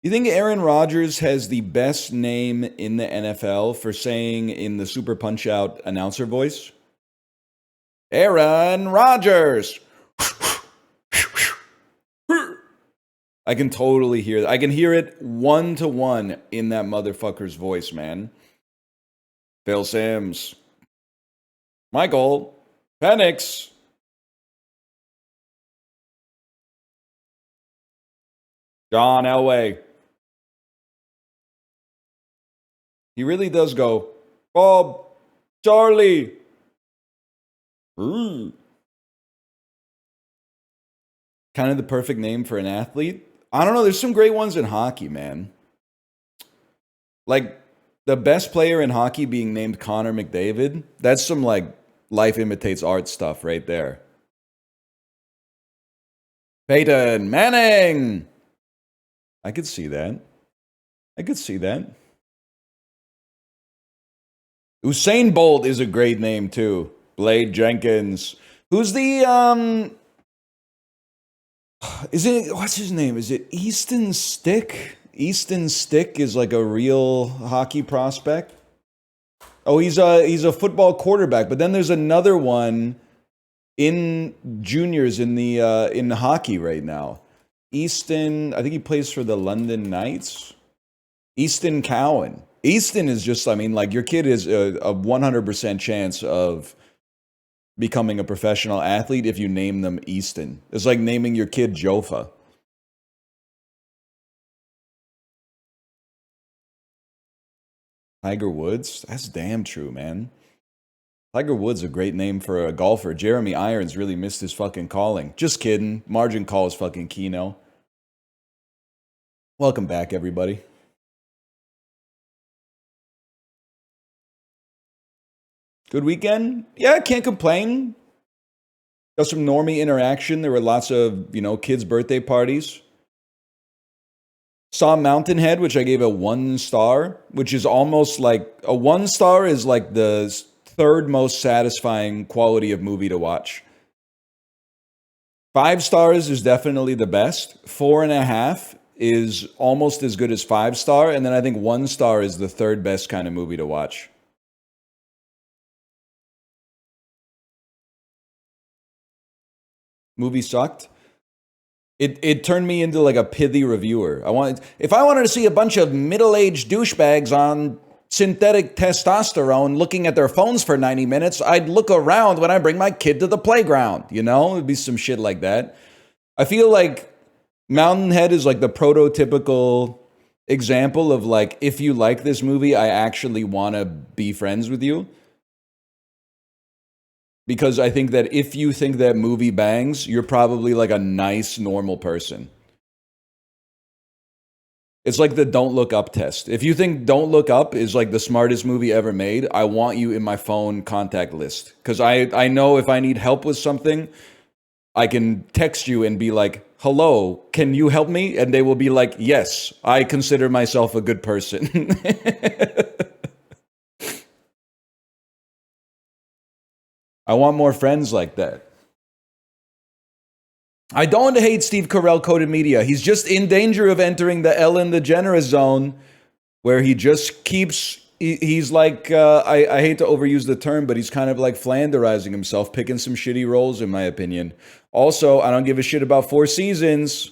You think Aaron Rodgers has the best name in the NFL for saying in the Super Punch Out announcer voice? Aaron Rodgers. I can totally hear that. I can hear it 1-to-1 in that motherfucker's voice, man. Phil Simms. Michael Penix. John Elway. He really does go, Bob, Charlie. Ooh. Kind of the perfect name for an athlete. I don't know. There's some great ones in hockey, man. Like the best player in hockey being named Connor McDavid. That's some like life imitates art stuff right there. Peyton Manning. I could see that. I could see that. Usain Bolt is a great name too. Blade Jenkins. Who's the is it what's his name? Is it Easton Stick? Easton Stick is like a real hockey prospect. Oh, he's a football quarterback, but then there's another one in juniors in hockey right now. Easton, I think he plays for the London Knights. Easton Cowan. Easton is just, I mean, like your kid is a 100% chance of becoming a professional athlete if you name them Easton. It's like naming your kid Jofa. Tiger Woods? That's damn true, man. Tiger Woods a great name for a golfer. Jeremy Irons really missed his fucking calling. Just kidding. Margin call is fucking Keno. Welcome back, everybody. Good weekend? Yeah, can't complain. Got some normie interaction. There were lots of, kids' birthday parties. Saw Mountainhead, which I gave a 1 star, which is almost like a 1 star is like the third most satisfying quality of movie to watch. 5 stars is definitely the best. 4.5 is almost as good as 5 star. And then I think 1 star is the third best kind of movie to watch. Movie sucked. It turned me into like a pithy reviewer. If I wanted to see a bunch of middle-aged douchebags on synthetic testosterone looking at their phones for 90 minutes, I'd look around when I bring my kid to the playground, It'd be some shit like that. I feel like Mountainhead is like the prototypical example of like, if you like this movie, I actually want to be friends with you. Because I think that if you think that movie bangs, you're probably like a nice, normal person. It's like the Don't Look Up test. If you think Don't Look Up is like the smartest movie ever made, I want you in my phone contact list. Because I know if I need help with something, I can text you and be like, hello, can you help me? And they will be like, yes, I consider myself a good person. I want more friends like that. I don't hate Steve Carell coded media. He's just in danger of entering the Ellen DeGeneres zone where he just keeps, he's like, I hate to overuse the term, but he's kind of like Flanderizing himself, picking some shitty roles, in my opinion. Also, I don't give a shit about Four Seasons.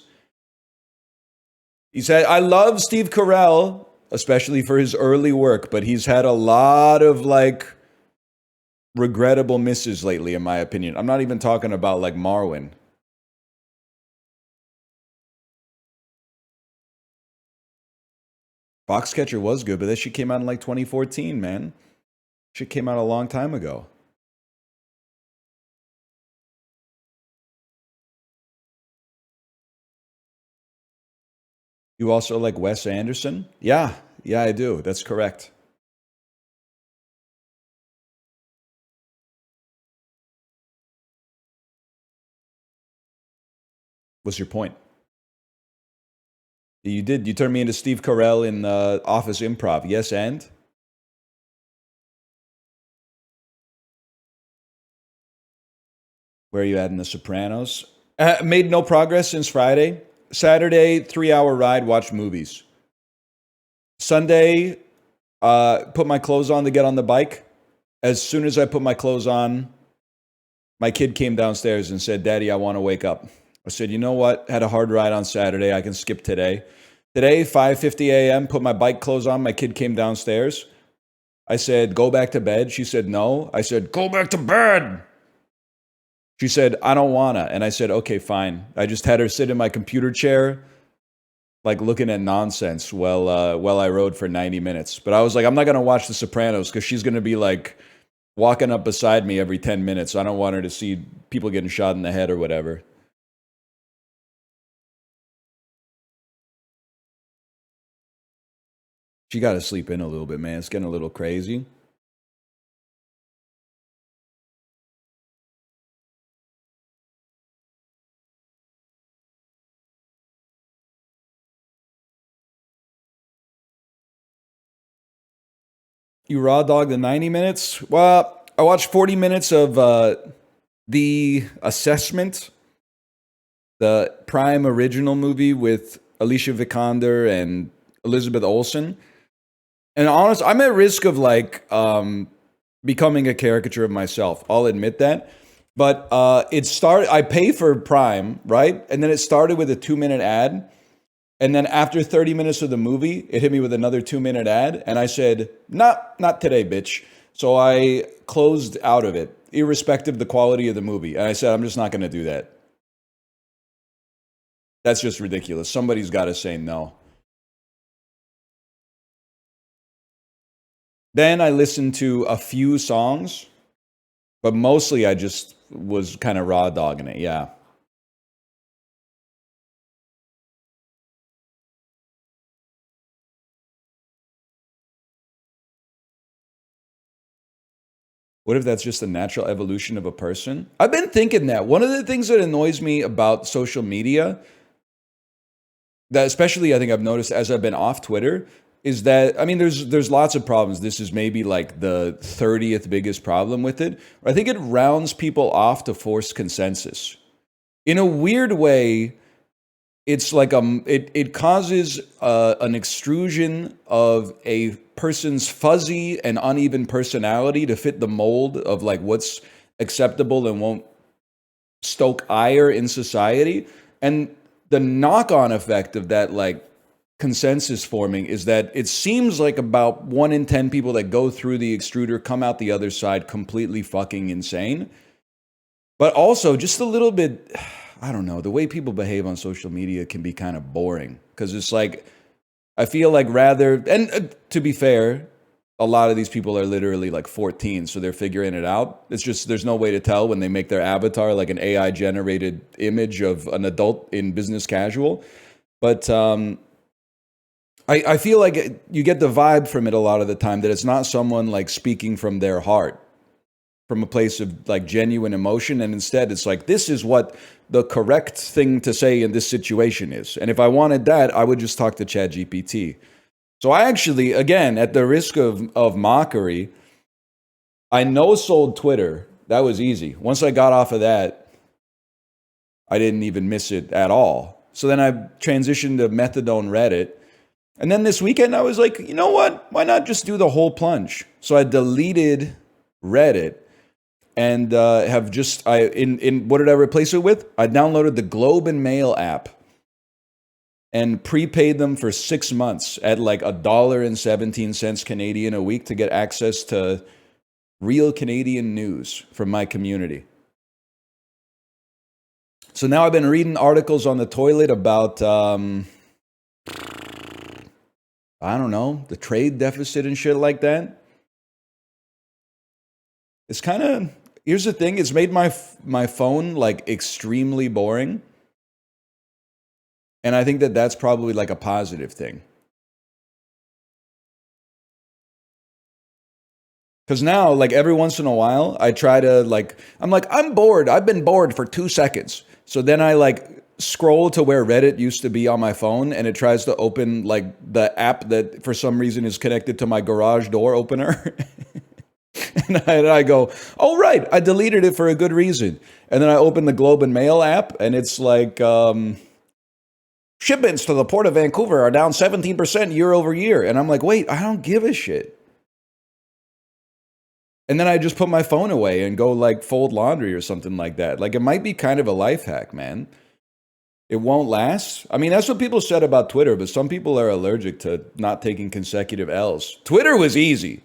He said, I love Steve Carell, especially for his early work, but he's had a lot of like regrettable misses lately, in my opinion. I'm not even talking about like Marwin. Foxcatcher was good, but that shit came out in like 2014, man. Shit came out a long time ago. You also like Wes Anderson? Yeah, I do. That's correct. What's your point? You did. You turned me into Steve Carell in Office Improv. Yes, and? Where are you at in The Sopranos? Made no progress since Friday. Saturday, 3-hour ride, watch movies. Sunday, put my clothes on to get on the bike. As soon as I put my clothes on, my kid came downstairs and said, "Daddy, I want to wake up." I said, "You know what? Had a hard ride on Saturday. I can skip today." Today, 5:50 a.m., put my bike clothes on. My kid came downstairs. I said, "Go back to bed." She said, "No." I said, "Go back to bed." She said, "I don't wanna." And I said, "Okay, fine." I just had her sit in my computer chair, like looking at nonsense while I rode for 90 minutes. But I was like, I'm not gonna watch The Sopranos because she's gonna be like walking up beside me every 10 minutes. I don't want her to see people getting shot in the head or whatever. She got to sleep in a little bit, man. It's getting a little crazy. You raw dog the 90 minutes? Well, I watched 40 minutes of The Assessment, the Prime original movie with Alicia Vikander and Elizabeth Olsen. And honest, I'm at risk of like becoming a caricature of myself. I'll admit that. But it started. I pay for Prime, right? And then it started with a 2 minute ad. And then after 30 minutes of the movie, it hit me with another 2 minute ad. And I said, not today, bitch. So I closed out of it, irrespective of the quality of the movie. And I said, I'm just not going to do that. That's just ridiculous. Somebody's got to say no. Then I listened to a few songs, but mostly I just was kind of raw dogging it. Yeah. What if that's just the natural evolution of a person? I've been thinking that. One of the things that annoys me about social media, that especially I think I've noticed as I've been off Twitter, is that I mean there's lots of problems. This is maybe like the 30th biggest problem with it. I think it rounds people off to force consensus. In a weird way, it's like it causes an extrusion of a person's fuzzy and uneven personality to fit the mold of like what's acceptable and won't stoke ire in society. And the knock-on effect of that like consensus forming is that it seems like about 1 in 10 people that go through the extruder come out the other side completely fucking insane. But also just a little bit, I don't know, the way people behave on social media can be kind of boring because it's like, I feel like rather, and to be fair, a lot of these people are literally like 14, so they're figuring it out. It's just, there's no way to tell when they make their avatar like an AI generated image of an adult in business casual. But I feel like you get the vibe from it a lot of the time that it's not someone like speaking from their heart, from a place of like genuine emotion. And instead, it's like, this is what the correct thing to say in this situation is. And if I wanted that, I would just talk to ChatGPT. So I actually, again, at the risk of mockery, I no sold Twitter. That was easy. Once I got off of that, I didn't even miss it at all. So then I transitioned to Methadone Reddit. And then this weekend, I was like, you know what? Why not just do the whole plunge? So I deleted Reddit and have just in what did I replace it with? I downloaded the Globe and Mail app and prepaid them for 6 months at like $1.17 Canadian a week to get access to real Canadian news from my community. So now I've been reading articles on the toilet about I don't know, the trade deficit and shit like that. It's kind of, here's the thing, it's made my phone like extremely boring. And I think that that's probably like a positive thing. Because now, like every once in a while, I try to like, I'm like, I'm bored. I've been bored for 2 seconds. So then I like scroll to where Reddit used to be on my phone and it tries to open like the app that for some reason is connected to my garage door opener. And I go, oh, right, I deleted it for a good reason. And then I open the Globe and Mail app and it's like, Shipments to the port of Vancouver are down 17% year over year. And I'm like, wait, I don't give a shit. And then I just put my phone away and go like fold laundry or something like that. Like it might be kind of a life hack, man. It won't last. I mean, that's what people said about Twitter, but some people are allergic to not taking consecutive L's. Twitter was easy.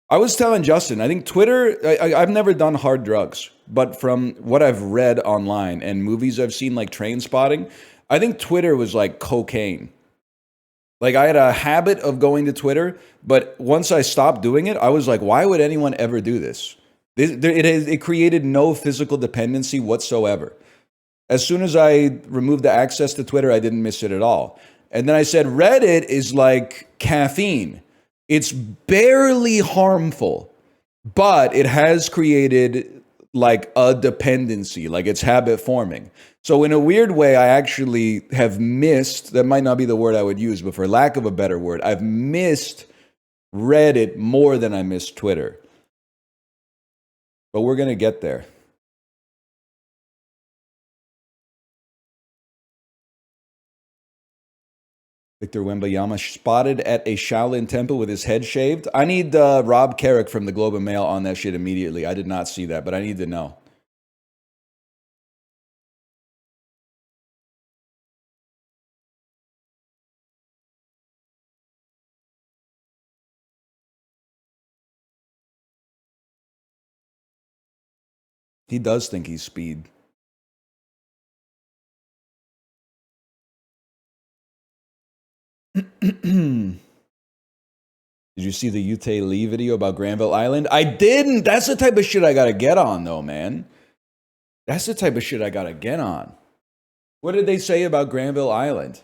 I was telling Justin, I think Twitter, I've never done hard drugs, but from what I've read online and movies I've seen like Train Spotting, I think Twitter was like cocaine. Like I had a habit of going to Twitter, but once I stopped doing it, I was like, why would anyone ever do this? It created no physical dependency whatsoever. As soon as I removed the access to Twitter, I didn't miss it at all. And then I said, Reddit is like caffeine. It's barely harmful, but it has created like a dependency, like it's habit forming. So in a weird way, I actually have missed, that might not be the word I would use, but for lack of a better word, I've missed Reddit more than I missed Twitter. But we're going to get there. Victor Wembanyama spotted at a Shaolin temple with his head shaved. I need Rob Carrick from the Globe and Mail on that shit immediately. I did not see that, but I need to know. He does think he's speed. Did you see the Yute Lee video about Granville Island? I didn't. That's the type of shit I gotta get on, though, man. That's the type of shit I gotta get on. What did they say about Granville Island?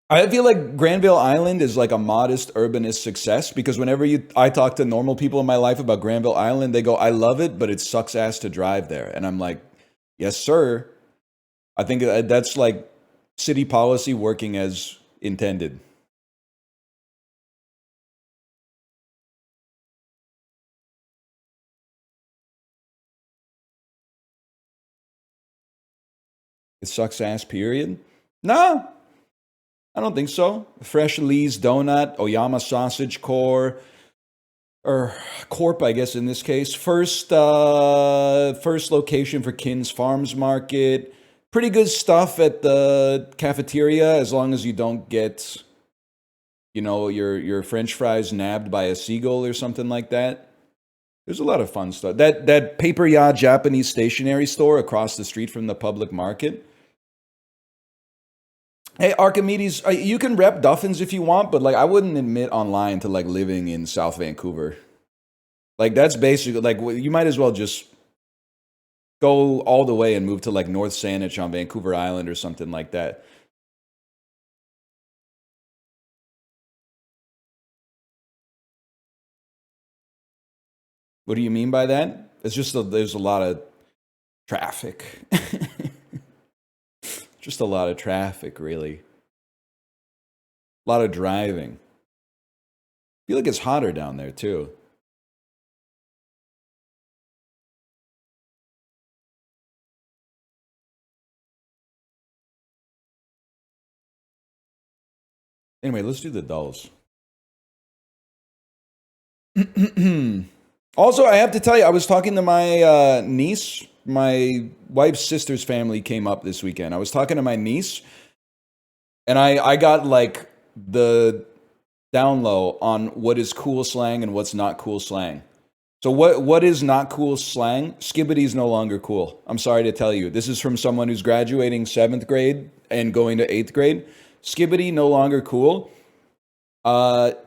I feel like Granville Island is like a modest urbanist success because whenever I talk to normal people in my life about Granville Island, they go, I love it, but it sucks ass to drive there. And I'm like, yes, sir. I think that's like city policy working as intended. It sucks ass, period. No, I don't think so. Fresh Lee's Donut, Oyama Sausage Core, or Corp, I guess in this case. First location for Kin's Farms Market. Pretty good stuff at the cafeteria as long as you don't get, you know, your French fries nabbed by a seagull or something like that. There's a lot of fun stuff. That Paper Yacht Japanese stationery store across the street from the public market. Hey, Archimedes, you can rep Duffins if you want, but like I wouldn't admit online to like living in South Vancouver. Like that's basically like you might as well just go all the way and move to like North Saanich on Vancouver Island or something like that. What do you mean by that? It's just there's a lot of traffic. Just a lot of traffic, really. A lot of driving. I feel like it's hotter down there, too. Anyway, let's do the dulls. Also, I have to tell you, I was talking to my niece. My wife's sister's family came up this weekend. I was talking to my niece, and I got like the down low on what is cool slang and what's not cool slang. So what is not cool slang? Skibbity's no longer cool. I'm sorry to tell you. This is from someone who's graduating 7th grade and going to 8th grade. Skibbity no longer cool.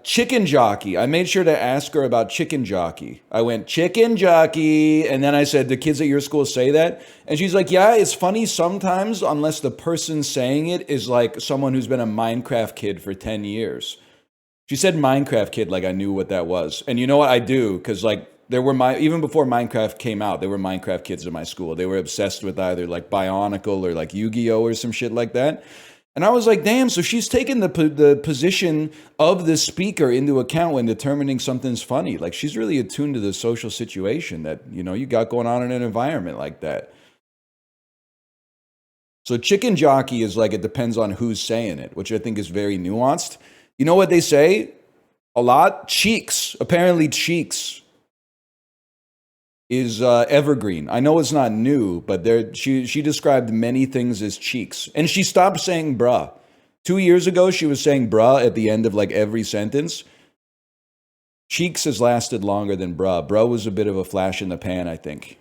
Chicken jockey. I made sure to ask her about chicken jockey. I went, chicken jockey. And then I said, do kids at your school say that? And she's like, yeah, it's funny sometimes unless the person saying it is like someone who's been a Minecraft kid for 10 years. She said Minecraft kid like I knew what that was. And you know what? I do, because like there were even before Minecraft came out, there were Minecraft kids in my school. They were obsessed with either like Bionicle or like Yu-Gi-Oh or some shit like that. And I was like, damn, so she's taking the position of the speaker into account when determining something's funny. Like she's really attuned to the social situation that, you know, you got going on in an environment like that. So chicken jockey is like it depends on who's saying it, which I think is very nuanced. You know what they say a lot? Cheeks. Apparently, cheeks is evergreen. I know it's not new, but she described many things as cheeks, and she stopped saying bruh. 2 years ago, she was saying bruh at the end of like every sentence. Cheeks has lasted longer than bruh. Bruh was a bit of a flash in the pan, I think.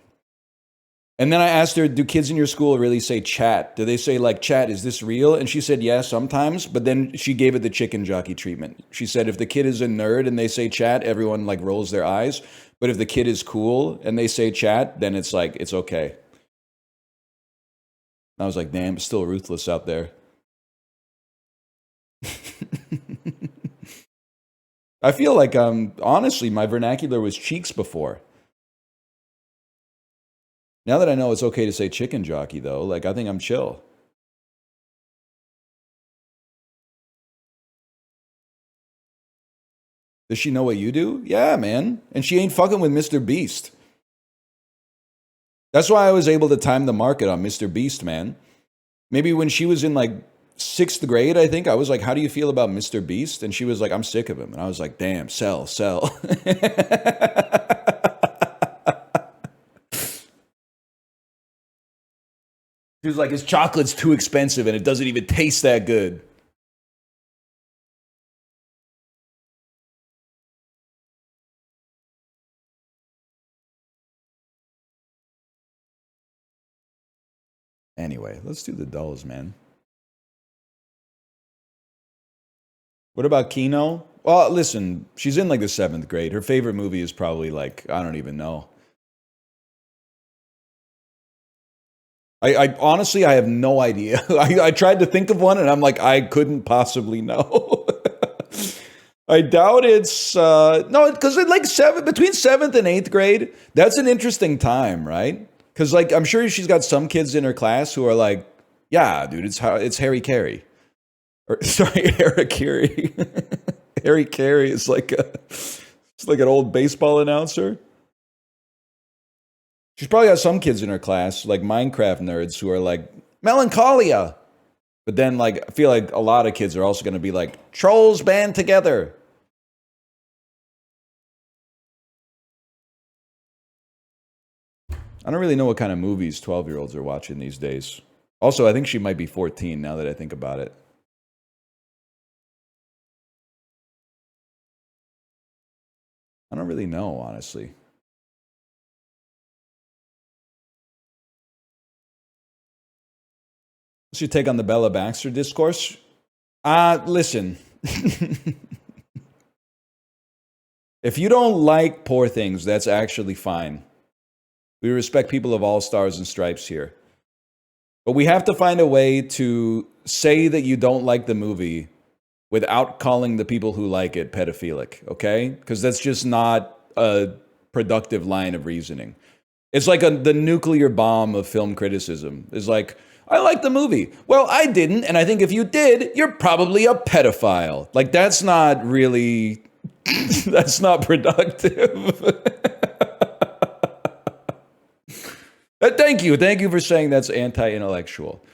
And then I asked her, do kids in your school really say chat? Do they say like, chat, is this real? And she said, yeah, sometimes. But then she gave it the chicken jockey treatment. She said, if the kid is a nerd and they say chat, everyone like rolls their eyes. But if the kid is cool and they say chat, then it's like, it's okay. I was like, damn, it's still ruthless out there. I feel like, honestly, my vernacular was cheeks before. Now that I know it's okay to say chicken jockey, though, like, I think I'm chill. Does she know what you do? Yeah, man. And she ain't fucking with Mr. Beast. That's why I was able to time the market on Mr. Beast, man. Maybe when she was in like 6th grade, I think, I was like, how do you feel about Mr. Beast? And she was like, I'm sick of him. And I was like, damn, sell. She was like, his chocolate's too expensive and it doesn't even taste that good. Anyway, let's do the dolls, man. What about Kino? Well, listen, she's in like the 7th grade. Her favorite movie is probably like, I don't even know. I honestly, I have no idea. I tried to think of one and I'm like, I couldn't possibly know. I doubt it's no, because like between 7th and 8th grade, that's an interesting time, right? Because like I'm sure she's got some kids in her class who are like, yeah, dude, it's Harry Carey, or sorry, Eric Carey. Harry Carey is like it's like an old baseball announcer. She's probably got some kids in her class, like Minecraft nerds, who are like Melancholia. But then, like, I feel like a lot of kids are also going to be like trolls band together. I don't really know what kind of movies 12-year-olds are watching these days. Also, I think she might be 14 now that I think about it. I don't really know, honestly. What's your take on the Bella Baxter discourse? Listen. If you don't like Poor Things, that's actually fine. We respect people of all stars and stripes here. But we have to find a way to say that you don't like the movie without calling the people who like it pedophilic, okay? Because that's just not a productive line of reasoning. It's like the nuclear bomb of film criticism. It's like, I like the movie. Well, I didn't, and I think if you did, you're probably a pedophile. Like, that's not really, that's not productive. Thank you. Thank you for saying that's anti-intellectual.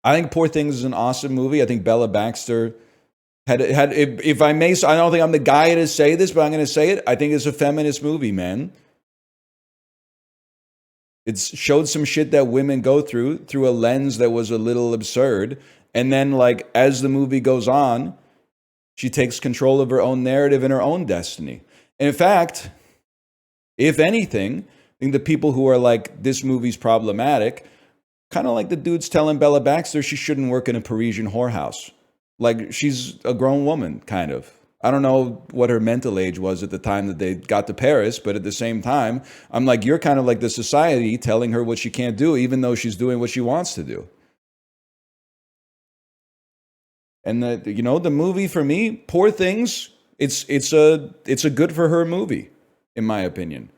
I think Poor Things is an awesome movie. I think Bella Baxter had if I may, I don't think I'm the guy to say this, but I'm going to say it. I think it's a feminist movie, man. It's showed some shit that women go through a lens that was a little absurd. And then, like, as the movie goes on, she takes control of her own narrative and her own destiny. And in fact, if anything, I think the people who are like, this movie's problematic, kind of like the dudes telling Bella Baxter she shouldn't work in a Parisian whorehouse. Like, she's a grown woman, kind of. I don't know what her mental age was at the time that they got to Paris, but at the same time, I'm like, you're kind of like the society telling her what she can't do, even though she's doing what she wants to do. And the movie for me, Poor Things, it's a good for her movie, in my opinion.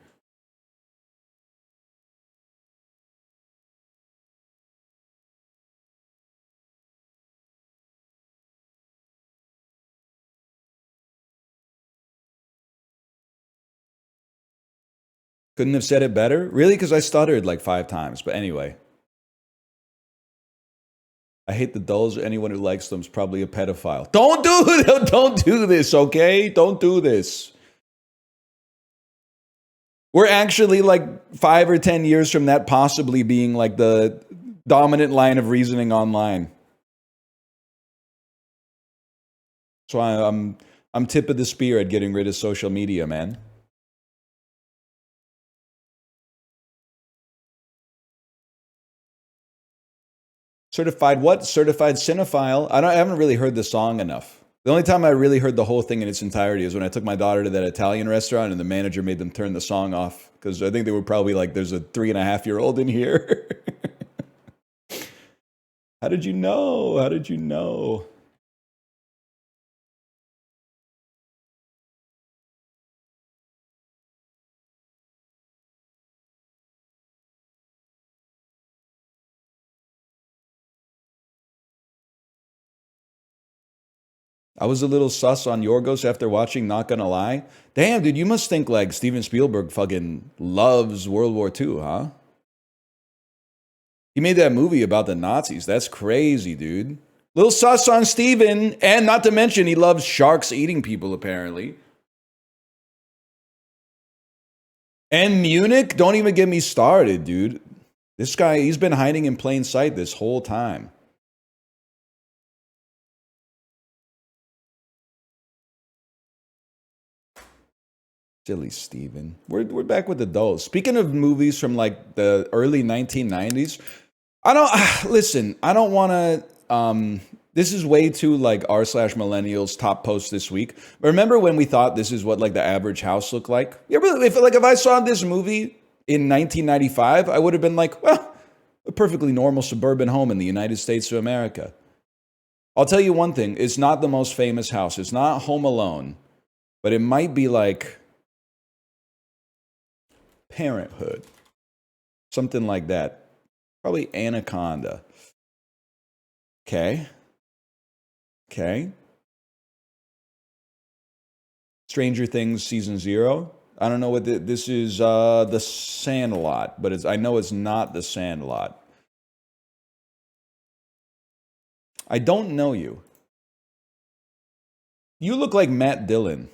Couldn't have said it better, really, because I stuttered like 5 times. But anyway, I hate the dolls. Anyone who likes them is probably a pedophile. Don't do this, okay? Don't do this. We're actually like 5 or 10 years from that possibly being like the dominant line of reasoning online. So I'm tip of the spear at getting rid of social media, man. Certified what? Certified cinephile. I haven't really heard the song enough. The only time I really heard the whole thing in its entirety is when I took my daughter to that Italian restaurant and the manager made them turn the song off because I think they were probably like, "There's a 3.5-year-old in here." How did you know? How did you know? I was a little sus on Yorgos after watching Not Gonna Lie. Damn, dude, you must think like Steven Spielberg fucking loves World War II, huh? He made that movie about the Nazis. That's crazy, dude. Little sus on Steven. And not to mention, he loves sharks eating people, apparently. And Munich? Don't even get me started, dude. This guy, he's been hiding in plain sight this whole time. Silly Steven. We're back with the dolls. Speaking of movies from like the early 1990s, I don't listen, I don't want to this is way too like r/millennials top post this week. But remember when we thought this is what like the average house looked like? Yeah, if I saw this movie in 1995, I would have been like, well, a perfectly normal suburban home in the United States of America. I'll tell you one thing, it's not the most famous house. It's not Home Alone, but it might be like Parenthood. Something like that. Probably Anaconda. Okay. Stranger Things season 0. I don't know what this is. The Sandlot, but I know it's not the Sandlot. I don't know you. You look like Matt Dillon,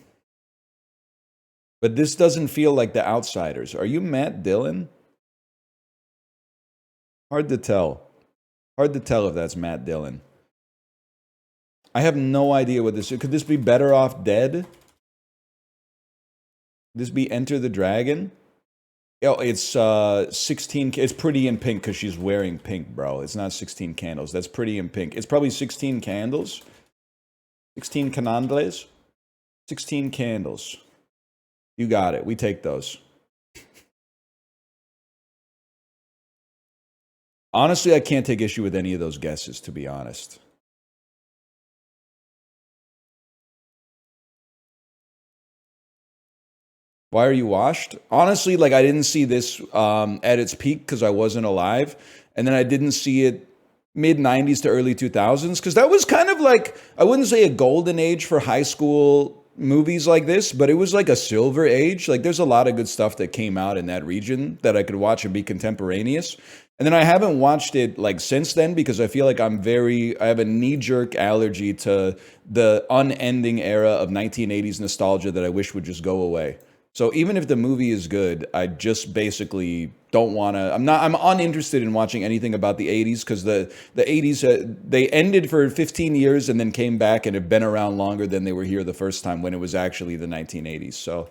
but this doesn't feel like The Outsiders. Are you Matt Dillon? Hard to tell. Hard to tell if that's Matt Dillon. I have no idea what this is. Could this be Better Off Dead? Could this be Enter the Dragon? Oh, it's 16. It's Pretty in Pink because she's wearing pink, bro. It's not 16 candles. That's Pretty in Pink. It's probably 16 candles. 16 canandles. 16 candles. You got it. We take those. Honestly, I can't take issue with any of those guesses, to be honest. Why are you washed? Honestly, like I didn't see this at its peak because I wasn't alive. And then I didn't see it mid 90s to early 2000s because that was kind of like, I wouldn't say a golden age for high school movies like this, but it was like a silver age. Like there's a lot of good stuff that came out in that region that I could watch and be contemporaneous. And then I haven't watched it like since then because I feel like I have a knee-jerk allergy to the unending era of 1980s nostalgia that I wish would just go away. So even if the movie is good, I just basically don't want to. I'm uninterested in watching anything about the 80s because the 80s they ended for 15 years and then came back and have been around longer than they were here the first time when it was actually the 1980s. So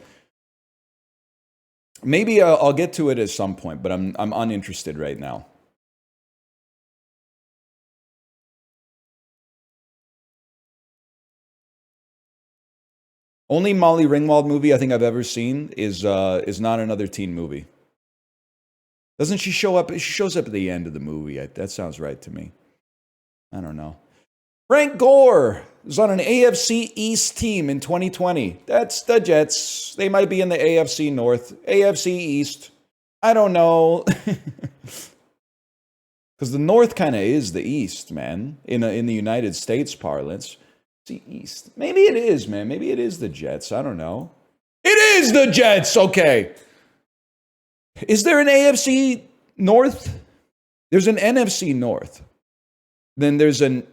maybe I'll get to it at some point, but I'm uninterested right now. Only Molly Ringwald movie I think I've ever seen is Not Another Teen Movie. Doesn't she show up? She shows up at the end of the movie. That sounds right to me. I don't know. Frank Gore is on an AFC East team in 2020. That's the Jets. They might be in the AFC North, AFC East. I don't know. Because the North kind of is the East, man, in the United States parlance. The East. Maybe it is, man. Maybe it is the Jets. I don't know. It is the Jets. Okay. Is there an AFC North? There's an NFC North. Then there's an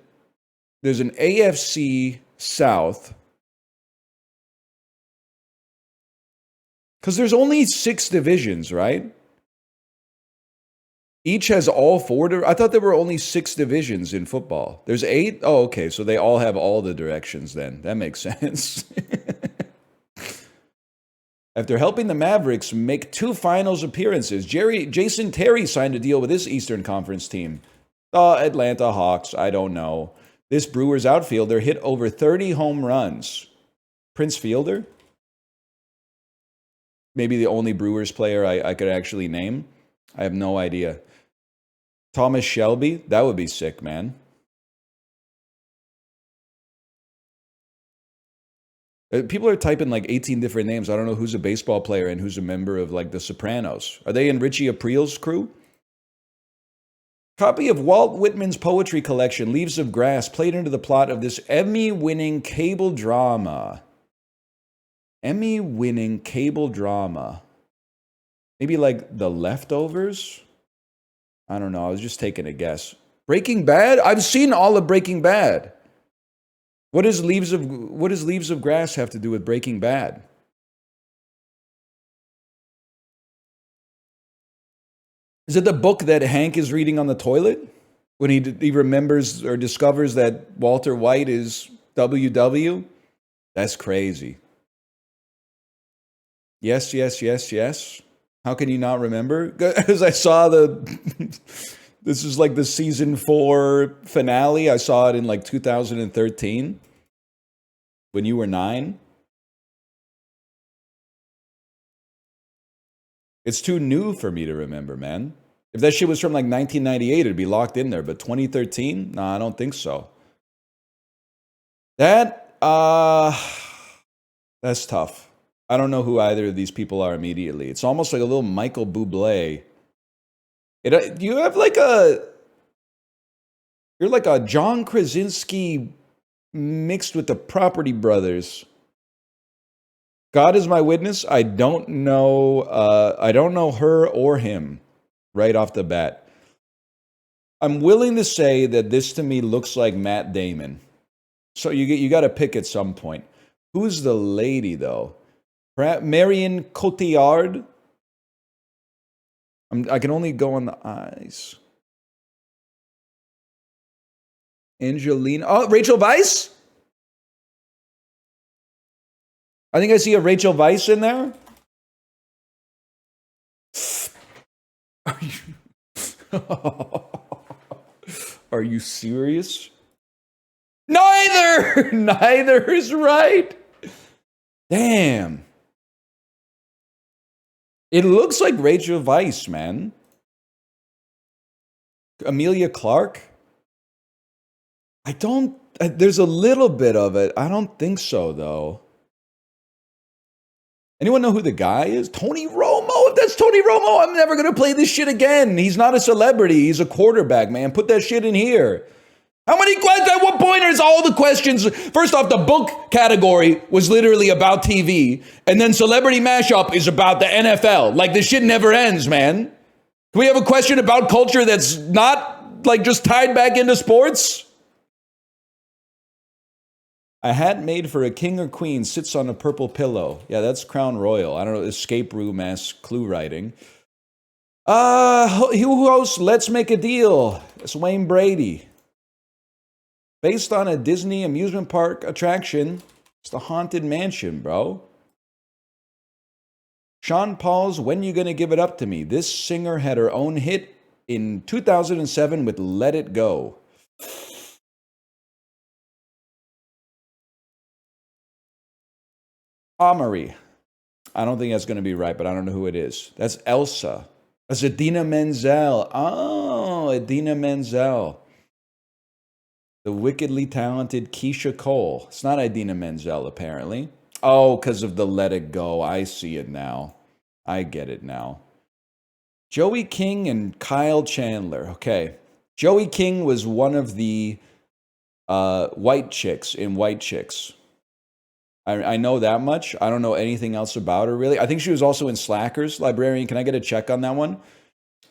AFC South. Because there's only 6 divisions, right? Each has all 4. I thought there were only 6 divisions in football. There's 8? Oh, okay. So they all have all the directions then. That makes sense. After helping the Mavericks make 2 finals appearances, Jason Terry signed a deal with his Eastern Conference team. Atlanta Hawks, I don't know. This Brewers outfielder hit over 30 home runs. Prince Fielder? Maybe the only Brewers player I could actually name. I have no idea. Thomas Shelby? That would be sick, man. People are typing like 18 different names. I don't know who's a baseball player and who's a member of like the Sopranos. Are they in Richie April's crew? Copy of Walt Whitman's poetry collection, Leaves of Grass, played into the plot of this Emmy-winning cable drama. Emmy-winning cable drama. Maybe like The Leftovers? I don't know. I was just taking a guess. Breaking Bad? I've seen all of Breaking Bad. What does Leaves of Grass have to do with Breaking Bad? Is it the book that Hank is reading on the toilet when he remembers or discovers that Walter White is WW? That's crazy. Yes, yes, yes, yes. How can you not remember? Because I saw this is like the season 4 finale. I saw it in like 2013 when you were 9. It's too new for me to remember, man. If that shit was from like 1998, it'd be locked in there. But 2013? Nah, I don't think so. That's tough. I don't know who either of these people are immediately. It's almost like a little Michael Bublé. You have like you're like a John Krasinski mixed with the Property Brothers. God is my witness. I don't know her or him right off the bat. I'm willing to say that this to me looks like Matt Damon. So you got to pick at some point. Who's the lady though? Marion Cotillard. I can only go on the eyes. Angelina. Oh, Rachel Weisz? I think I see a Rachel Weisz in there. Are you serious? Neither! Neither is right. Damn. It looks like Rachel Weisz, man. Amelia Clark? There's a little bit of it. I don't think so, though. Anyone know who the guy is? Tony Romo. If that's Tony Romo, I'm never going to play this shit again. He's not a celebrity. He's a quarterback, man. Put that shit in here. How many questions? At what point is all the questions? First off, the book category was literally about TV. And then Celebrity Mashup is about the NFL. Like, this shit never ends, man. Can we have a question about culture that's not, like, just tied back into sports? A hat made for a king or queen sits on a purple pillow. Yeah, that's Crown Royal. I don't know, escape room-esque clue writing. Who hosts Let's Make a Deal? It's Wayne Brady. Based on a Disney amusement park attraction. It's the Haunted Mansion, bro. Sean Paul's When You Gonna Give It Up to Me. This singer had her own hit in 2007 with Let It Go. Amory. I don't think that's going to be right, but I don't know who it is. That's Elsa. That's Idina Menzel. Oh, Idina Menzel. The wickedly talented Keisha Cole. It's not Idina Menzel, apparently. Oh, because of the Let It Go. I see it now. I get it now. Joey King and Kyle Chandler. Okay. Joey King was one of the white chicks in White Chicks. I know that much. I don't know anything else about her, really. I think she was also in Slackers. Librarian, can I get a check on that one?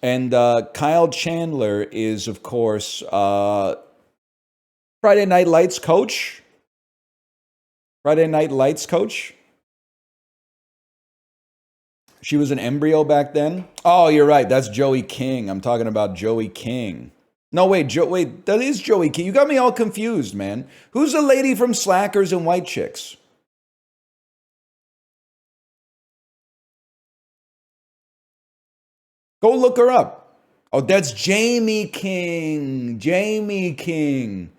And Kyle Chandler is, of course, Friday Night Lights coach? Friday Night Lights coach? She was an embryo back then? Oh, you're right. That's Joey King. I'm talking about Joey King. No, wait, that is Joey King. You got me all confused, man. Who's the lady from Slackers and White Chicks? Go look her up. Oh, that's Jamie King. Jamie King.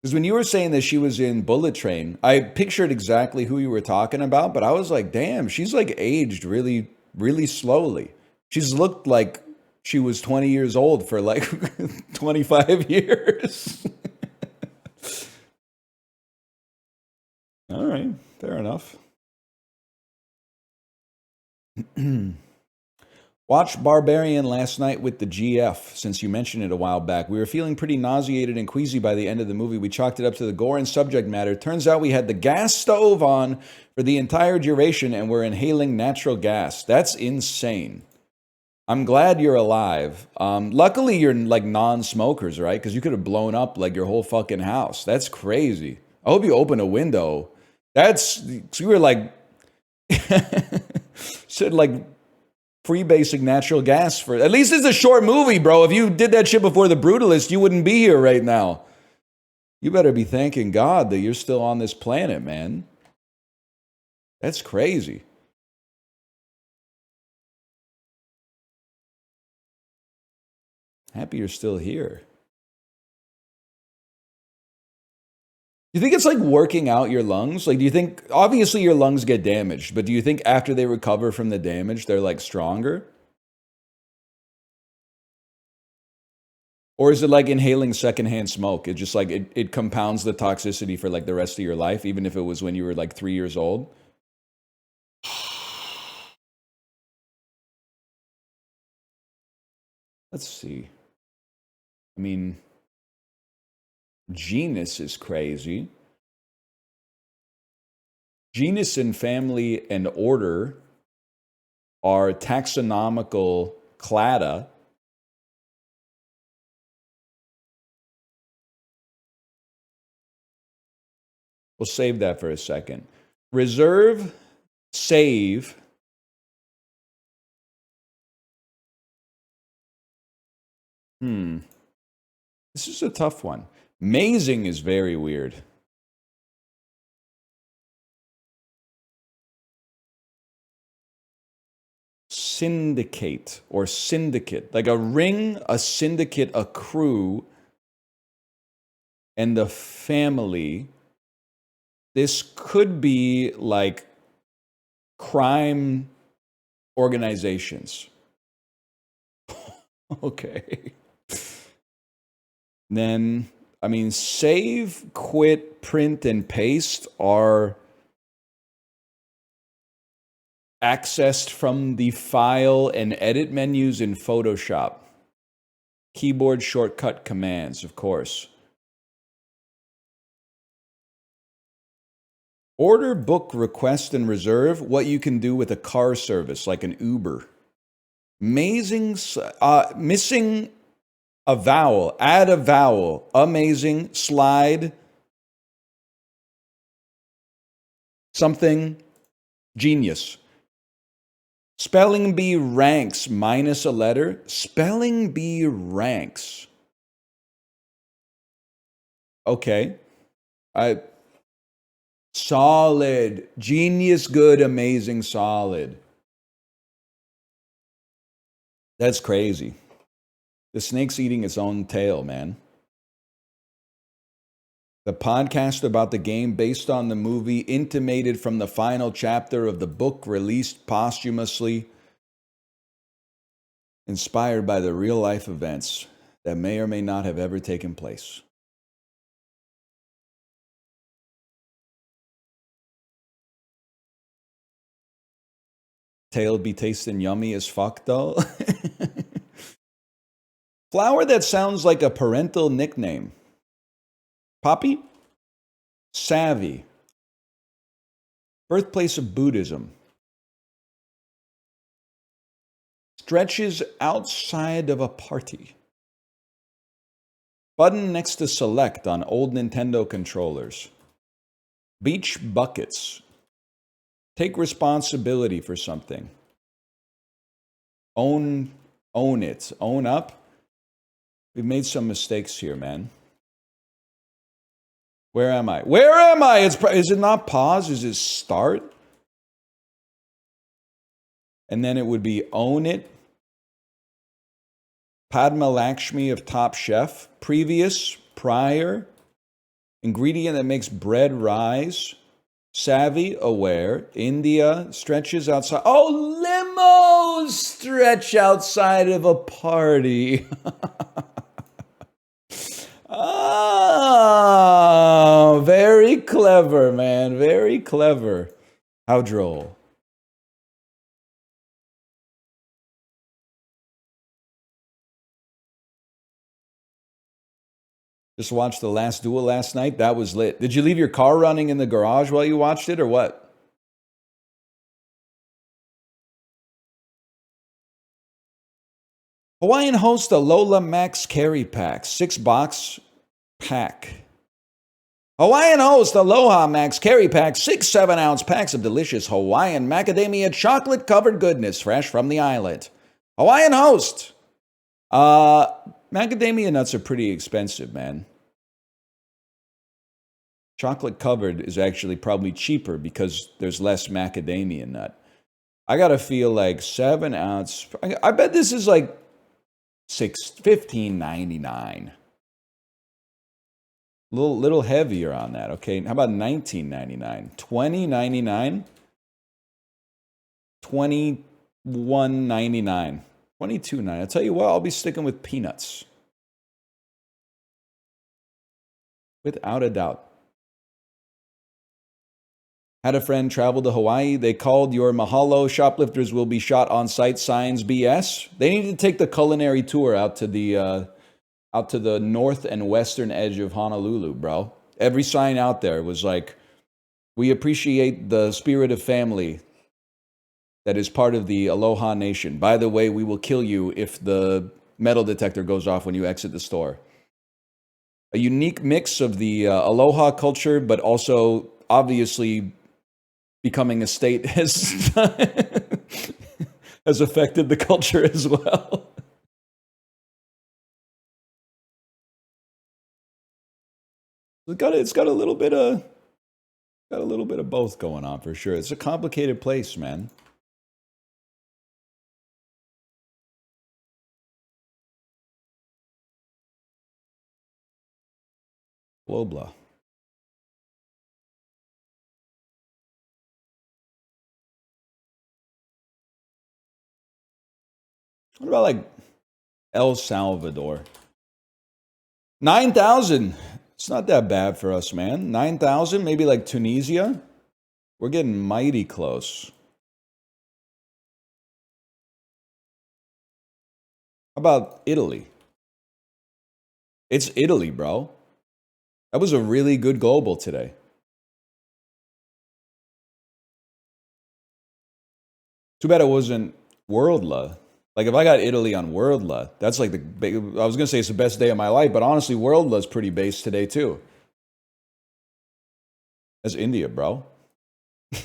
Because when you were saying that she was in Bullet Train, I pictured exactly who you were talking about, but I was like, damn, she's like aged really, really slowly. She's looked like she was 20 years old for like 25 years. All right, fair enough. Watched Barbarian last night with the GF, since you mentioned it a while back. We were feeling pretty nauseated and queasy by the end of the movie. We chalked it up to the gore and subject matter. Turns out we had the gas stove on for the entire duration and we're inhaling natural gas. That's insane. I'm glad you're alive. Luckily, you're like non-smokers, right? Because you could have blown up like your whole fucking house. That's crazy. I hope you open a window. You were like, said like, free basic natural gas for at least it's a short movie, bro. If you did that shit before The Brutalist, you wouldn't be here right now. You better be thanking God that you're still on this planet, man. That's crazy. Happy you're still here. Do you think it's like working out your lungs? Like, do you think, obviously your lungs get damaged, but do you think after they recover from the damage, they're like stronger? Or is it like inhaling secondhand smoke? It just like, it compounds the toxicity for like the rest of your life, even if it was when you were like 3 years old? Let's see. I mean, genus is crazy. Genus and family and order are taxonomical clada. We'll save that for a second. Reserve, save. This is a tough one. Mazing is very weird. Syndicate or syndicate. Like a ring, a syndicate, a crew, and the family. This could be like crime organizations. Okay. Then, I mean, save, quit, print, and paste are accessed from the file and edit menus in Photoshop. Keyboard shortcut commands, of course. Order, book, request, and reserve what you can do with a car service like an Uber. Missing a vowel. Add a vowel. Amazing. Slide. Something. Genius. Spelling bee ranks minus a letter. Spelling bee ranks. Okay. Solid. Genius, good, amazing, solid. That's crazy. The snake's eating its own tail, man. The podcast about the game based on the movie intimated from the final chapter of the book released posthumously, inspired by the real-life events that may or may not have ever taken place. Tail be tasting yummy as fuck, though. Flower that sounds like a parental nickname. Poppy? Savvy. Birthplace of Buddhism. Stretches outside of a party. Button next to select on old Nintendo controllers. Beach buckets. Take responsibility for something. Own it. Own up. We've made some mistakes here, man. Where am I? Where am I? Is it not pause? Is it start? And then it would be own it. Padma Lakshmi of Top Chef. Previous, prior. Ingredient that makes bread rise. Savvy, aware. India stretches outside. Oh, limos stretch outside of a party. Oh, very clever, man. Very clever. How droll. Just watched The Last Duel last night. That was lit. Did you leave your car running in the garage while you watched it, or what? Hawaiian hosts Alola Max Carry Pack. 6-box pack. Hawaiian host Aloha Max Carry Pack. 6 7-ounce packs of delicious Hawaiian macadamia chocolate-covered goodness fresh from the island. Hawaiian host. Macadamia nuts are pretty expensive, man. Chocolate covered is actually probably cheaper because there's less macadamia nut. I gotta feel like 7 ounce. I bet this is like $15.99. Little heavier on that. Okay, how about $19.99? $20.99? $21.99. $22.99. I'll tell you what, I'll be sticking with peanuts. Without a doubt. Had a friend travel to Hawaii. They called your mahalo shoplifters will be shot on sight signs BS. They need to take the culinary tour out to the north and western edge of Honolulu, bro. Every sign out there was like, we appreciate the spirit of family that is part of the Aloha Nation. By the way, we will kill you if the metal detector goes off when you exit the store. A unique mix of the Aloha culture, but also obviously becoming a state has affected the culture as well. It's got a little bit of both going on for sure. It's a complicated place, man. Blah blah. What about like El Salvador? 9,000. It's not that bad for us, man. 9,000, maybe like Tunisia. We're getting mighty close. How about Italy? It's Italy, bro. That was a really good global today. Too bad it wasn't Worldla. Like, if I got Italy on Worldla, that's like I was going to say it's the best day of my life, but honestly, Worldla's pretty base today, too. That's India, bro. You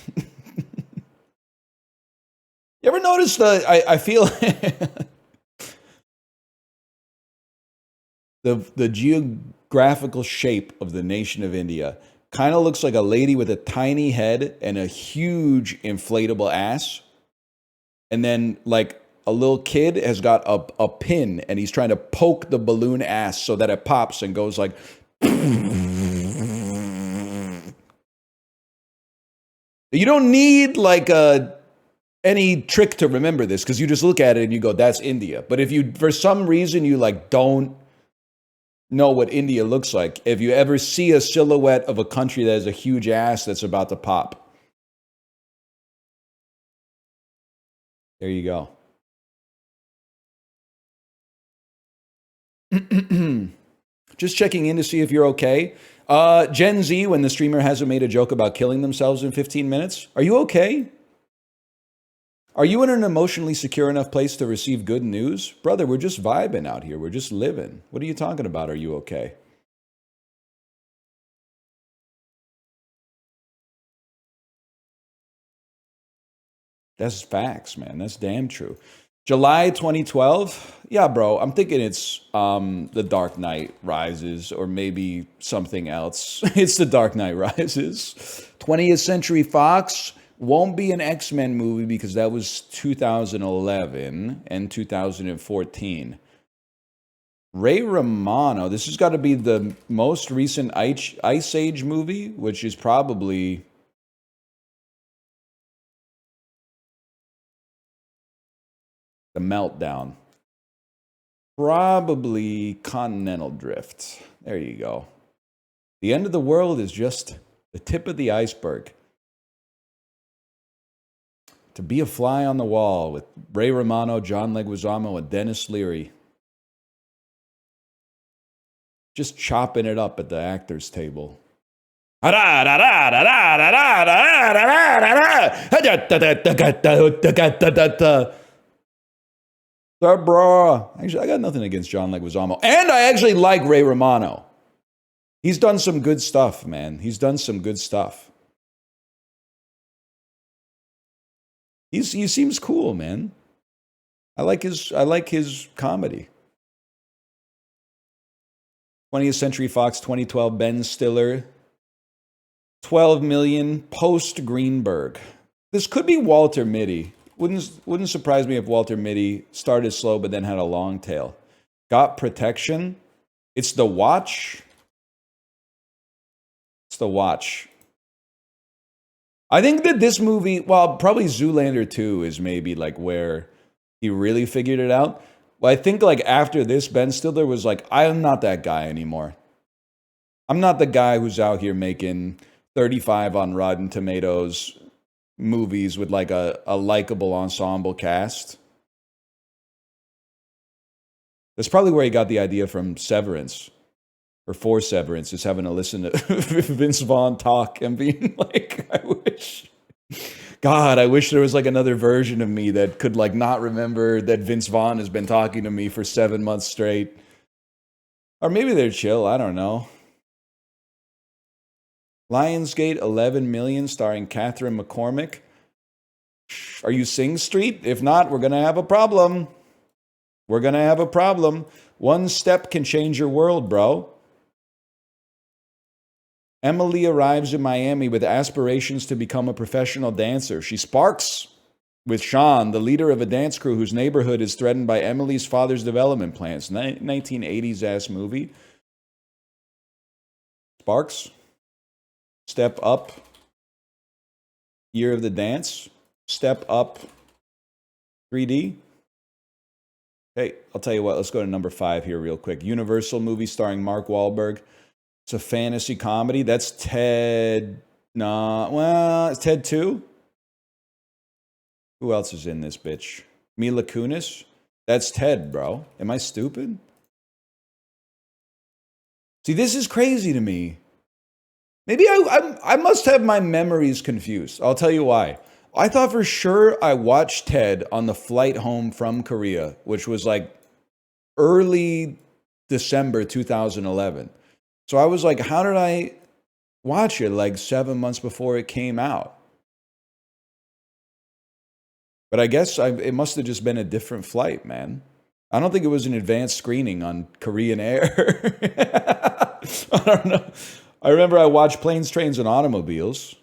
ever notice I feel the geographical shape of the nation of India kind of looks like a lady with a tiny head and a huge inflatable ass. And then, like, a little kid has got a pin and he's trying to poke the balloon ass so that it pops and goes like. You don't need like any trick to remember this because you just look at it and you go, that's India. But if you, for some reason, you like don't know what India looks like, if you ever see a silhouette of a country that has a huge ass that's about to pop, there you go. Just checking in to see if you're okay. Gen Z, when the streamer hasn't made a joke about killing themselves in 15 minutes. Are you okay? Are you in an emotionally secure enough place to receive good news? Brother, we're just vibing out here. We're just living. What are you talking about? Are you okay? That's facts, man. That's damn true. July 2012? Yeah, bro. I'm thinking it's The Dark Knight Rises or maybe something else. It's The Dark Knight Rises. 20th Century Fox won't be an X-Men movie because that was 2011 and 2014. Ray Romano, this has got to be the most recent Ice Age movie, which is probably The Meltdown. Probably Continental Drift. There you go. The end of the world is just the tip of the iceberg. To Be a Fly on the Wall with Ray Romano, John Leguizamo, and Dennis Leary. Just chopping it up at the actors' table. Bro. Actually, I got nothing against John Leguizamo. And I actually like Ray Romano. He's done some good stuff, man. He's done some good stuff. He seems cool, man. I like his comedy. 20th Century Fox 2012 Ben Stiller. 12 million post Greenberg. This could be Walter Mitty. Wouldn't surprise me if Walter Mitty started slow but then had a long tail. Got Protection. It's The Watch. It's The Watch. I think that this movie, well, probably Zoolander 2 is maybe like where he really figured it out. Well, I think like after this, Ben Stiller was like, I'm not that guy anymore. I'm not the guy who's out here making 35 on Rotten Tomatoes movies with like a likable ensemble cast. That's probably where he got the idea from Severance, or for Severance, is having to listen to Vince Vaughn talk and being like, I wish there was like another version of me that could like not remember that Vince Vaughn has been talking to me for 7 months straight. Or maybe they're chill, I don't know. Lionsgate, 11 million, starring Catherine McCormick. Are you Sing Street? If not, we're going to have a problem. We're going to have a problem. One step can change your world, bro. Emily arrives in Miami with aspirations to become a professional dancer. She sparks with Sean, the leader of a dance crew whose neighborhood is threatened by Emily's father's development plans. 1980s-ass movie. Sparks. Step Up. Year of the Dance. Step Up 3D. Hey, I'll tell you what, let's go to number 5 here real quick. Universal movie starring Mark Wahlberg. It's a fantasy comedy. That's Ted. Nah, well, it's Ted 2. Who else is in this bitch? Mila Kunis. That's Ted, bro. Am I stupid? See, this is crazy to me. Maybe I must have my memories confused. I'll tell you why. I thought for sure I watched Ted on the flight home from Korea, which was like early December 2011. So I was like, how did I watch it like 7 months before it came out? But I guess it must have just been a different flight, man. I don't think it was an advanced screening on Korean Air. I don't know. I remember I watched Planes, Trains, and Automobiles.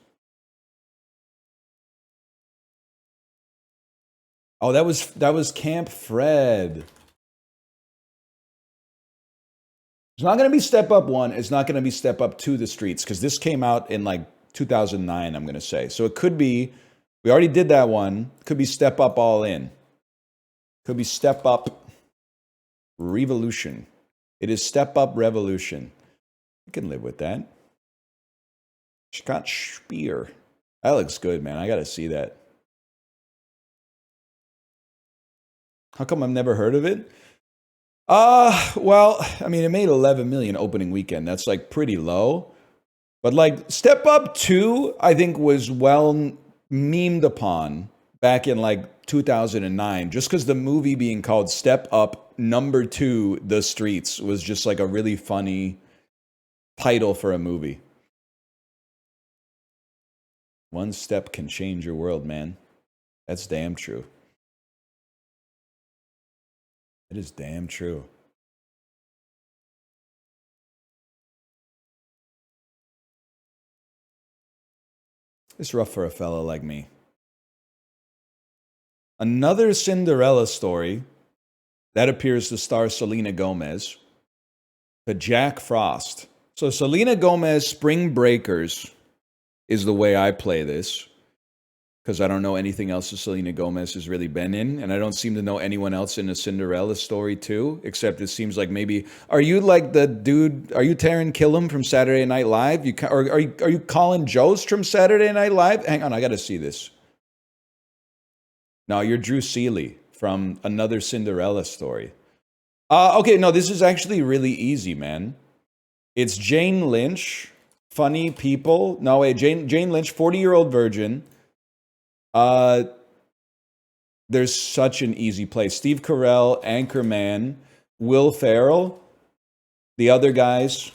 Oh, that was Camp Fred. It's not going to be Step Up 1. It's not going to be Step Up to the Streets because this came out in like 2009, I'm going to say. So it could be, we already did that one. It could be Step Up All In. Could be Step Up Revolution. It is Step Up Revolution. I can live with that. Scott Speer. That looks good, man. I got to see that. How come I've never heard of it? Well, I mean, it made 11 million opening weekend. That's like pretty low. But like Step Up 2, I think was well memed upon back in like 2009, just because the movie being called Step Up #2 The Streets was just like a really funny title for a movie. One step can change your world, man. That's damn true. It is damn true. It's rough for a fella like me. Another Cinderella story that appears to star Selena Gomez, but Jack Frost. So Selena Gomez, Spring Breakers is the way I play this, because I don't know anything else that Selena Gomez has really been in, and I don't seem to know anyone else in a Cinderella story too, except it seems like maybe, are you like the dude, are you Taran Killam from Saturday Night Live? Or are you Colin Jost from Saturday Night Live? Hang on, I gotta see this. No, you're Drew Seeley from another Cinderella story. Okay, no, this is actually really easy, man. It's Jane Lynch, funny people. No, wait, Jane Lynch, 40-year-old virgin. There's such an easy play. Steve Carell, Anchorman, Will Ferrell, the other guys,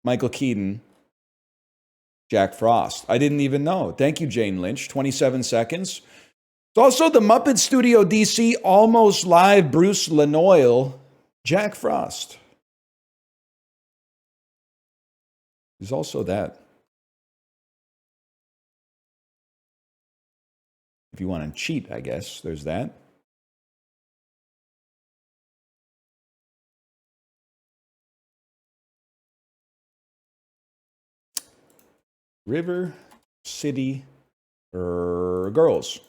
Michael Keaton, Jack Frost. I didn't even know. Thank you, Jane Lynch. 27 seconds. It's also the Muppet Studio DC Almost Live Bruce Lanoil, Jack Frost. There's also that. If you want to cheat, I guess, there's that. River City Girls.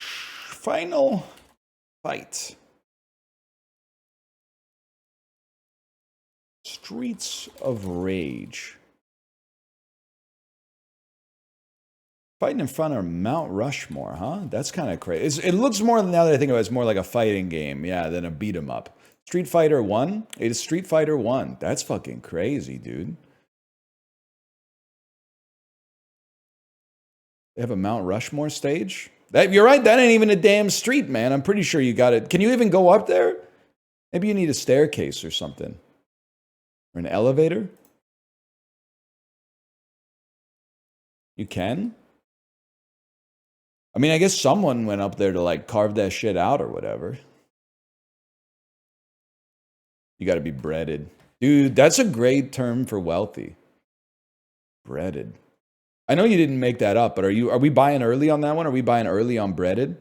Final fight. Streets of Rage. Fighting in front of Mount Rushmore, huh? That's kind of crazy. It looks more, now that I think about it, it's more like a fighting game, yeah, than a beat 'em up. Street Fighter 1? It is Street Fighter 1. That's fucking crazy, dude. They have a Mount Rushmore stage? You're right, that ain't even a damn street, man. I'm pretty sure you got it. Can you even go up there? Maybe you need a staircase or something. Or an elevator? You can? I mean, I guess someone went up there to like carve that shit out or whatever. You got to be breaded. Dude, that's a great term for wealthy. Breaded. I know you didn't make that up, but are we buying early on that one? Are we buying early on breaded?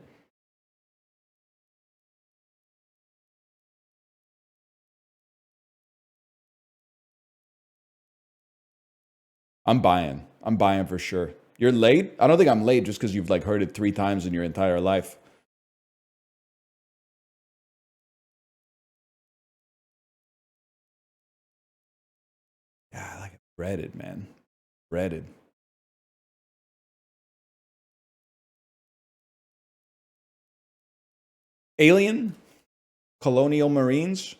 I'm buying. I'm buying for sure. You're late? I don't think I'm late just because you've like heard it 3 times in your entire life. Yeah, I like it. Breaded, man. Breaded. Alien? Colonial Marines?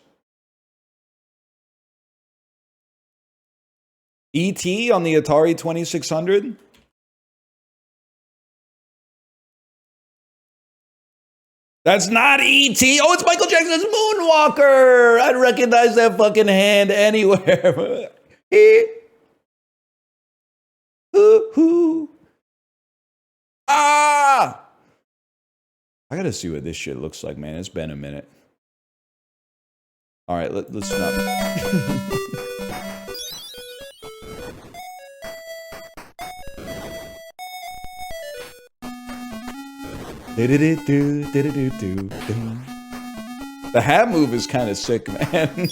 E.T. on the Atari 2600? That's not E.T. Oh, it's Michael Jackson's Moonwalker. I'd recognize that fucking hand anywhere. Ah! I gotta see what this shit looks like, man. It's been a minute. All right, let's not. The hat move is kind of sick, man.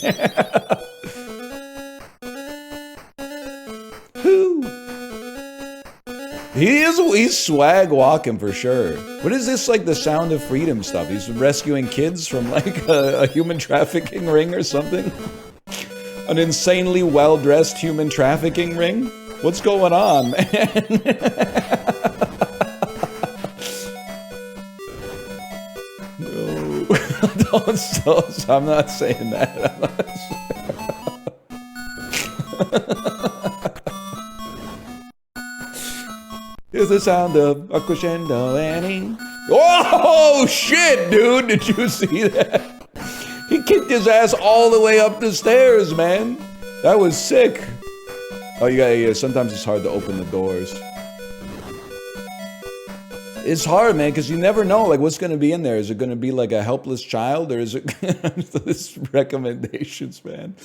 He's swag walking for sure. What is this, like the Sound of Freedom stuff? He's rescuing kids from like a human trafficking ring or something? An insanely well-dressed human trafficking ring? What's going on, man? I'm not saying that. Here's the sound of a crescendo Annie. Oh shit, dude! Did you see that? He kicked his ass all the way up the stairs, man. That was sick. Oh, yeah. Sometimes it's hard to open the doors. It's hard, man, because you never know, like, what's going to be in there. Is it going to be like a helpless child, or is it this recommendations, man?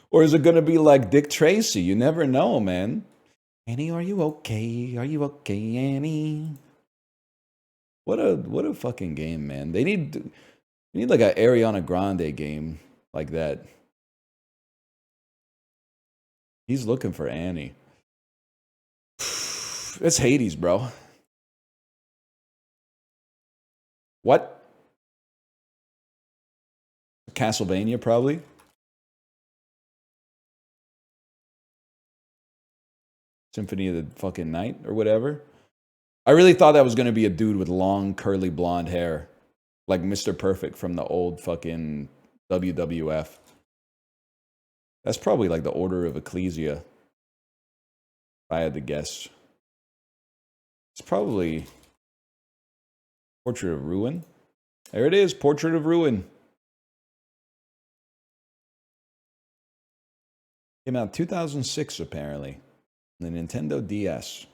Or is it going to be like Dick Tracy? You never know, man. Annie, are you okay? Are you okay, Annie? What a fucking game, man. They need like an Ariana Grande game like that. He's looking for Annie. It's Hades, bro. What? Castlevania, probably. Symphony of the fucking Night or whatever. I really thought that was going to be a dude with long, curly blonde hair. Like Mr. Perfect from the old fucking WWF. That's probably like the Order of Ecclesia. If I had to guess. It's probably Portrait of Ruin. There it is, Portrait of Ruin. Came out 2006, apparently. The Nintendo DS.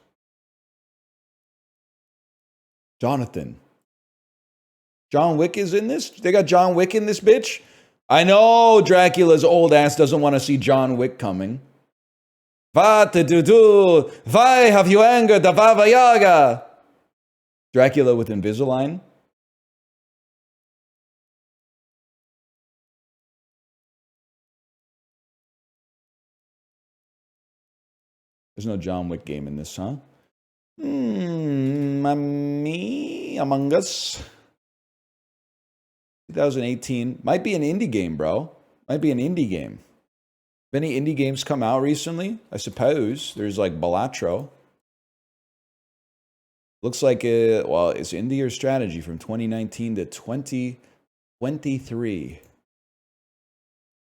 Jonathan. John Wick is in this? They got John Wick in this bitch? I know Dracula's old ass doesn't want to see John Wick coming. What to do? Why have you angered the Baba Yaga? Dracula with Invisalign? There's no John Wick game in this, huh? Me, Among Us. 2018. Might be an indie game, bro. Might be an indie game. Have any indie games come out recently? I suppose. There's like Balatro. Looks like well, it's indie or strategy from 2019 to 2023.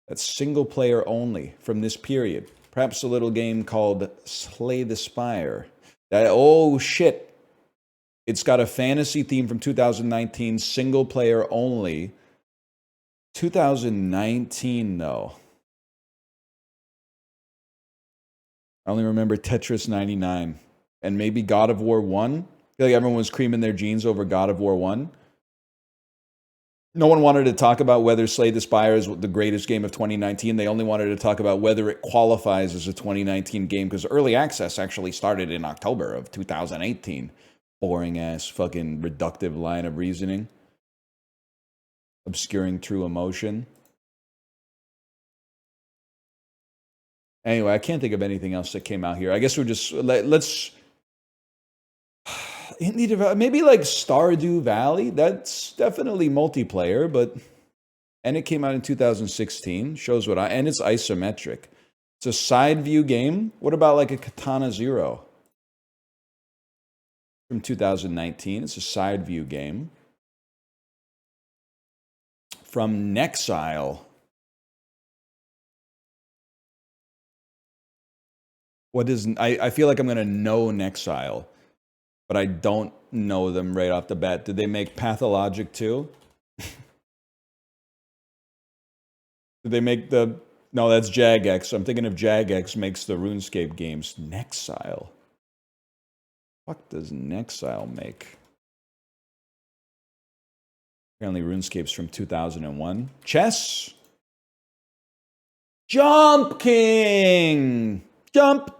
That's single player only from this period. Perhaps a little game called Slay the Spire. Oh shit. It's got a fantasy theme from 2019, single player only. 2019 though. I only remember Tetris 99 and maybe God of War 1. I feel like everyone was creaming their jeans over God of War 1. No one wanted to talk about whether Slay the Spire is the greatest game of 2019. They only wanted to talk about whether it qualifies as a 2019 game because early access actually started in October of 2018. Boring ass fucking reductive line of reasoning. Obscuring true emotion. Anyway, I can't think of anything else that came out here. I guess we're just let's maybe like Stardew Valley. That's definitely multiplayer, but and it came out in 2016. Shows what and it's isometric. It's a side view game. What about like a Katana Zero from 2019? It's a side view game from Nexile. What is I feel like I'm gonna know Nexile, but I don't know them right off the bat. Did they make Pathologic too? Did they make the no, that's Jagex. I'm thinking of Jagex makes the RuneScape games. Nexile. What does Nexile make? Apparently RuneScape's from 2001. Chess? Jump King! Jump!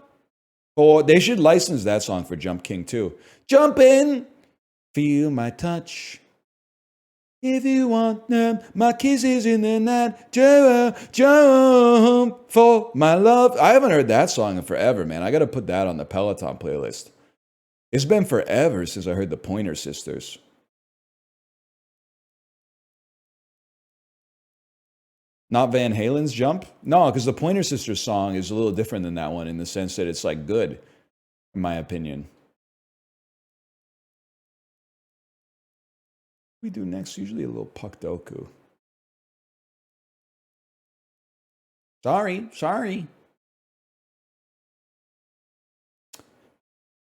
Or they should license that song for Jump King too. Jump in! Feel my touch. If you want them, my kisses in the night. Jump for my love. I haven't heard that song in forever, man. I gotta put that on the Peloton playlist. It's been forever since I heard the Pointer Sisters. Not Van Halen's Jump? No, because the Pointer Sisters song is a little different than that one in the sense that it's like good, in my opinion. We do next usually a little Puck Doku. Sorry.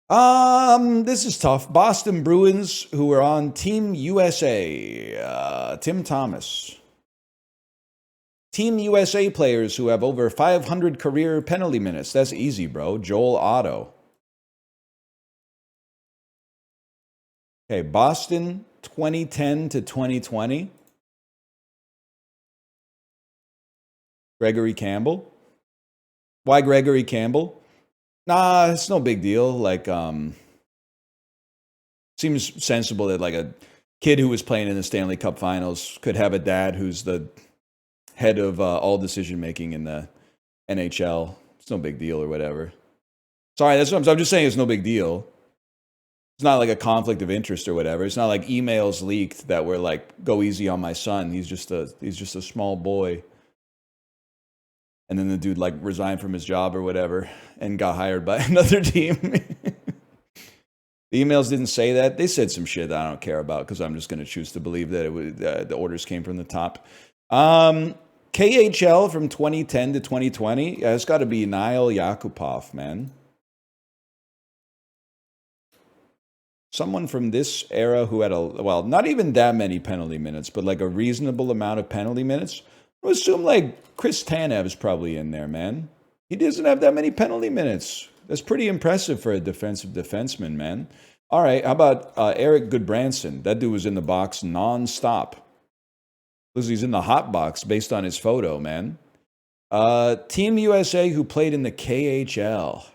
This is tough. Boston Bruins, who are on Team USA. Tim Thomas. Team USA players who have over 500 career penalty minutes. That's easy, bro. Joel Otto. Okay, Boston 2010 to 2020. Gregory Campbell. Why Gregory Campbell? Nah, it's no big deal. Like, seems sensible that like a kid who was playing in the Stanley Cup Finals could have a dad who's the head of all decision making in the NHL. It's no big deal or whatever. Sorry, that's what I'm just saying. It's no big deal. It's not like a conflict of interest or whatever. It's not like emails leaked that were like, "Go easy on my son. He's just a small boy." And then the dude like resigned from his job or whatever and got hired by another team. The emails didn't say that. They said some shit that I don't care about because I'm just going to choose to believe that it was, the orders came from the top. KHL from 2010 to 2020. Yeah, it's got to be Nail Yakupov, man. Someone from this era who had not even that many penalty minutes, but like a reasonable amount of penalty minutes. I would assume like Chris Tanev is probably in there, man. He doesn't have that many penalty minutes. That's pretty impressive for a defensive defenseman, man. All right, how about Eric Goodbranson? That dude was in the box nonstop. Looks he's in the hot box based on his photo, man. Team USA who played in the KHL.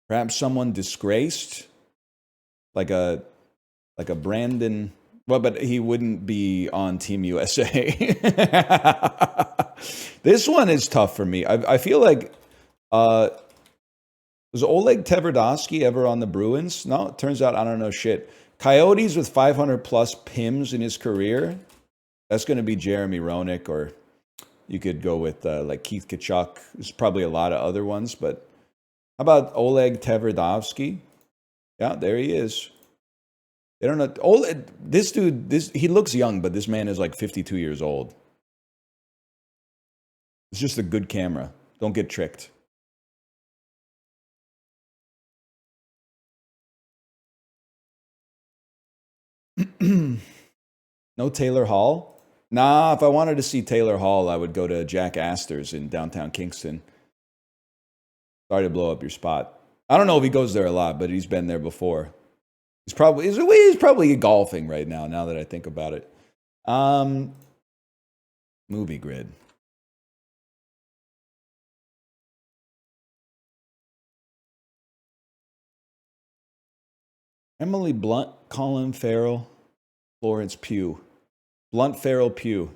Perhaps someone disgraced, like a Brandon. Well, but he wouldn't be on Team USA. This one is tough for me. I feel like, was Oleg Tverdovsky ever on the Bruins? No, it turns out I don't know shit. Coyotes with 500 plus PIMs in his career. That's going to be Jeremy Roenick, or you could go with like Keith Tkachuk. There's probably a lot of other ones, but how about Oleg Tverdovsky? Yeah, there he is. They don't know. This dude, he looks young, but this man is like 52 years old. It's just a good camera. Don't get tricked. No Taylor Hall? Nah, if I wanted to see Taylor Hall, I would go to Jack Astor's in downtown Kingston. Sorry to blow up your spot. I don't know if he goes there a lot, but he's been there before. He's probably golfing right now that I think about it. Movie grid. Emily Blunt, Colin Farrell, Florence Pugh. Blunt, Farrell, Pugh.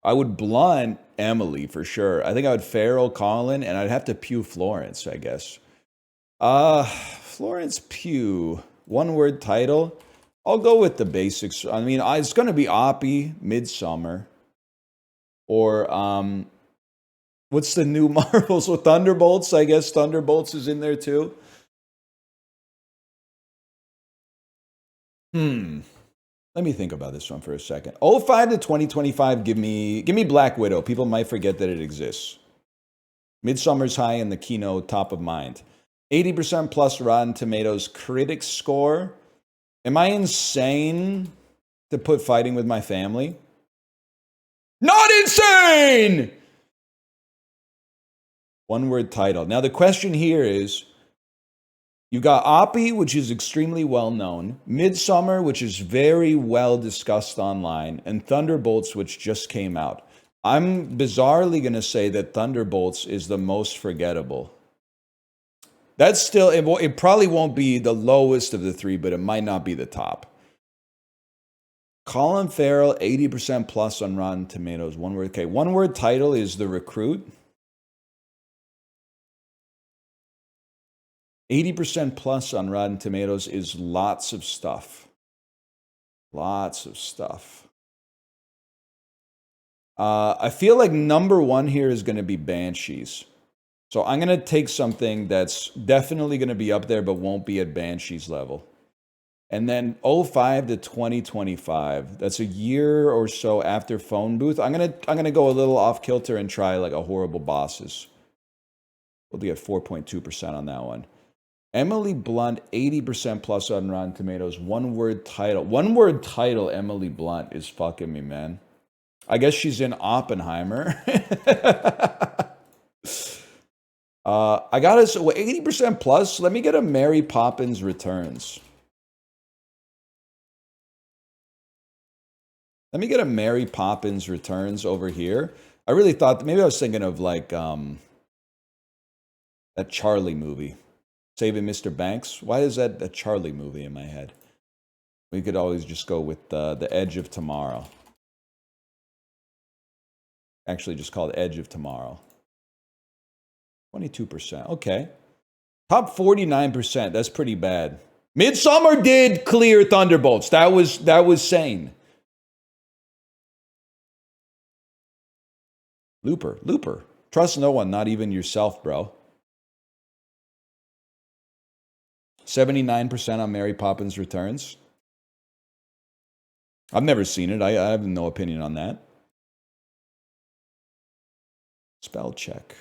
I would Blunt Emily for sure. I think I would Farrell, Colin, and I'd have to Pugh Florence, I guess. Florence Pugh, one word title. I'll go with the basics. I mean, it's going to be Oppie, Midsummer, or what's the new Marvels with Thunderbolts? I guess Thunderbolts is in there too. Let me think about this one for a second. 05 to 2025, give me Black Widow. People might forget that it exists. Midsummer's high and the Kino top of mind. 80% plus Rotten Tomatoes critics score. Am I insane to put Fighting with My Family? Not insane! One word title. Now the question here is, you got Oppie, which is extremely well known, Midsummer, which is very well discussed online, and Thunderbolts, which just came out. I'm bizarrely going to say that Thunderbolts is the most forgettable. That's still, it probably won't be the lowest of the three, but it might not be the top. Colin Farrell, 80% plus on Rotten Tomatoes. One word. Okay, one word title is The Recruit. 80% plus on Rotten Tomatoes is lots of stuff. Lots of stuff. I feel like number one here is going to be Banshees. So I'm going to take something that's definitely going to be up there, but won't be at Banshees level. And then 05 to 2025, that's a year or so after Phone Booth. I'm gonna go a little off kilter and try like a Horrible Bosses. We'll get 4.2% on that one. Emily Blunt, 80% plus on Rotten Tomatoes. One word title. One word title, Emily Blunt, is fucking me, man. I guess she's in Oppenheimer. I got us 80% plus. Let me get a Mary Poppins Returns. Let me get a Mary Poppins Returns over here. I really thought, maybe I was thinking of like that Charlie movie. Saving Mr. Banks. Why is that a Charlie movie in my head? We could always just go with The Edge of Tomorrow. Actually, just called Edge of Tomorrow. 22%. Okay. Top 49%. That's pretty bad. Midsummer did clear Thunderbolts. That was sane. Looper. Trust no one, not even yourself, bro. 79% on Mary Poppins Returns. I've never seen it. I have no opinion on that. Spell check.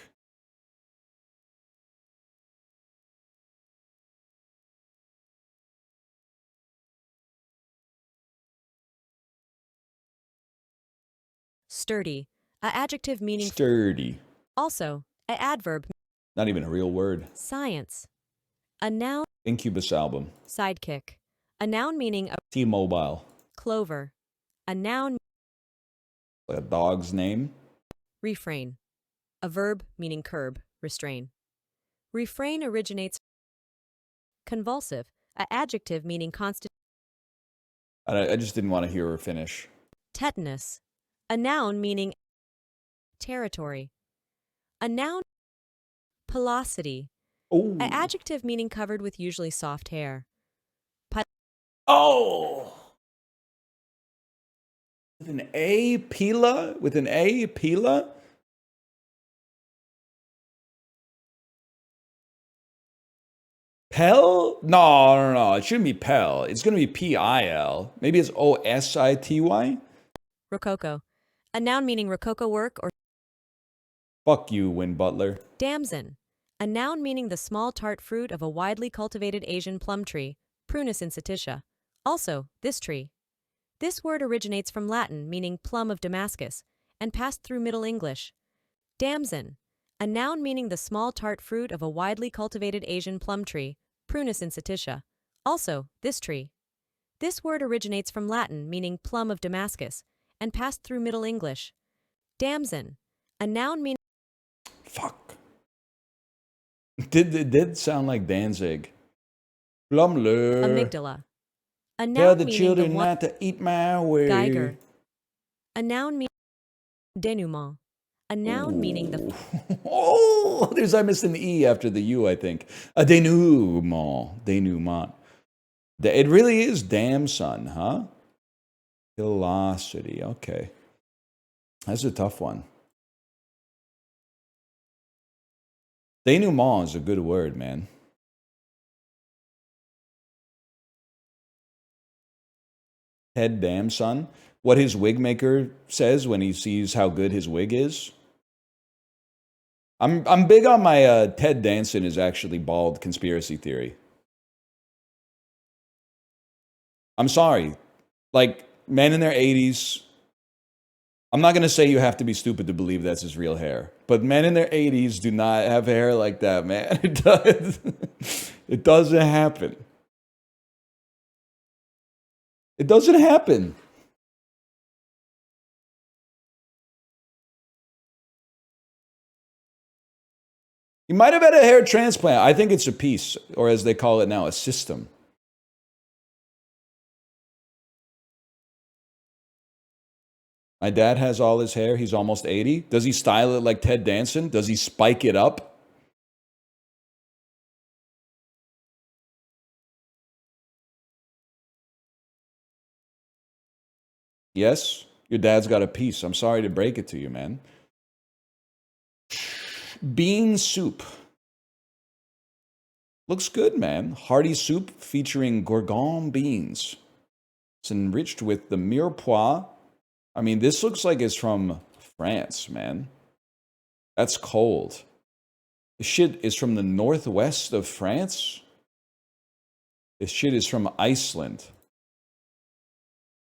Sturdy. A adjective meaning sturdy. Also, a adverb. Not even a real word. Science. A noun. Incubus album. Sidekick. A noun meaning a T-Mobile. clover. A noun. Like a dog's name. Refrain. A verb meaning curb, restrain. Refrain originates. Convulsive. A adjective meaning constant. I just didn't want to hear her finish. Tetanus. A noun meaning territory. A noun. Pelosity. Oh. An adjective meaning covered with usually soft hair. Oh. With an A, Pila? With an A, Pila? Pell? No. It shouldn't be Pell. It's going to be P-I-L. Maybe it's O-S-I-T-Y? Rococo. A noun meaning rococo work or. Fuck you, Win Butler. Damson. A noun meaning the small tart fruit of a widely cultivated Asian plum tree, Prunus insititia. Also, this tree. This word originates from Latin meaning plum of Damascus and passed through Middle English. Damson. A noun meaning the small tart fruit of a widely cultivated Asian plum tree, Prunus insititia. Also, this tree. This word originates from Latin meaning plum of Damascus and passed through Middle English. Damson. A noun meaning. Fuck. It did sound like Danzig. Blumler. Amygdala. A noun Tell the meaning children the not to eat my way. Geiger. A noun meaning denouement. A noun meaning the. Oh, I missed an E after the U, I think. A denouement. It really is damn son, huh? Velocity. Okay. That's a tough one. Denouement is a good word, man. Ted Damson. What his wig maker says when he sees how good his wig is. I'm big on my Ted Danson is actually bald conspiracy theory. I'm sorry. Like, men in their 80s, I'm not going to say you have to be stupid to believe that's his real hair, but men in their 80s do not have hair like that, man. It doesn't happen. It doesn't happen. He might have had a hair transplant. I think it's a piece, or as they call it now, a system. My dad has all his hair. He's almost 80. Does he style it like Ted Danson? Does he spike it up? Yes, your dad's got a piece. I'm sorry to break it to you, man. Bean soup. Looks good, man. Hearty soup featuring Gorgon beans. It's enriched with the mirepoix. I mean, this looks like it's from France, man. That's cold. This shit is from the northwest of France. This shit is from Iceland.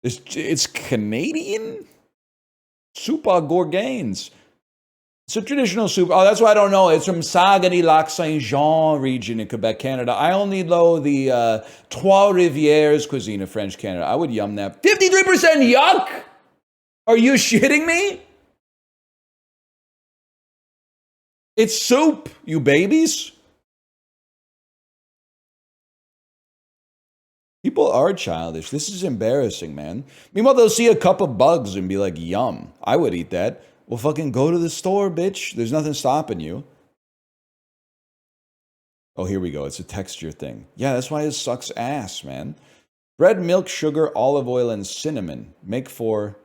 It's Canadian? Soup à gourganes. It's a traditional soup. Oh, that's why I don't know. It's from Saguenay-Lac-Saint-Jean region in Quebec, Canada. I only know the Trois-Rivières cuisine of French Canada. I would yum that. 53% yuck? Are you shitting me? It's soup, you babies. People are childish. This is embarrassing, man. Meanwhile, they'll see a cup of bugs and be like, yum. I would eat that. Well, fucking go to the store, bitch. There's nothing stopping you. Oh, here we go. It's a texture thing. Yeah, that's why it sucks ass, man. Bread, milk, sugar, olive oil, and cinnamon make for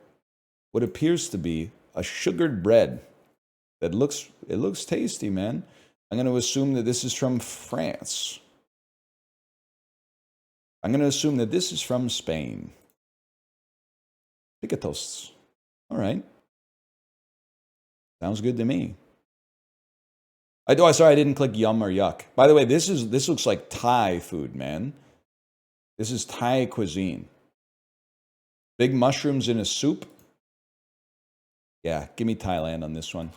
what appears to be a sugared bread. It looks tasty, man. I'm going to assume that this is from France. I'm going to assume that this is from Spain. Picatos. All right. Sounds good to me. Sorry, I didn't click yum or yuck. By the way, this looks like Thai food, man. This is Thai cuisine. Big mushrooms in a soup. Yeah, give me Thailand on this one.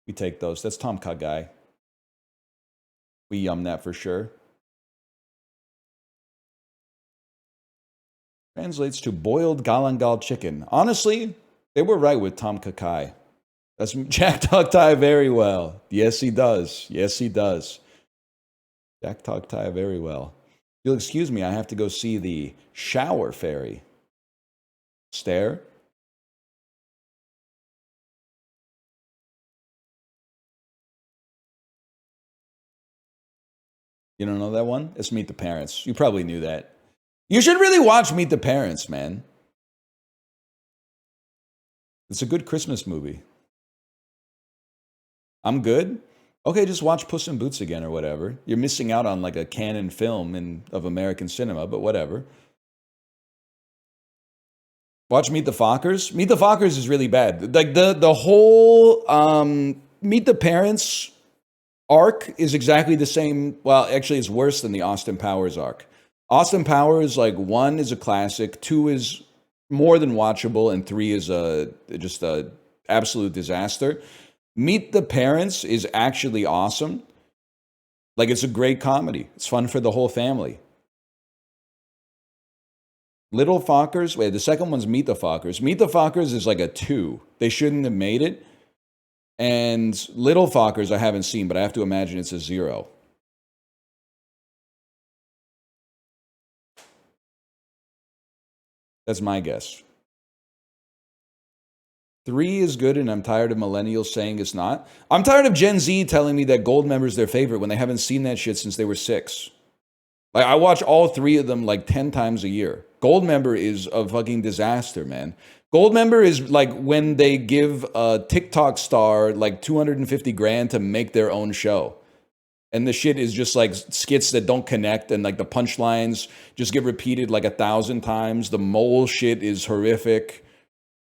We take those. That's Tom Kha Gai. We yum that for sure. Translates to boiled galangal chicken. Honestly, they were right with Tom Kha Gai. That's Jack Talk Thai very well. Yes, he does. Yes, he does. Jack Talk Thai very well. You'll excuse me, I have to go see the shower fairy. Stare. You don't know that one? It's Meet the Parents. You probably knew that. You should really watch Meet the Parents, man. It's a good Christmas movie. I'm good? Okay, just watch Puss in Boots again or whatever. You're missing out on like a canon film of American cinema, but whatever. Watch Meet the Fockers. Meet the Fockers is really bad. Like the whole Meet the Parents arc is exactly the same. Well, actually, it's worse than the Austin Powers arc. Austin Powers, like 1 is a classic, 2 is more than watchable, and 3 is just a absolute disaster. Meet the Parents is actually awesome. Like, it's a great comedy. It's fun for the whole family. Little Fockers, wait, the second one's Meet the Fockers. Meet the Fockers is like a 2. They shouldn't have made it. And Little Fockers I haven't seen, but I have to imagine it's a 0. That's my guess. 3 is good, and I'm tired of millennials saying it's not. I'm tired of Gen Z telling me that Goldmember is their favorite when they haven't seen that shit since they were 6. Like, I watch all 3 of them like 10 times a year. Goldmember is a fucking disaster, man. Goldmember is like when they give a TikTok star like 250 grand to make their own show. And the shit is just like skits that don't connect, and like the punchlines just get repeated like 1,000 times. The mole shit is horrific.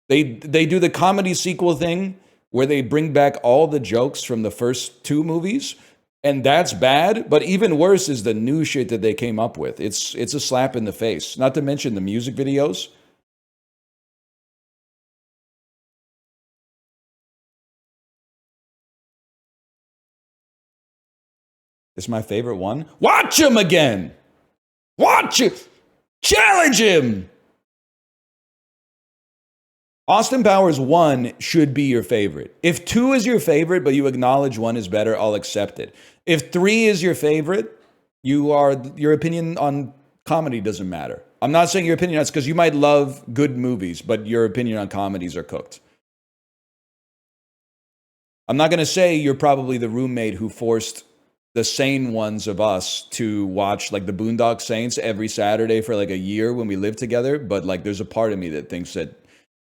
They do the comedy sequel thing where they bring back all the jokes from the first 2 movies, and that's bad. But even worse is the new shit that they came up with. It's a slap in the face. Not to mention the music videos. It's my favorite one. Watch him again. Watch him. Challenge him. Austin Powers 1 should be your favorite. If 2 is your favorite, but you acknowledge 1 is better, I'll accept it. If 3 is your favorite, your opinion on comedy doesn't matter. I'm not saying your opinion on it's because you might love good movies, but your opinion on comedies are cooked. I'm not going to say you're probably the roommate who forced the sane ones of us to watch like the Boondock Saints every Saturday for like a year when we lived together, but like there's a part of me that thinks that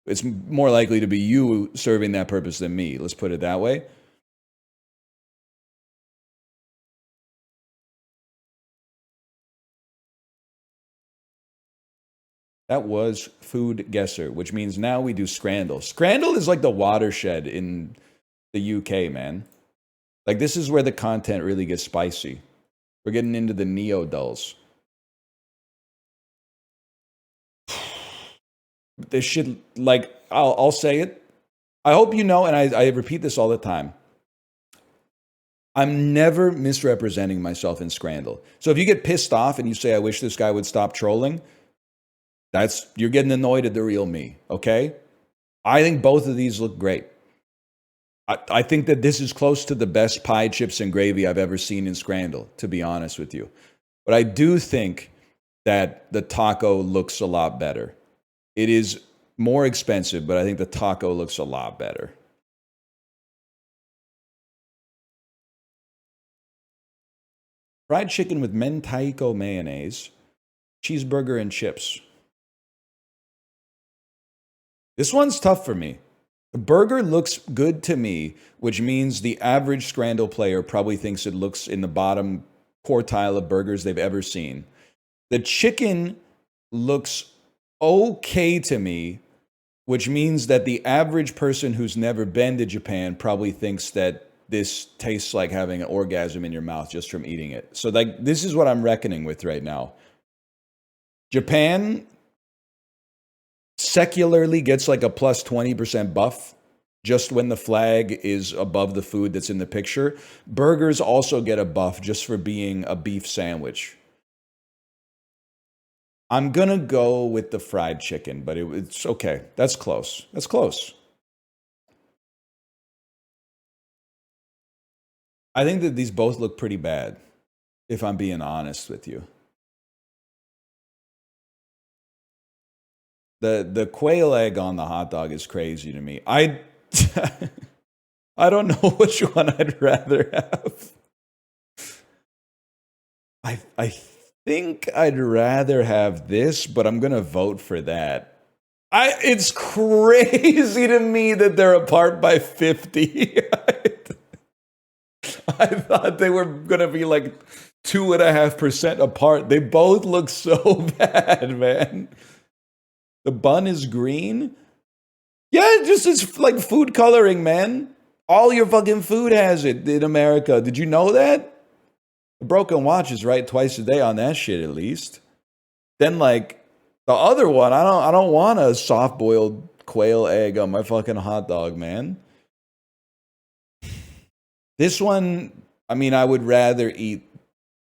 it's more likely to be you serving that purpose than me. Let's put it that way. That was Food Guesser, which means now we do Scrandle. Scrandle is like the watershed in the UK, man. Like, this is where the content really gets spicy. We're getting into the neo-dulls. This shit, like, I'll say it. I hope you know, and I repeat this all the time. I'm never misrepresenting myself in Scrandle. So if you get pissed off and you say, I wish this guy would stop trolling, you're getting annoyed at the real me, okay? I think both of these look great. I think that this is close to the best pie, chips, and gravy I've ever seen in Scrandle, to be honest with you. But I do think that the taco looks a lot better. It is more expensive, but I think the taco looks a lot better. Fried chicken with mentaiko mayonnaise, cheeseburger, and chips. This one's tough for me. The burger looks good to me, which means the average Scrandle player probably thinks it looks in the bottom quartile of burgers they've ever seen. The chicken looks okay to me, which means that the average person who's never been to Japan probably thinks that this tastes like having an orgasm in your mouth just from eating it. So, like, this is what I'm reckoning with right now. Japan secularly gets like a plus 20% buff just when the flag is above the food that's in the picture. Burgers also get a buff just for being a beef sandwich. I'm going to go with the fried chicken, but it's okay. That's close. That's close. I think that these both look pretty bad, if I'm being honest with you. The quail egg on the hot dog is crazy to me. I don't know which one I'd rather have. I think I'd rather have this, but I'm gonna vote for that. It's crazy to me that they're apart by 50. I thought they were gonna be like 2.5% apart. They both look so bad, man. The bun is green. Yeah, just it's like food coloring, man. All your fucking food has it in America. Did you know that? The Broken Watch is right twice a day on that shit at least. Then like the other one, I don't want a soft boiled quail egg on my fucking hot dog, man. This one, I mean, I would rather eat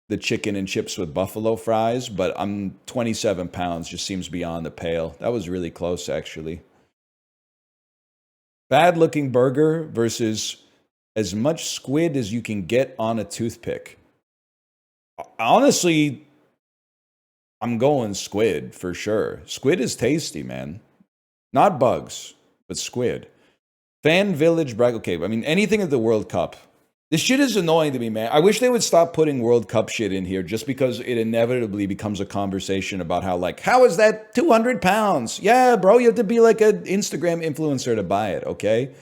the chicken and chips with buffalo fries, but I'm 27 pounds, just seems beyond the pale. That was really close, actually. Bad looking burger versus as much squid as you can get on a toothpick. Honestly, I'm going squid for sure. Squid is tasty, man. Not bugs, but squid. Fan Village brag. Okay, I mean, anything at the World Cup. This shit is annoying to me, man. I wish they would stop putting World Cup shit in here just because it inevitably becomes a conversation about how is that 200 pounds? Yeah, bro, you have to be like an Instagram influencer to buy it, okay?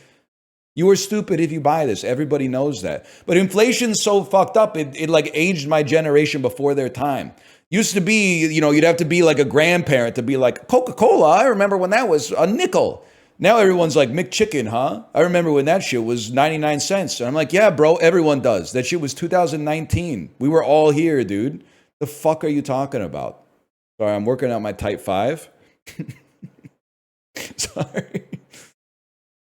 You are stupid if you buy this. Everybody knows that. But inflation's so fucked up, it like aged my generation before their time. Used to be, you'd have to be like a grandparent to be like, Coca-Cola, I remember when that was a nickel. Now everyone's like, McChicken, huh? I remember when that shit was 99 cents. And I'm like, yeah, bro, everyone does. That shit was 2019. We were all here, dude. The fuck are you talking about? Sorry, I'm working out my type 5. Sorry.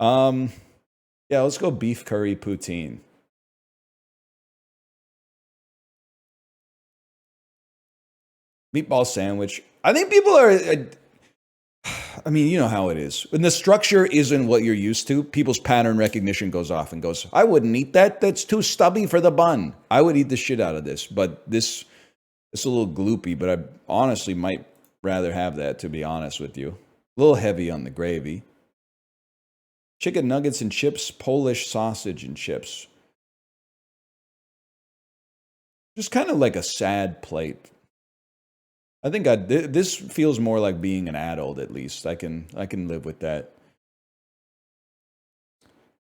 Yeah, let's go beef curry poutine. Meatball sandwich. I think people are... I mean, you know how it is. When the structure isn't what you're used to, people's pattern recognition goes off and goes, I wouldn't eat that. That's too stubby for the bun. I would eat the shit out of this. But it's a little gloopy, but I honestly might rather have that, to be honest with you. A little heavy on the gravy. Chicken nuggets and chips, Polish sausage and chips. Just kind of like a sad plate. I think this feels more like being an adult, at least. I can live with that.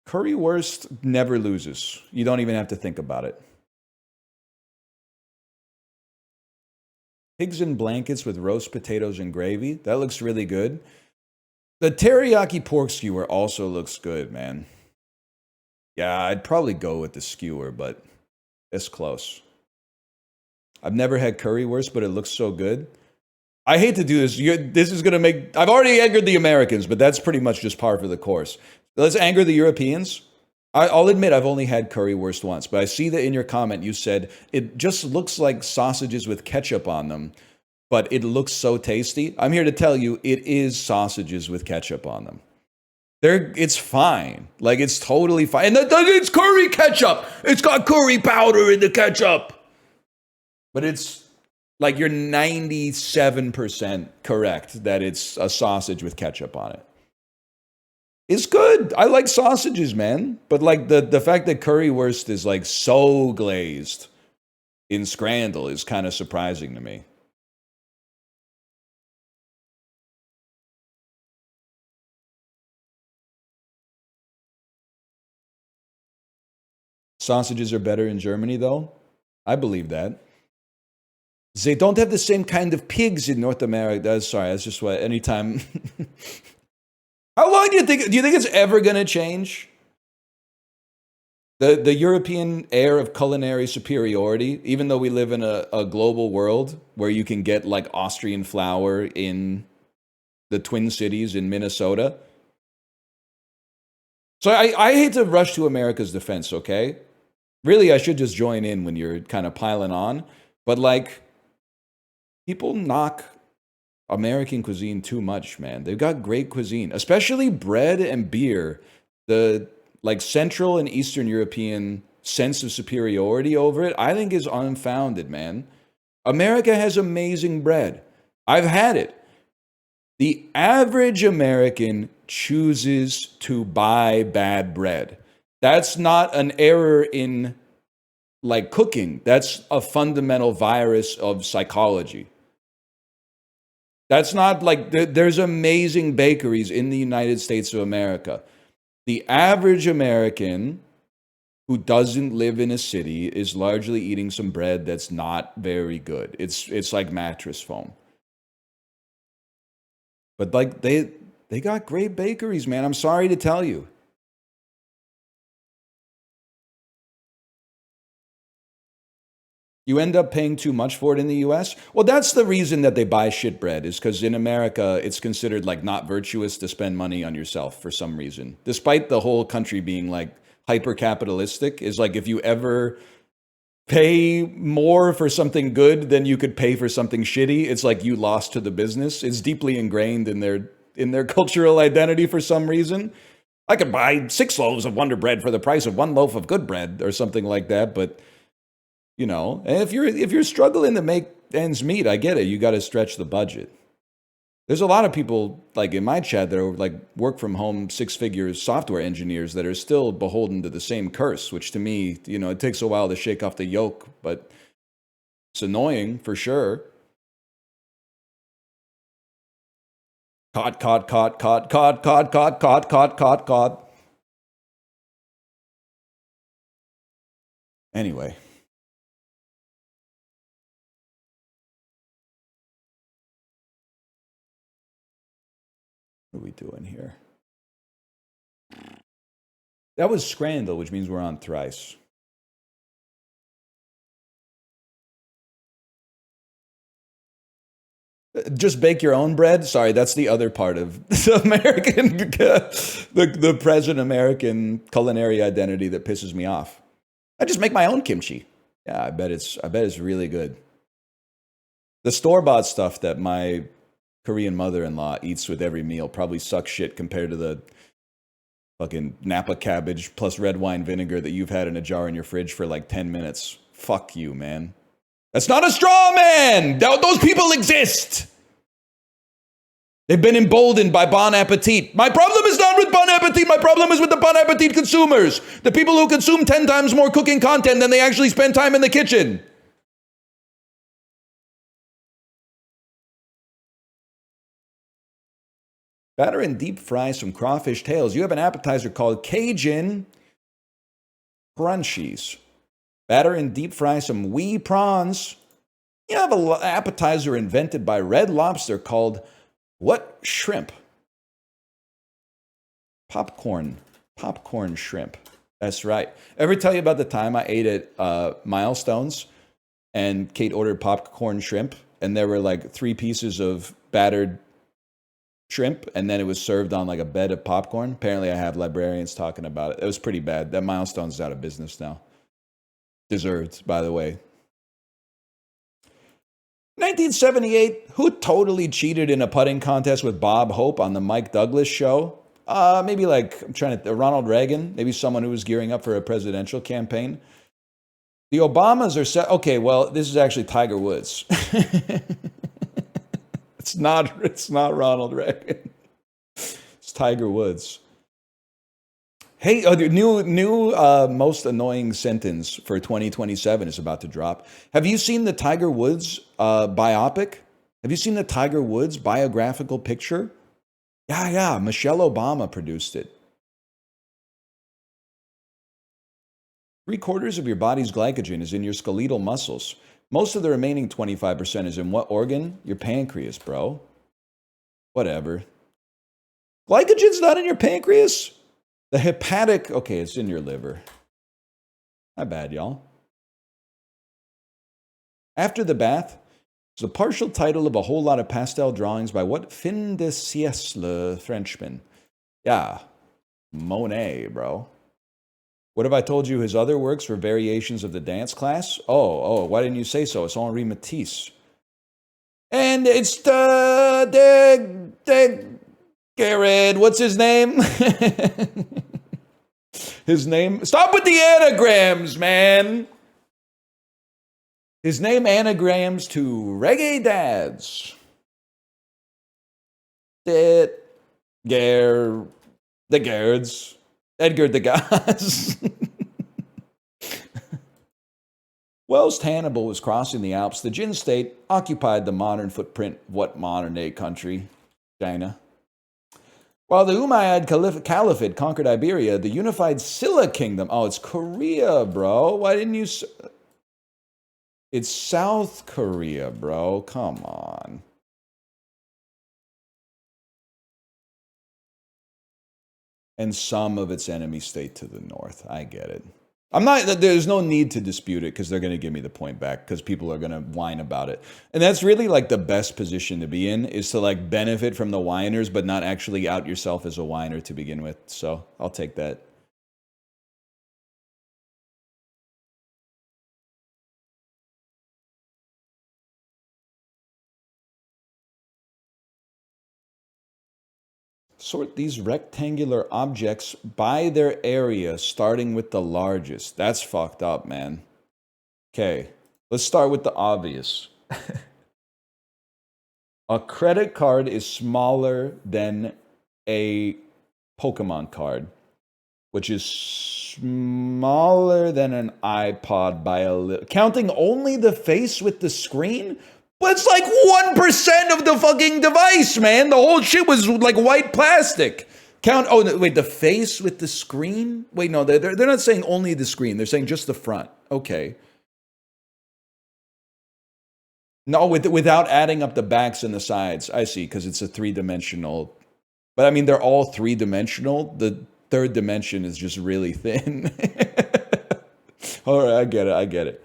Currywurst never loses. You don't even have to think about it. Pigs in blankets with roast potatoes and gravy. That looks really good. The teriyaki pork skewer also looks good, man. Yeah, I'd probably go with the skewer, but it's close. I've never had currywurst, but it looks so good. I hate to do this. This is going to make... I've already angered the Americans, but that's pretty much just par for the course. Let's anger the Europeans. I'll admit I've only had currywurst once, but I see that in your comment you said it just looks like sausages with ketchup on them, but it looks so tasty. I'm here to tell you it is sausages with ketchup on them. It's fine. Like, it's totally fine. And it's curry ketchup. It's got curry powder in the ketchup. But it's like you're 97% correct that it's a sausage with ketchup on it. It's good. I like sausages, man. But like the fact that currywurst is like so glazed in scrandal is kind of surprising to me. Sausages are better in Germany, though. I believe that. They don't have the same kind of pigs in North America. Sorry, that's just what anytime. How long do you think it's ever going to change? The European air of culinary superiority, even though we live in a global world where you can get like Austrian flour in the Twin Cities in Minnesota. So I hate to rush to America's defense, okay? Really, I should just join in when you're kind of piling on. But like, people knock American cuisine too much, man. They've got great cuisine, especially bread and beer. The like Central and Eastern European sense of superiority over it, I think is unfounded, man. America has amazing bread. I've had it. The average American chooses to buy bad bread. That's not an error in like cooking. That's a fundamental virus of psychology. That's not like there's amazing bakeries in the United States of America. The average American who doesn't live in a city is largely eating some bread that's not very good. It's like mattress foam. But like they got great bakeries, man. I'm sorry to tell you. You end up paying too much for it in the US? Well, that's the reason that they buy shit bread, is because in America, it's considered like not virtuous to spend money on yourself for some reason. Despite the whole country being like hyper capitalistic, is like if you ever pay more for something good than you could pay for something shitty, it's like you lost to the business. It's deeply ingrained in their cultural identity for some reason. I could buy 6 loaves of Wonder Bread for the price of 1 loaf of good bread or something like that, but you know, and if you're struggling to make ends meet, I get it. You got to stretch the budget. There's a lot of people like in my chat that are like work from home 6-figure software engineers that are still beholden to the same curse, which to me, you know, it takes a while to shake off the yoke, but it's annoying for sure. Caught. Anyway. What are we doing here? That was Scrandal, which means we're on thrice. Just bake your own bread? Sorry, that's the other part of the American, the present American culinary identity that pisses me off. I just make my own kimchi. Yeah, I bet it's really good. The store-bought stuff that my Korean mother-in-law eats with every meal probably sucks shit compared to the fucking Napa cabbage plus red wine vinegar that you've had in a jar in your fridge for like 10 minutes. Fuck you, man. That's not a straw man! Those people exist! They've been emboldened by Bon Appetit. My problem is not with Bon Appetit, my problem is with the Bon Appetit consumers. The people who consume 10 times more cooking content than they actually spend time in the kitchen. Batter and deep fry some crawfish tails. You have an appetizer called Cajun Crunchies. Batter and deep fry some wee prawns. You have an appetizer invented by Red Lobster called what shrimp? Popcorn shrimp. That's right. Ever tell you about the time I ate at Milestones and Kate ordered popcorn shrimp and there were like 3 pieces of battered shrimp and then it was served on like a bed of popcorn? Apparently I have librarians talking about it. It was pretty bad. That Milestones is out of business now. Deserved, by the way. 1978, who totally cheated in a putting contest with Bob Hope on the Mike Douglas show? Maybe like, I'm trying to, Ronald Reagan, maybe someone who was gearing up for a presidential campaign. The Obamas are set. Okay, well, this is actually Tiger Woods. It's not Ronald Reagan. It's Tiger Woods. Hey, the new most annoying sentence for 2027 is about to drop. Have you seen the Tiger Woods biopic? Have you seen the Tiger Woods biographical picture? Yeah. Michelle Obama produced it. 3/4 of your body's glycogen is in your skeletal muscles. Most of the remaining 25% is in what organ? Your pancreas, bro. Whatever. Glycogen's not in your pancreas? The hepatic, okay, it's in your liver. Not bad, y'all. After the Bath is the partial title of a whole lot of pastel drawings by what fin de siècle Frenchman? Yeah, Monet, bro. What have I told you? His other works were variations of the dance class? Oh, why didn't you say so? It's Henri Matisse. And it's Garrett, what's his name? His name, stop with the anagrams, man. His name anagrams to reggae dads. The Garrets. Edgar Degas. Whilst Hannibal was crossing the Alps, the Jin state occupied the modern footprint of what modern-day country? China. While the Umayyad Caliphate conquered Iberia, the unified Silla Kingdom... Oh, it's Korea, bro. Why didn't you... It's South Korea, bro. Come on. And some of its enemy state to the north. I get it. There's no need to dispute it because they're going to give me the point back because people are going to whine about it. And that's really like the best position to be in is to like benefit from the whiners, but not actually out yourself as a whiner to begin with. So I'll take that. Sort these rectangular objects by their area, starting with the largest. That's fucked up, man. Okay, let's start with the obvious. A credit card is smaller than a Pokemon card, which is smaller than an iPod by a little. Counting only the face with the screen? But it's like 1% of the fucking device, man. The whole shit was like white plastic. Wait, the face with the screen? Wait, no, they're not saying only the screen. They're saying just the front. Okay. No, without adding up the backs and the sides. I see, because it's a 3-dimensional. But I mean, they're all 3-dimensional. The third dimension is just really thin. All right, I get it.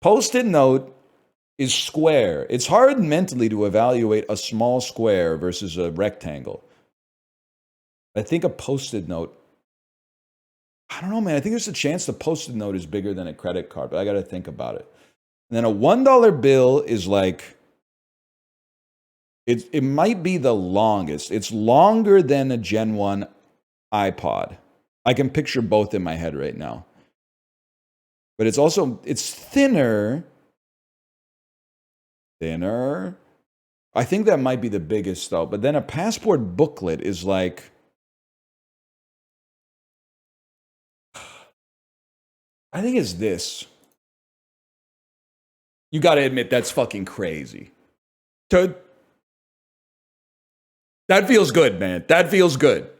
Post-it note is square. It's hard mentally to evaluate a small square versus a rectangle. I think a post-it note, I don't know, man. I think there's a chance the post-it note is bigger than a credit card, but I got to think about it. And then a $1 bill is like, it might be the longest. It's longer than a Gen 1 iPod. I can picture both in my head right now. But it's thinner. I think that might be the biggest though. But then a passport booklet is like, I think it's this. You got to admit that's fucking crazy. That feels good, man. That feels good.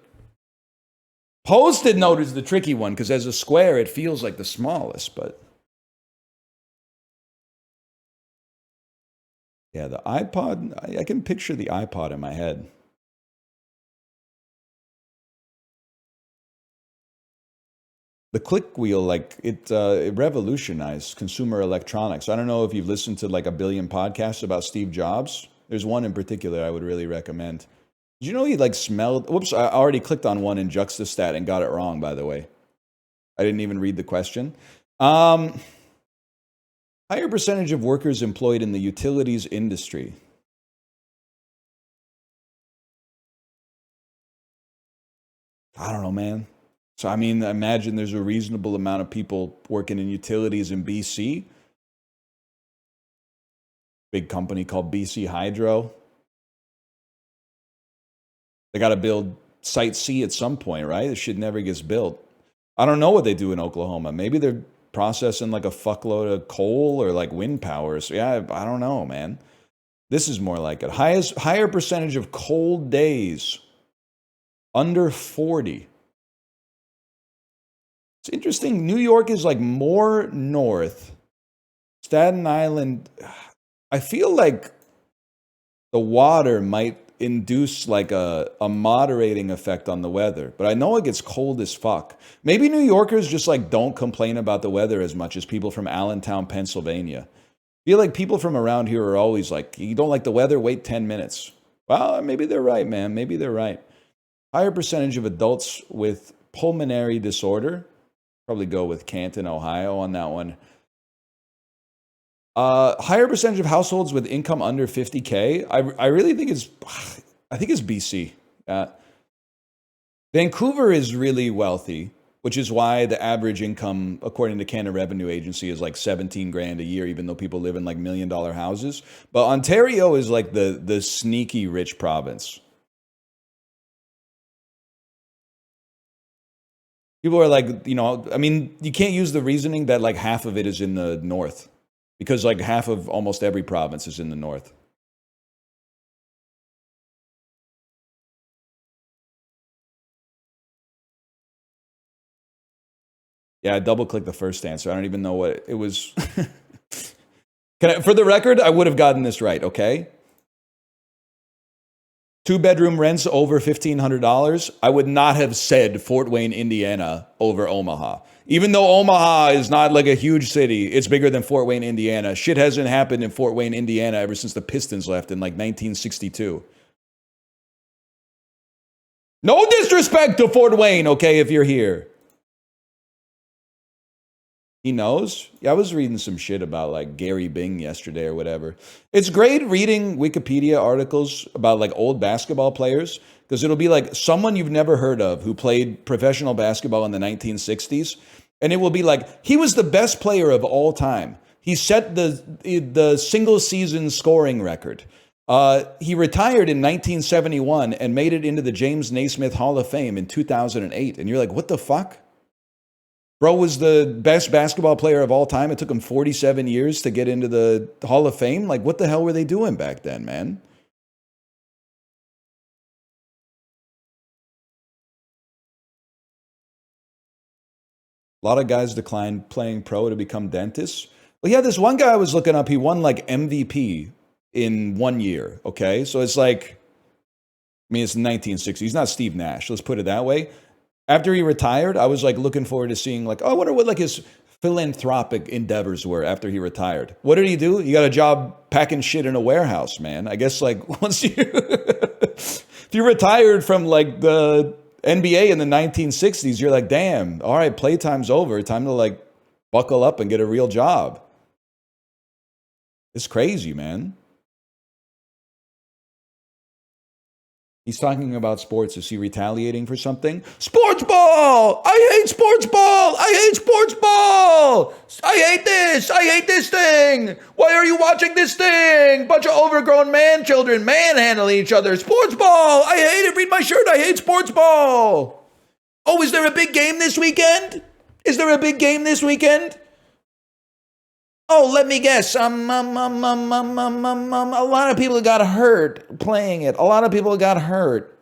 Post-it note is the tricky one because as a square it feels like the smallest, but yeah, the iPod, I can picture the iPod in my head. The click wheel, like it revolutionized consumer electronics. I don't know if you've listened to like a billion podcasts about Steve Jobs. There's one in particular I would really recommend. Did you know he like smelled? Whoops, I already clicked on one in Juxtastat and got it wrong, by the way. I didn't even read the question. Higher percentage of workers employed in the utilities industry. I don't know, man. So, I mean, I imagine there's a reasonable amount of people working in utilities in BC. Big company called BC Hydro. They got to build Site C at some point, right? This shit never gets built. I don't know what they do in Oklahoma. Maybe they're processing like a fuckload of coal or like wind power. So, yeah, I don't know, man. This is more like it. Higher percentage of cold days. Under 40. It's interesting. New York is like more north. Staten Island, I feel like the water might induce like a moderating effect on the weather, but I know it gets cold as fuck. Maybe New Yorkers just like don't complain about the weather as much as people from Allentown, Pennsylvania. I feel like people from around here are always like, you don't like the weather? Wait 10 minutes. Well, maybe they're right, man. Maybe they're right. Higher percentage of adults with pulmonary disorder. Probably go with Canton, Ohio on that one. Higher percentage of households with income under 50K. I really think it's BC. Vancouver is really wealthy, which is why the average income, according to Canada Revenue Agency, is like 17 grand a year, even though people live in like $1 million houses. But Ontario is like the sneaky rich province. People are like, I mean, you can't use the reasoning that like half of it is in the north, because like half of almost every province is in the north. Yeah, I double clicked the first answer. I don't even know what it was. For the record, I would have gotten this right, okay? 2-bedroom rents over $1,500. I would not have said Fort Wayne, Indiana over Omaha. Even though Omaha is not like a huge city, it's bigger than Fort Wayne, Indiana. Shit hasn't happened in Fort Wayne, Indiana ever since the Pistons left in like 1962. No disrespect to Fort Wayne, okay, if you're here. He knows? Yeah, I was reading some shit about like Gary Bing yesterday or whatever. It's great reading Wikipedia articles about like old basketball players, because it'll be like someone you've never heard of who played professional basketball in the 1960s. And it will be like, he was the best player of all time. He set the single season scoring record. He retired in 1971 and made it into the James Naismith Hall of Fame in 2008. And you're like, what the fuck? Bro was the best basketball player of all time. It took him 47 years to get into the Hall of Fame. Like, what the hell were they doing back then, man? A lot of guys declined playing pro to become dentists. Well, yeah, this one guy I was looking up, he won like MVP in 1 year, okay? So it's like, I mean, it's 1960. He's not Steve Nash, let's put it that way. After he retired, I was like looking forward to seeing like, oh, I wonder what like his philanthropic endeavors were after he retired. What did he do? He got a job packing shit in a warehouse, man. I guess like once you, if you retired from like the NBA in the 1960s, you're like, damn, all right, playtime's over. Time to like buckle up and get a real job. It's crazy, man. He's talking about sports. Is he retaliating for something? Sports ball! I hate sports ball! I hate sports ball! I hate this! I hate this thing! Why are you watching this thing? Bunch of overgrown man children manhandling each other. Sports ball! I hate it! Read my shirt! I hate sports ball! Oh, is there a big game this weekend? Is there a big game this weekend? Oh, let me guess. A lot of people got hurt playing it. A lot of people got hurt.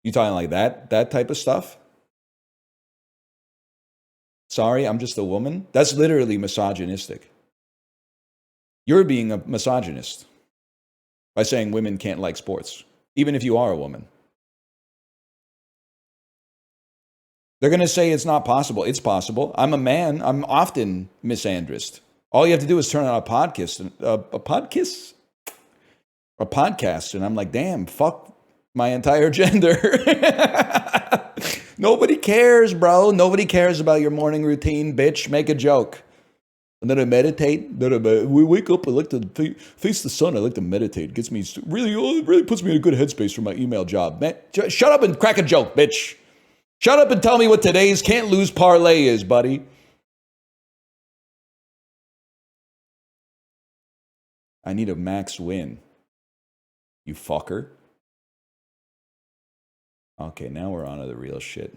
You talking like that type of stuff? Sorry, I'm just a woman. That's literally misogynistic. You're being a misogynist by saying women can't like sports. even if you are a woman. They're going to say it's not possible. It's possible. I'm a man. I'm often misandrist. All you have to do is turn on a podcast, and I'm like, damn, fuck my entire gender. Nobody cares, bro. Nobody cares about your morning routine, bitch. Make a joke. And then I meditate. We wake up. I like to face the sun. I like to meditate. It gets me it really puts me in a good headspace for my email job. Man, shut up and crack a joke, bitch. Shut up and tell me what today's can't lose parlay is, buddy. I need a max win. You fucker. Okay, now we're on to the real shit.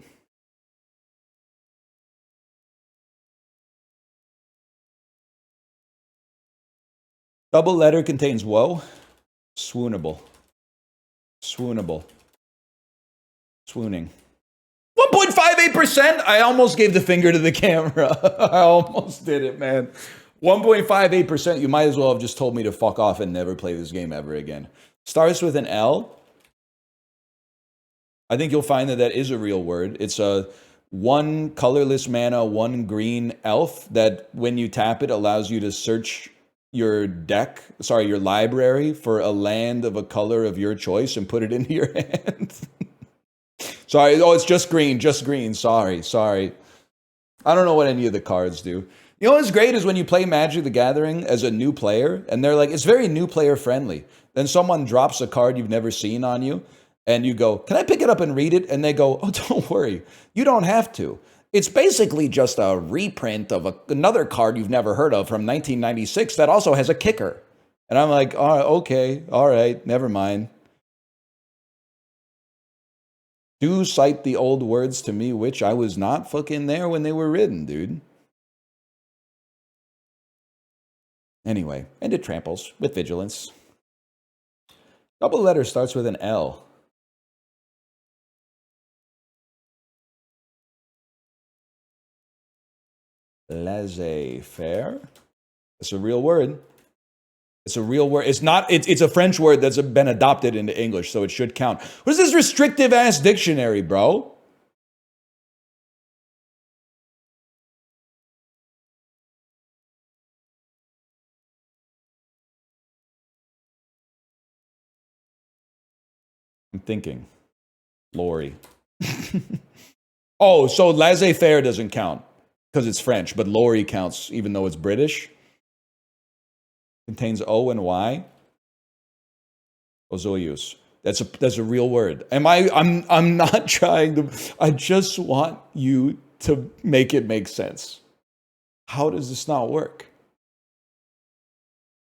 Double letter contains woe. Swoonable. Swoonable. Swooning. 1.58%. I almost gave the finger to the camera. I almost did it, man. 1.58%. You might as well have just told me to fuck off and never play this game ever again. Starts with an L. I think you'll find that is a real word. It's a 1 colorless mana, 1 green elf that when you tap it allows you to search your your library for a land of a color of your choice and put it into your hand. Sorry, it's just green, sorry. I don't know what any of the cards do. You know what's great is when you play Magic the Gathering as a new player, and they're like, it's very new player friendly. Then someone drops a card you've never seen on you, and you go, can I pick it up and read it? And they go, oh, don't worry, you don't have to. It's basically just a reprint of another card you've never heard of from 1996 that also has a kicker. And I'm like, oh, okay, all right, never mind. Do cite the old words to me, which I was not fucking there when they were written, dude. Anyway, and it tramples with vigilance. Double letter starts with an L. Laissez-faire. It's a real word. It's a real word. It's not. It's a French word that's been adopted into English, so it should count. What is this restrictive ass dictionary, bro? I'm thinking. Lori. Oh, so laissez-faire doesn't count because it's French, but Lori counts even though it's British. Contains O and Y. Ozoius. That's a real word. I'm not trying to. I just want you to make it make sense. How does this not work?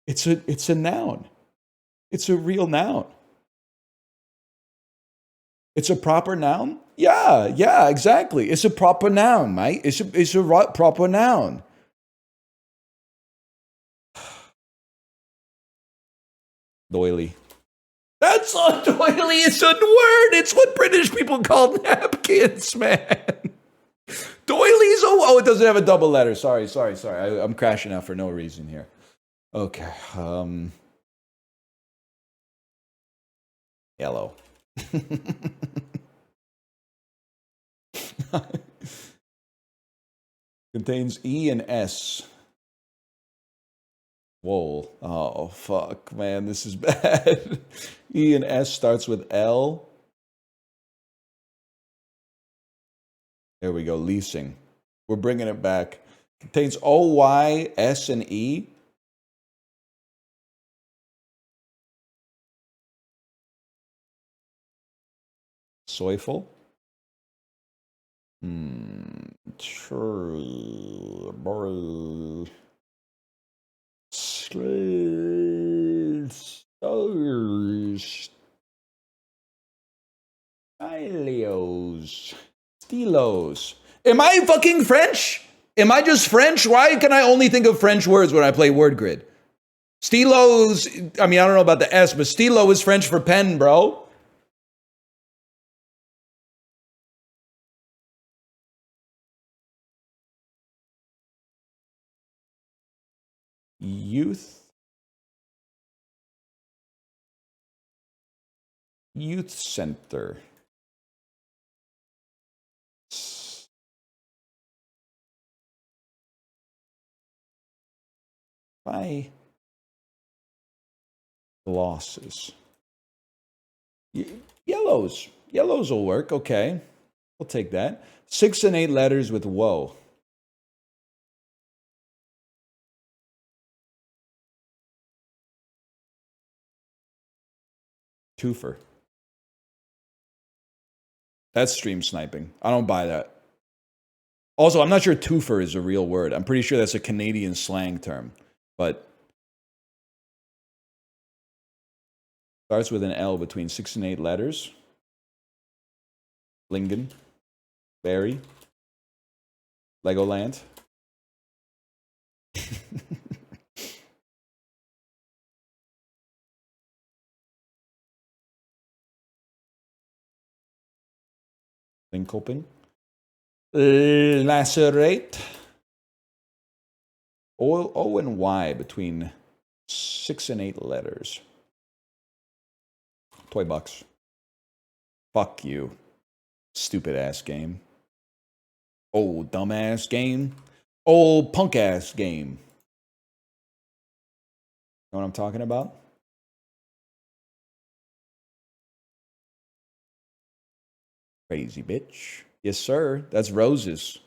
It's a noun. It's a real noun. It's a proper noun? Yeah, exactly. It's a proper noun, mate. It's a proper noun. Doily. That's not doily, it's a word. It's what British people call napkins, man. Doilies? Oh, it doesn't have a double letter. Sorry. I'm crashing out for no reason here. Okay. Yellow. Contains E and S. Whoa. Oh, fuck, man. This is bad. E and S starts with L. There we go. Leasing. We're bringing it back. Contains O, Y, S, and E. Soyful. Sure. Stilos. Am I fucking French? Am I just French? Why can I only think of French words when I play word grid? Stilos, I mean, I don't know about the S, but stilo is French for pen, bro. Youth. Youth Center. By glosses. Yellows. Yellows will work. Okay. We'll take that. 6 and 8 letters with whoa. Twofer. That's stream sniping. I don't buy that. Also, I'm not sure twofer is a real word. I'm pretty sure that's a Canadian slang term. But starts with an L between 6 and 8 letters. Lingen. Barry. Legoland. Lincoln. Lacerate. O and Y between 6 and 8 letters. Toy bucks. Fuck you. Stupid ass game. Old dumbass game. Old punk ass game. Know what I'm talking about? Crazy bitch. Yes, sir. That's roses.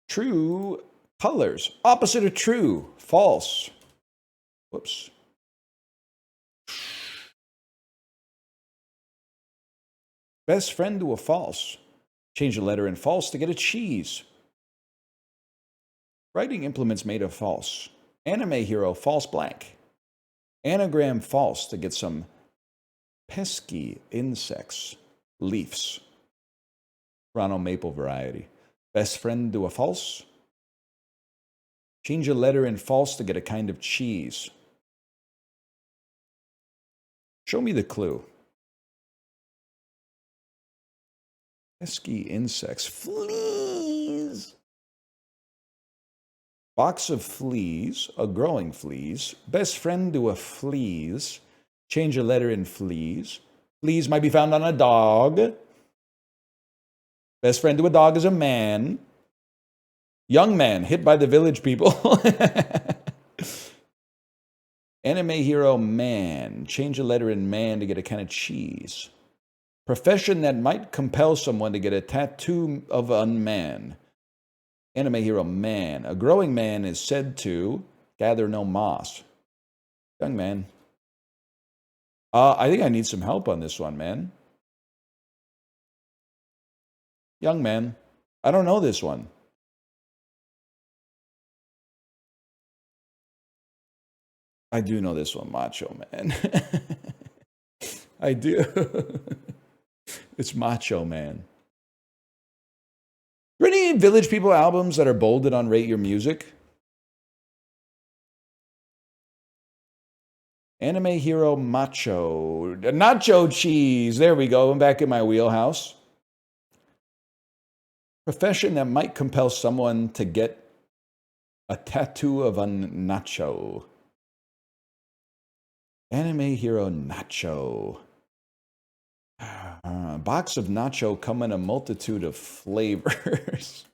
True colors. Opposite of true. False. Whoops. Best friend to a false. Change a letter in false to get a cheese. Writing implements made of false. Anime hero false blank. Anagram false to get some pesky insects. Leaves. Toronto maple variety. Best friend to a false. Change a letter in false to get a kind of cheese. Show me the clue. Pesky insects. Fleas. Box of fleas. A growing fleas. Best friend to a fleas. Change a letter in fleas. Fleas might be found on a dog. Best friend to a dog is a man. Young man hit by the village people. Anime hero man. Change a letter in man to get a kind of cheese. Profession that might compel someone to get a tattoo of a man. Anime hero man. A growing man is said to gather no moss. Young man. I think I need some help on this one, man. Young man. I don't know this one. I do know this one, Macho Man. I do. It's Macho Man. Are there any Village People albums that are bolded on Rate Your Music? Anime hero macho. Nacho cheese. There we go. I'm back in my wheelhouse. Profession that might compel someone to get a tattoo of a nacho. Anime hero nacho. Box of nacho come in a multitude of flavors.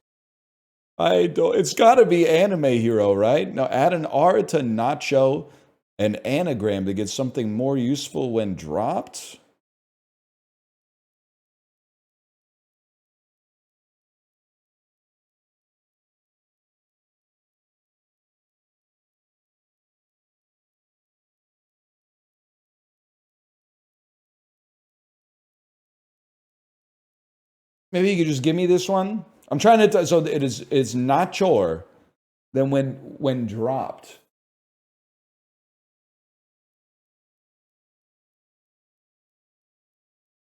It's got to be anime hero, right? Now add an R to nacho, an anagram to get something more useful when dropped. Maybe you could just give me this one. I'm trying to. So it's nacho. Then when dropped.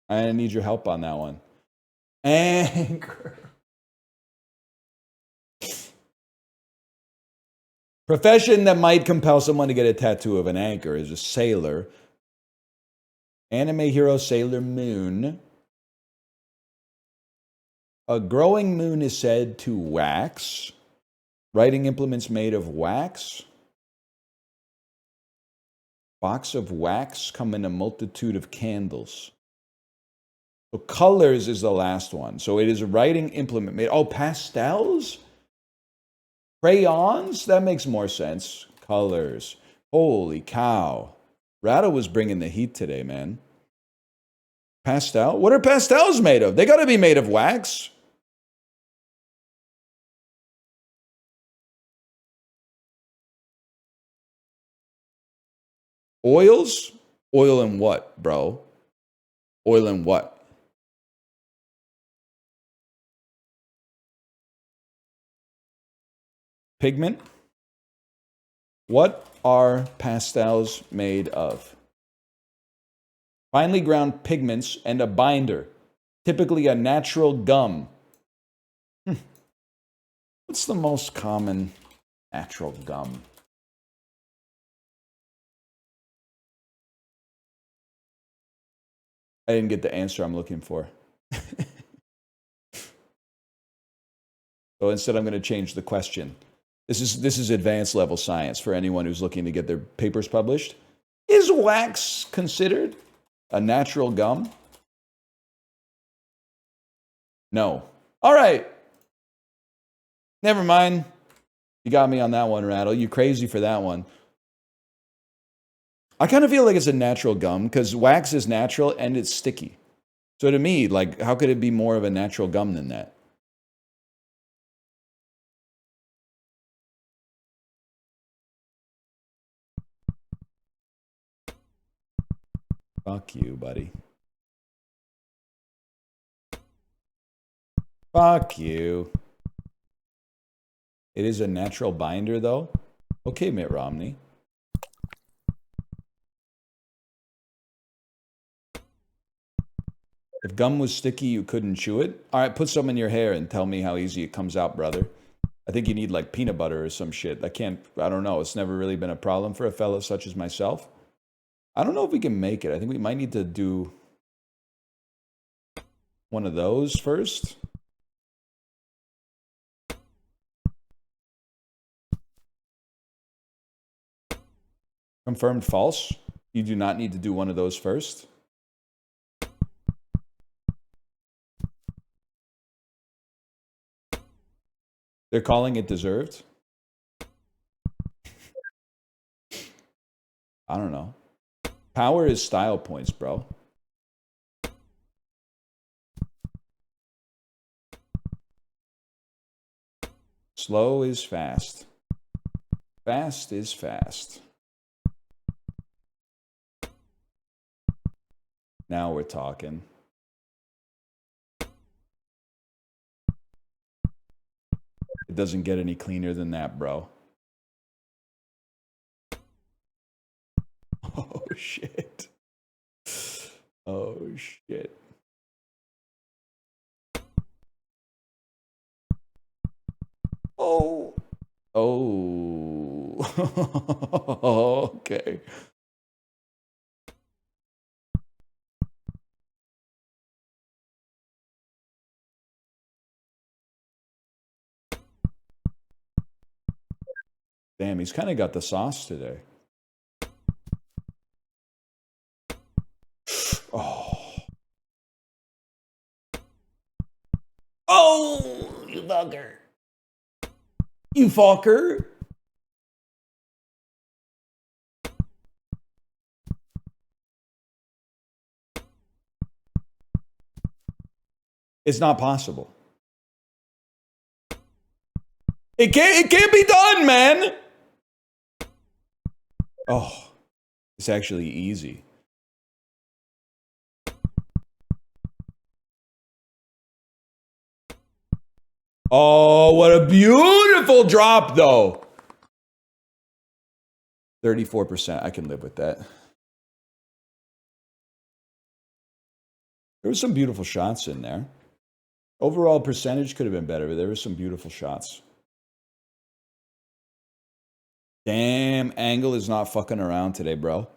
I need your help on that one. Anchor. Profession that might compel someone to get a tattoo of an anchor is a sailor. Anime hero Sailor Moon. A growing moon is said to wax. Writing implements made of wax. Box of wax come in a multitude of candles. So colors is the last one. So it is a writing implement made. Oh, pastels? Crayons? That makes more sense. Colors. Holy cow. Rattle was bringing the heat today, man. Pastel? What are pastels made of? They got to be made of wax. Oils? Oil in what, bro? Oil in what? Pigment? What are pastels made of? Finely ground pigments and a binder, typically a natural gum. What's the most common natural gum? I didn't get the answer I'm looking for. So instead, I'm going to change the question. This is advanced level science for anyone who's looking to get their papers published. Is wax considered a natural gum? No. All right. Never mind. You got me on that one, Rattle. You crazy for that one. I kind of feel like it's a natural gum because wax is natural and it's sticky. So to me, like, how could it be more of a natural gum than that? Fuck you, buddy. Fuck you. It is a natural binder, though. Okay, Mitt Romney. If gum was sticky, you couldn't chew it? All right, put some in your hair and tell me how easy it comes out, brother. I think you need like peanut butter or some shit. I don't know. It's never really been a problem for a fellow such as myself. I don't know if we can make it. I think we might need to do one of those first. Confirmed false. You do not need to do one of those first. They're calling it deserved. I don't know. Power is style points, bro. Slow is fast. Fast is fast. Now we're talking. It doesn't get any cleaner than that, bro. Oh, shit. Oh, shit. Oh. Oh. Okay. Damn, he's kind of got the sauce today. Oh. Oh, you fucker. You fucker. It's not possible. It can't be done, man. Oh, it's actually easy. Oh, what a beautiful drop, though. 34%. I can live with that. There were some beautiful shots in there. Overall percentage could have been better, but there were some beautiful shots. Damn, Angle is not fucking around today, bro.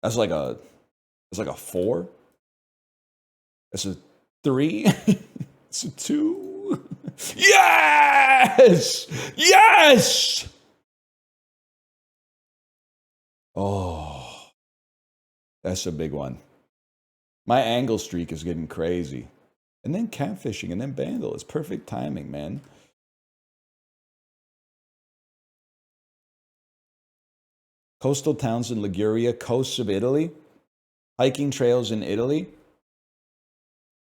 That's like a 4. That's a 3. It's a 2. Yes! Yes! Oh, that's a big one. My angle streak is getting crazy. And then catfishing and then Bandle. It's perfect timing, man. Coastal towns in Liguria, coasts of Italy, hiking trails in Italy,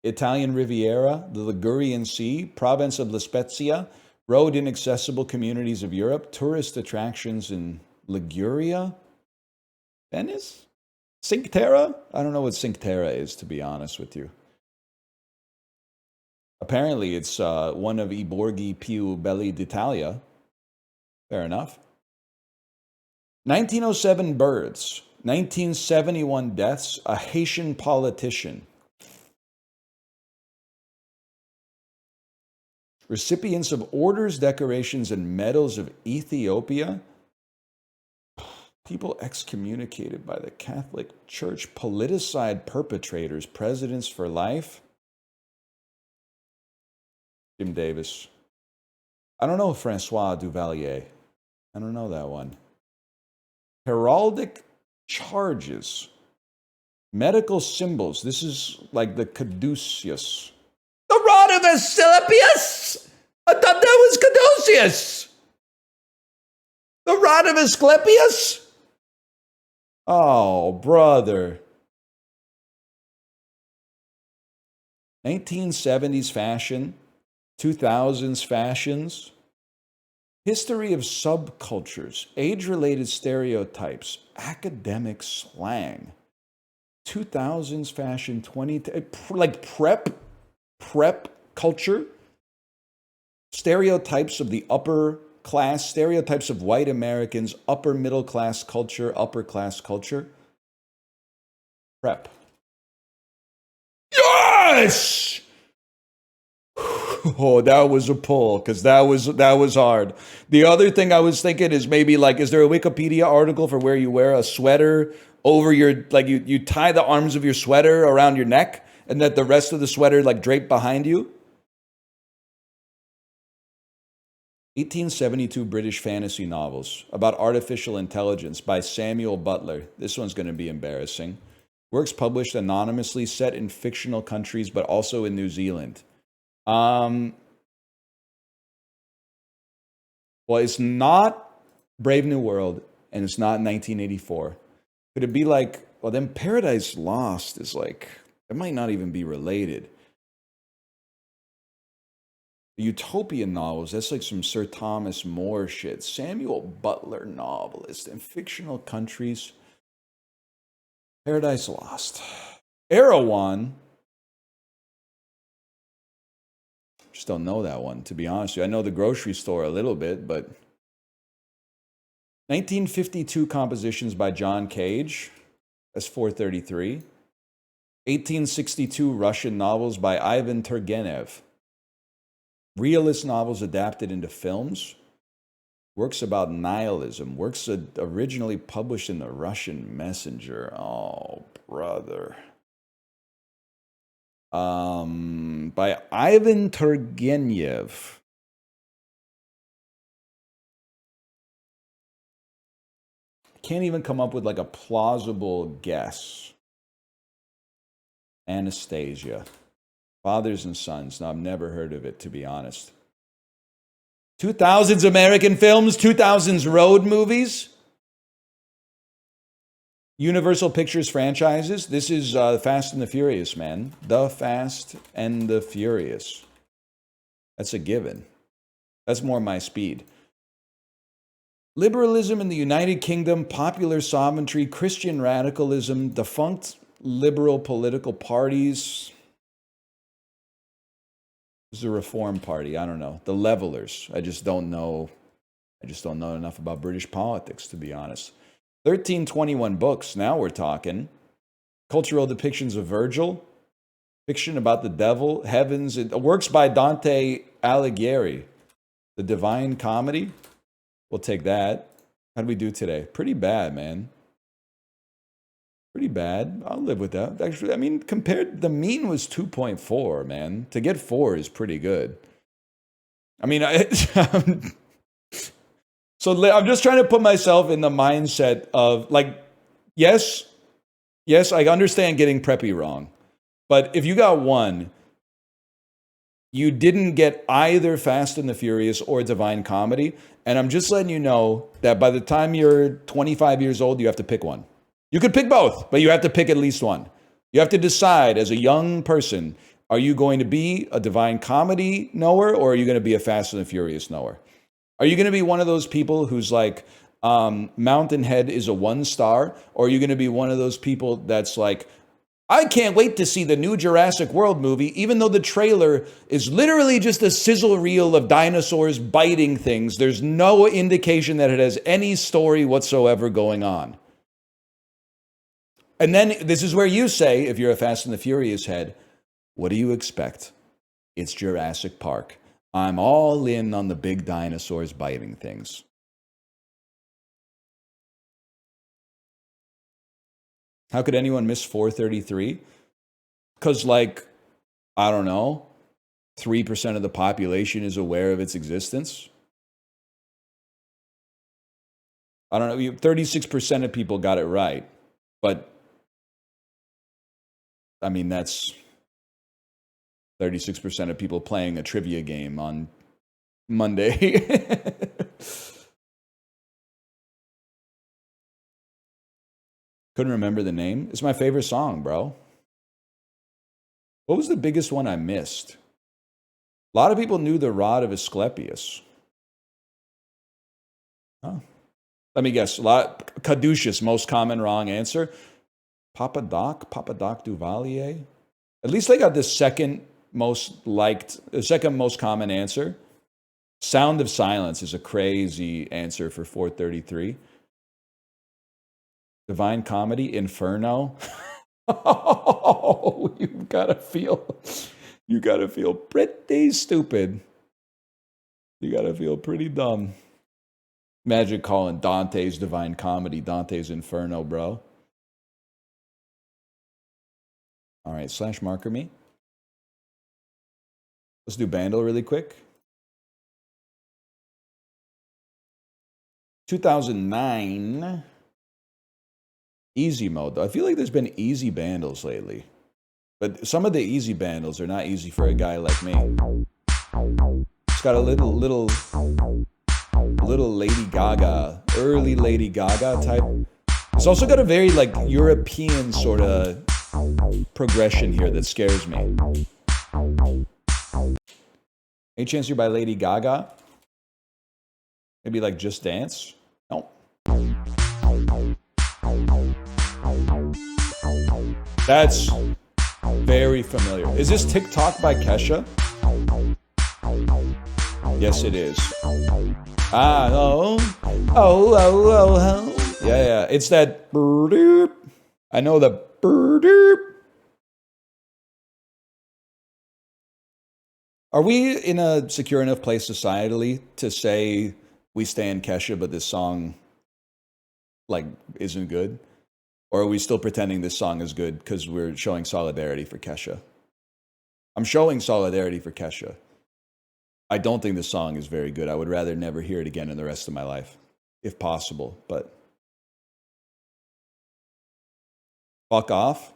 Italian Riviera, the Ligurian Sea, province of La Spezia, road inaccessible communities of Europe, tourist attractions in Liguria, Venice, Cinque Terre. I don't know what Cinque Terre is, to be honest with you. Apparently, it's one of I borghi più belli d'Italia. Fair enough. 1907 births, 1971 deaths, a Haitian politician. Recipients of orders, decorations, and medals of Ethiopia. People excommunicated by the Catholic Church. Politicide perpetrators, presidents for life. Jim Davis. I don't know Francois Duvalier. I don't know that one. Heraldic charges. Medical symbols. This is like the caduceus. The rod of Asclepius? I thought that was caduceus. The rod of Asclepius? Oh, brother. 1970s fashion. 2000s fashions. History of subcultures, age-related stereotypes, academic slang, 2000s fashion, like prep culture, stereotypes of the upper class, stereotypes of white Americans, upper middle class culture, upper class culture, prep. Yes! Oh, that was a pull, because that was hard. The other thing I was thinking is maybe like, is there a Wikipedia article for where you wear a sweater over your, like you tie the arms of your sweater around your neck and that the rest of the sweater like draped behind you? 1872 British fantasy novels about artificial intelligence by Samuel Butler. This one's going to be embarrassing. Works published anonymously, set in fictional countries, but also in New Zealand. Well, it's not Brave New World, and it's not 1984. Could it be like, well, then Paradise Lost is like, it might not even be related. The utopian novels, that's like some Sir Thomas More shit. Samuel Butler novelist in fictional countries. Paradise Lost. Erewhon. Just don't know that one, to be honest with you. I know the grocery store a little bit, but 1952 compositions by John Cage. That's 433. 1862 Russian novels by Ivan Turgenev. Realist novels adapted into films. Works about nihilism. Works originally published in the Russian Messenger. Oh, brother. By Ivan Turgenev. Can't even come up with like a plausible guess. Anastasia. Fathers and Sons. Now, I've never heard of it, to be honest. 2000s American films, 2000s road movies. Universal Pictures franchises. This is Fast and the Furious, man. The Fast and the Furious. That's a given. That's more my speed. Liberalism in the United Kingdom, popular sovereignty, Christian radicalism, defunct liberal political parties. This is a Reform Party. I don't know. The Levelers. I just don't know enough about British politics, to be honest. 1321 books. Now we're talking. Cultural depictions of Virgil. Fiction about the devil. Heavens. Works by Dante Alighieri. The Divine Comedy. We'll take that. How do we do today? Pretty bad, man. Pretty bad. I'll live with that. Actually, I mean, compared, the mean was 2.4, man. To get 4 is pretty good. I mean, So I'm just trying to put myself in the mindset of like, yes, I understand getting Preppy wrong. But if you got one, you didn't get either Fast and the Furious or Divine Comedy. And I'm just letting you know that by the time you're 25 years old, you have to pick one. You could pick both, but you have to pick at least one. You have to decide as a young person, are you going to be a Divine Comedy knower or are you going to be a Fast and the Furious knower? Are you going to be one of those people who's like, Mountain Head is a 1 star? Or are you going to be one of those people that's like, I can't wait to see the new Jurassic World movie, even though the trailer is literally just a sizzle reel of dinosaurs biting things. There's no indication that it has any story whatsoever going on. And then this is where you say, if you're a Fast and the Furious head, what do you expect? It's Jurassic Park. I'm all in on the big dinosaurs biting things. How could anyone miss 433? Because, like, I don't know, 3% of the population is aware of its existence. I don't know, 36% of people got it right. But, I mean, that's 36% of people playing a trivia game on Monday. Couldn't remember the name. It's my favorite song, bro. What was the biggest one I missed? A lot of people knew the Rod of Asclepius. Huh. Let me guess. Caduceus, most common wrong answer. Papa Doc Duvalier. At least they got the second most common answer. Sound of Silence is a crazy answer for 433. Divine Comedy, Inferno. Oh, you gotta feel pretty stupid. You gotta feel pretty dumb. Imagine calling Dante's Divine Comedy Dante's Inferno, bro. All right, / marker me. Let's do Bandle really quick. 2009. Easy mode, though. I feel like there's been easy Bandles lately. But some of the easy Bandles are not easy for a guy like me. It's got a little Lady Gaga, early Lady Gaga type. It's also got a very like European sort of progression here that scares me. Any chance you're by Lady Gaga? Maybe like Just Dance? No. That's very familiar. Is this TikTok by Kesha? Yes, it is. Yeah. It's that burdoop. I know the burdoop. Are we in a secure enough place societally to say we stand Kesha, but this song like isn't good? Or are we still pretending this song is good because we're showing solidarity for Kesha? I'm showing solidarity for Kesha. I don't think this song is very good. I would rather never hear it again in the rest of my life, if possible. But fuck off,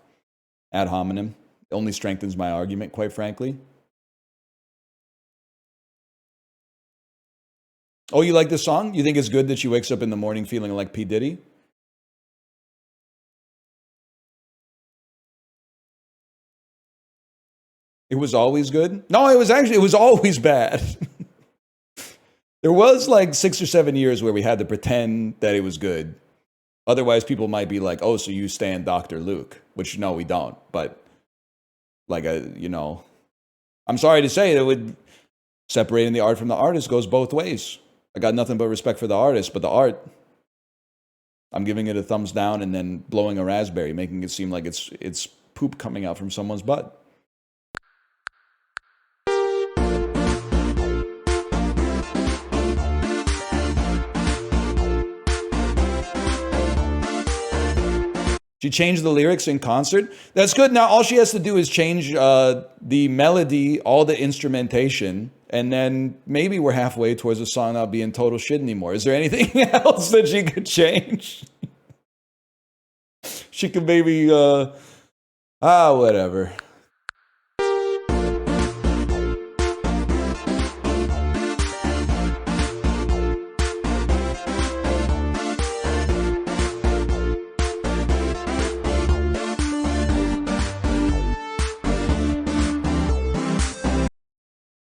ad hominem. It only strengthens my argument, quite frankly. Oh, you like this song? You think it's good that she wakes up in the morning feeling like P. Diddy? It was always good? No, it was always bad. There was like 6 or 7 years where we had to pretend that it was good. Otherwise, people might be like, oh, so you stand Dr. Luke, which no, we don't. But like, I'm sorry to say that separating the art from the artist goes both ways. I got nothing but respect for the artist, but the art, I'm giving it a thumbs down and then blowing a raspberry, making it seem like it's poop coming out from someone's butt. She changed the lyrics in concert. That's good. Now all she has to do is change the melody, all the instrumentation, And then maybe we're halfway towards the song not being total shit anymore. Is there anything else that she could change? She could maybe, whatever.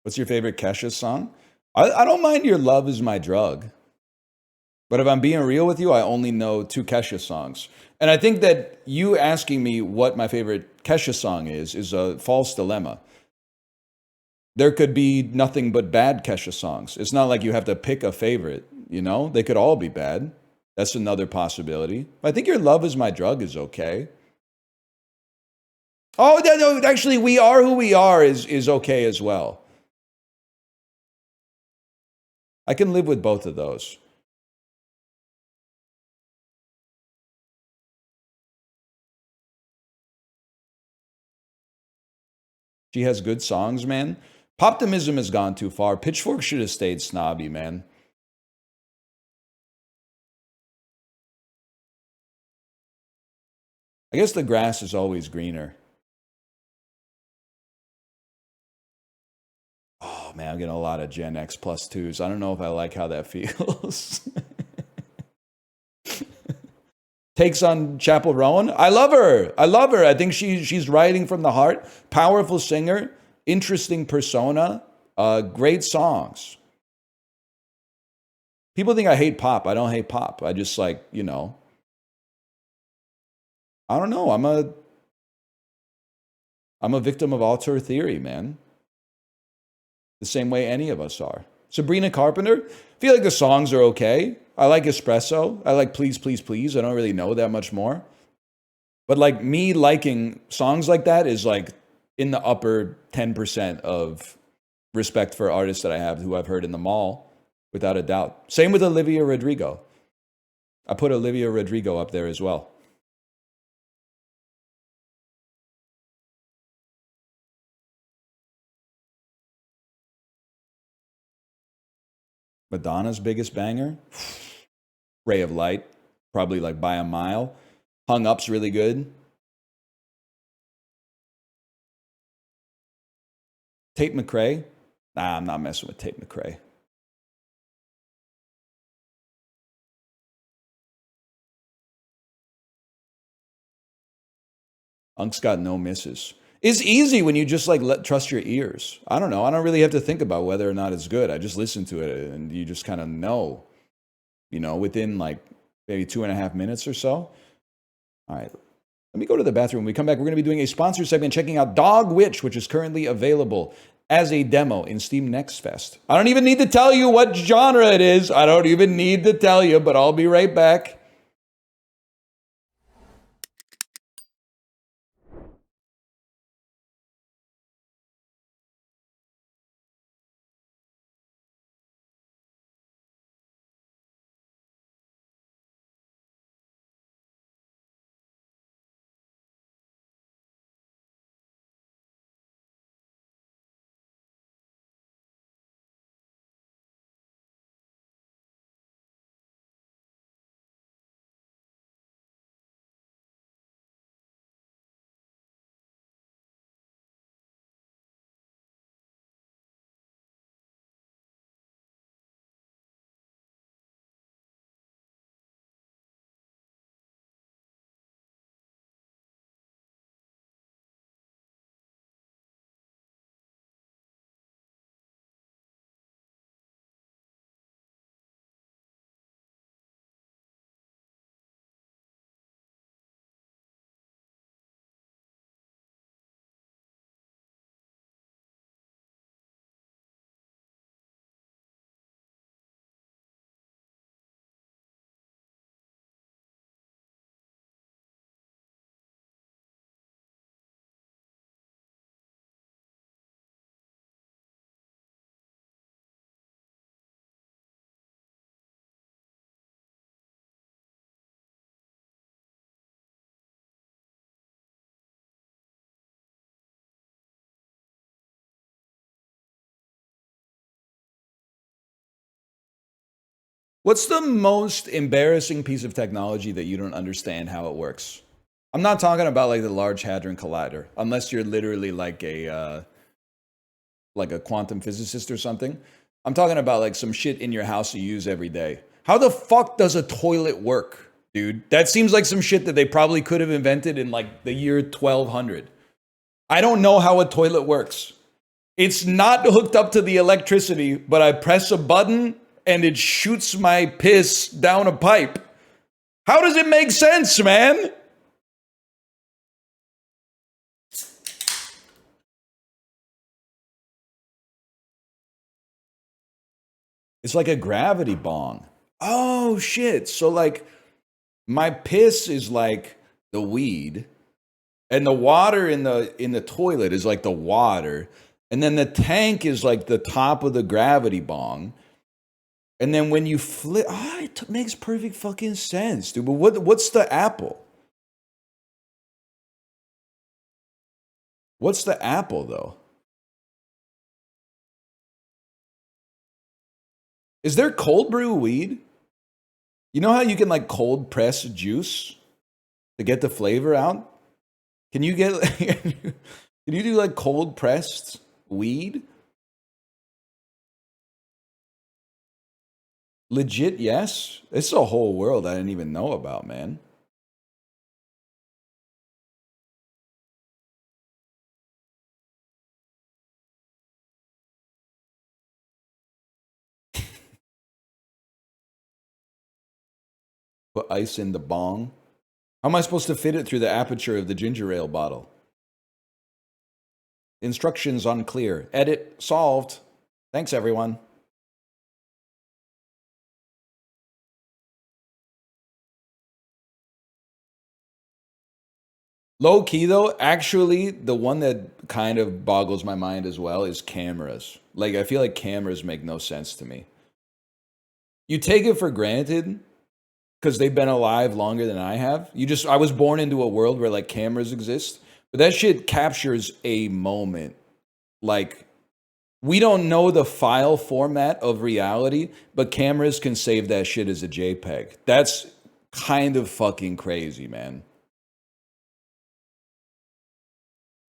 What's your favorite Kesha song? I don't mind Your Love Is My Drug. But if I'm being real with you, I only know 2 Kesha songs. And I think that you asking me what my favorite Kesha song is a false dilemma. There could be nothing but bad Kesha songs. It's not like you have to pick a favorite, you know? They could all be bad. That's another possibility. I think Your Love Is My Drug is okay. Oh, no, actually, We Are Who We Are is okay as well. I can live with both of those. She has good songs, man. Poptimism has gone too far. Pitchfork should have stayed snobby, man. I guess the grass is always greener. Oh, man, I'm getting a lot of Gen X plus 2s. I don't know if I like how that feels. Takes on Chapel Roan. I love her. I think she's writing from the heart. Powerful singer. Interesting persona. Great songs. People think I hate pop. I don't hate pop. I just like, you know. I don't know. I'm a victim of auteur theory, man. The same way any of us are. Sabrina Carpenter, I feel like the songs are okay. I like Espresso. I like Please, Please, Please. I don't really know that much more. But like me liking songs like that is like in the upper 10% of respect for artists that I have who I've heard in the mall, without a doubt. Same with Olivia Rodrigo. I put Olivia Rodrigo up there as well. Madonna's biggest banger? Ray of Light, probably like by a mile. Hung Up's really good. Tate McRae? Nah, I'm not messing with Tate McRae. Unk's got no misses. It's easy when you just like trust your ears. I don't know. I don't really have to think about whether or not it's good. I just listen to it and you just kind of know, you know, within like maybe 2.5 minutes or so. All right. Let me go to the bathroom. When we come back, we're going to be doing a sponsor segment checking out Dog Witch, which is currently available as a demo in Steam Next Fest. I don't even need to tell you what genre it is. I don't even need to tell you, but I'll be right back. What's the most embarrassing piece of technology that you don't understand how it works? I'm not talking about like the Large Hadron Collider, unless you're literally like a quantum physicist or something. I'm talking about like some shit in your house you use every day. How the fuck does a toilet work, dude? That seems like some shit that they probably could have invented in like the year 1200. I don't know how a toilet works. It's not hooked up to the electricity, but I press a button and it shoots my piss down a pipe. How does it make sense, man? It's like a gravity bong. Oh shit. So like my piss is like the weed and the water in the toilet is like the water and then the tank is like the top of the gravity bong. And then when you flip, it makes perfect fucking sense, dude. But what's the apple? What's the apple though? Is there cold brew weed? You know how you can like cold press juice to get the flavor out? Can you get can you do like cold pressed weed? Legit, yes. It's a whole world I didn't even know about, man. Put ice in the bong. How am I supposed to fit it through the aperture of the ginger ale bottle? Instructions unclear. Edit solved. Thanks, everyone. Low key though, actually, the one that kind of boggles my mind as well is cameras. Like, I feel like cameras make no sense to me. You take it for granted because they've been alive longer than I have. I was born into a world where like cameras exist, but that shit captures a moment. Like, we don't know the file format of reality, but cameras can save that shit as a JPEG. That's kind of fucking crazy, man.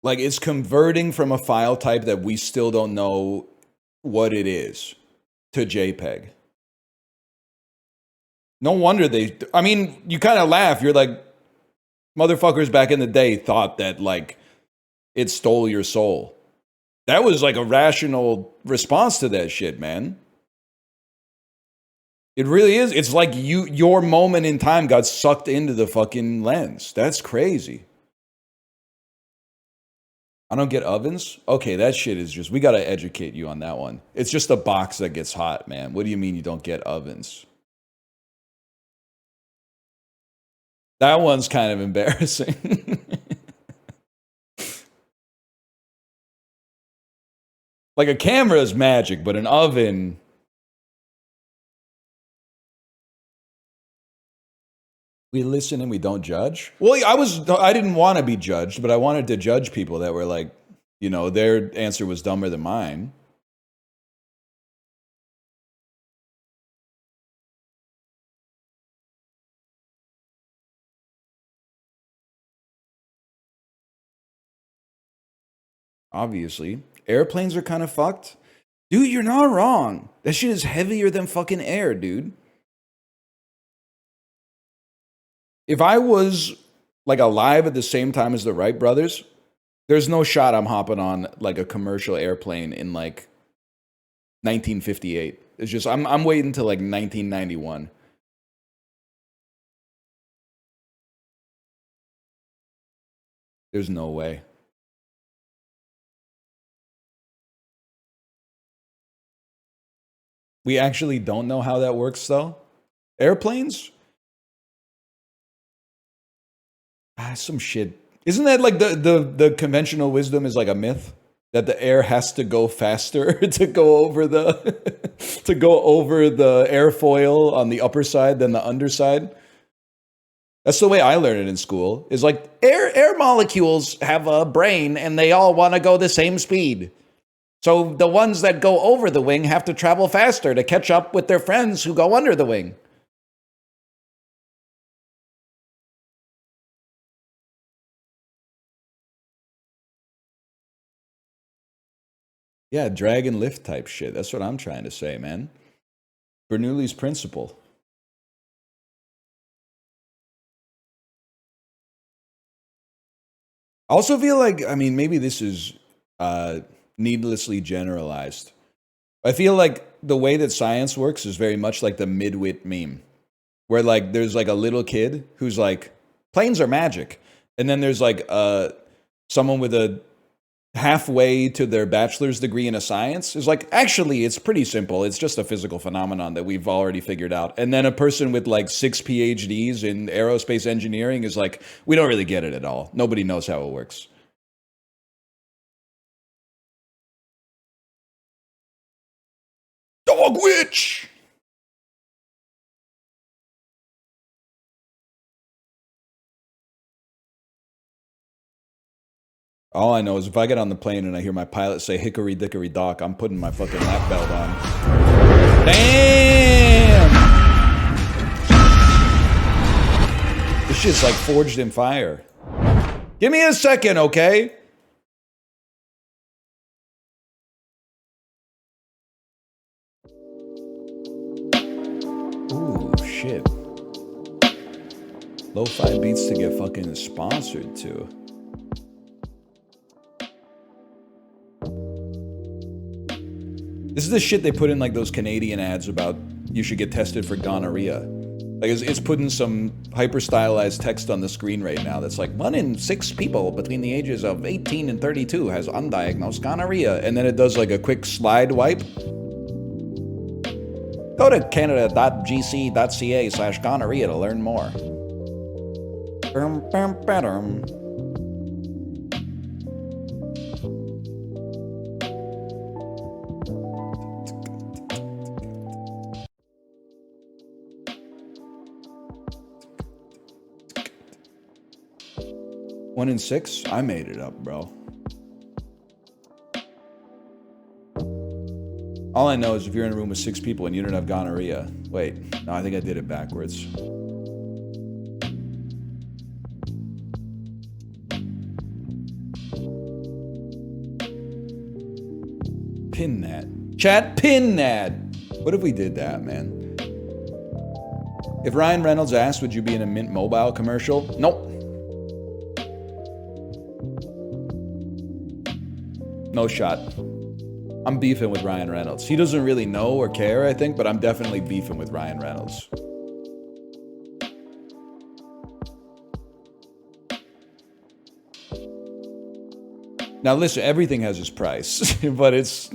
Like, it's converting from a file type that we still don't know what it is to JPEG. No wonder I mean, you kind of laugh. You're like, motherfuckers back in the day thought that, like, it stole your soul. That was like a rational response to that shit, man. It really is. It's like your moment in time got sucked into the fucking lens. That's crazy. I don't get ovens? Okay, that shit is just, we gotta educate you on that one. It's just a box that gets hot, man. What do you mean you don't get ovens? That one's kind of embarrassing. Like a camera is magic, but an oven. We listen and we don't judge. Well, I didn't want to be judged, but I wanted to judge people that were like, you know, their answer was dumber than mine. Obviously. Airplanes are kind of fucked. Dude, you're not wrong. That shit is heavier than fucking air, dude. If I was like alive at the same time as the Wright brothers, there's no shot I'm hopping on like a commercial airplane in like 1958. It's just I'm waiting till like 1991. There's no way. We actually don't know how that works though. Airplanes? Some shit. Isn't that like the conventional wisdom is like a myth that the air has to go faster to go over the to go over the airfoil on the upper side than the underside? That's the way I learned it in school. Is like air molecules have a brain and they all want to go the same speed. So the ones that go over the wing have to travel faster to catch up with their friends who go under the wing. Yeah, drag and lift type shit. That's what I'm trying to say, man. Bernoulli's principle. I also feel like, I mean, maybe this is needlessly generalized. I feel like the way that science works is very much like the midwit meme, where like there's like a little kid who's like, planes are magic. And then there's like someone with a halfway to their bachelor's degree in a science is like, actually, it's pretty simple. It's just a physical phenomenon that we've already figured out. And then a person with like 6 PhDs in aerospace engineering is like, we don't really get it at all. Nobody knows how it works. Dog witch! All I know is if I get on the plane and I hear my pilot say hickory dickory dock, I'm putting my fucking lap belt on. Damn! This shit's like forged in fire. Give me a second, okay? Ooh, shit. Lo-fi beats to get fucking sponsored to. This is the shit they put in like those Canadian ads about you should get tested for gonorrhea. Like it's putting some hyper stylized text on the screen right now that's like 1 in 6 people between the ages of 18 and 32 has undiagnosed gonorrhea, and then it does like a quick slide wipe. Go to canada.gc.ca/gonorrhea to learn more. 1 in 6? I made it up, bro. All I know is if you're in a room with 6 people and you don't have gonorrhea. Wait, no, I think I did it backwards. Pin that. Chat, pin that! What if we did that, man? If Ryan Reynolds asked, would you be in a Mint Mobile commercial? Nope. No shot. I'm beefing with Ryan Reynolds. He doesn't really know or care, I think, but I'm definitely beefing with Ryan Reynolds. Now listen, everything has its price, but it's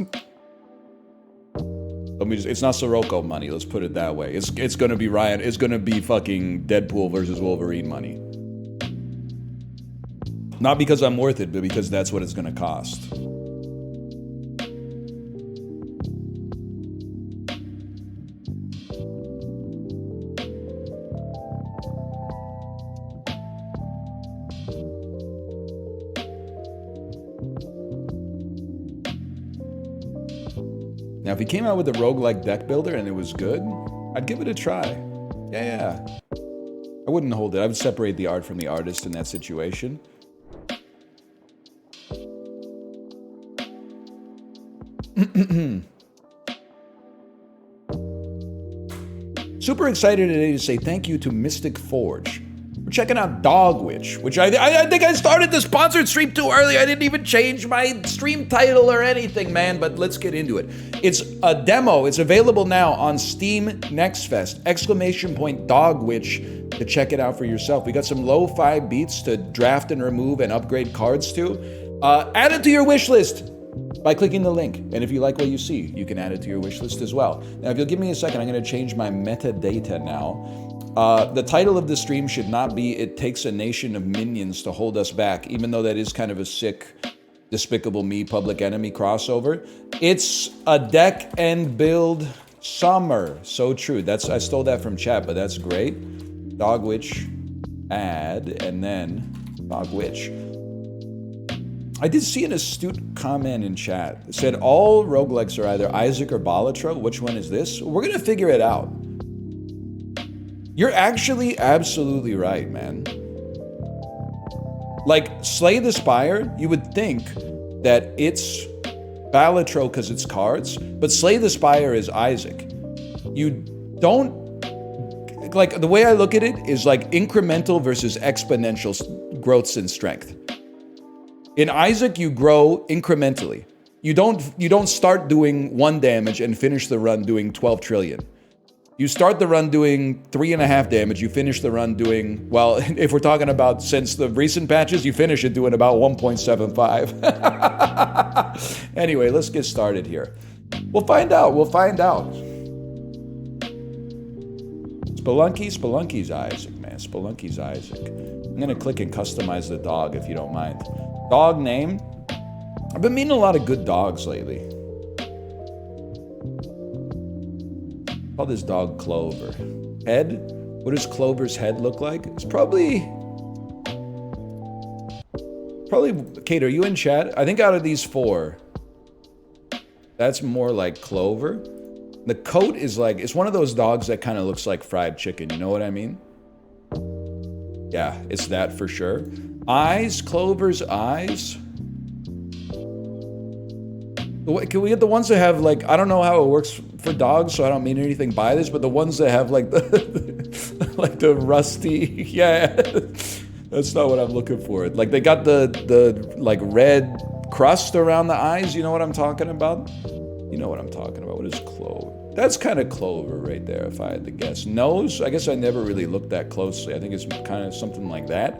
not Sirocco money, let's put it that way. It's gonna be Ryan, it's gonna be fucking Deadpool versus Wolverine money. Not because I'm worth it, but because that's what it's gonna cost. Now, if he came out with a roguelike deck builder and it was good, I'd give it a try. Yeah. I wouldn't hold it. I would separate the art from the artist in that situation. Super excited today to say thank you to Mystic Forge. We're checking out Dog Witch, which I think I started the sponsored stream too early. I didn't even change my stream title or anything, man, but let's get into it. It's a demo. It's available now on Steam Next Fest. ! Dog Witch to check it out for yourself. We got some lo-fi beats to draft and remove and upgrade cards to. Add it to your wish list by clicking the link. And if you like what you see, you can add it to your wish list as well. Now, if you'll give me a second, I'm going to change my metadata now. The title of the stream should not be "It Takes a Nation of Minions to Hold Us Back," even though that is kind of a sick Despicable Me Public Enemy crossover. It's a deck and build summer. So true. I stole that from chat, but that's great. Dog Witch, add, and then Dog Witch. I did see an astute comment in chat. It said all roguelikes are either Isaac or Balatro. Which one is this? We're going to figure it out. You're actually absolutely right, man. Like, Slay the Spire, you would think that it's Balatro because it's cards, but Slay the Spire is Isaac. You don't... Like, the way I look at it is like incremental versus exponential growths in strength. In Isaac, you grow incrementally. You don't start doing 1 damage and finish the run doing 12 trillion. You start the run doing 3.5 damage. You finish the run doing, well, if we're talking about since the recent patches, you finish it doing about 1.75. Anyway, let's get started here. We'll find out. We'll find out. Spelunky's Isaac, man. Spelunky's Isaac. I'm going to click and customize the dog if you don't mind. Dog name. I've been meeting a lot of good dogs lately. Call this dog Clover. Head? What does Clover's head look like? It's probably... Kate, are you in chat? I think out of these 4, that's more like Clover. The coat is like... It's one of those dogs that kind of looks like fried chicken. You know what I mean? Yeah, it's that for sure. Eyes? Clover's eyes? Can we get the ones that have, like, I don't know how it works for dogs, so I don't mean anything by this, but the ones that have, like, the, like, the rusty, yeah, that's not what I'm looking for. Like, they got the, like, red crust around the eyes, you know what I'm talking about? You know what I'm talking about. What is Clover? That's kind of Clover right there, if I had to guess. Nose? I guess I never really looked that closely. I think it's kind of something like that.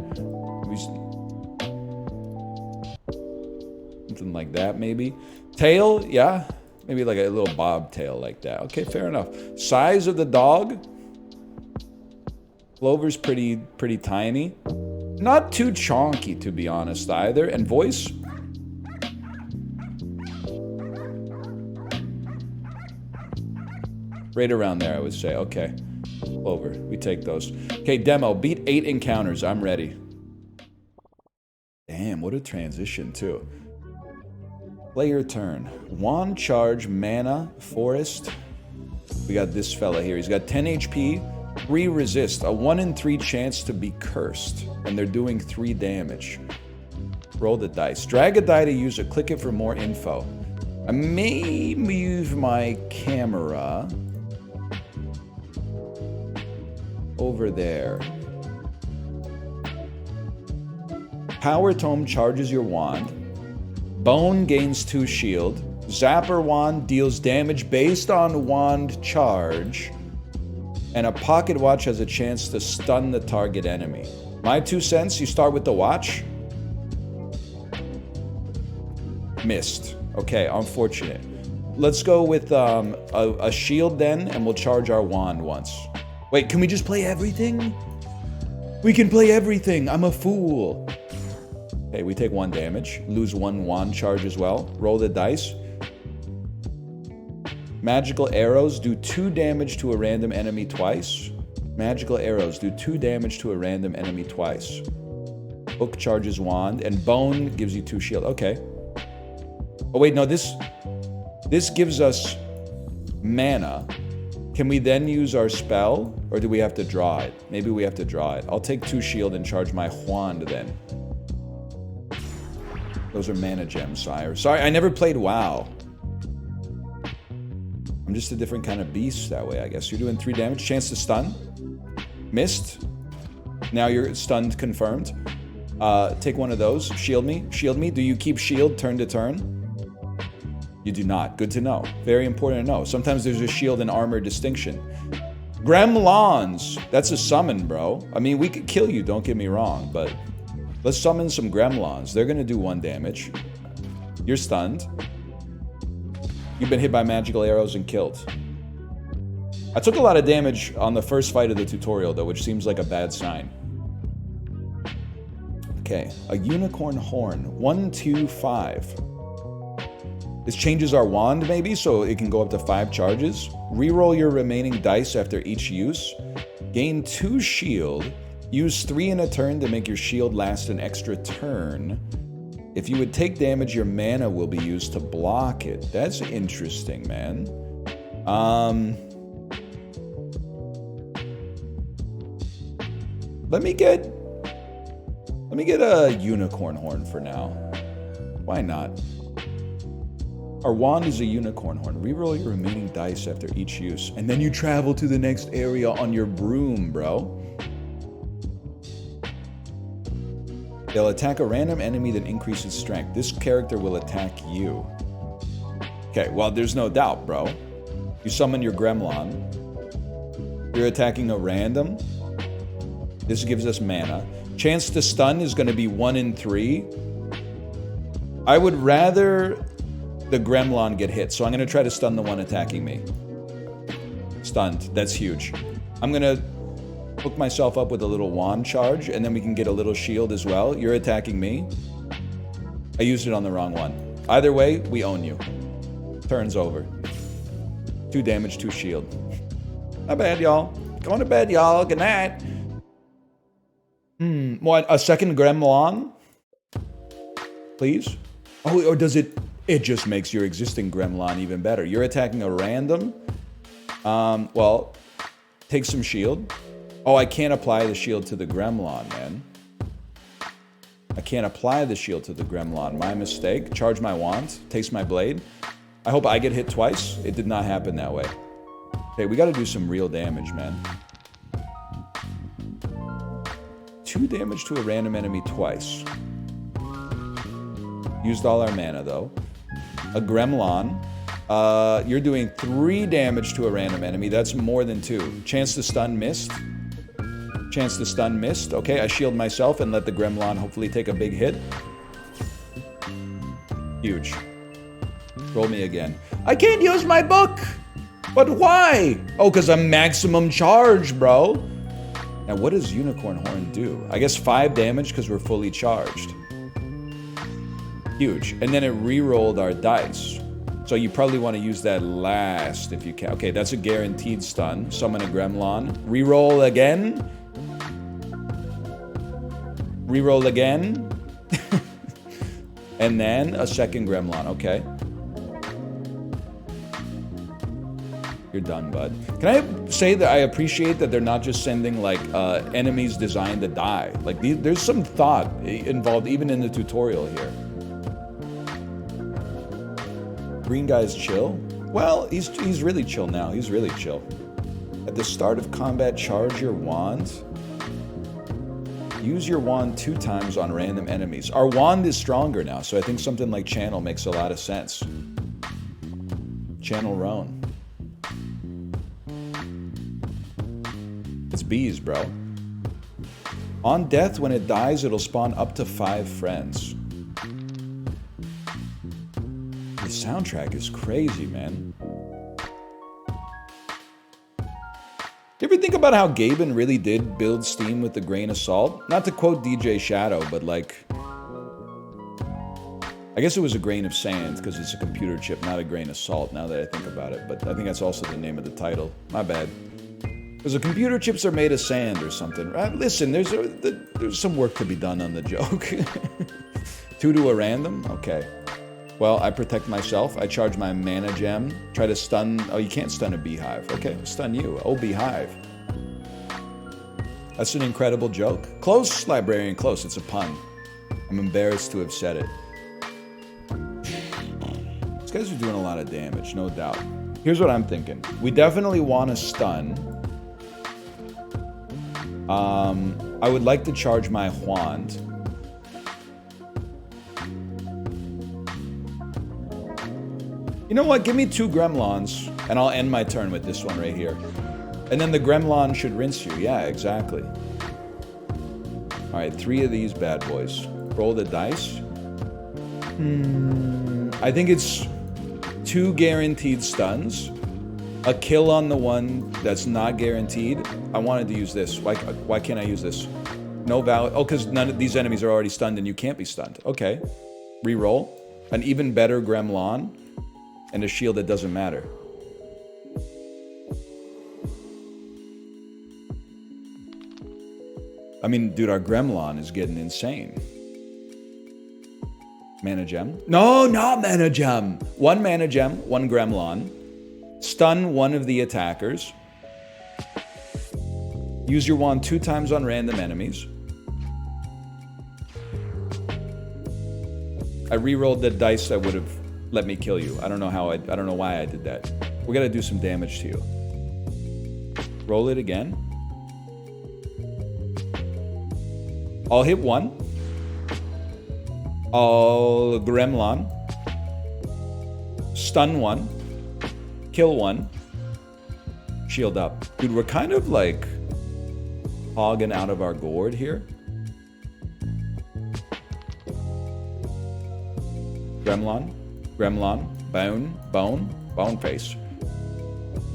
Something like that, maybe. Tail, yeah. Maybe like a little bobtail like that. Okay, fair enough. Size of the dog. Clover's pretty tiny. Not too chonky, to be honest, either. And voice? Right around there, I would say. Okay. Clover, we take those. Okay, demo. Beat 8 encounters. I'm ready. Damn, what a transition, too. Play your turn. Wand charge, mana, forest. We got this fella here. He's got 10 HP, 3 resist, a 1 in 3 chance to be cursed, and they're doing 3 damage. Roll the dice. Drag a die to use it. Click it for more info. I may move my camera over there. Power Tome charges your wand. Bone gains 2 shield. Zapper Wand deals damage based on wand charge. And a Pocket Watch has a chance to stun the target enemy. My 2 cents, you start with the watch. Missed. Okay, unfortunate. Let's go with a shield then, and we'll charge our wand once. Wait, can we just play everything? We can play everything. I'm a fool. Okay, we take 1 damage. Lose 1 wand charge as well. Roll the dice. Magical arrows do 2 damage to a random enemy twice. Magical arrows do 2 damage to a random enemy twice. Hook charges wand, and bone gives you 2 shield. Okay. Oh wait, no, this gives us mana. Can we then use our spell, or do we have to draw it? Maybe we have to draw it. I'll take 2 shield and charge my wand then. Those are mana gems, sire. Sorry, I never played WoW. I'm just a different kind of beast that way, I guess. You're doing 3 damage. Chance to stun. Missed. Now you're stunned, confirmed. Take 1 of those. Shield me. Shield me. Do you keep shield turn to turn? You do not. Good to know. Very important to know. Sometimes there's a shield and armor distinction. Gremlins. That's a summon, bro. I mean, we could kill you, don't get me wrong, but let's summon some gremlins. They're gonna do 1 damage. You're stunned. You've been hit by magical arrows and killed. I took a lot of damage on the first fight of the tutorial, though, which seems like a bad sign. Okay, a unicorn horn. 1, 2, 5. This changes our wand, maybe, so it can go up to 5 charges. Reroll your remaining dice after each use. Gain 2 shield. Use 3 in a turn to make your shield last an extra turn. If you would take damage, your mana will be used to block it. That's interesting, man. Let me get a unicorn horn for now. Why not? Our wand is a unicorn horn. Reroll your remaining dice after each use, and then you travel to the next area on your broom, bro. They'll attack a random enemy that increases strength. This character will attack you. Okay, well, there's no doubt, bro. You summon your Gremlin. You're attacking a random. This gives us mana. Chance to stun is going to be 1 in 3. I would rather the Gremlin get hit, so I'm going to try to stun the one attacking me. Stunned. That's huge. I'm going to hook myself up with a little wand charge, and then we can get a little shield as well. You're attacking me. I used it on the wrong one. Either way, we own you. Turns over. 2 damage, 2 shield. Not bad, y'all. Going to bed, y'all. Good night. What? A second Gremlin? Please? Oh, or does it... It just makes your existing Gremlin even better. You're attacking a random. Well, take some shield. Oh, I can't apply the shield to the Gremlin, man. I can't apply the shield to the Gremlin. My mistake. Charge my wand. Takes my blade. I hope I get hit twice. It did not happen that way. Okay, we gotta do some real damage, man. 2 damage to a random enemy twice. Used all our mana, though. A Gremlin. You're doing 3 damage to a random enemy. That's more than 2. Chance to stun missed. Chance to stun missed. Okay, I shield myself and let the Gremlin hopefully take a big hit. Huge. Roll me again. I can't use my book! But why? Oh, because I'm maximum charge, bro. Now, what does Unicorn Horn do? I guess 5 damage because we're fully charged. Huge. And then it re-rolled our dice. So you probably want to use that last if you can. Okay, that's a guaranteed stun. Summon a Gremlin. Re-roll again. Re-roll again. And then a second Gremlin. Okay. You're done, bud. Can I say that I appreciate that they're not just sending, like, enemies designed to die. Like, there's some thought involved even in the tutorial here. Green guy's chill? Well, he's really chill now. He's really chill. At the start of combat, charge your wand. Use your wand 2 times on random enemies. Our wand is stronger now, so I think something like Channel makes a lot of sense. Channel Roan. It's bees, bro. On death, when it dies, it'll spawn up to 5 friends. The soundtrack is crazy, man. You ever think about how Gaben really did build Steam with a grain of salt? Not to quote DJ Shadow, but like... I guess it was a grain of sand, because it's a computer chip, not a grain of salt, now that I think about it. But I think that's also the name of the title. My bad. Because the computer chips are made of sand or something. Listen, there's some work to be done on the joke. 2 to a random? Okay. Well, I protect myself. I charge my mana gem. Try to stun... Oh, you can't stun a beehive. Okay, I'll stun you. Oh, beehive. That's an incredible joke. Close, librarian, close. It's a pun. I'm embarrassed to have said it. These guys are doing a lot of damage, no doubt. Here's what I'm thinking. We definitely want to stun. I would like to charge my wand. You know what? Give me 2 Gremlins, and I'll end my turn with this one right here. And then the Gremlin should rinse you. Yeah, exactly. Alright, 3 of these bad boys. Roll the dice. I think it's 2 guaranteed stuns. A kill on the one that's not guaranteed. I wanted to use this. Why can't I use this? No valid. Oh, because none of these enemies are already stunned and you can't be stunned. Okay. Reroll. An even better Gremlin. And a shield that doesn't matter. I mean, dude, our Gremlin is getting insane. Mana gem. No, not mana gem. 1 mana gem, 1 gremlin. Stun one of the attackers. Use your wand 2 times on random enemies. I re-rolled the dice that would have let me kill you. I don't know how I don't know why I did that. We gotta do some damage to you. Roll it again. I'll hit 1. I'll gremlin. Stun 1. Kill 1. Shield up. Dude, we're kind of like hogging out of our gourd here. Gremlin. Gremlin. Bone face.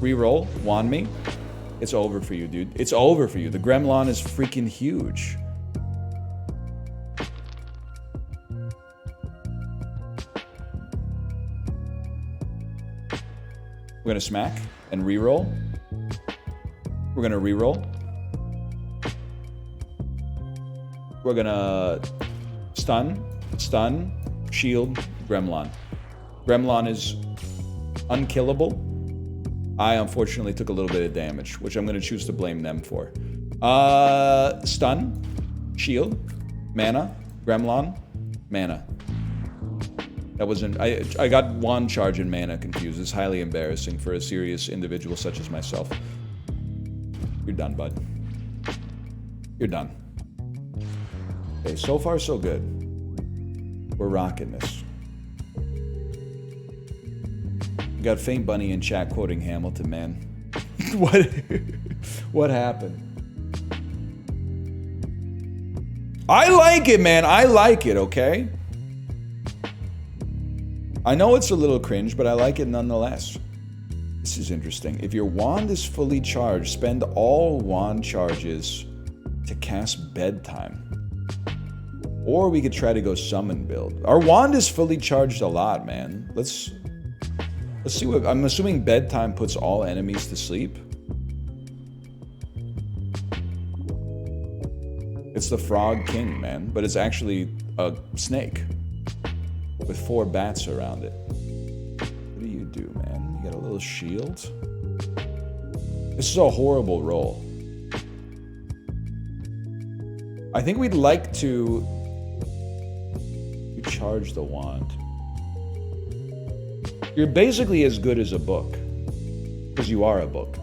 Reroll. Wand me. It's over for you, dude. It's over for you. The gremlin is freaking huge. We're gonna smack and reroll. We're gonna reroll. We're gonna stun, shield, gremlin. Gremlin is unkillable. I unfortunately took a little bit of damage, which I'm gonna choose to blame them for. Stun, shield, mana, gremlin, mana. That wasn't. I got wand charge and mana confused. It's highly embarrassing for a serious individual such as myself. You're done, bud. You're done. Okay, so far so good. We're rocking this. We got Faint Bunny in chat quoting Hamilton, man. What happened? I like it, man. I like it, okay? I know it's a little cringe, but I like it nonetheless. This is interesting. If your wand is fully charged, spend all wand charges to cast Bedtime. Or we could try to go summon build. Our wand is fully charged a lot, man. Let's see what... I'm assuming Bedtime puts all enemies to sleep. It's the Frog King, man. But it's actually a snake with 4 bats around it. What do you do, man? You got a little shield? This is a horrible roll. I think we'd like to charge the wand. You're basically as good as a book. Because you are a book.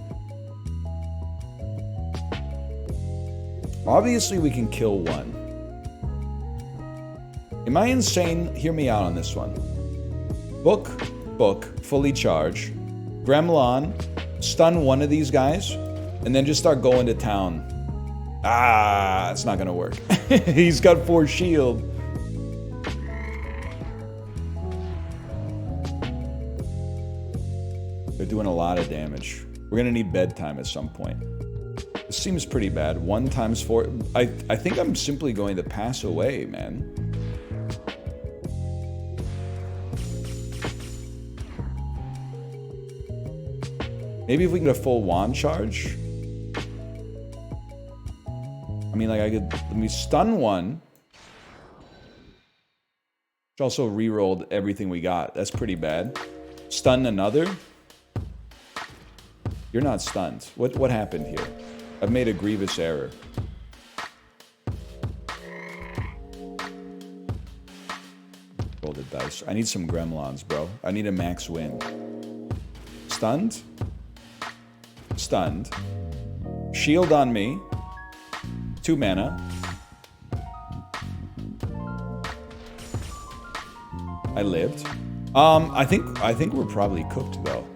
Obviously we can kill 1. Am I insane? Hear me out on this one. Book, fully charge. Gremlin, stun one of these guys, and then just start going to town. Ah, it's not gonna work. He's got 4 shield. They're doing a lot of damage. We're gonna need Bedtime at some point. This seems pretty bad. 1 times 4. I think I'm simply going to pass away, man. Maybe if we can get a full wand charge. I mean, like, let me stun 1. Which also re-rolled everything we got. That's pretty bad. Stun another. You're not stunned. What happened here? I've made a grievous error. Roll the dice. I need some gremlins, bro. I need a max win. Stunned. Stunned. Shield on me. 2 mana. I lived. I think we're probably cooked though.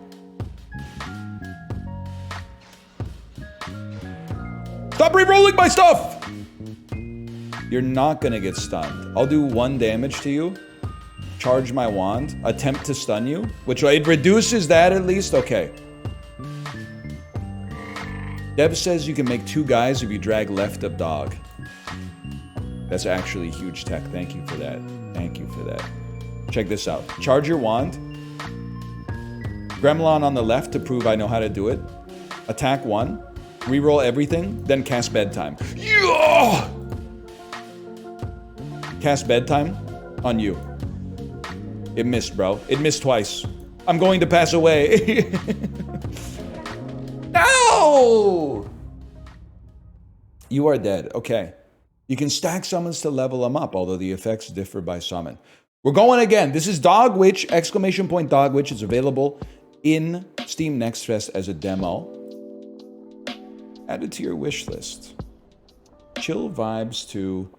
Stop re-rolling my stuff! You're not gonna get stunned. I'll do 1 damage to you. Charge my wand. Attempt to stun you. Which it reduces that at least. Okay. Deb says you can make 2 guys if you drag left of dog. That's actually huge tech. Thank you for that. Thank you for that. Check this out. Charge your wand. Gremlin on the left to prove I know how to do it. Attack 1. Reroll everything. Then cast Bedtime. Yeah! Cast Bedtime on you. It missed, bro. It missed twice. I'm going to pass away. No! You are dead. Okay. You can stack summons to level them up, although the effects differ by summon. We're going again. This is Dog Witch, exclamation point Dog Witch. It's available in Steam Next Fest as a demo. Add it to your wish list. Chill vibes to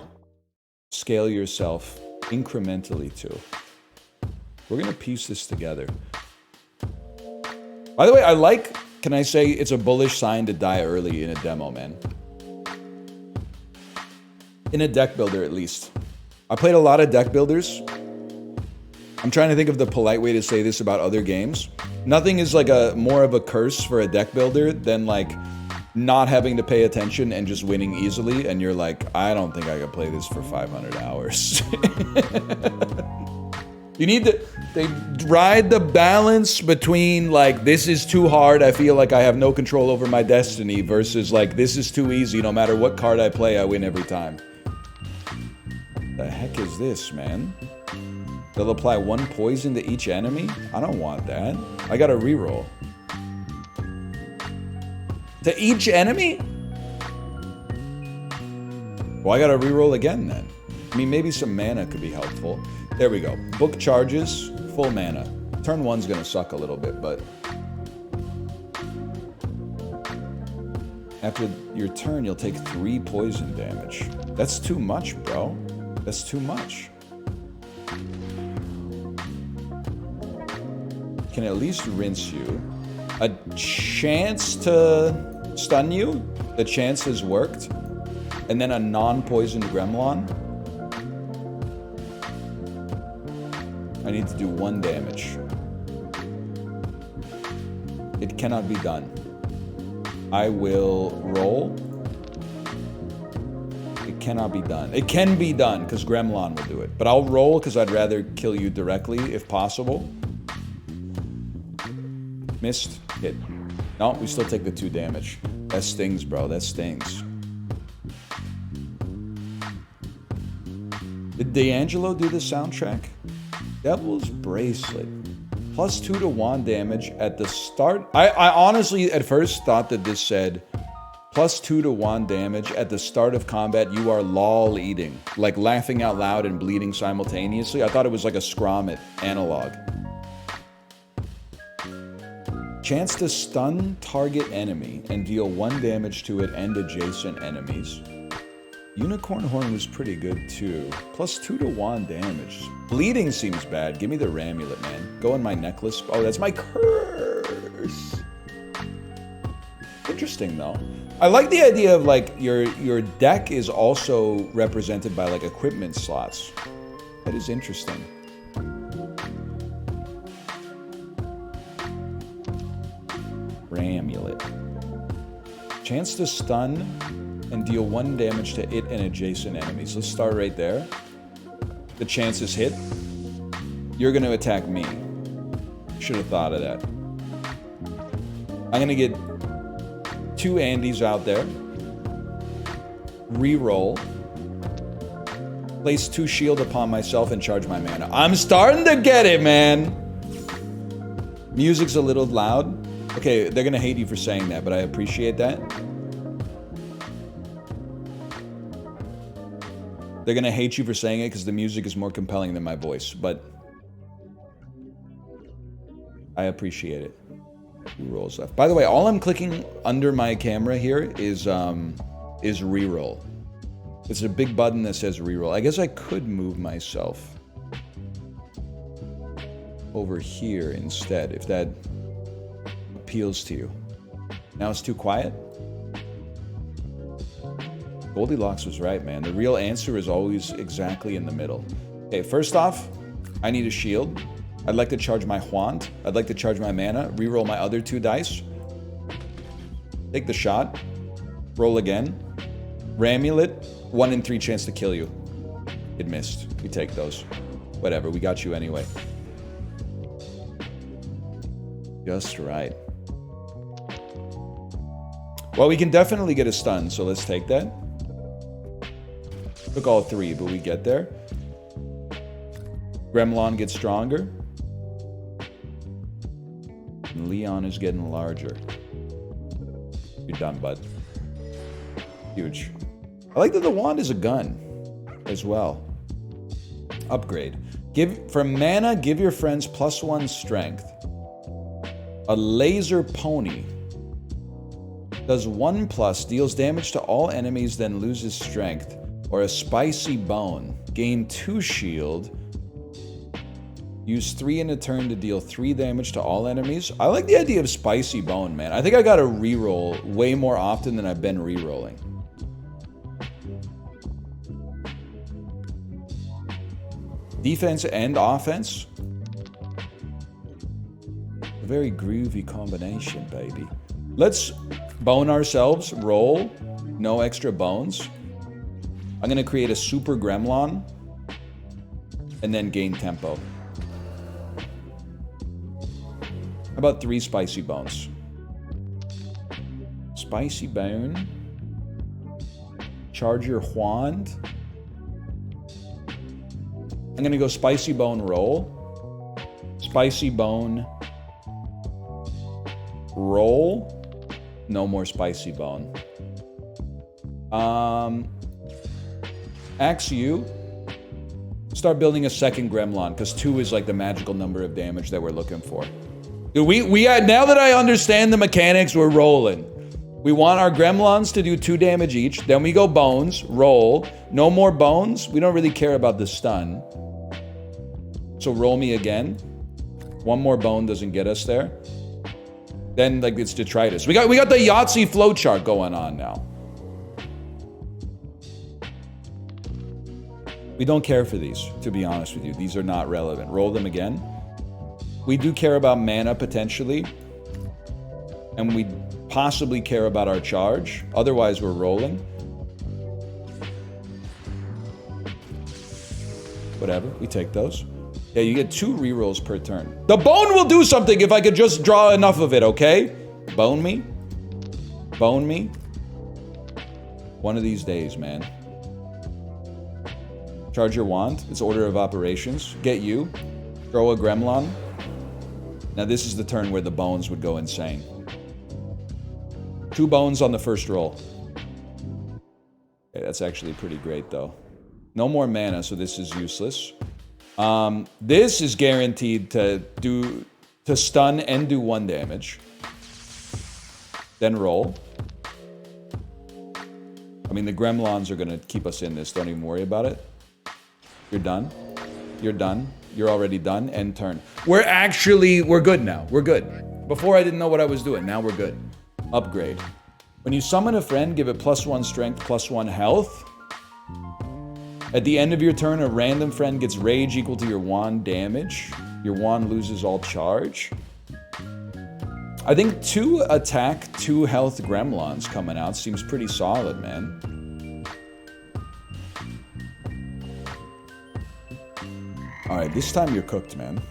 scale yourself incrementally to. We're going to piece this together. By the way, I like, can I say, it's a bullish sign to die early in a demo, man. In a deck builder, at least. I played a lot of deck builders. I'm trying to think of the polite way to say this about other games. Nothing is like a more of a curse for a deck builder than like not having to pay attention and just winning easily, and you're like, I don't think I could play this for 500 hours. You need to, they ride the balance between like, this is too hard, I feel like I have no control over my destiny, versus like, this is too easy, no matter what card I play, I win every time. The heck is this, man? They'll apply 1 poison to each enemy? I don't want that. I gotta reroll. To each enemy? Well, I gotta reroll again then. I mean, maybe some mana could be helpful. There we go. Book charges, full mana. Turn 1's gonna suck a little bit, but after your turn, you'll take 3 poison damage. That's too much, bro. That's too much. Can at least rinse you. A chance to stun you. The chance has worked. And then a non-poisoned Gremlon. I need to do 1 damage. It cannot be done. I will roll. It cannot be done. It can be done, because Gremlon will do it. But I'll roll, because I'd rather kill you directly, if possible. Missed. Hit. No, we still take the 2 damage. That stings, bro. That stings. Did D'Angelo do the soundtrack? Devil's Bracelet. Plus 2 to wand damage at the start. I honestly at first thought that this said plus 2 to wand damage at the start of combat. You are lol eating. Like laughing out loud and bleeding simultaneously. I thought it was like a Scromit analog. Chance to stun target enemy and deal 1 damage to it and adjacent enemies. Unicorn Horn was pretty good too. Plus 2 to wand damage. Bleeding seems bad. Give me the Ramulet, man. Go in my necklace. Oh, that's my curse. Interesting though. I like the idea of like your deck is also represented by like equipment slots. That is interesting. Ramulet. Chance to stun and deal 1 damage to it and adjacent enemies. Let's start right there. The chances hit. You're going to attack me. Should have thought of that. I'm going to get 2 Andys out there. Reroll. Place 2 shield upon myself and charge my mana. I'm starting to get it, man. Music's a little loud. Okay, they're going to hate you for saying that, but I appreciate that. They're going to hate you for saying it because the music is more compelling than my voice, but I appreciate it. 2 rolls left. By the way, all I'm clicking under my camera here is reroll. It's a big button that says reroll. I guess I could move myself over here instead if that appeals to you. Now it's too quiet? Goldilocks was right, man. The real answer is always exactly in the middle. Okay, first off, I need a shield. I'd like to charge my Wand. I'd like to charge my mana. Reroll my other 2 dice. Take the shot. Roll again. Ramulet. 1 in 3 chance to kill you. It missed. We take those. Whatever, we got you anyway. Just right. Well, we can definitely get a stun, so let's take that. Took all 3, but we get there. Gremlon gets stronger. And Leon is getting larger. You're done, bud. Huge. I like that the wand is a gun as well. Upgrade. For mana, give your friends +1 strength. A laser pony does 1+, deals damage to all enemies, then loses strength. Or a spicy bone. Gain 2 shield. Use 3 in a turn to deal 3 damage to all enemies. I like the idea of spicy bone, man. I think I gotta reroll way more often than I've been rerolling. Defense and offense. A very groovy combination, baby. Let's bone ourselves, roll, no extra bones. I'm gonna create a super gremlin and then gain tempo. How about 3 spicy bones? Spicy bone. Charge your wand. I'm gonna go spicy bone roll. Spicy bone roll. No more spicy bone. Axe you. Start building a second gremlin, because 2 is like the magical number of damage that we're looking for. Dude, now that I understand the mechanics, we're rolling. We want our gremlins to do 2 damage each. Then we go bones, roll. No more bones. We don't really care about the stun. So roll me again. 1 more bone doesn't get us there. Then like it's detritus. We got the Yahtzee flowchart going on now. We don't care for these, to be honest with you. These are not relevant. Roll them again. We do care about mana potentially. And we possibly care about our charge. Otherwise, we're rolling. Whatever, we take those. Yeah, you get 2 rerolls per turn. The bone will do something if I could just draw enough of it, okay? Bone me. Bone me. One of these days, man. Charge your wand. It's order of operations. Get you. Throw a gremlin. Now this is the turn where the bones would go insane. 2 bones on the first roll. Okay, that's actually pretty great though. No more mana, so this is useless. This is guaranteed to stun and do 1 damage. Then roll. I mean, the gremlins are gonna keep us in this. Don't even worry about it. You're done. You're done. You're already done. End turn. We're good now. We're good. Before I didn't know what I was doing. Now we're good. Upgrade. When you summon a friend, give it +1 strength, +1 health. At the end of your turn, a random friend gets rage equal to your wand damage. Your wand loses all charge. I think 2 attack, 2 health gremlins coming out seems pretty solid, man. Alright, this time you're cooked, man.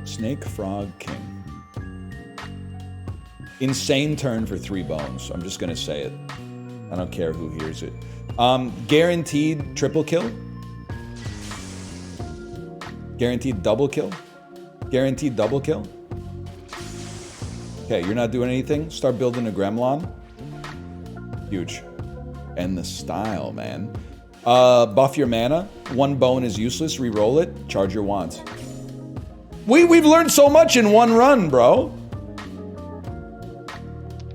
Snake Frog King. Insane turn for 3 bones. I'm just gonna say it. I don't care who hears it. Guaranteed triple kill. Guaranteed double kill. Guaranteed double kill. Okay, you're not doing anything. Start building a gremlin. Huge. And the style, man. Buff your mana. 1 bone is useless. Reroll it. Charge your wand. We've learned so much in 1 run, bro.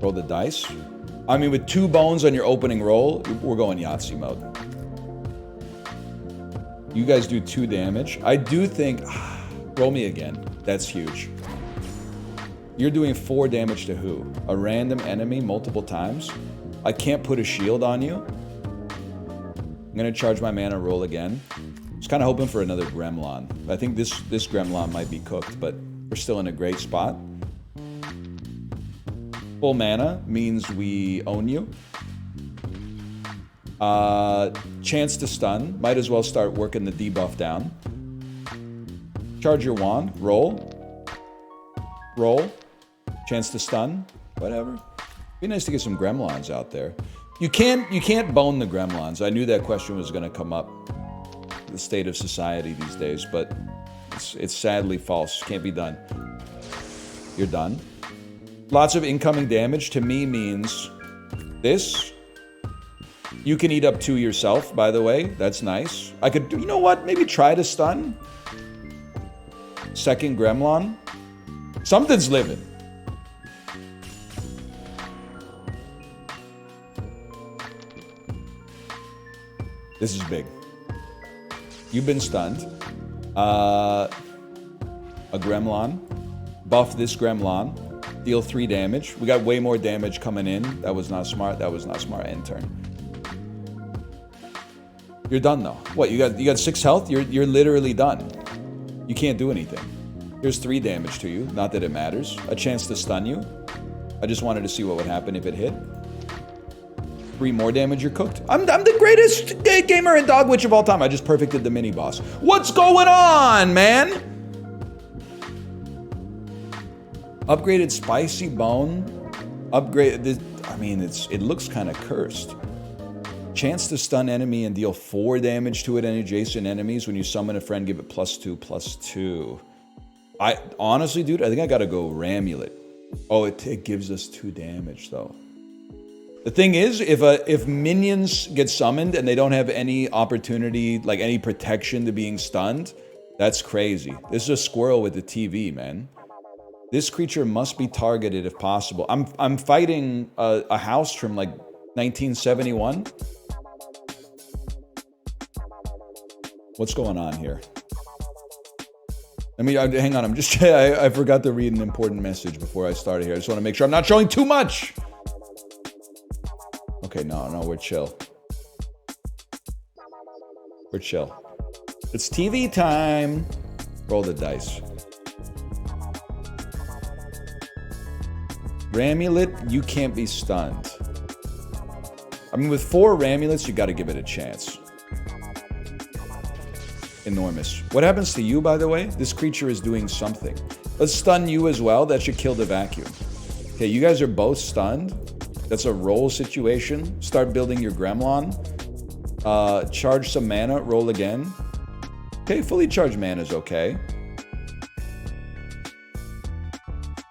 Roll the dice. I mean, with 2 bones on your opening roll, we're going Yahtzee mode. You guys do 2 damage. I do think... roll me again. That's huge. You're doing 4 damage to who? A random enemy multiple times? I can't put a shield on you. I'm gonna charge my mana, roll again. Just kind of hoping for another gremlin. I think this gremlin might be cooked, but we're still in a great spot. Full mana means we own you. Chance to stun. Might as well start working the debuff down. Charge your wand. Roll. Roll. Chance to stun. Whatever. Be nice to get some gremlins out there. You can't bone the gremlins. I knew that question was going to come up. the state of society these days, but it's sadly false. Can't be done. You're done. Lots of incoming damage to me means this. You can eat up 2 yourself, by the way. That's nice. I could, you know what? Maybe try to stun. Second Gremlon. Something's living. This is big. You've been stunned. A Gremlin. Buff this Gremlin. Deal 3 damage. We got way more damage coming in. That was not smart. That was not smart. End turn. You're done though. What, you got 6 health? You're literally done. You can't do anything. Here's 3 damage to you. Not that it matters. A chance to stun you. I just wanted to see what would happen if it hit. 3 more damage, you're cooked. I'm the greatest gamer in Dog Witch of all time. I just perfected the mini boss. What's going on, man? Upgraded spicy bone. Upgrade this. I mean, it looks kind of cursed. Chance to stun enemy and deal 4 damage to it and adjacent enemies. When you summon a friend, give it +2/+2. I honestly, dude, I think I gotta go Ramulet. Oh, it gives us 2 damage though. The thing is, if minions get summoned and they don't have any opportunity, like any protection to being stunned, that's crazy. This is a squirrel with a TV, man. This creature must be targeted if possible. I'm fighting a house from like 1971. What's going on here? Hang on. I forgot to read an important message before I started here. I just want to make sure I'm not showing too much. Okay, no, we're chill. We're chill. It's TV time. Roll the dice. Ramulet, you can't be stunned. I mean, with 4 Ramulets, you gotta give it a chance. Enormous. What happens to you, by the way? This creature is doing something. Let's stun you as well. That should kill the vacuum. Okay, you guys are both stunned. That's a roll situation. Start building your Gremlin. Charge some mana. Roll again. Okay, fully charged mana is okay.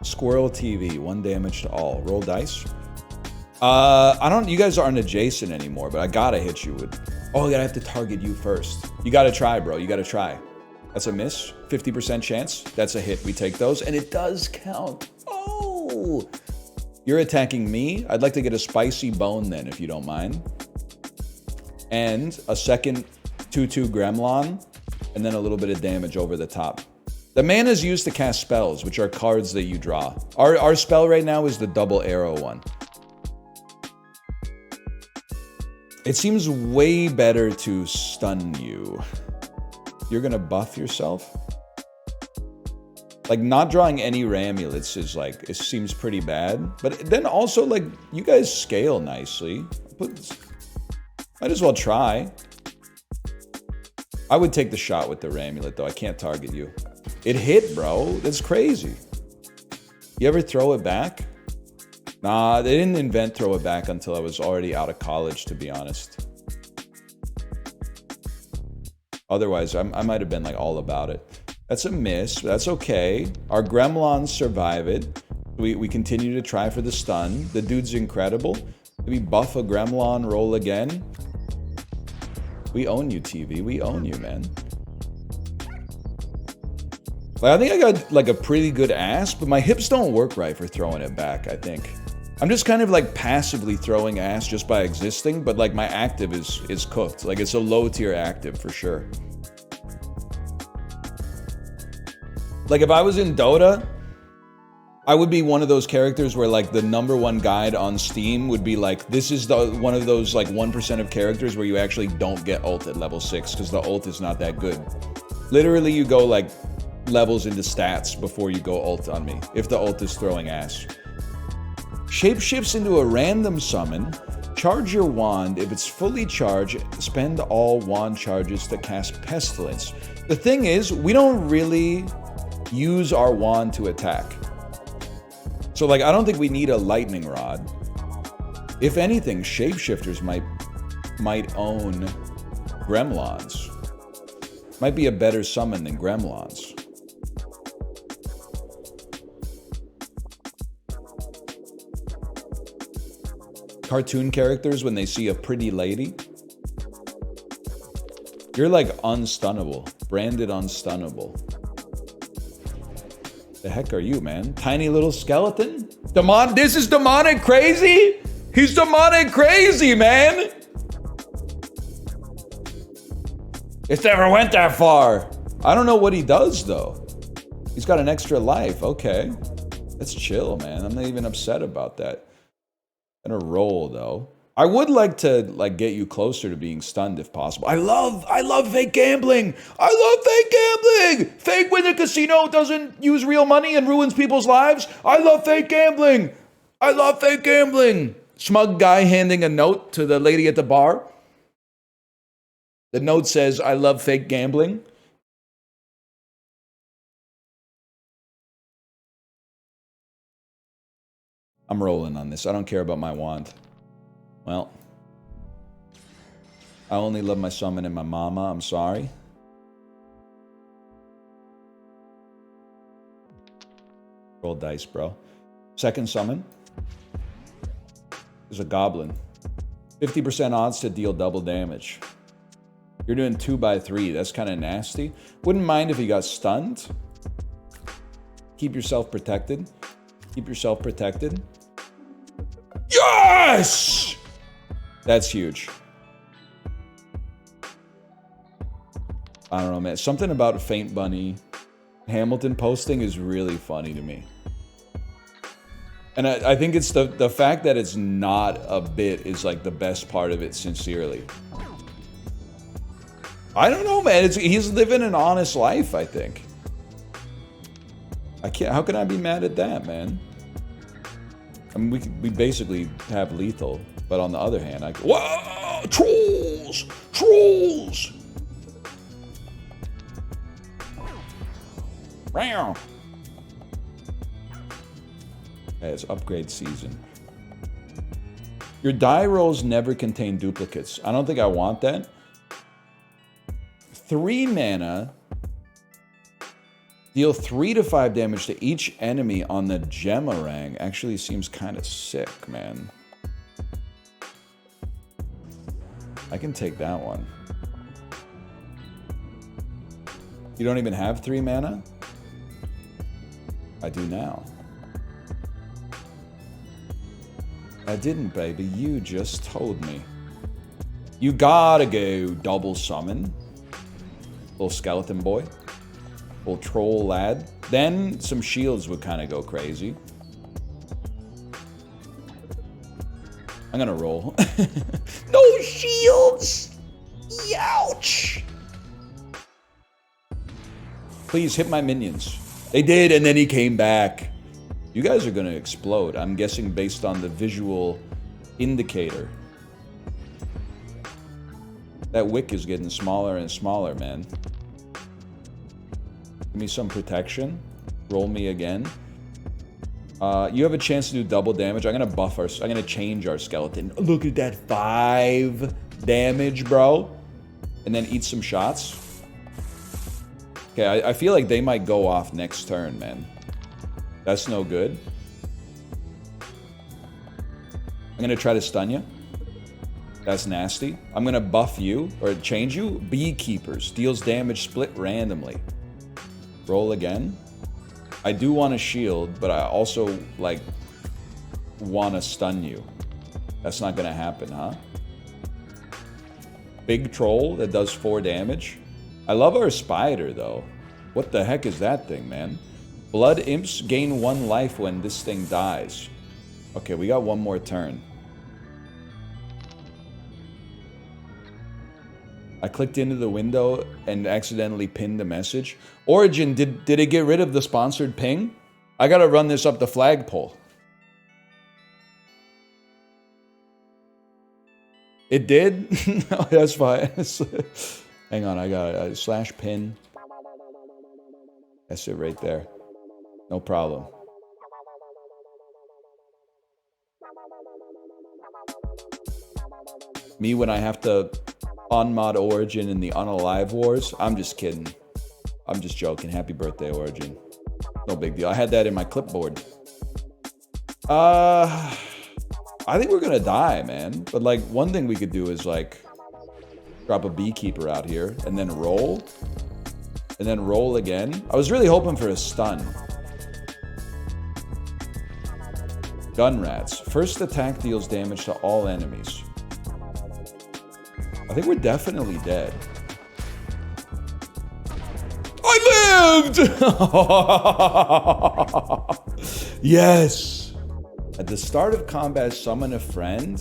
Squirrel TV. 1 damage to all. Roll dice. You guys aren't adjacent anymore, but I gotta hit you with... Oh, I have to target you first. You gotta try, bro. You gotta try. That's a miss. 50% chance. That's a hit. We take those, and it does count. Oh! You're attacking me. I'd like to get a spicy bone then, if you don't mind. And a second 2/2 Gremlin, and then a little bit of damage over the top. The mana is used to cast spells, which are cards that you draw. Our spell right now is the double arrow one. It seems way better to stun you. You're gonna buff yourself? Like, not drawing any Ramulets is like, it seems pretty bad. But then also, like, you guys scale nicely. Might as well try. I would take the shot with the Ramulet, though. I can't target you. It hit, bro. That's crazy. You ever throw it back? Nah, they didn't invent throw it back until I was already out of college, to be honest. Otherwise, I might have been like all about it. That's a miss. That's okay. Our Gremlins survive it. We continue to try for the stun. The dude's incredible. Maybe buff a Gremlin, roll again. We own you, TV. We own you, man. Like, I think I got like a pretty good ass, but my hips don't work right for throwing it back, I think. I'm just kind of like passively throwing ass just by existing, but like my active is cooked. Like, it's a low tier active for sure. Like, if I was in Dota, I would be one of those characters where like the #1 guide on Steam would be like, this is one of those like 1% of characters where you actually don't get ult at level 6 because the ult is not that good. Literally, you go like levels into stats before you go ult on me, if the ult is throwing ass. Shapeshifts into a random summon. Charge your wand. If it's fully charged, spend all wand charges to cast Pestilence. The thing is, we don't really use our wand to attack. So like, I don't think we need a lightning rod. If anything, shapeshifters might own Gremlins. Might be a better summon than Gremlins. Cartoon characters when they see a pretty lady. You're like unstunnable. Branded unstunnable. The heck are you, man? Tiny little skeleton? This is demonic crazy? He's demonic crazy, man! It never went that far. I don't know what he does, though. He's got an extra life. Okay. Let's chill, man. I'm not even upset about that. Gonna roll, though. I would like to get you closer to being stunned if possible. I love fake gambling. I love fake gambling. Fake win the casino doesn't use real money and ruins people's lives. I love fake gambling. I love fake gambling. Smug guy handing a note to the lady at the bar. The note says, I love fake gambling. I'm rolling on this. I don't care about my wand. Well, I only love my summon and my mama. I'm sorry. Roll dice, bro. Second summon is a goblin. 50% odds to deal double damage. You're doing 2x3. That's kind of nasty. Wouldn't mind if you got stunned. Keep yourself protected. Keep yourself protected. Yes! That's huge. I don't know, man. Something about Faint Bunny Hamilton posting is really funny to me. And I think it's the fact that it's not a bit is like the best part of it, sincerely. I don't know, man. He's living an honest life, I think. How can I be mad at that, man? I mean, we basically have lethal, but on the other hand, whoa! Trolls! Trolls! Wow. Okay, it's upgrade season. Your die rolls never contain duplicates. I don't think I want that. 3 mana. Deal 3 to 5 damage to each enemy on the Gemarang. Actually seems kind of sick, man. I can take that one. You don't even have 3 mana? I do now. I didn't, baby. You just told me. You gotta go double summon. Little skeleton boy. Little troll lad. Then some shields would kind of go crazy. I'm gonna roll. No shields! Ouch! Please hit my minions. They did, and then he came back. You guys are gonna explode. I'm guessing based on the visual indicator. That wick is getting smaller and smaller, man. Give me some protection. Roll me again. You have a chance to do double damage. I'm gonna change our skeleton. Look at that, 5 damage, bro. And then eat some shots. Okay, I feel like they might go off next turn, man. That's no good. I'm gonna try to stun you. That's nasty. I'm gonna buff you, or change you. Beekeepers. Deals damage split randomly. Roll again. I do want a shield, but I also, like, want to stun you. That's not gonna happen, huh? Big troll that does 4 damage. I love our spider, though. What the heck is that thing, man? Blood imps gain 1 life when this thing dies. Okay, we got 1 more turn. I clicked into the window and accidentally pinned a message. Origin, did it get rid of the sponsored ping? I gotta run this up the flagpole. It did? No, that's fine. Hang on, I got it. Slash pin. That's it right there. No problem. Me when I have to On Mod Origin in the Unalive Wars. I'm just kidding. I'm just joking. Happy birthday, Origin. No big deal. I had that in my clipboard. I think we're gonna die, man. But like, one thing we could do is like drop a beekeeper out here and then roll. And then roll again. I was really hoping for a stun. Gun rats. First attack deals damage to all enemies. I think we're definitely dead. I lived! Yes! At the start of combat, summon a friend.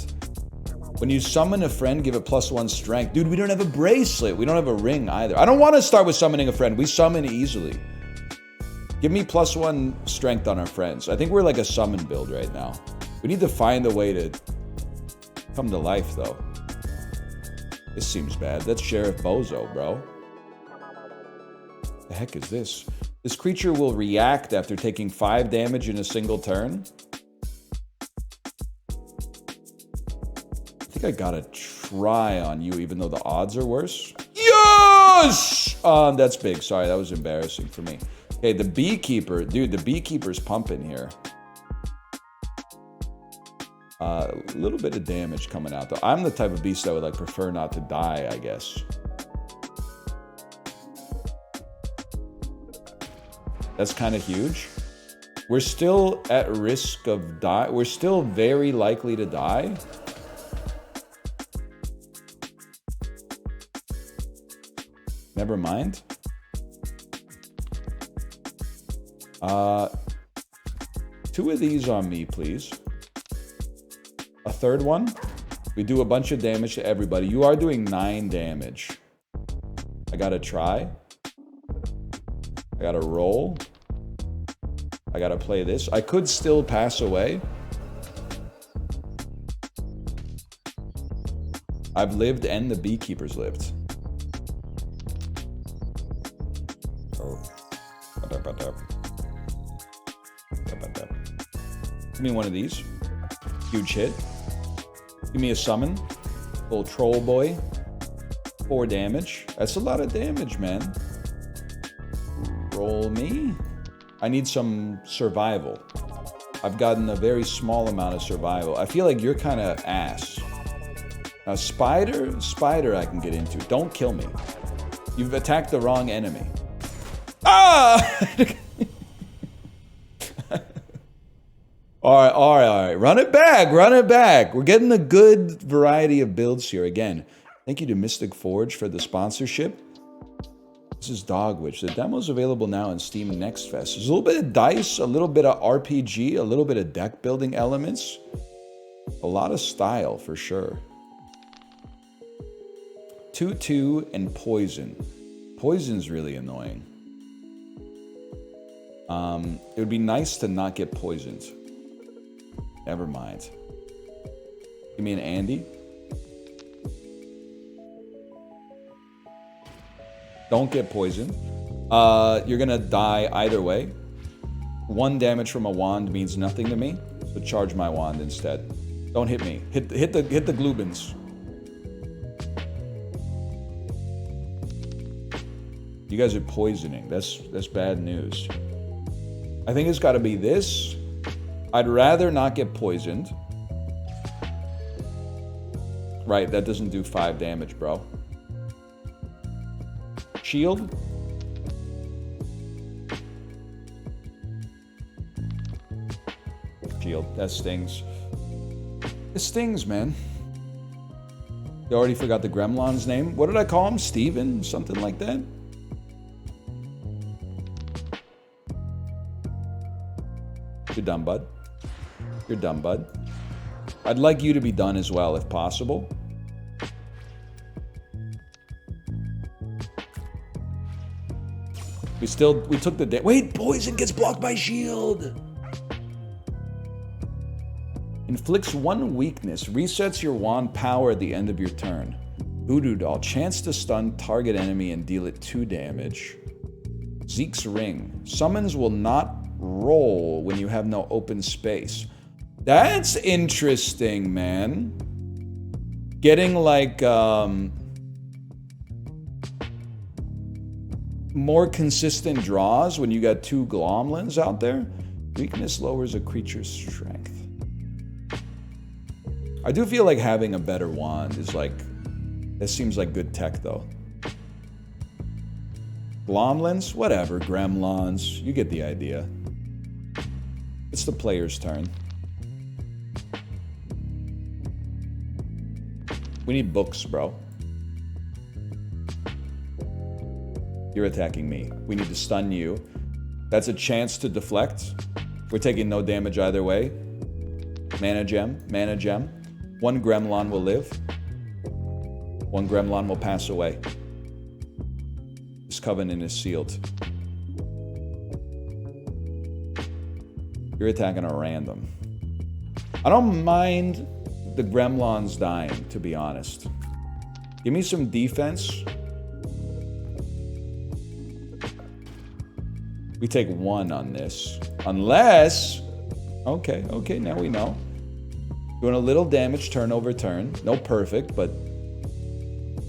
When you summon a friend, give it +1 strength. Dude, we don't have a bracelet. We don't have a ring either. I don't want to start with summoning a friend. We summon easily. Give me +1 strength on our friends. I think we're like a summon build right now. We need to find a way to come to life, though. This seems bad. That's Sheriff Bozo, bro. The heck is this? This creature will react after taking 5 damage in a single turn. I think I gotta try on you, even though the odds are worse. Yes! That's big. Sorry, that was embarrassing for me. Okay, the beekeeper. Dude, the beekeeper's pumping here. A little bit of damage coming out, though. I'm the type of beast that would like prefer not to die, I guess. That's kind of huge. We're still at risk of die. We're still very likely to die. Never mind. 2 of these on me, please. A third one. We do a bunch of damage to everybody. You are doing 9 damage. I gotta try. I gotta roll. I gotta play this. I could still pass away. I've lived and the beekeepers lived. Give me one of these. Huge hit. Give me a summon. Little troll boy. 4 damage. That's a lot of damage, man. Roll me. I need some survival. I've gotten a very small amount of survival. I feel like you're kind of ass. Now, Spider I can get into. Don't kill me. You've attacked the wrong enemy. Ah! All right. Run it back. We're getting a good variety of builds here. Again, thank you to Mystic Forge for the sponsorship. This is Dogwitch. The demo's available now in Steam Next Fest. There's a little bit of dice, a little bit of RPG, a little bit of deck building elements. A lot of style, for sure. 2/2 and Poison. Poison's really annoying. It would be nice to not get poisoned. Never mind. Give me an Andy. Don't get poisoned. You're gonna die either way. 1 damage from a wand means nothing to me, so charge my wand instead. Don't hit me. Hit the Glubins. You guys are poisoning. That's bad news. I think it's got to be this. I'd rather not get poisoned. Right, that doesn't do 5 damage, bro. Shield. Shield. That stings. It stings, man. You already forgot the Gremlin's name. What did I call him? Steven? Something like that? You're done, bud. You're done, bud. I'd like you to be done as well, if possible. We took the wait, poison gets blocked by shield. Inflicts 1 weakness. Resets your wand power at the end of your turn. Voodoo Doll. Chance to stun target enemy and deal it 2 damage. Zeke's Ring. Summons will not roll when you have no open space. That's interesting, man. Getting like more consistent draws when you got 2 Glomlins out there. Weakness lowers a creature's strength. I do feel like having a better wand is like... This seems like good tech, though. Glomlins? Whatever. Gremlins. You get the idea. It's the player's turn. We need books, bro. You're attacking me. We need to stun you. That's a chance to deflect. We're taking no damage either way. Mana gem. Mana gem. 1 Gremlin will live. 1 Gremlin will pass away. This covenant is sealed. You're attacking a random. I don't mind the Gremlins dying, to be honest. Give me some defense. We take 1 on this. Unless... Okay, now we know. Doing a little damage turn over turn. No perfect, but...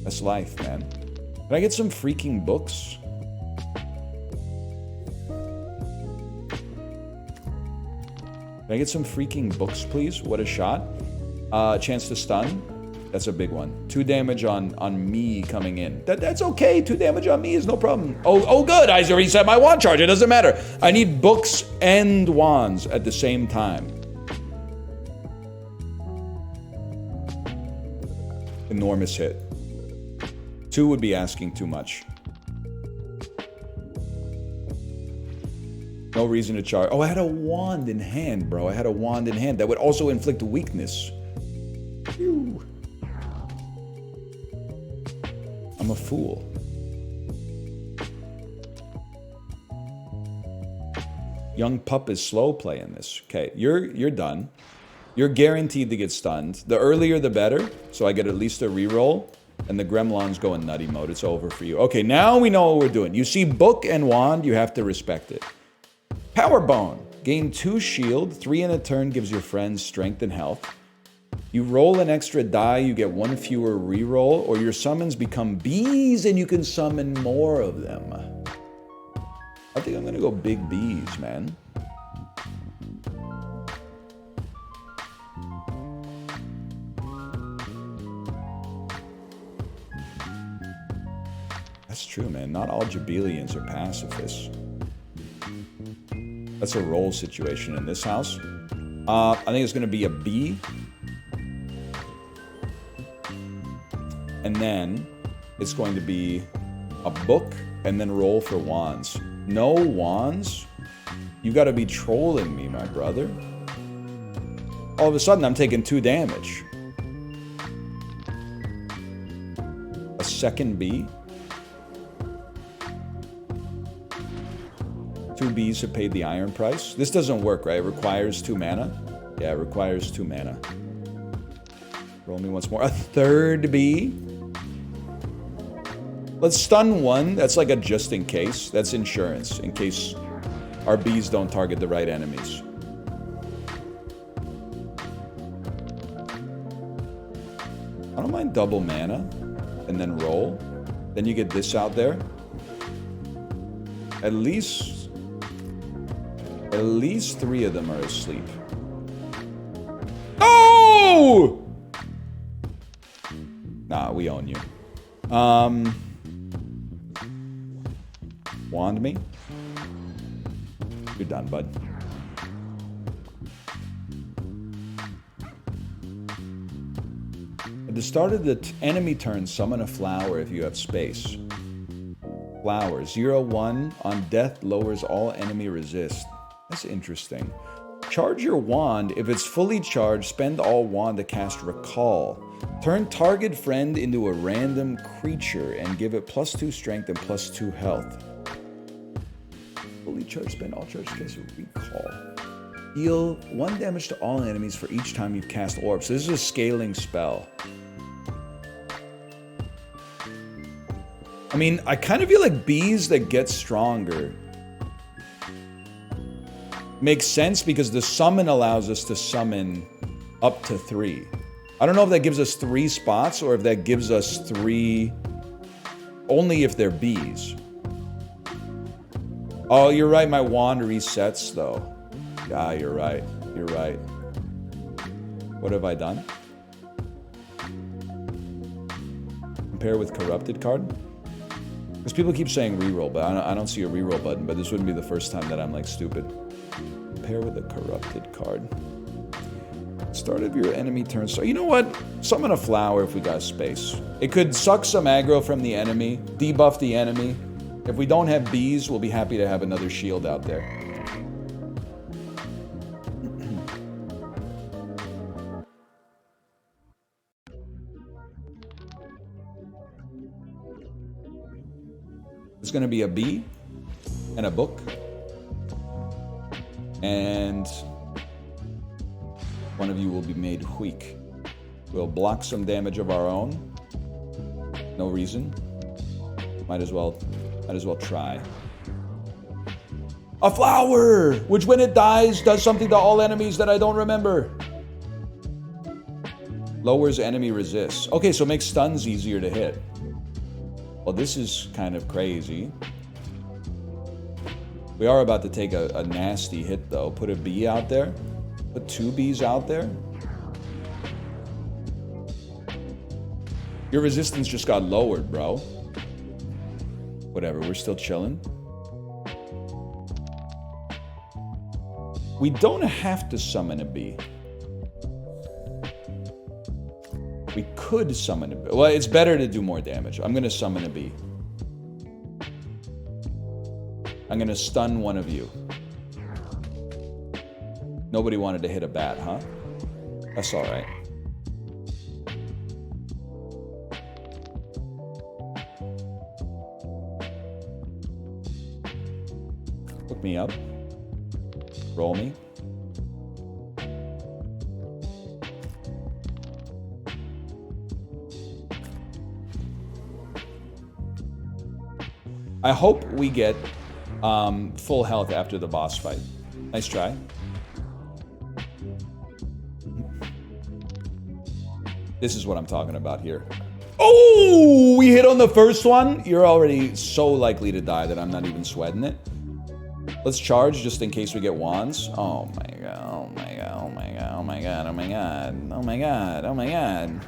That's life, man. Can I get some freaking books? Can I get some freaking books, please? What a shot. Chance to stun. That's a big one. 2 damage on me coming in. That's okay. 2 damage on me is no problem. Oh, good. I reset my wand charge. It doesn't matter. I need books and wands at the same time. Enormous hit. 2 would be asking too much. No reason to charge. Oh, I had a wand in hand, bro. I had a wand in hand. That would also inflict weakness. Phew. I'm a fool. Young pup is slow playing this. Okay, you're done. You're guaranteed to get stunned. The earlier the better, so I get at least a reroll. And the Gremlins go in nutty mode. It's over for you. Okay, now we know what we're doing. You see book and wand, you have to respect it. Power Bone. Gain 2 shield. 3 in a turn gives your friends strength and health. You roll an extra die, you get 1 fewer reroll, or your summons become bees and you can summon more of them. I think I'm gonna go big bees, man. That's true, man. Not all Jabelians are pacifists. That's a roll situation in this house. I think it's going to be a B. And then it's going to be a book and then roll for wands. No wands? You got to be trolling me, my brother. All of a sudden, I'm taking 2 damage. A second B. 2 Bs have paid the iron price. This doesn't work, right? It requires 2 mana. Yeah, it requires 2 mana. Roll me once more. A third B. Let's stun 1. That's like a just in case. That's insurance. In case our Bs don't target the right enemies. I don't mind double mana. And then roll. Then you get this out there. At least 3 of them are asleep. Oh! Nah, we own you. Wand me? You're done, bud. At the start of the enemy turn, summon a flower if you have space. Flower. 0/1 on death lowers all enemy resist. That's interesting. Charge your wand. If it's fully charged, spend all wand to cast Recall. Turn target friend into a random creature and give it +2 strength and +2 health. Fully charged, spend all charge to cast Recall. Deal 1 damage to all enemies for each time you cast orbs. So this is a scaling spell. I mean, I kind of feel like bees that get stronger makes sense because the summon allows us to summon up to 3. I don't know if that gives us 3 spots or if that gives us 3 only if they're bees. Oh, you're right. My wand resets, though. Yeah, you're right. You're right. What have I done? Compare with corrupted card? Because people keep saying reroll, but I don't see a reroll button. But this wouldn't be the first time that I'm like stupid. Compare with a corrupted card. Start of your enemy turn. So you know what? Summon a flower if we got space. It could suck some aggro from the enemy, debuff the enemy. If we don't have bees, we'll be happy to have another shield out there. It's going to be a bee and a book. And one of you will be made weak. We'll block some damage of our own. No reason. Might as well try. A flower! Which when it dies, does something to all enemies that I don't remember. Lowers enemy resists. Okay, so it makes stuns easier to hit. Well, this is kind of crazy. We are about to take a nasty hit, though. Put a bee out there. Put 2 bees out there. Your resistance just got lowered, bro. Whatever, we're still chilling. We don't have to summon a bee. We could summon a bee. Well, it's better to do more damage. I'm going to summon a bee. I'm going to stun one of you. Nobody wanted to hit a bat, huh? That's all right. Hook me up. Roll me. I hope we get full health after the boss fight. Nice try. This is what I'm talking about here. Oh, we hit on the first one. You're already so likely to die that I'm not even sweating it. Let's charge just in case we get wands. Oh my god, oh my god, oh my god, oh my god, oh my god, oh my god, oh my god.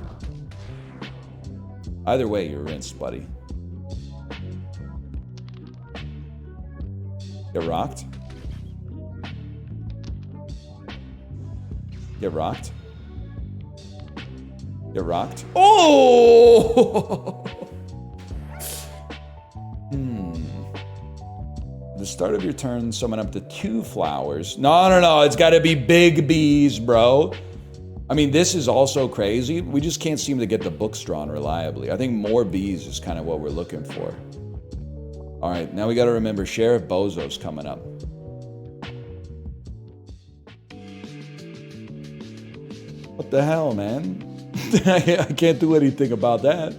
Either way, you're rinsed, buddy. Get rocked. Get rocked. Get rocked. Oh! The start of your turn, summon up to 2 flowers. No. It's got to be big bees, bro. I mean, this is also crazy. We just can't seem to get the books drawn reliably. I think more bees is kind of what we're looking for. All right, now we got to remember Sheriff Bozo's coming up. What the hell, man? I can't do anything about that.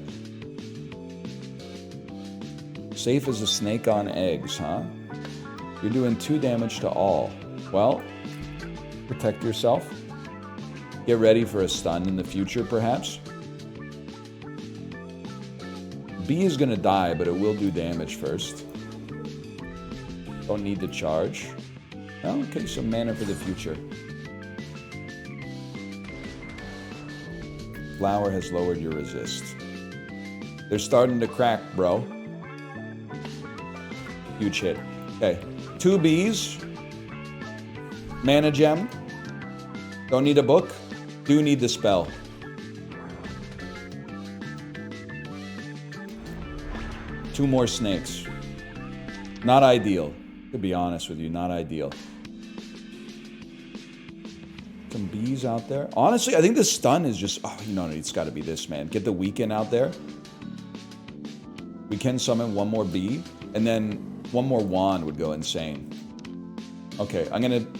Safe as a snake on eggs, huh? You're doing 2 damage to all. Well, protect yourself. Get ready for a stun in the future, perhaps. B is gonna die, but it will do damage first. Don't need to charge. Oh, okay, some mana for the future. Flower has lowered your resist. They're starting to crack, bro. Huge hit. Okay, 2 bees. Mana gem. Don't need a book. Do need the spell. Two more snakes. Not ideal. To be honest with you, not ideal. Some bees out there. Honestly, I think the stun is just... Oh, no, it's got to be this, man. Get the weekend out there. We can summon one more bee. And then one more wand would go insane. Okay, I'm going to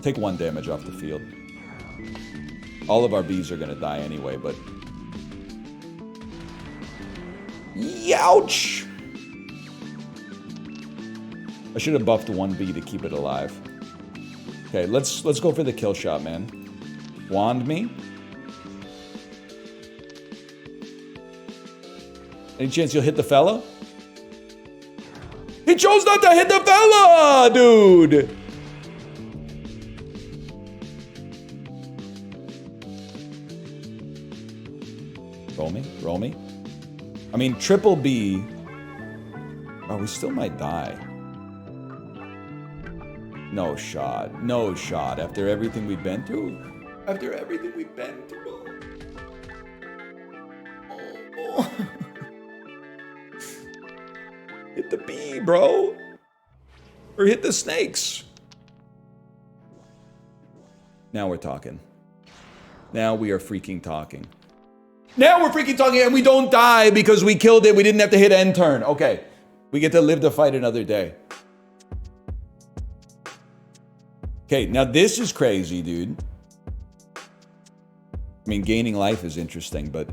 take 1 damage off the field. All of our bees are going to die anyway, but... Youch! I should have buffed 1 bee to keep it alive. Okay, let's go for the kill shot, man. Wand me. Any chance you'll hit the fella? He chose not to hit the fella, dude. Roll me, roll me. I mean, triple B. Oh, we still might die. No shot, no shot. After everything we've been through. After everything we've been through. Oh. Hit the B, bro. Or hit the snakes. Now we're talking. Now we are freaking talking. Now we're freaking talking and we don't die because we killed it. We didn't have to hit end turn. Okay. We get to live to fight another day. Okay, now this is crazy, dude. I mean, gaining life is interesting, but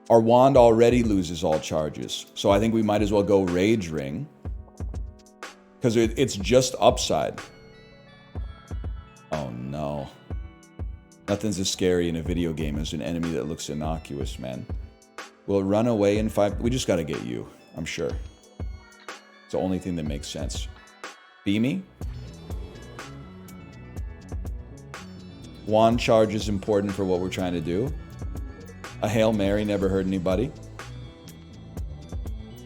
our wand already loses all charges. So I think we might as well go Rage Ring. Because it's just upside. Oh no. Nothing's as scary in a video game as an enemy that looks innocuous, man. We'll run away in 5... We just gotta get you, I'm sure. It's the only thing that makes sense. Be me? Wand charge is important for what we're trying to do. A Hail Mary never hurt anybody.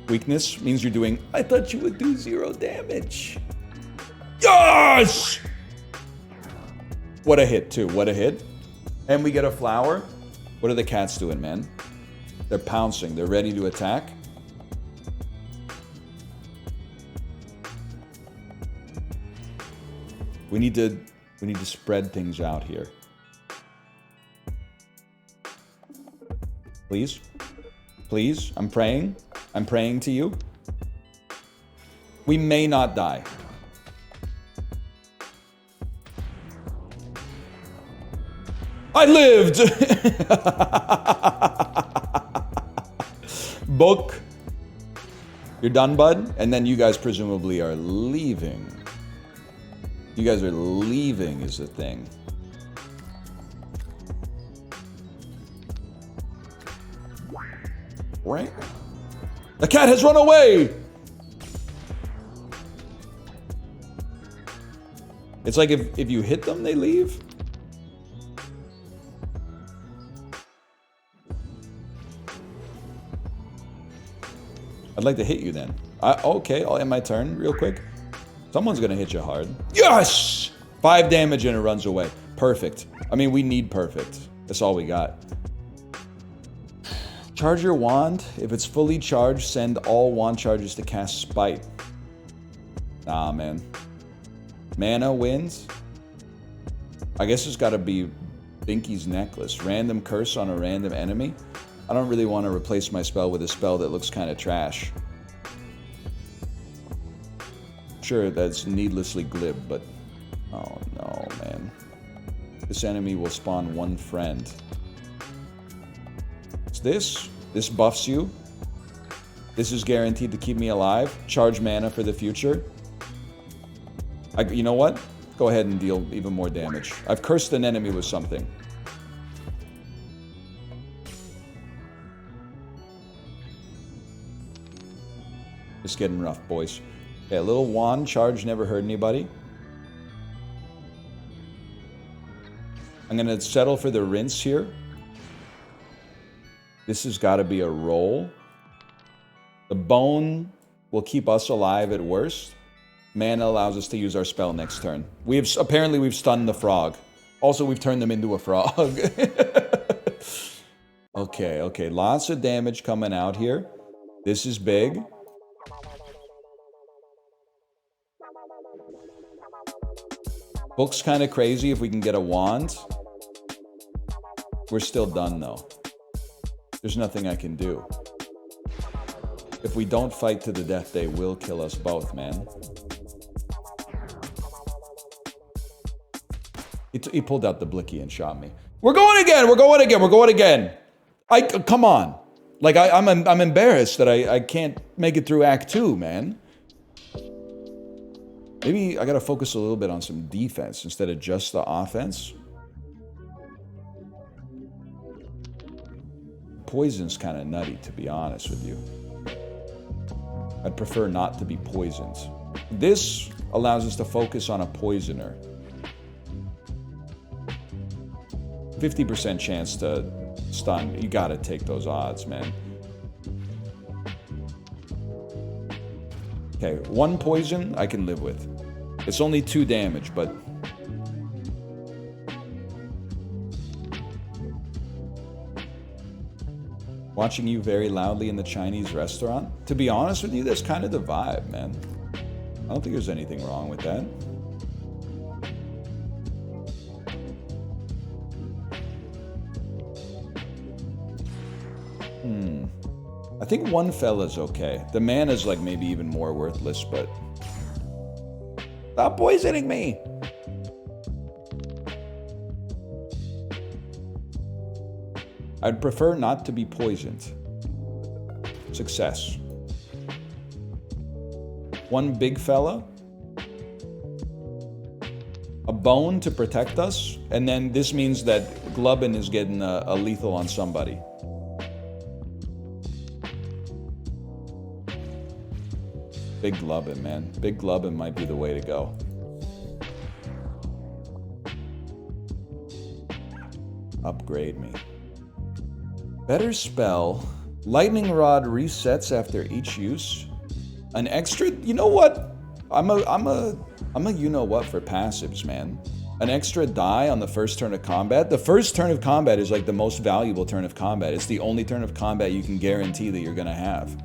Weakness means you're doing... I thought you would do 0 damage. Yes! What a hit, too. What a hit. And we get a flower. What are the cats doing, man? They're pouncing. They're ready to attack. We need to spread things out here. Please? Please? I'm praying. I'm praying to you. We may not die. I lived! Book. You're done, bud? And then you guys presumably are leaving. You guys are leaving is the thing. Right? The cat has run away! It's like if you hit them, they leave? I'd like to hit you then. Okay, I'll end my turn real quick. Someone's gonna hit you hard. Yes! 5 damage and it runs away. Perfect. I mean, we need perfect. That's all we got. Charge your wand. If it's fully charged, send all wand charges to cast Spite. Nah, man. Mana wins? I guess it's gotta be Binky's Necklace. Random curse on a random enemy? I don't really want to replace my spell with a spell that looks kind of trash. Sure, that's needlessly glib, but... Oh no, man. This enemy will spawn 1 friend. It's this. This buffs you. This is guaranteed to keep me alive. Charge mana for the future. You know what? Go ahead and deal even more damage. I've cursed an enemy with something. It's getting rough, boys. Okay, a little wand charge never hurt anybody. I'm gonna settle for the rinse here. This has got to be a roll. The bone will keep us alive at worst. Mana allows us to use our spell next turn. Apparently we've stunned the frog. Also, we've turned them into a frog. Okay. Lots of damage coming out here. This is big. Book's kind of crazy if we can get a wand. We're still done, though. There's nothing I can do. If we don't fight to the death, they will kill us both, man. He pulled out the blicky and shot me. We're going again! Come on. Like, I'm embarrassed that I can't make it through Act 2, man. Maybe I gotta focus a little bit on some defense instead of just the offense. Poison's kind of nutty, to be honest with you. I'd prefer not to be poisoned. This allows us to focus on a poisoner. 50% chance to stun. You gotta take those odds, man. Okay, 1 poison I can live with. It's only 2 damage, but... Watching you very loudly in the Chinese restaurant? To be honest with you, that's kind of the vibe, man. I don't think there's anything wrong with that. I think 1 fella's okay. The man is like maybe even more worthless, but... Stop poisoning me! I'd prefer not to be poisoned. Success. 1 big fella. A bone to protect us. And then this means that Glubbin is getting a lethal on somebody. Big Glubbin, man. Big Glubbin might be the way to go. Upgrade me. Better spell. Lightning Rod resets after each use. An extra... You know what? I'm a you-know-what for passives, man. An extra die on the first turn of combat. The first turn of combat is like the most valuable turn of combat. It's the only turn of combat you can guarantee that you're gonna have.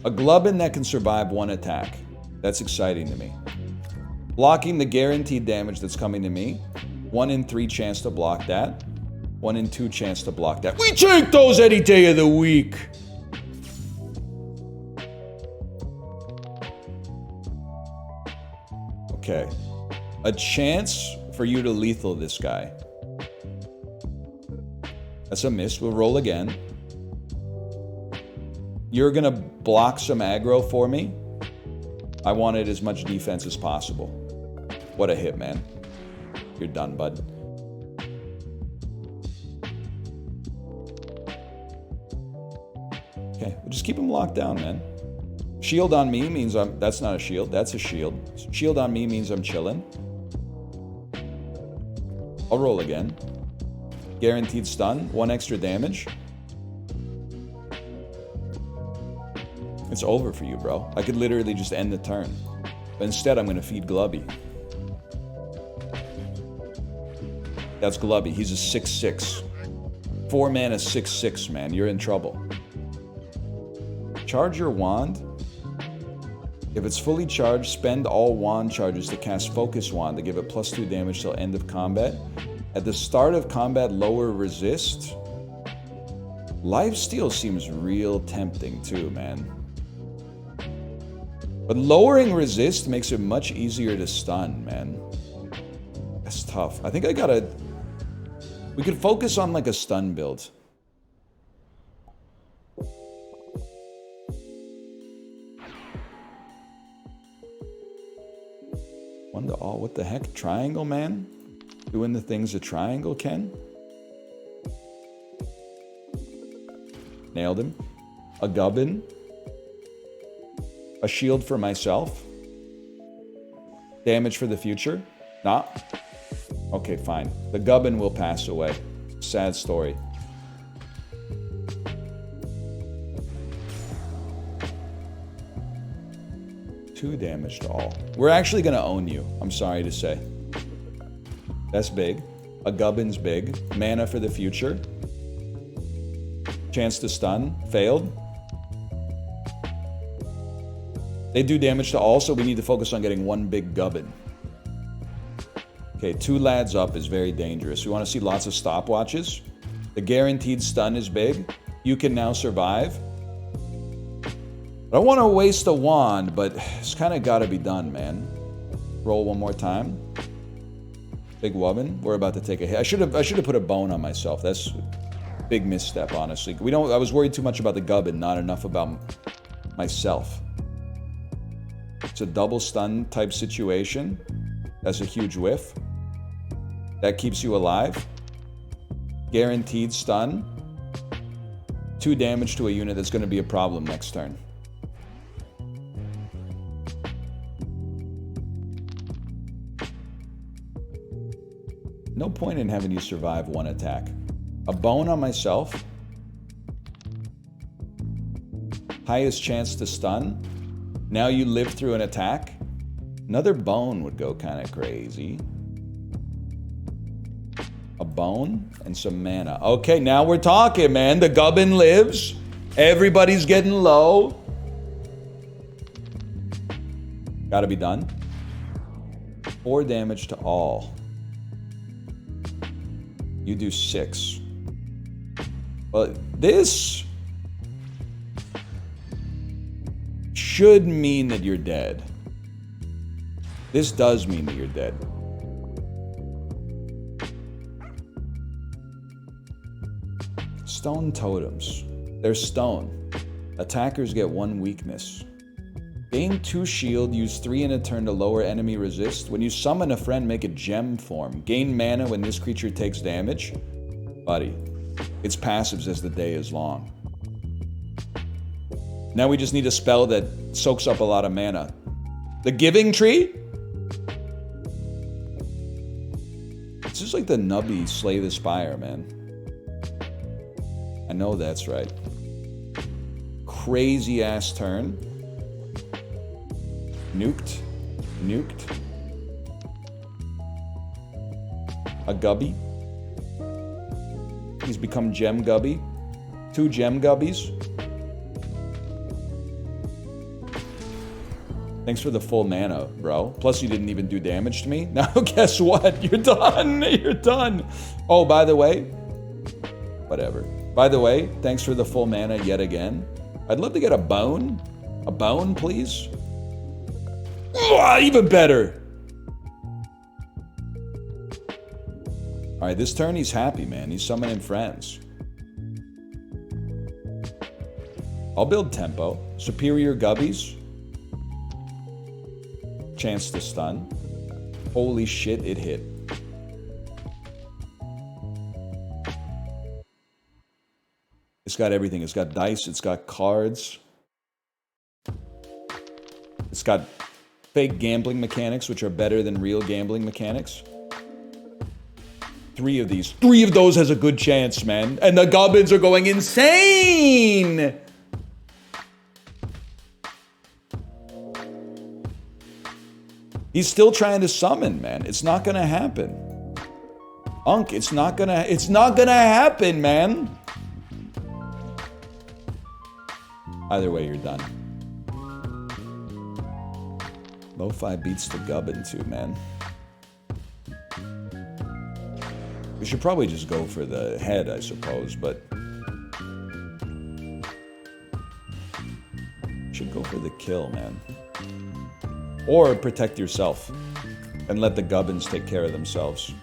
A Glubbin that can survive 1 attack. That's exciting to me. Blocking the guaranteed damage that's coming to me. 1 in 3 chance to block that. 1 in 2 chance to block that. We take those any day of the week! Okay. A chance for you to lethal this guy. That's a miss. We'll roll again. You're gonna block some aggro for me. I wanted as much defense as possible. What a hit, man. You're done, bud. Okay, we'll just keep him locked down, man. Shield on me means I'm... That's not a shield, that's a shield. Shield on me means I'm chilling. I'll roll again. Guaranteed stun, 1 extra damage. It's over for you, bro. I could literally just end the turn. But instead, I'm going to feed Glubby. That's Glubby. He's a 6/6. 4 mana 6/6, man. You're in trouble. Charge your wand. If it's fully charged, spend all wand charges to cast Focus Wand to give it +2 damage till end of combat. At the start of combat, lower resist. Lifesteal seems real tempting too, man. But lowering resist makes it much easier to stun, man. That's tough. I think I gotta... We could focus on like a stun build. One to all. What the heck? Triangle, man? Doing the things a triangle can? Nailed him. A gubbin. A shield for myself. Damage for the future. Nah. Okay, fine. The gubbin will pass away. Sad story. Two damage to all. We're actually gonna own you. I'm sorry to say. That's big. A gubbin's big. Mana for the future. Chance to stun. Failed. They do damage to all, so we need to focus on getting 1 big gubbin. Okay, 2 lads up is very dangerous. We want to see lots of stopwatches. The guaranteed stun is big. You can now survive. I don't want to waste a wand, but it's kind of got to be done, man. Roll 1 more time. Big wubbin. We're about to take a hit. I should have put a bone on myself. That's a big misstep, honestly. I was worried too much about the gubbin, not enough about myself. It's a double stun type situation. That's a huge whiff. That keeps you alive. Guaranteed stun. 2 damage to a unit that's going to be a problem next turn. No point in having you survive 1 attack. A bone on myself. Highest chance to stun. Now you live through an attack. Another bone would go kind of crazy. A bone and some mana. Okay, now we're talking, man. The gubbin lives. Everybody's getting low. Gotta be done. 4 damage to all. You do 6. Well, this should mean that you're dead. This does mean that you're dead. Stone totems. They're stone. Attackers get 1 weakness. Gain 2 shield, use 3 in a turn to lower enemy resist. When you summon a friend, make a gem form. Gain mana when this creature takes damage. Buddy, it's passives as the day is long. Now we just need a spell that soaks up a lot of mana. The Giving Tree? This is like the Nubby Slay the Spire, man. I know that's right. Crazy ass turn. Nuked. Nuked. A Gubby. He's become Gem Gubby. 2 Gem Gubbies. Thanks for the full mana, bro. Plus you didn't even do damage to me. Now guess what? You're done. You're done. Oh, by the way. Whatever. By the way, thanks for the full mana yet again. I'd love to get a bone. A bone, please. Even better. Alright, this turn he's happy, man. He's summoning friends. I'll build tempo. Superior Gubbies. Chance to stun. Holy shit, it hit. It's got everything. It's got dice. It's got cards. It's got fake gambling mechanics, which are better than real gambling mechanics. 3 of these. 3 of those has a good chance, man. And the goblins are going insane! He's still trying to summon, man. It's not gonna happen. Unk, it's not gonna happen, man. Either way, you're done. Lo-Fi beats the gubbin too, man. We should probably just go for the head, I suppose, but... should go for the kill, man. Or protect yourself and let the gubbins take care of themselves.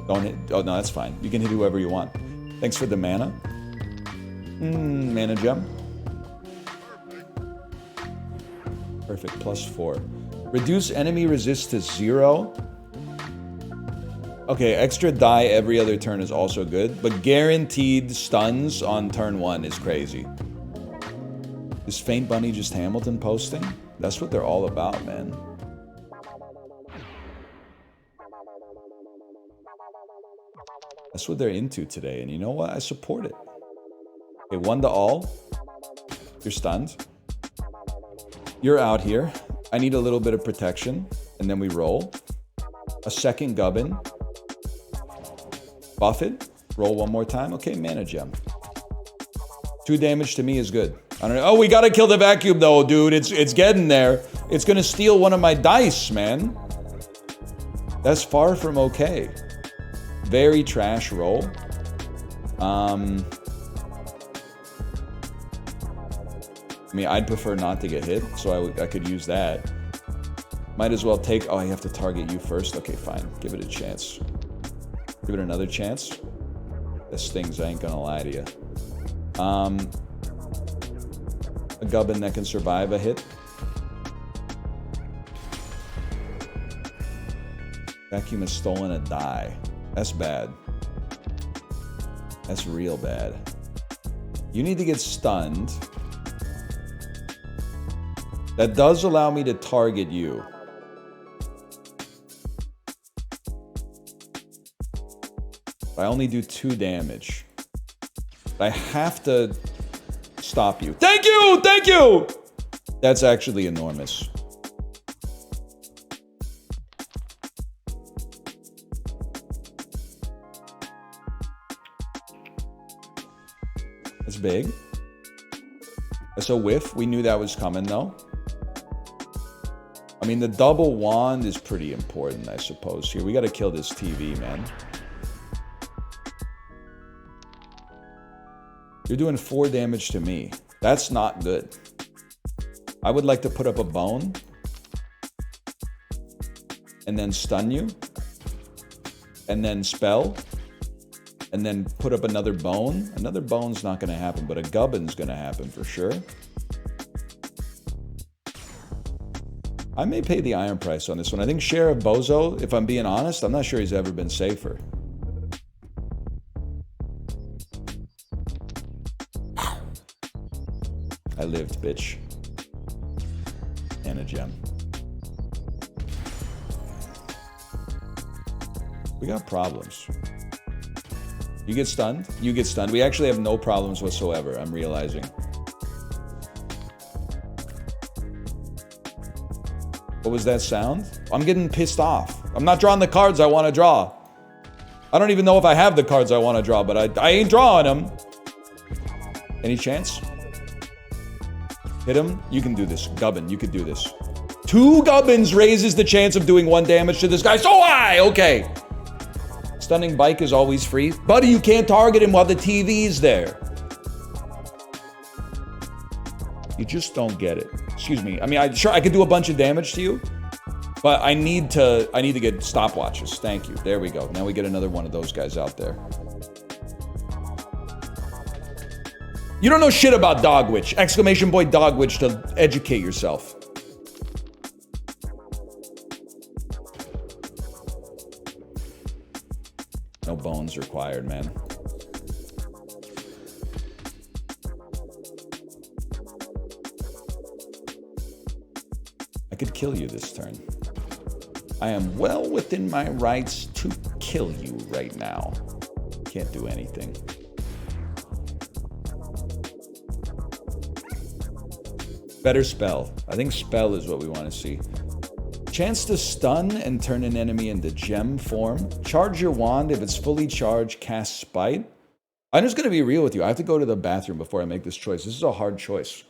Don't hit. Oh, no, that's fine. You can hit whoever you want. Thanks for the mana. Mana gem. Perfect. +4. Reduce enemy resist to 0. Okay, extra die every other turn is also good, but guaranteed stuns on turn 1 is crazy. Is Faint Bunny just Hamilton posting? That's what they're all about, man. That's what they're into today, and you know what? I support it. Okay, 1 to all. You're stunned. You're out here. I need a little bit of protection, and then we roll. A second gubbin. Buff it. Roll 1 more time. Okay, mana gem. 2 damage to me is good. I don't know. Oh, we gotta kill the vacuum though, dude. It's getting there. It's gonna steal one of my dice, man. That's far from okay. Very trash roll. I mean, I'd prefer not to get hit, so I could use that. Might as well take... Oh, I have to target you first? Okay, fine. Give it a chance. Give it another chance. This stings, I ain't gonna lie to you. A gubbin that can survive a hit. Vacuum has stolen a die. That's bad. That's real bad. You need to get stunned. That does allow me to target you. I only do 2 damage. I have to stop you. Thank you! Thank you! That's actually enormous. That's big. That's a whiff. We knew that was coming, though. I mean, the double wand is pretty important, I suppose. Here, we gotta kill this TV, man. You're doing 4 damage to me. That's not good. I would like to put up a bone. And then stun you. And then spell. And then put up another bone. Another bone's not going to happen, but a gubbin's going to happen for sure. I may pay the iron price on this one. I think Sheriff Bozo, if I'm being honest, I'm not sure he's ever been safer. I lived, bitch. And a gem. We got problems. You get stunned? You get stunned. We actually have no problems whatsoever, I'm realizing. What was that sound? I'm getting pissed off. I'm not drawing the cards I want to draw. I don't even know if I have the cards I want to draw, but I ain't drawing them. Any chance? Hit him. You can do this. Gubbin, you could do this. 2 gubbins raises the chance of doing 1 damage to this guy so high. Okay. Stunning bike is always free. Buddy, you can't target him while the TV's there. You just don't get it. Excuse me. I mean, I could do a bunch of damage to you, but I need to get stopwatches. Thank you. There we go. Now we get another one of those guys out there. You don't know shit about Dogwitch. Exclamation point Dogwitch to educate yourself. No bones required, man. I could kill you this turn. I am well within my rights to kill you right now. Can't do anything. Better spell. I think spell is what we want to see. Chance to stun and turn an enemy into gem form. Charge your wand. If it's fully charged, cast Spite. I'm just going to be real with you. I have to go to the bathroom before I make this choice. This is a hard choice.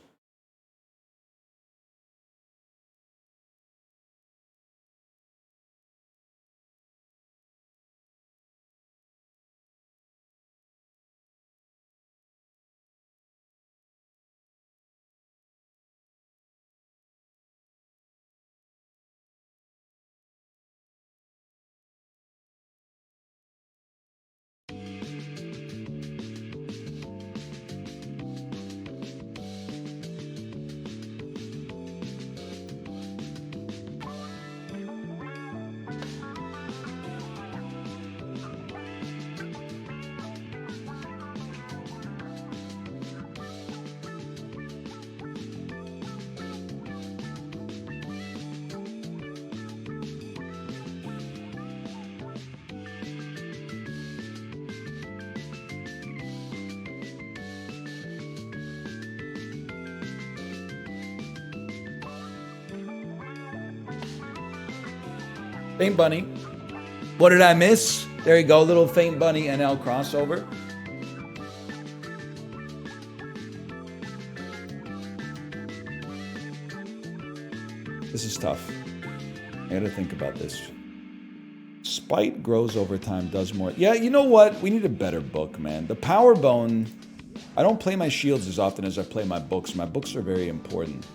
Faint Bunny. What did I miss? There you go, little Faint Bunny NL crossover. This is tough. I gotta think about this. Spite grows over time, does more. Yeah, you know what? We need a better book, man. The Power Bone. I don't play my shields as often as I play my books. My books are very important.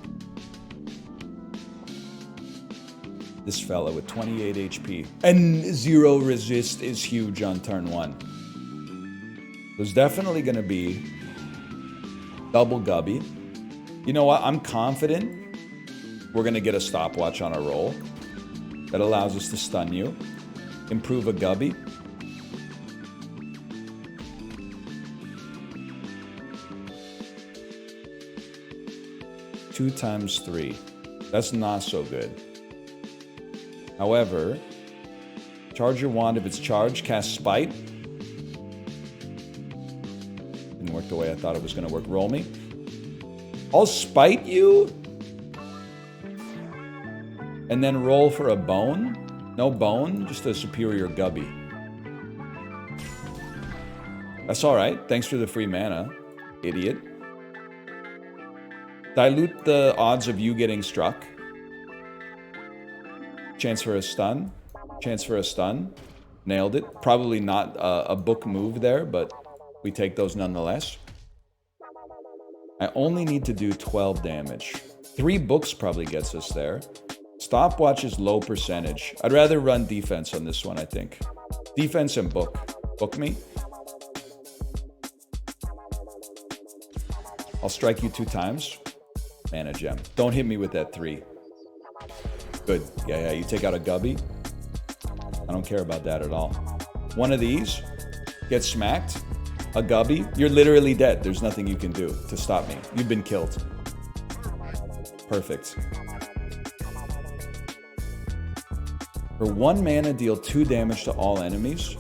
This fella with 28 HP and 0 resist is huge on turn 1. There's definitely going to be double gubby. You know what? I'm confident we're going to get a stopwatch on a roll that allows us to stun you. Improve a Gubby. Two times 3. That's not so good. However, charge your wand if it's charged. Cast Spite. Didn't work the way I thought it was going to work. Roll me. I'll spite you. And then roll for a bone. No bone, just a superior Gubby. That's alright. Thanks for the free mana, idiot. Dilute the odds of you getting struck. Chance for a stun. Chance for a stun. Nailed it. Probably not a book move there, but we take those nonetheless. I only need to do 12 damage. 3 books probably gets us there. Stopwatch is low percentage. I'd rather run defense on this one, I think. Defense and book. Book me. I'll strike you 2 times. Mana gem. Don't hit me with that 3. Good. Yeah, you take out a Gubby. I don't care about that at all. One of these. Get smacked. A Gubby. You're literally dead. There's nothing you can do to stop me. You've been killed. Perfect. For 1 mana, deal 2 damage to all enemies.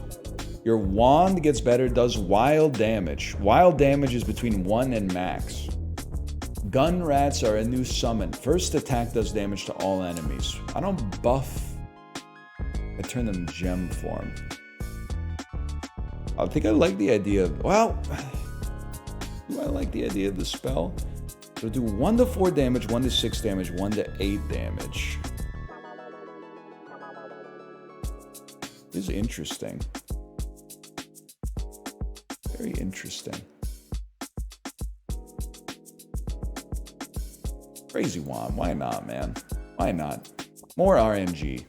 Your wand gets better, does wild damage. Wild damage is between 1 and max. Gun Rats are a new summon. First attack does damage to all enemies. I don't buff. I turn them gem form. I think I like the idea of... Well... Do I like the idea of the spell? So do 1 to 4 damage, 1 to 6 damage, 1 to 8 damage. This is interesting. Very interesting. Crazy Wand. Why not, man? Why not? More RNG.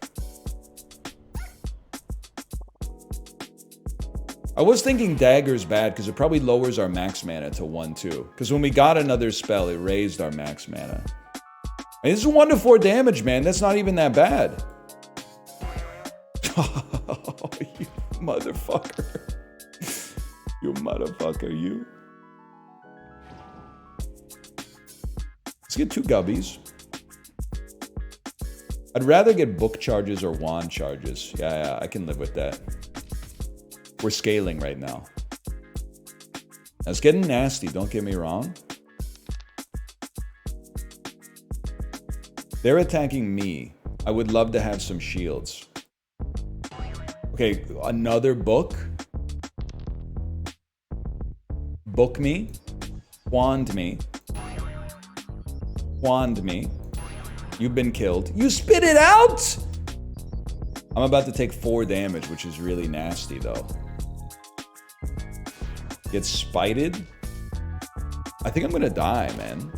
I was thinking Dagger's bad because it probably lowers our max mana to 1, too. Because when we got another spell, it raised our max mana. And this is 1 to 4 damage, man. That's not even that bad. Oh, you motherfucker. You motherfucker, you. Let's get 2 Gubbies. I'd rather get book charges or wand charges. Yeah, I can live with that. We're scaling right now. It's getting nasty, don't get me wrong. They're attacking me. I would love to have some shields. Okay, another book. Book me. Wand me. Wand me. You've been killed. You spit it out! I'm about to take 4 damage, which is really nasty, though. Get spited. I think I'm gonna die, man.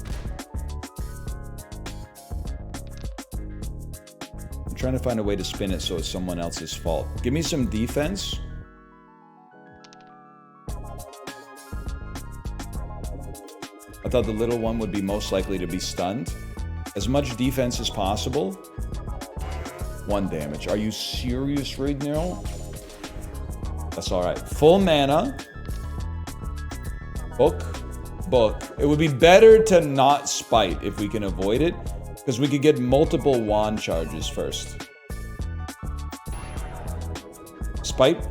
I'm trying to find a way to spin it so it's someone else's fault. Give me some defense. I thought the little one would be most likely to be stunned. As much defense as possible. 1 damage. Are you serious right now? That's alright. Full mana. Book. Book. It would be better to not spite if we can avoid it. Because we could get multiple wand charges first. Spite.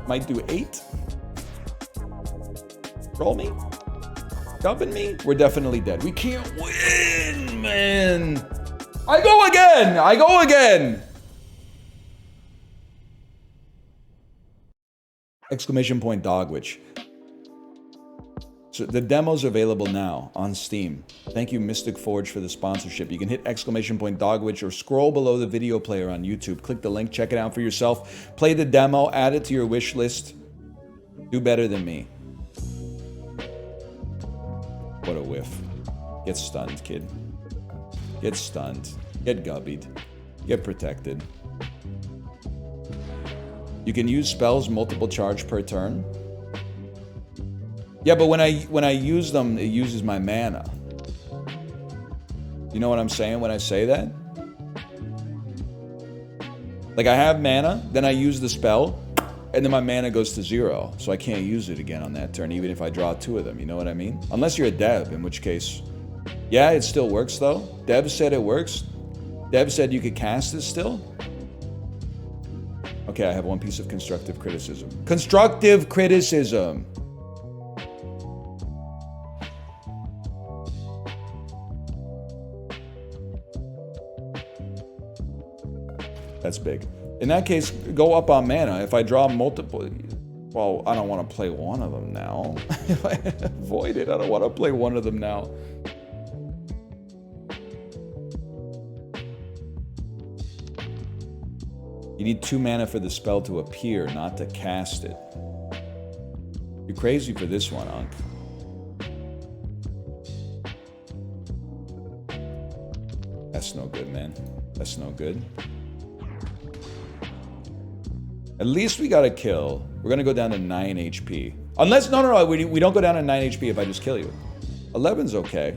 Might do 8. Roll me. Dumping me. We're definitely dead. We can't win, man. I go again! I go again! Exclamation point Dogwitch. So the demo's available now on Steam. Thank you, Mystic Forge, for the sponsorship. You can hit exclamation point Dogwitch or scroll below the video player on YouTube. Click the link, check it out for yourself. Play the demo, add it to your wish list. Do better than me. What a whiff. Get stunned, kid. Get stunned. Get gubbied. Get protected. You can use spells multiple charge per turn. Yeah, but when I use them, it uses my mana. You know what I'm saying when I say that? Like I have mana, then I use the spell, and then my mana goes to 0, so I can't use it again on that turn, even if I draw 2 of them, you know what I mean? Unless you're a dev, in which case, yeah, it still works though. Dev said it works. Dev said you could cast this still. Okay, I have one piece of constructive criticism. Constructive criticism! That's big. In that case, go up on mana. If I draw multiple... Well, I don't want to play one of them now. If I avoid it, I don't want to play one of them now. You need 2 mana for the spell to appear, not to cast it. You're crazy for this one, Unc. That's no good, man. That's no good. At least we got a kill. We're gonna go down to 9 HP. Unless, no, we don't go down to 9 HP if I just kill you. 11's okay.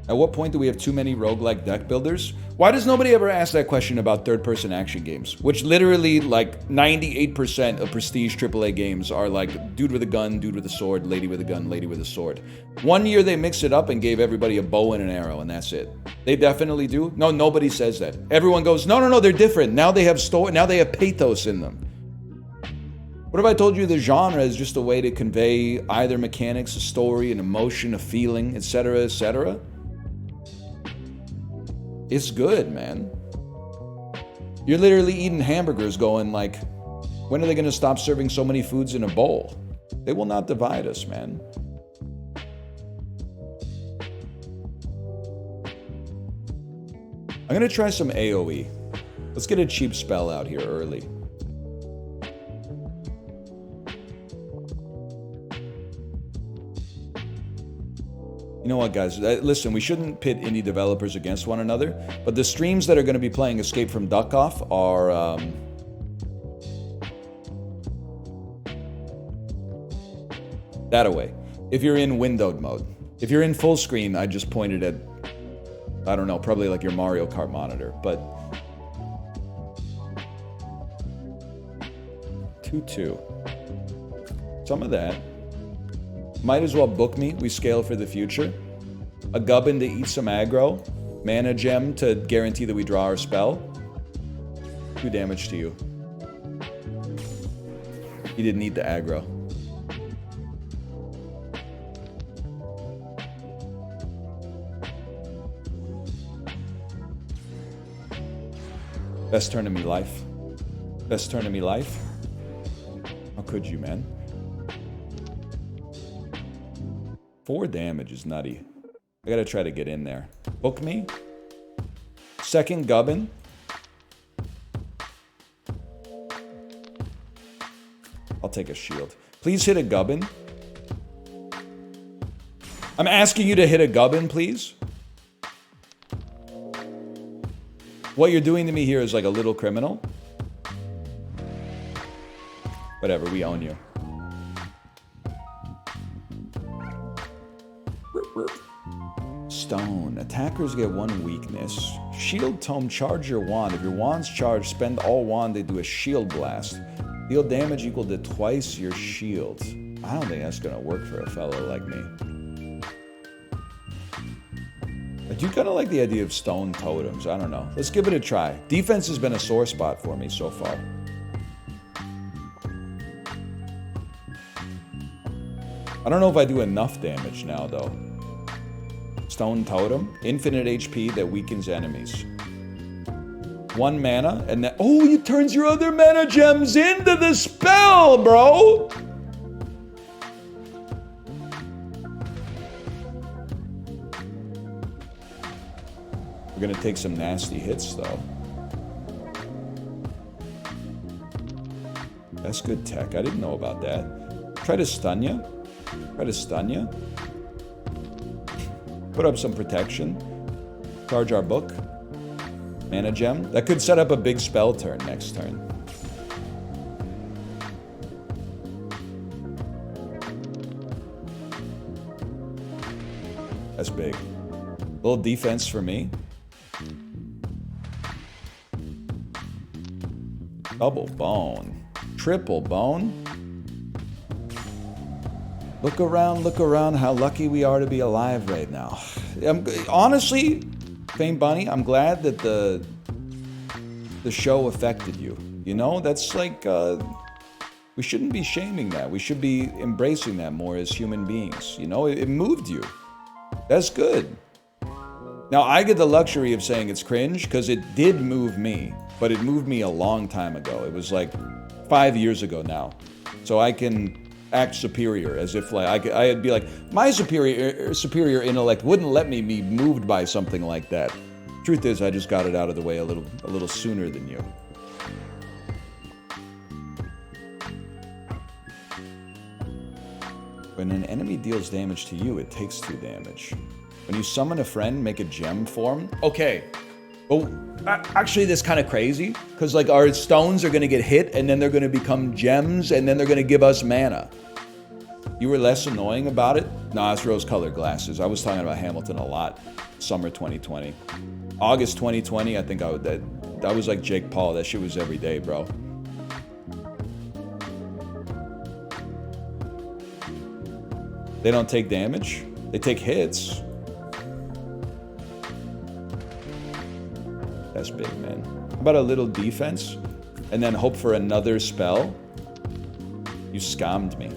At what point do we have too many roguelike deck builders? Why does nobody ever ask that question about third-person action games? Which literally, like, 98% of prestige AAA games are like, dude with a gun, dude with a sword, lady with a gun, lady with a sword. One year they mixed it up and gave everybody a bow and an arrow, and that's it. They definitely do? No, nobody says that. Everyone goes, no, they're different. Now they have now they have pathos in them. What if I told you the genre is just a way to convey either mechanics, a story, an emotion, a feeling, etc., etc.? It's good, man. You're literally eating hamburgers going like, when are they going to stop serving so many foods in a bowl? They will not divide us, man. I'm going to try some AoE. Let's get a cheap spell out here early. You know what, guys? Listen, we shouldn't pit indie developers against one another, but the streams that are going to be playing Escape from Duck-Off are... that away. If you're in windowed mode. If you're in full screen, I just pointed at, I don't know, probably like your Mario Kart monitor, but... 2-2. Some of that. Might as well book me. We scale for the future. A gubbin to eat some aggro. Mana gem to guarantee that we draw our spell. 2 damage to you. He didn't need the aggro. Best turn of me life. Best turn of me life. How could you, man? 4 damage is nutty. I gotta try to get in there. Book me. Second gubbin. I'll take a shield. Please hit a gubbin. I'm asking you to hit a gubbin, please. What you're doing to me here is like a little criminal. Whatever, we own you. Stone. Attackers get 1 weakness. Shield Tome, charge your wand. If your wand's charged, spend all wand, they do a shield blast. Deal damage equal to twice your shield. I don't think that's gonna work for a fellow like me. I do kind of like the idea of stone totems. I don't know. Let's give it a try. Defense has been a sore spot for me so far. I don't know if I do enough damage now, though. Stone Totem. Infinite HP that weakens enemies. 1 mana, and then... Oh, it turns your other mana gems into the spell, bro! We're gonna take some nasty hits, though. That's good tech. I didn't know about that. Try to stun ya. Try to stun ya. Put up some protection. Charge our book. Mana gem. That could set up a big spell turn next turn. That's big. Little defense for me. Double bone. Triple bone. Look around how lucky we are to be alive right now. Honestly, Fame Bunny, I'm glad that the show affected you. You know, that's like, we shouldn't be shaming that. We should be embracing that more as human beings. You know, it moved you. That's good. Now, I get the luxury of saying it's cringe because it did move me, but it moved me a long time ago. It was like 5 years ago now. So I can act superior, as if like I'd be like, my superior intellect wouldn't let me be moved by something like that. Truth is, I just got it out of the way a little sooner than you. When an enemy deals damage to you, it takes 2 damage. When you summon a friend, make a gem form. Okay. Oh, actually, that's kind of crazy. Because, like, our stones are going to get hit, and then they're going to become gems, and then they're going to give us mana. You were less annoying about it? Nah, it's rose-colored glasses. I was talking about Hamilton a lot. Summer 2020. August 2020, I think I was like Jake Paul. That shit was every day, bro. They don't take damage. They take hits. That's big, man. How about a little defense? And then hope for another spell? You scammed me.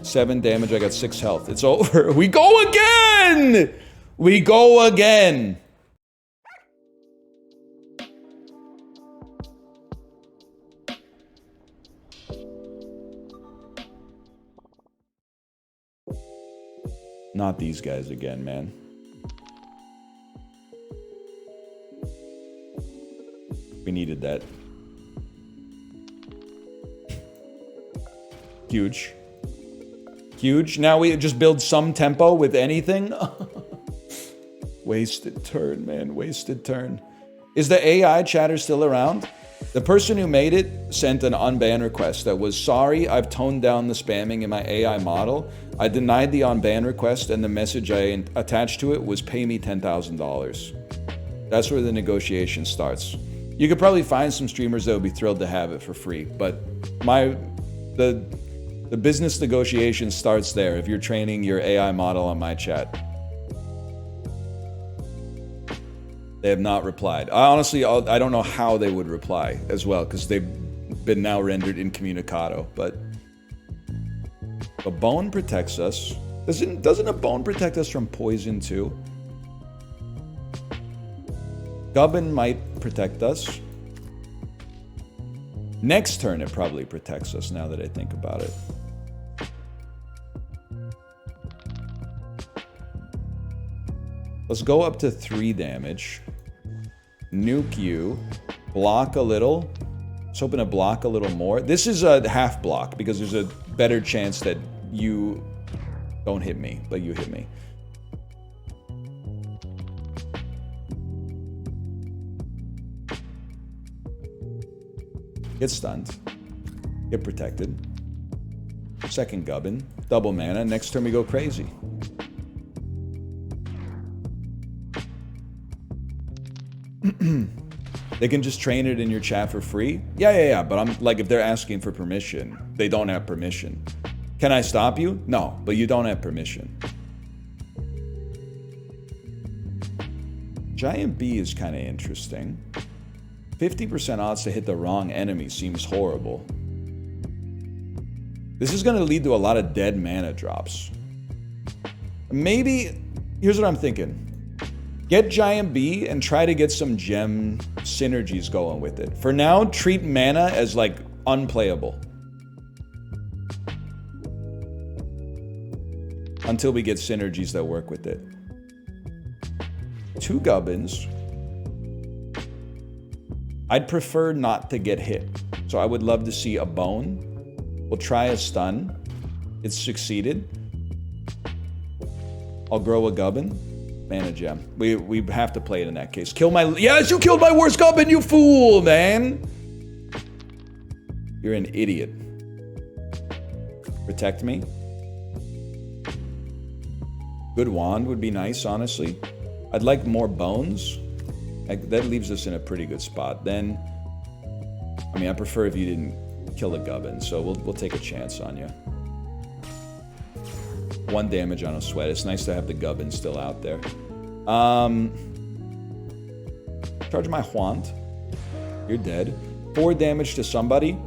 7 damage, I got 6 health. It's over. We go again! We go again! Not these guys again, man. We needed that. Huge. Huge. Now we just build some tempo with anything. Wasted turn, man. Wasted turn. Is the AI chatter still around? The person who made it sent an unban request that was, sorry, I've toned down the spamming in my AI model. I denied the unban request, and the message I attached to it was pay me $10,000. That's where the negotiation starts. You could probably find some streamers that would be thrilled to have it for free, but the business negotiation starts there if you're training your AI model on my chat. They have not replied. I don't know how they would reply as well, because they've been now rendered incommunicado, but a bone protects us. Doesn't a bone protect us from poison too? Gubbin might protect us. Next turn it probably protects us, now that I think about it. Let's go up to 3 damage. Nuke you. Block a little. Let's hoping to block a little more. This is a half block because there's a better chance that you don't hit me, but you hit me. Get stunned. Get protected. Second Gubbin. Double mana. Next turn we go crazy. They can just train it in your chat for free? Yeah, but I'm like, if they're asking for permission, they don't have permission. Can I stop you? No, but you don't have permission. Giant B is kind of interesting. 50% odds to hit the wrong enemy seems horrible. This is going to lead to a lot of dead mana drops. Maybe, here's what I'm thinking. Get Giant B and try to get some gem synergies going with it. For now, treat mana as like unplayable. Until we get synergies that work with it. 2 Gubbins. I'd prefer not to get hit. So I would love to see a bone. We'll try a stun. It's succeeded. I'll grow a Gubbin. Mana gem. We have to play it in that case. Kill my... Yes, you killed my worst Gubbin, you fool, man! You're an idiot. Protect me. Good wand would be nice, honestly. I'd like more bones. That leaves us in a pretty good spot. Then I mean, I prefer if you didn't kill the gubbin, so we'll take a chance on you. 1 damage on a sweat. It's nice to have the gubbin still out there. Charge my Hwant. You're dead. 4 damage to somebody.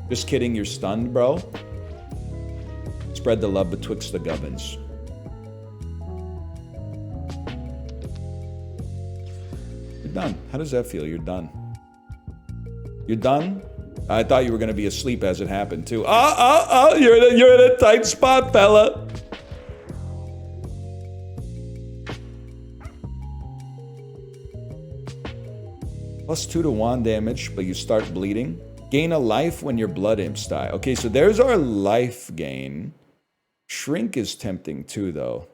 Just kidding, you're stunned, bro. Spread the love betwixt the gubbins. You're done. How does that feel? You're done. You're done? I thought you were going to be asleep as it happened, too. You're in a tight spot, fella. +2 to wand damage, but you start bleeding. Gain a life when your blood imps die. Okay, so there's our life gain. Shrink is tempting too, though.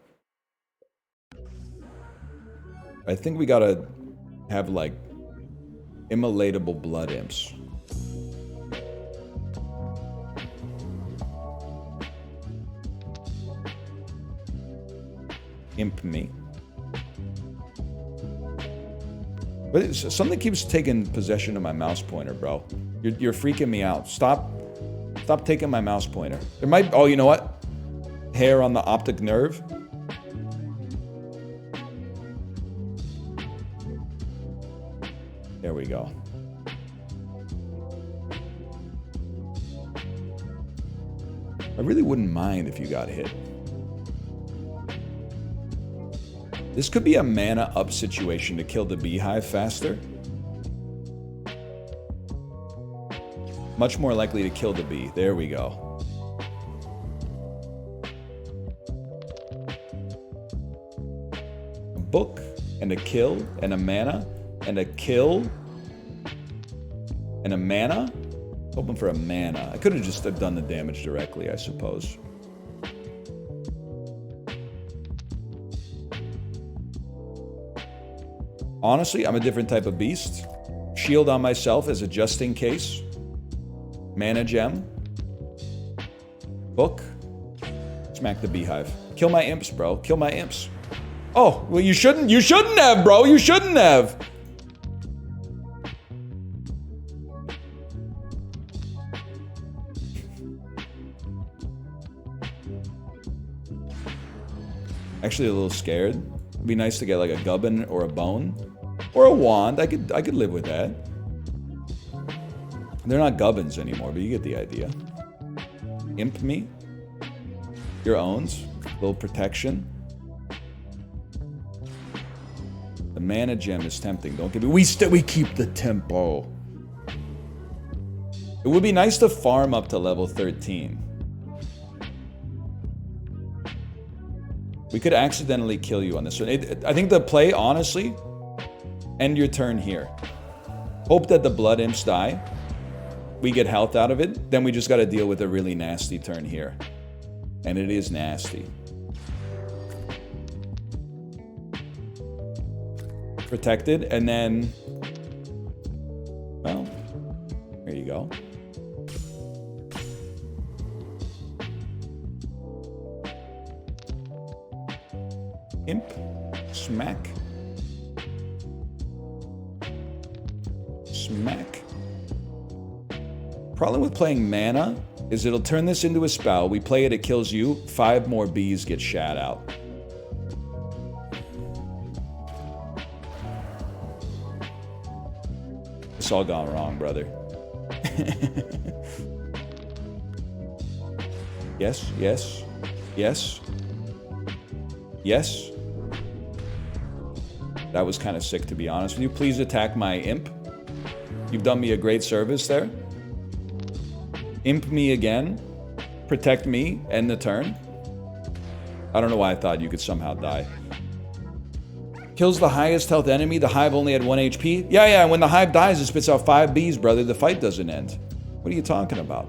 I think we gotta have, like, immolatable blood imps. Imp me. But something keeps taking possession of my mouse pointer, bro. You're freaking me out. Stop taking my mouse pointer. There might... Oh, you know what? Hair on the optic nerve. There we go. I really wouldn't mind if you got hit. This could be a mana up situation to kill the beehive faster. Much more likely to kill the bee. There we go. A book and a kill and a mana and a kill and a mana. Hoping for a mana. I could have just done the damage directly, I suppose. Honestly, I'm a different type of beast. Shield on myself as a just in case. Mana gem. Book. Smack the beehive. Kill my imps, bro. Kill my imps. Oh, well, you shouldn't have, bro. You shouldn't have. Actually, a little scared. It'd be nice to get like a gubbin or a bone. Or a wand. I could live with that. They're not gubbins anymore, but you get the idea. Imp me. Your owns. A little protection. The mana gem is tempting. Don't give me. We keep the tempo. It would be nice to farm up to level 13. We could accidentally kill you on this one. I think the play, honestly, end your turn here. Hope that the blood imps die. We get health out of it. Then we just got to deal with a really nasty turn here. And it is nasty. Protected, and then... Well, there you go. Imp. Smack. Smack. Problem with playing mana is it'll turn this into a spell. We play it, it kills you. 5 more bees get shat out. It's all gone wrong, brother. Yes, yes, yes. Yes. That was kind of sick, to be honest with you. Please attack my imp. You've done me a great service there. Imp me again. Protect me. End the turn. I don't know why I thought you could somehow die. Kills the highest health enemy. The hive only had 1 HP. Yeah, and when the hive dies, it spits out 5 bees, brother. The fight doesn't end. What are you talking about?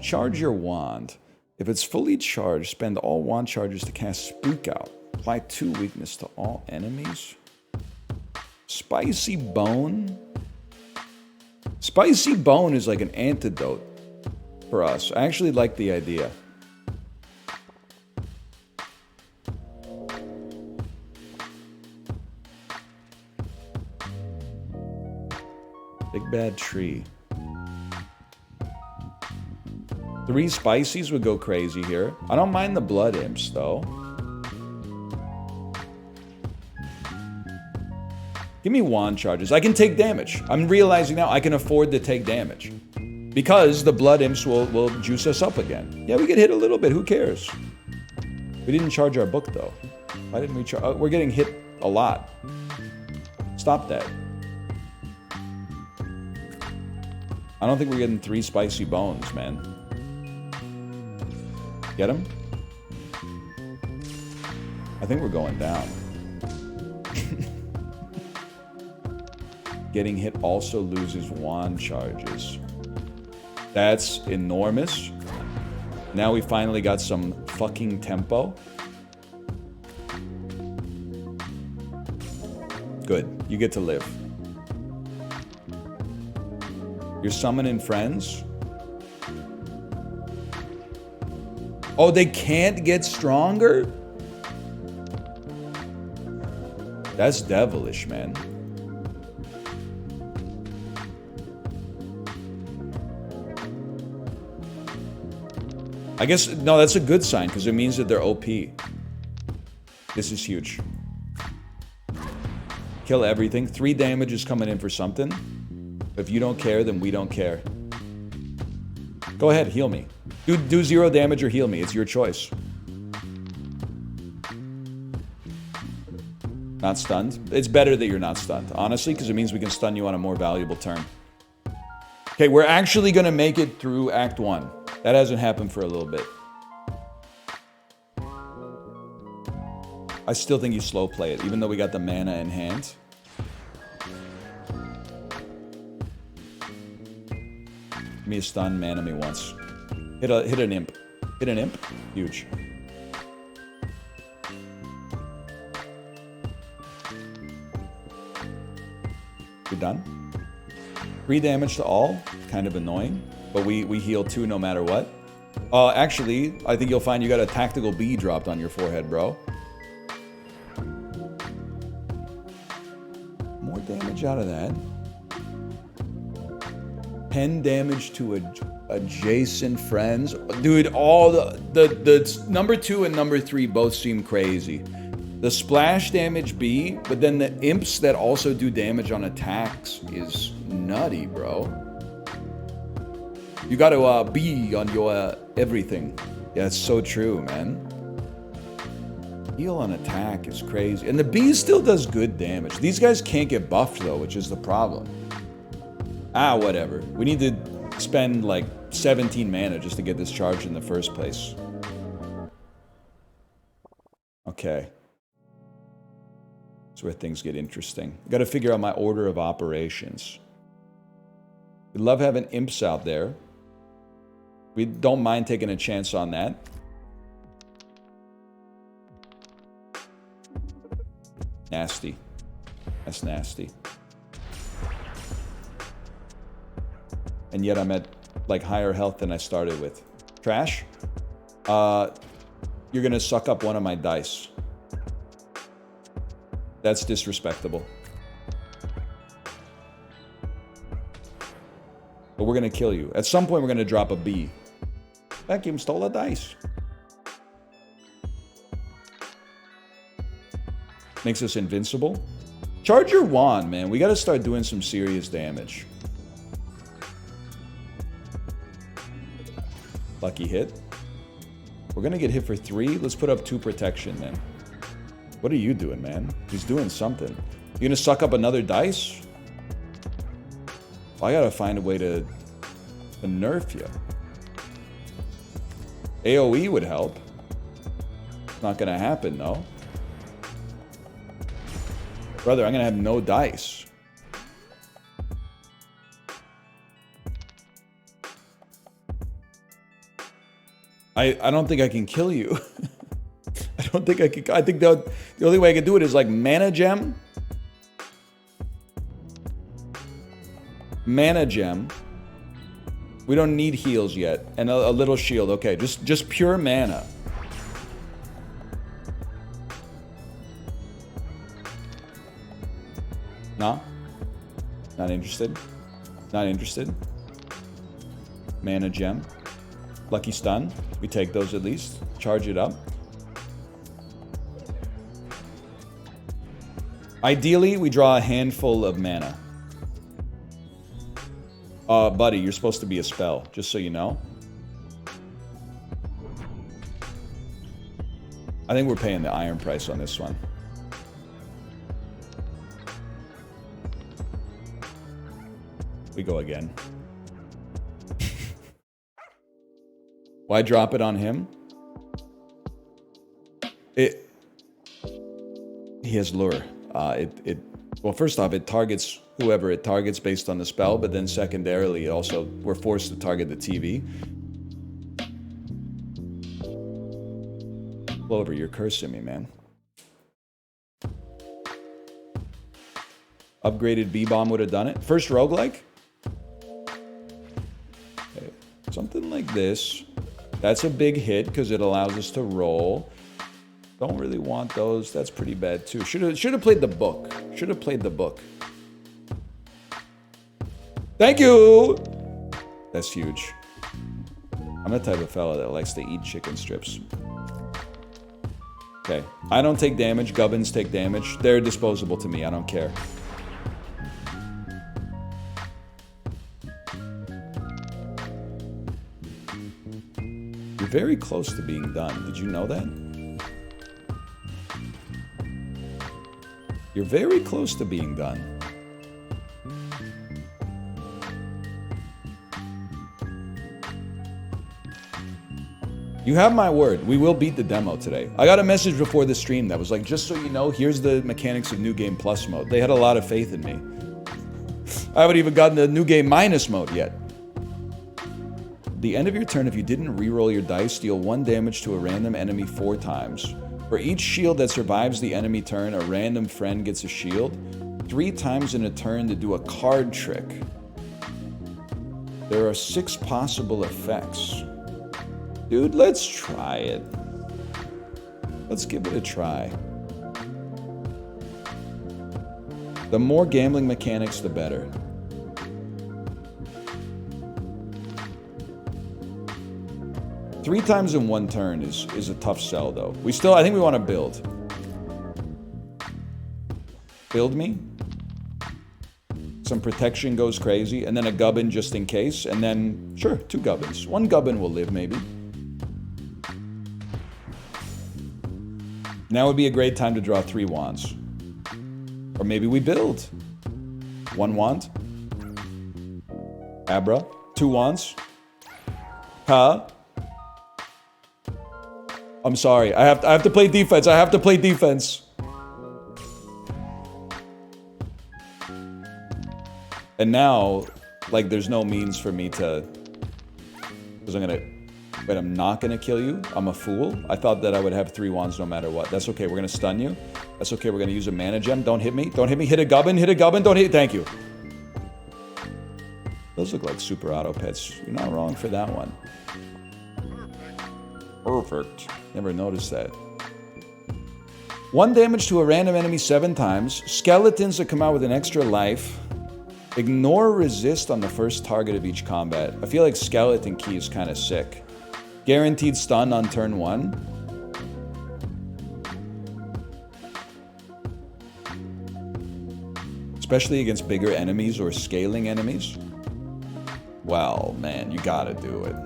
Charge your wand. If it's fully charged, spend all wand charges to cast Spook Out. Apply 2 weakness to all enemies. Spicy Bone. Spicy Bone is like an antidote for us. I actually like the idea. Big bad tree. 3 spicies would go crazy here. I don't mind the blood imps, though. Give me wand charges. I can take damage. I'm realizing now I can afford to take damage. Because the blood imps will juice us up again. Yeah, we get hit a little bit. Who cares? We didn't charge our book, though. Why didn't we charge? We're getting hit a lot. Stop that. I don't think we're getting 3 spicy bones, man. Get him? I think we're going down. Getting hit also loses wand charges. That's enormous. Now we finally got some fucking tempo. Good. You get to live. You're summoning friends? Oh, they can't get stronger? That's devilish, man. I guess, no, that's a good sign, because it means that they're OP. This is huge. Kill everything. 3 damage is coming in for something. If you don't care, then we don't care. Go ahead, heal me. Do 0 damage or heal me. It's your choice. Not stunned. It's better that you're not stunned, honestly, because it means we can stun you on a more valuable turn. Okay, we're actually going to make it through Act 1. That hasn't happened for a little bit. I still think you slow play it, even though we got the mana in hand. Give me a stun, mana me once. Hit an imp. Hit an imp. Huge. You're done. 3 damage to all. Kind of annoying. But we heal 2 no matter what. Actually, I think you'll find you got a tactical bee dropped on your forehead, bro. More damage out of that. 10 damage to adjacent friends. Dude, all the number 2 and number 3 both seem crazy. The splash damage bee, but then the imps that also do damage on attacks is nutty, bro. You gotta be on your everything. Yeah, it's so true, man. Heal on attack is crazy. And the bee still does good damage. These guys can't get buffed, though, which is the problem. Ah, whatever. We need to spend, like, 17 mana just to get this charged in the first place. Okay. That's where things get interesting. Gotta figure out my order of operations. We love having imps out there. We don't mind taking a chance on that. Nasty. That's nasty. And yet I'm at, like, higher health than I started with. Trash? You're gonna suck up one of my dice. That's disrespectable. But we're gonna kill you. At some point, we're gonna drop a bee. Vacuum stole a dice. Makes us invincible. Charge your wand, man. We gotta start doing some serious damage. Lucky hit. We're gonna get hit for 3. Let's put up 2 protection, then. What are you doing, man? He's doing something. You gonna suck up another dice? Well, I gotta find a way to nerf you. AoE would help. Not gonna happen, though. Brother, I'm gonna have no dice. I don't think I can kill you. I don't think I can. I think the only way I can do it is like mana gem. Mana gem. We don't need heals yet. And a little shield. Okay, just pure mana. No? Not interested? Not interested. Mana gem. Lucky stun. We take those at least. Charge it up. Ideally, we draw a handful of mana. Buddy, you're supposed to be a spell, just so you know. I think we're paying the iron price on this one. We go again. Why drop it on him? He has lure. Well, first off, it targets whoever it targets based on the spell, but then secondarily, also, we're forced to target the TV. Clover, you're cursing me, man. Upgraded B-Bomb would have done it. First roguelike? Okay. Something like this. That's a big hit because it allows us to roll. Don't really want those. That's pretty bad too. Should have played the book. Should have played the book. Thank you! That's huge. I'm the type of fella that likes to eat chicken strips. Okay. I don't take damage. Gubbins take damage. They're disposable to me. I don't care. You're very close to being done. Did you know that? You're very close to being done. You have my word. We will beat the demo today. I got a message before the stream that was like, just so you know, here's the mechanics of New Game Plus mode. They had a lot of faith in me. I haven't even gotten the New Game Minus mode yet. The end of your turn, if you didn't reroll your dice, deal 1 damage to a random enemy 4 times. For each shield that survives the enemy turn, a random friend gets a shield. 3 times in a turn to do a card trick. There are 6 possible effects. Dude, let's try it. Let's give it a try. The more gambling mechanics, the better. Three times in 1 turn is a tough sell, though. I think we want to build. Build me. Some protection goes crazy, and then a gubbin just in case, and then, sure, 2 gubbins. 1 gubbin will live, maybe. Now would be a great time to draw 3 wands. Or maybe we build. 1 wand. Abra. 2 wands. Huh? I'm sorry. I have to play defense. I have to play defense. And now, like, there's no means for me to... Because Wait, I'm not gonna kill you? I'm a fool? I thought that I would have 3 wands no matter what. That's okay, we're gonna stun you. That's okay, we're gonna use a mana gem. Don't hit me. Don't hit me. Hit a gubbin. Hit a gubbin. Don't hit. Thank you. Those look like super auto pets. You're not wrong for that one. Perfect. Never noticed that. 1 damage to a random enemy 7 times. Skeletons that come out with an extra life. Ignore resist on the first target of each combat. I feel like Skeleton Key is kind of sick. Guaranteed stun on turn 1. Especially against bigger enemies or scaling enemies. Well, man, you gotta do it.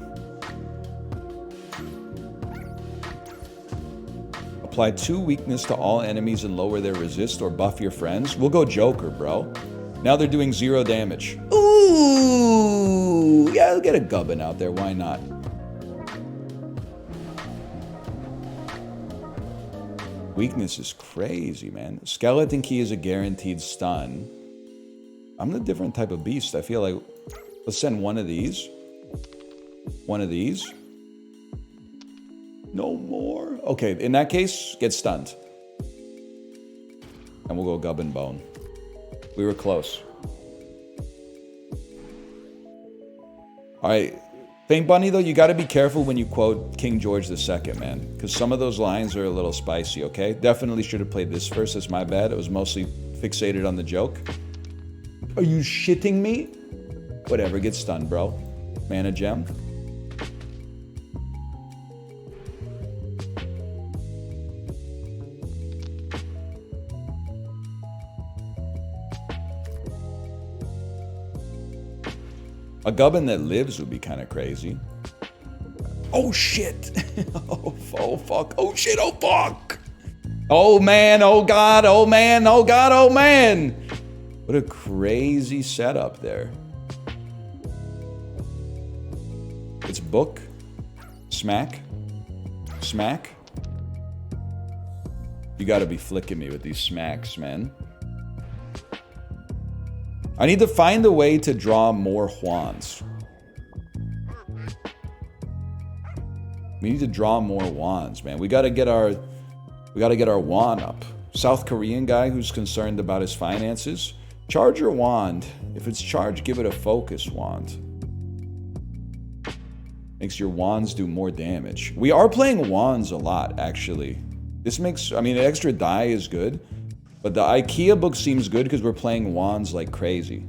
Apply 2 weakness to all enemies and lower their resist or buff your friends. We'll go Joker, bro. Now they're doing 0 damage. Ooh! Yeah, I'll get a gubbin out there. Why not? Weakness is crazy, man. Skeleton Key is a guaranteed stun. I'm the different type of beast. I feel like... Let's send 1 of these. 1 of these. No more. Okay, in that case, get stunned. And we'll go Gubbin Bone. We were close. Alright. Faint Bunny, though, you gotta be careful when you quote King George II, man. Because some of those lines are a little spicy, okay? Definitely should have played this first. That's my bad. It was mostly fixated on the joke. Are you shitting me? Whatever, get stunned, bro. Mana gem. A Gubbin that lives would be kind of crazy. Oh shit! Oh fuck! Oh shit! Oh fuck! Oh man! Oh god! Oh man! Oh god! Oh man! What a crazy setup there. It's book, smack, smack. You gotta be flicking me with these smacks, man. I need to find a way to draw more Juans. We need to draw more wands, man. We gotta get our wand up. South Korean guy who's concerned about his finances. Charge your wand. If it's charged, give it a focus wand. Makes your wands do more damage. We are playing wands a lot, actually. This makes, I mean, an extra die is good, but the IKEA book seems good because we're playing wands like crazy.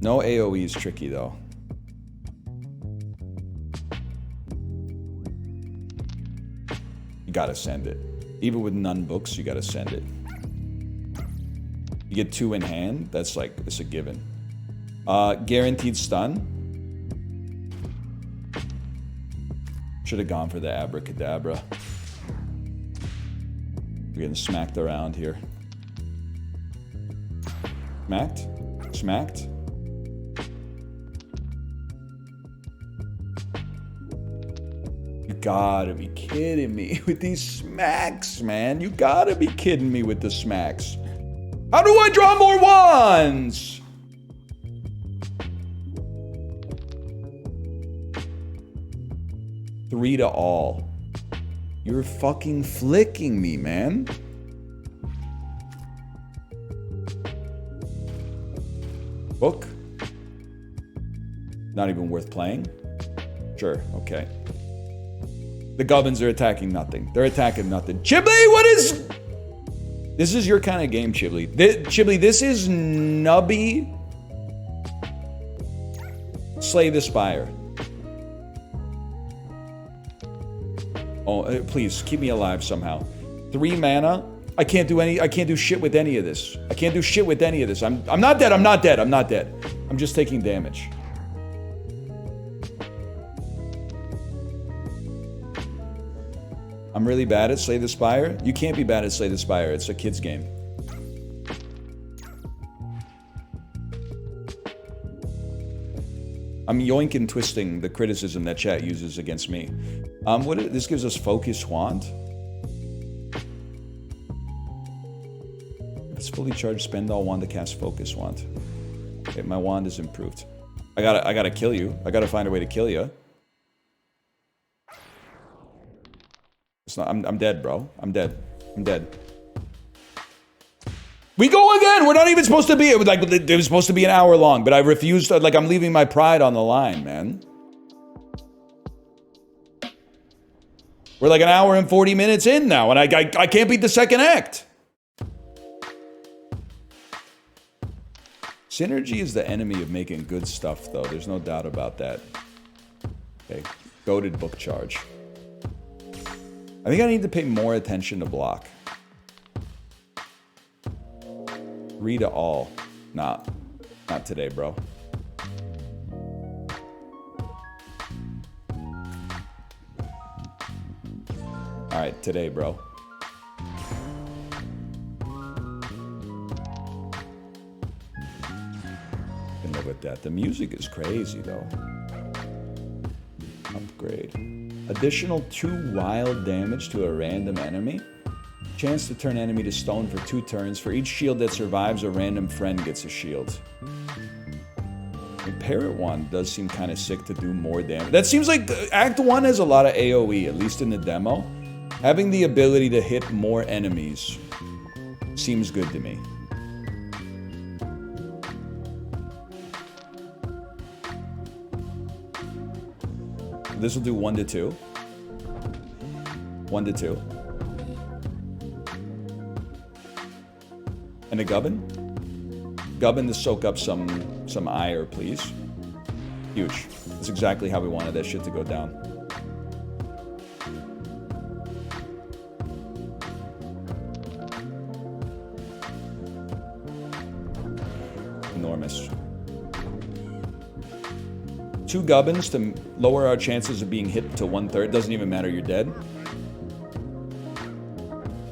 No AoE is tricky, though. You gotta send it. Even with none books, you gotta send it. You get 2 in hand, that's like, it's a given. Guaranteed stun. Should have gone for the abracadabra. We're getting smacked around here. Smacked? Smacked? You gotta be kidding me with these smacks, man. You gotta be kidding me with the smacks. How do I draw more wands? Three to all. You're fucking flicking me, man. Book. Not even worth playing. Sure, okay. The Gubbins are attacking nothing. They're attacking nothing. Chiblee, what is... This is your kind of game, Chiblee. Chiblee, this is Nubby. Slay the Spire. Oh, please, keep me alive somehow. 3 mana. I can't do shit with any of this. I can't do shit with any of this. I'm not dead, I'm not dead, I'm not dead. I'm just taking damage. I'm really bad at Slay the Spire. You can't be bad at Slay the Spire. It's a kid's game. I'm yoinking twisting the criticism that chat uses against me. This gives us Focus Wand. If it's fully charged, spend all wand to cast Focus Wand. Okay, my wand is improved. I gotta kill you. I gotta find a way to kill you. It's not, I'm dead, bro. I'm dead. I'm dead. We go again! We're not even supposed to be... Like, it was supposed to be an hour long, but I refused... Like, I'm leaving my pride on the line, man. We're like an hour and 40 minutes in now, and I can't beat the second act. Synergy is the enemy of making good stuff, though. There's no doubt about that. Okay. Goated book charge. I think I need to pay more attention to block. 3 to all. Not today, bro. Alright, today, bro. Can live with that. The music is crazy, though. Upgrade. Additional 2 wild damage to a random enemy. Chance to turn enemy to stone for 2 turns. For each shield that survives, a random friend gets a shield. The Parrot Wand does seem kind of sick to do more damage. That seems like Act 1 has a lot of AoE, at least in the demo. Having the ability to hit more enemies seems good to me. This will do 1 to 2. 1 to 2. And a gubbin? Gubbin to soak up some ire, please. Huge. That's exactly how we wanted that shit to go down. Enormous. 2 gubbins to lower our chances of being hit to 1/3. Doesn't even matter, you're dead.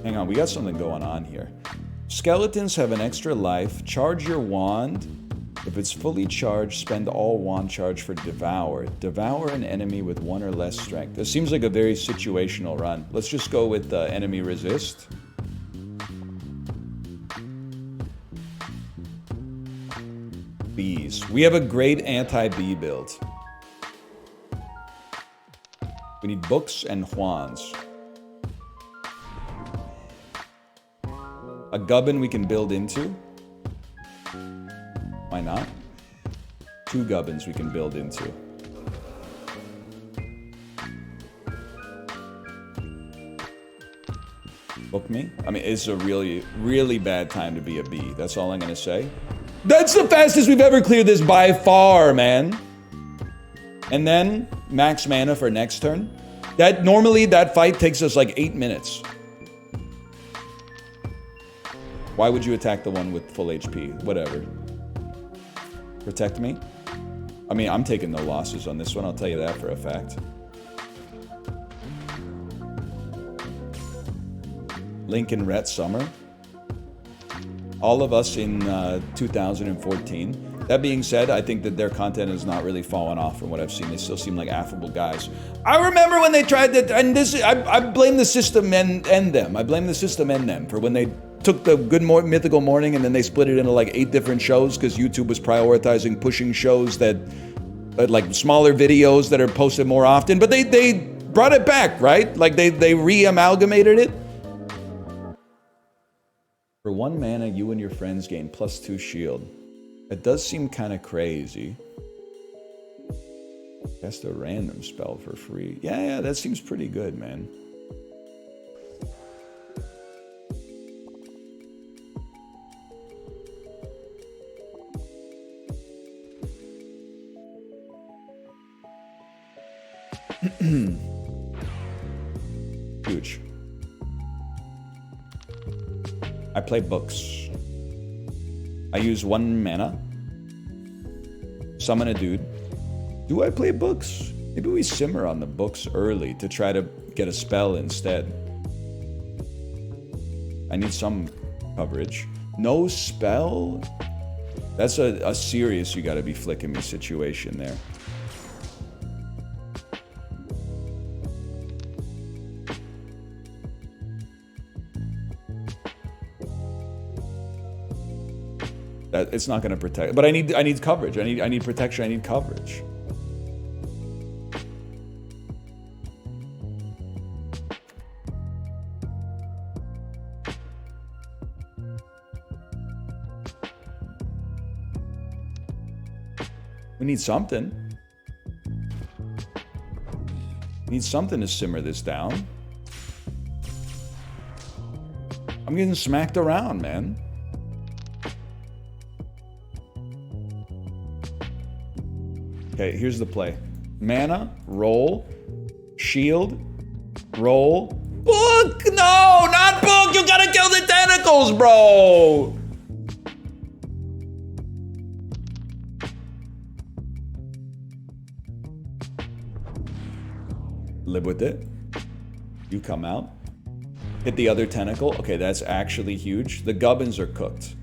Hang on, we got something going on here. Skeletons have an extra life. Charge your wand. If it's fully charged, spend all wand charge for devour. Devour an enemy with 1 or less strength. This seems like a very situational run. Let's just go with enemy resist. Bees. We have a great anti-bee build. We need books and Juans. A gubbin we can build into. Why not? 2 gubbins we can build into. Book me? I mean, it's a really, really bad time to be a bee. That's all I'm gonna say. That's the fastest we've ever cleared this by far, man. And then max mana for next turn. Normally that fight takes us like 8 minutes. Why would you attack the one with full HP? Whatever. Protect me? I mean, I'm taking no losses on this one, I'll tell you that for a fact. Lincoln Rhett Summer. All of us in 2014. That being said, I think that their content has not really fallen off from what I've seen. They still seem like affable guys. I remember when they tried to, and this, I blame the system and them. I blame the system and them for when they took the Good Mythical Morning and then they split it into like 8 different shows because YouTube was prioritizing pushing shows that, like smaller videos that are posted more often. But they brought it back, right? Like they re-amalgamated it. For 1 mana, you and your friends gain +2 shield. It does seem kind of crazy. Cast a random spell for free. Yeah, that seems pretty good, man. Huge. I play books. I use 1 mana. Summon a dude. Do I play books? Maybe we simmer on the books early to try to get a spell instead. I need some coverage. No spell? That's a serious you gotta be flicking me situation there. It's not going to protect, but I need coverage. I need protection. I need coverage. We need something. We need something to simmer this down. I'm getting smacked around, man. Okay, here's the play. Mana, roll, shield, roll, book! No, not book! You gotta kill the tentacles, bro! Live with it. You come out. Hit the other tentacle. Okay, that's actually huge. The gubbins are cooked.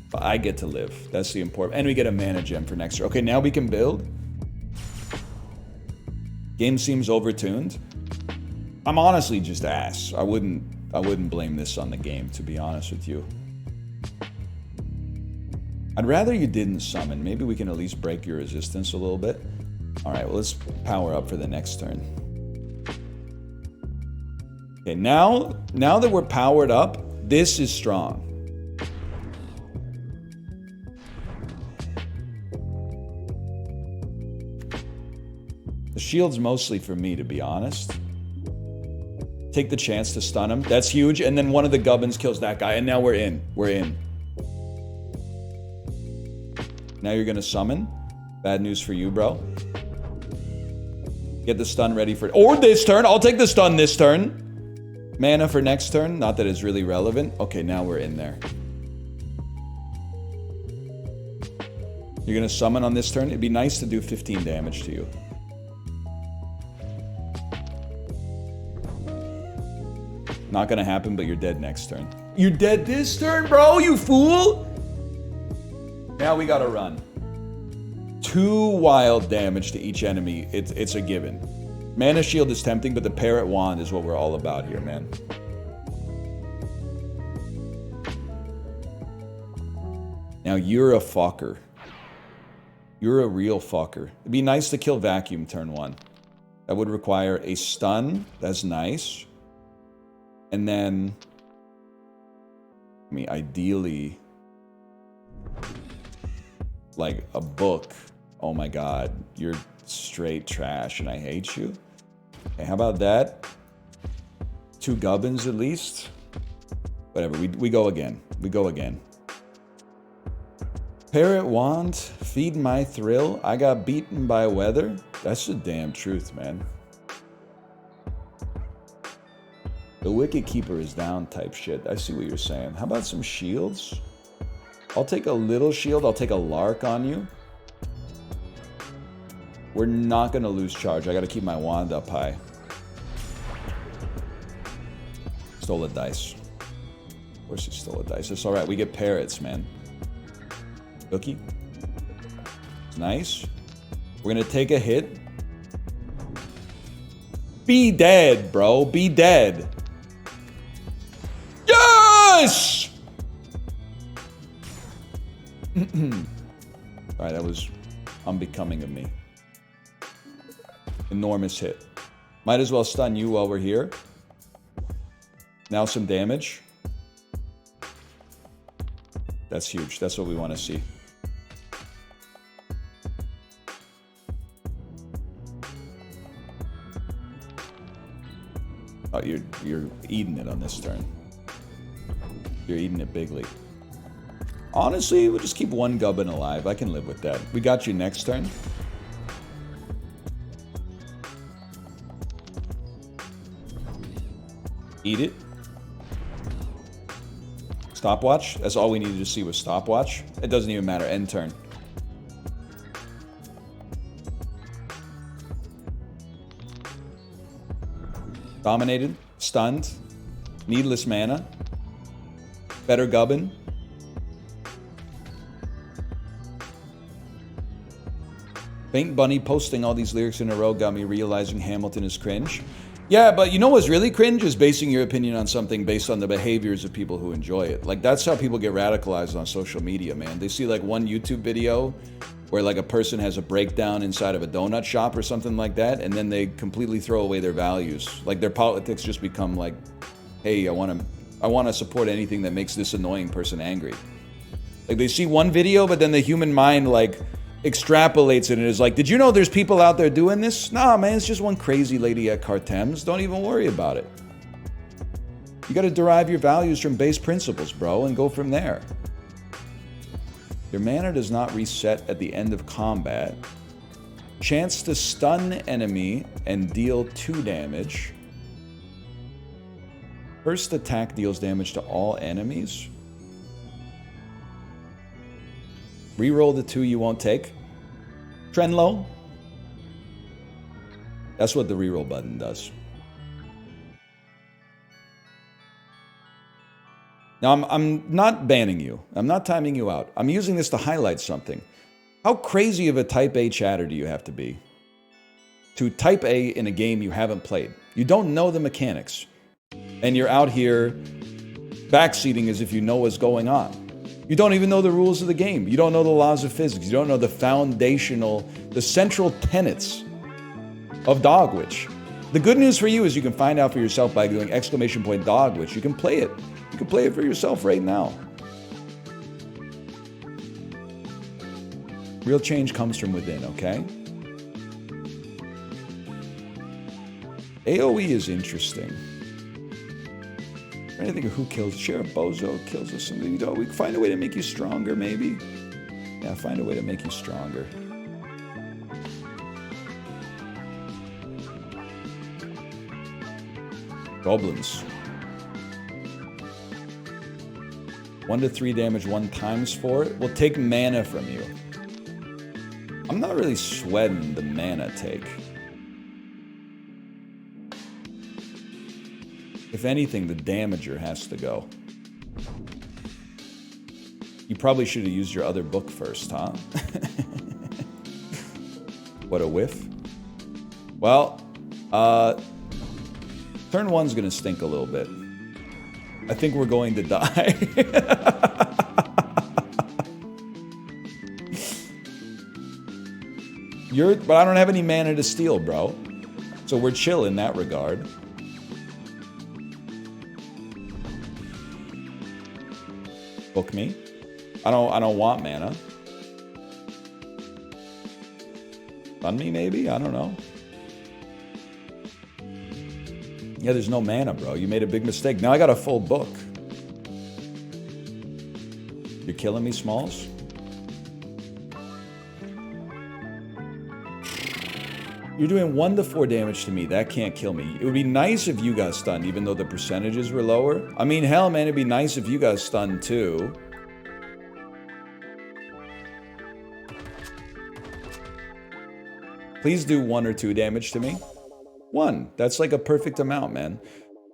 But I get to live. That's the important. And we get a mana gem for next turn. Okay, now we can build. Game seems overtuned. I'm honestly just ass. I wouldn't blame this on the game, to be honest with you. I'd rather you didn't summon. Maybe we can at least break your resistance a little bit. All right, well, let's power up for the next turn. Okay, now that we're powered up, this is strong. The shield's mostly for me, to be honest. take the chance to stun him. That's huge. And then one of the gubbins kills that guy. And now we're in. We're in. Now you're going to summon. Bad news for you, bro. Get the stun ready for... Or this turn. I'll take the stun this turn. Mana for next turn. Not that it's really relevant. Okay, now we're in there. You're going to summon on this turn. It'd be nice to do 15 damage to you. Not going to happen, but you're dead next turn. You're dead this turn, bro, you fool! Now we got to run. 2 wild damage to each enemy. It's a given. Mana Shield is tempting, but the Parrot Wand is what we're all about here, man. Now you're a fucker. You're a real fucker. It'd be nice to kill Vacuum turn 1. That would require a stun. That's nice. And then... I mean, ideally... like a book. Oh my god. You're straight trash and I hate you. Okay, how about that? 2 gubbins at least? Whatever, we go again. We go again. Parrot Wand, feed my thrill. I got beaten by weather. That's the damn truth, man. The Wicked Keeper is down type shit. I see what you're saying. How about some shields? I'll take a little shield. I'll take a Lark on you. We're not going to lose charge. I got to keep my wand up high. Stole a dice. Of course he stole a dice. It's alright. We get parrots, man. Cookie. It's nice. We're going to take a hit. Be dead, bro. Be dead. Yes! Alright, that was unbecoming of me. Enormous hit. Might as well stun you while we're here. Now some damage. That's huge. That's what we want to see. Oh, you're eating it on this turn. You're eating it bigly. Honestly, we'll just keep 1 gubbin alive. I can live with that. We got you next turn. Eat it. Stopwatch. That's all we needed to see was stopwatch. It doesn't even matter. End turn. Dominated. Stunned. Needless mana. Better gubbin. Faint Bunny posting all these lyrics in a row got me realizing Hamilton is cringe. Yeah, but you know what's really cringe is basing your opinion on something based on the behaviors of people who enjoy it. Like, that's how people get radicalized on social media, man. They see, like, one YouTube video where, like, a person has a breakdown inside of a donut shop or something like that, and then they completely throw away their values. Like, their politics just become like, hey, I want to support anything that makes this annoying person angry. Like, they see one video, but then the human mind, like, extrapolates it and is like, did you know there's people out there doing this? Nah, man, it's just one crazy lady at Cartems. Don't even worry about it. You got to derive your values from base principles, bro, and go from there. Your mana does not reset at the end of combat. Chance to stun enemy and deal 2 damage. First attack deals damage to all enemies. Reroll the 2 you won't take. Trenlow. That's what the reroll button does. Now, I'm not banning you. I'm not timing you out. I'm using this to highlight something. How crazy of a Type A chatter do you have to be to Type A in a game you haven't played? You don't know the mechanics. And you're out here backseating as if you know what's going on. You don't even know the rules of the game. You don't know the laws of physics. You don't know the central tenets of Dogwitch. The good news for you is you can find out for yourself by doing !Dogwitch. You can play it. You can play it for yourself right now. Real change comes from within, okay? AoE is interesting. I'm trying to think of who kills. Sheriff Bozo kills us. Something we can find a way to make you stronger, maybe. Yeah, find a way to make you stronger. Goblins. 1 to 3 damage 1 times 4. We'll take mana from you. I'm not really sweating the mana take. If anything, the damager has to go. You probably should have used your other book first, huh? What a whiff. Well, turn 1's gonna stink a little bit. I think we're going to die. But I don't have any mana to steal, bro. So we're chill in that regard. Book me. I don't want mana. Stun me, maybe? I don't know. Yeah, there's no mana, bro. You made a big mistake. Now I got a full book. You're killing me, Smalls? You're doing 1 to 4 damage to me. That can't kill me. It would be nice if you got stunned, even though the percentages were lower. I mean, hell, man, it'd be nice if you got stunned, too. Please do 1 or 2 damage to me. 1. That's like a perfect amount, man.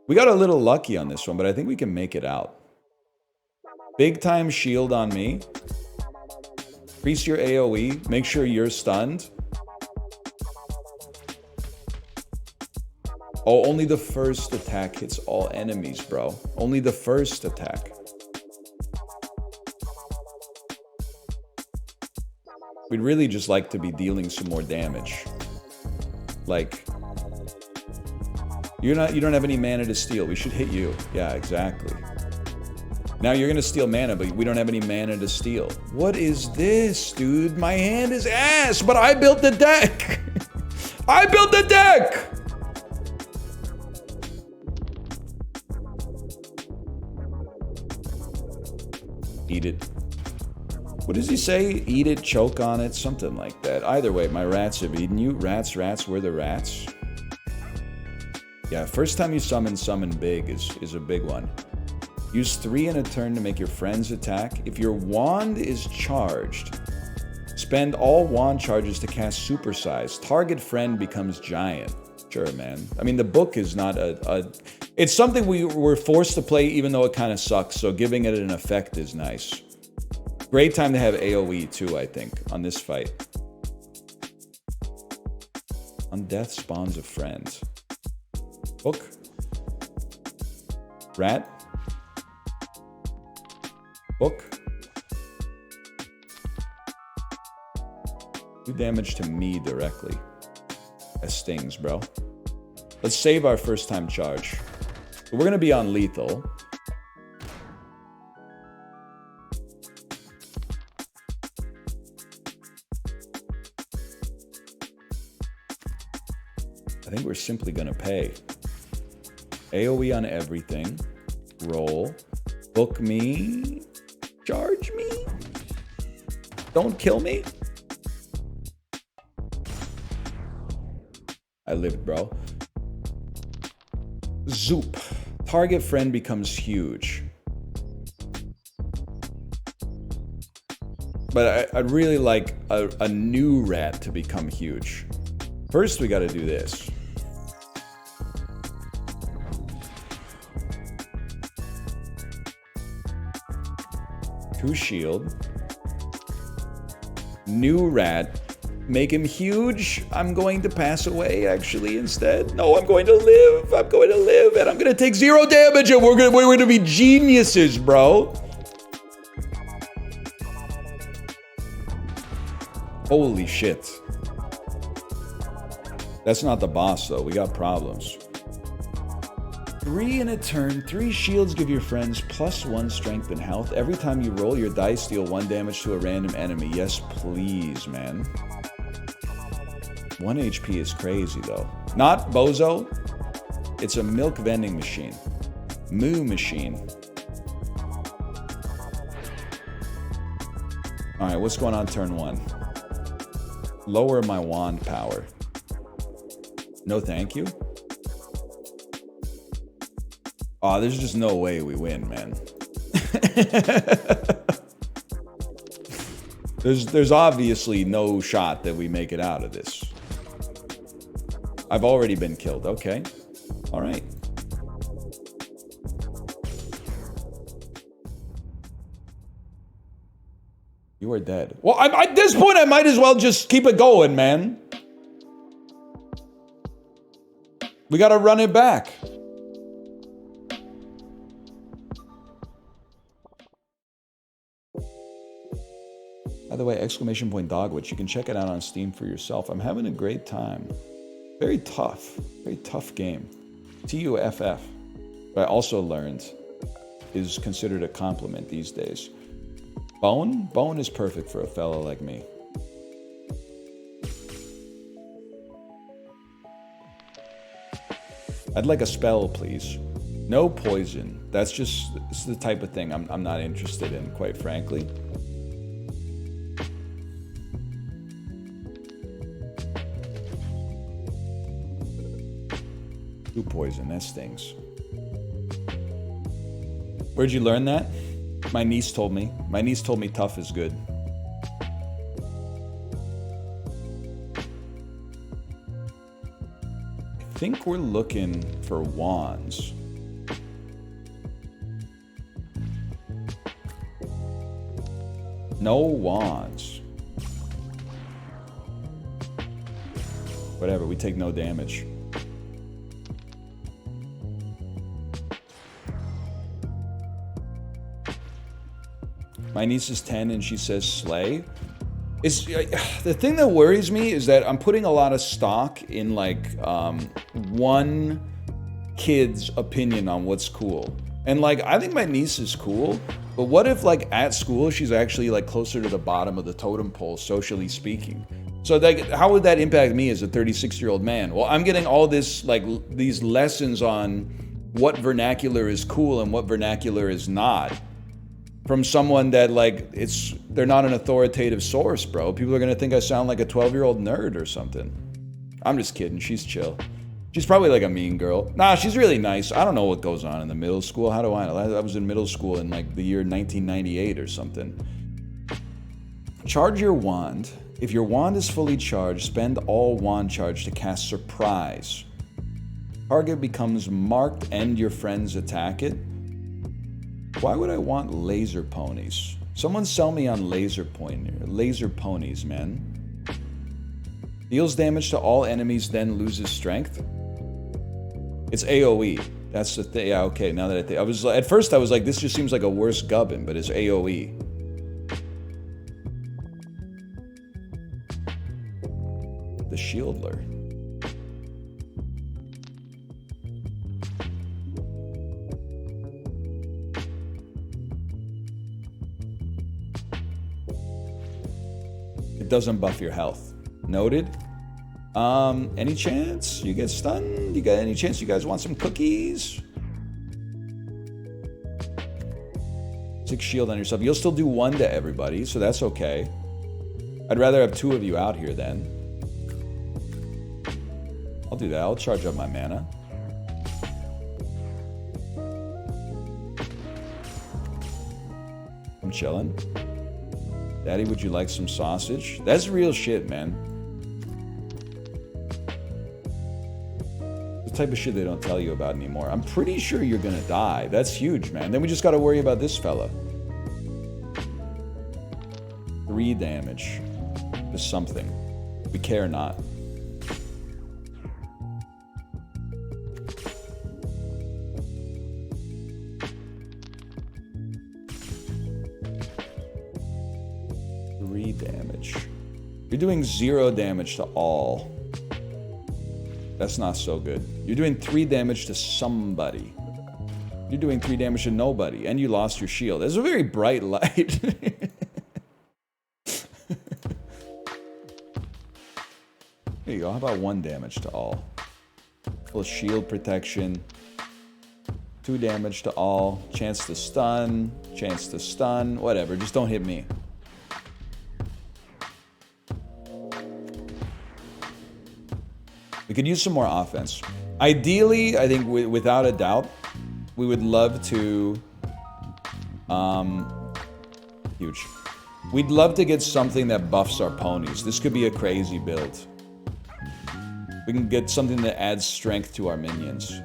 We got a little lucky on this one, but I think we can make it out. Big time shield on me. Increase your AoE. Make sure you're stunned. Oh, only the first attack hits all enemies, bro. Only the first attack. We'd really just like to be dealing some more damage. Like, you don't have any mana to steal. We should hit you. Yeah, exactly. Now you're gonna steal mana, but we don't have any mana to steal. What is this, dude? My hand is ass, but I built the deck. I built the deck. Eat it. What does he say? Eat it, choke on it, something like that. Either way, my rats have eaten you. Rats, we're the rats. Yeah, first time you summon big is a big one. Use 3 in a turn to make your friends attack. If your wand is charged, spend all wand charges to cast supersize. Target friend becomes giant. Sure, man. I mean, the book is not it's something we were forced to play even though it kind of sucks, so giving it an effect is nice. Great time to have AoE too, I think, on this fight. On death spawns a friend. Book. Rat. Book. Do damage to me directly. That stings, bro. Let's save our first time charge. We're gonna be on lethal. I think we're simply gonna pay. AoE on everything. Roll. Book me. Charge me. Don't kill me. I lived, bro. Zoop. Target friend becomes huge. But I'd really like a new rat to become huge. First, we gotta do this. Two shield. New rat. Make him huge. I'm going to pass away, actually, instead. No, I'm going to live. I'm going to live, and I'm going to take 0 damage, and we're going to be geniuses, bro. Holy shit. That's not the boss, though. We got problems. 3 in a turn. 3 shields give your friends +1 strength and health. Every time you roll your dice, deal 1 damage to a random enemy. Yes, please, man. 1 HP is crazy, though. Not Bozo. It's a milk vending machine. Moo Machine. Alright, what's going on turn 1? Lower my wand power. No thank you? Aw, there's just no way we win, man. There's obviously no shot that we make it out of this. I've already been killed. Okay. Alright. You are dead. Well, at this point, I might as well just keep it going, man. We gotta run it back. By the way, exclamation point Dogwitch. You can check it out on Steam for yourself. I'm having a great time. Very tough game. TUFF. But I also learned is considered a compliment these days. Bone? Bone is perfect for a fella like me. I'd like a spell, please. No poison. That's the type of thing I'm not interested in, quite frankly. Two poison, that stings. Where'd you learn that? My niece told me. My niece told me tough is good. I think we're looking for wands. No wands. Whatever, we take no damage. My niece is 10 and she says slay. The thing that worries me is that I'm putting a lot of stock in like one kid's opinion on what's cool. And like I think my niece is cool, but what if like at school she's actually like closer to the bottom of the totem pole, socially speaking? So like how would that impact me as a 36-year-old man? Well, I'm getting all this like these lessons on what vernacular is cool and what vernacular is not from someone that like they're not an authoritative source, bro. People are gonna think I sound like a 12-year-old nerd or something. I'm just kidding. She's chill. She's probably like a mean girl. Nah, she's really nice. I don't know what goes on in the middle school. How do I know? I was in middle school in like the year 1998 or something. Charge your wand. If your wand is fully charged, spend all wand charge to cast Surprise. Target becomes marked and your friends attack it. Why would I want laser ponies? Someone sell me on laser ponies, man. Deals damage to all enemies, then loses strength. It's AoE. That's the thing. Yeah, okay. Now that I think, at first I was like, this just seems like a worse gubbin, but it's AoE. The Shieldler. It doesn't buff your health. Noted. Any chance you get stunned? You got any chance you guys want some cookies? 6 shield on yourself. You'll still do 1 to everybody, so that's okay. I'd rather have 2 of you out here then. I'll do that. I'll charge up my mana. I'm chilling. Daddy, would you like some sausage? That's real shit, man. The type of shit they don't tell you about anymore. I'm pretty sure you're gonna die. That's huge, man. Then we just gotta worry about this fella. 3 damage to something. We care not. Damage. You're doing 0 damage to all. That's not so good. You're doing 3 damage to somebody. You're doing 3 damage to nobody, and you lost your shield. There's a very bright light. There you go. How about 1 damage to all? A little shield protection. 2 damage to all. Chance to stun. Chance to stun. Whatever. Just don't hit me. We could use some more offense. Ideally, I think without a doubt, we would love to... huge. We'd love to get something that buffs our ponies. This could be a crazy build. We can get something that adds strength to our minions.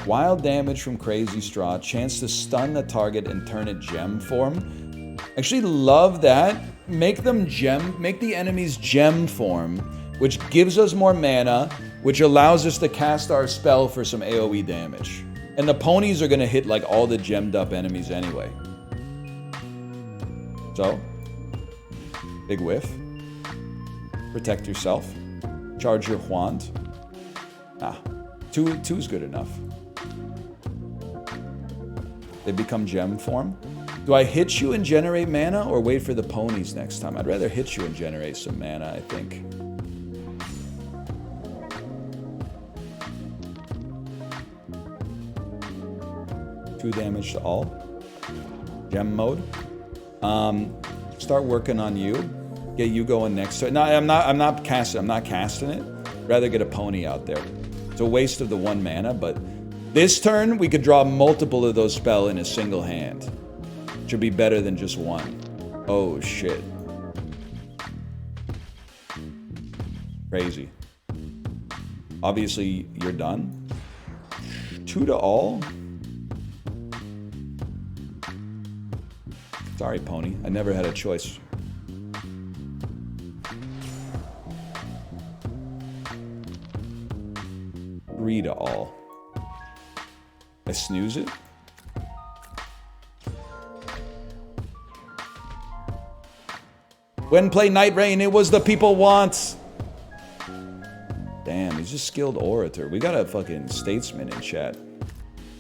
Wild damage from Crazy Straw. Chance to stun the target and turn it gem form. Actually love that. Make the enemies gem form, which gives us more mana, which allows us to cast our spell for some AoE damage. And the ponies are gonna hit like all the gemmed up enemies anyway. So, big whiff. Protect yourself. Charge your wand. Two is good enough. They become gem form. Do I hit you and generate mana or wait for the ponies next time? I'd rather hit you and generate some mana, I think. Two damage to all. Gem mode. Start working on you. Get you going next turn. No, I'm not casting it. Rather get a pony out there. It's a waste of the 1 mana, but this turn we could draw multiple of those spells in a single hand. Should be better than just 1. Oh shit. Crazy. Obviously you're done. 2 to all. Sorry, pony. I never had a choice. Three to all. I snooze it. When play Night Rain, it was the people want. Damn, he's a skilled orator. We got a fucking statesman in chat.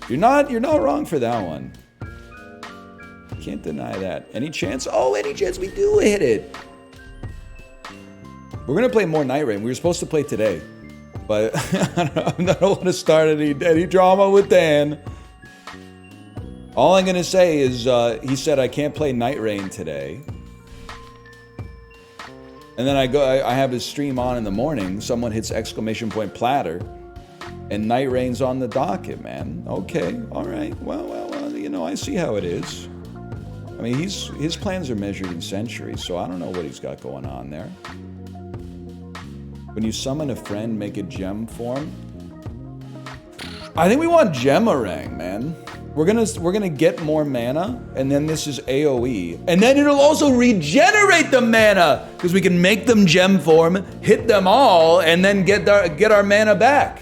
You're not wrong for that one. Can't deny that. Any chance? Oh, any chance we do hit it. We're gonna play more Night Rain. We were supposed to play today, but I don't want to start any drama with Dan. All I'm gonna say is he said I can't play Night Rain today, and then I have his stream on in the morning. Someone hits exclamation point platter, and Night Rain's on the docket, man. Okay, all right. Well, you know, I see how it is. I mean, his plans are measured in centuries, so I don't know what he's got going on there. When you summon a friend, make a gem form. I think we want Gemarang, man. We're gonna get more mana, and then this is AoE, and then it'll also regenerate the mana because we can make them gem form, hit them all, and then get our mana back.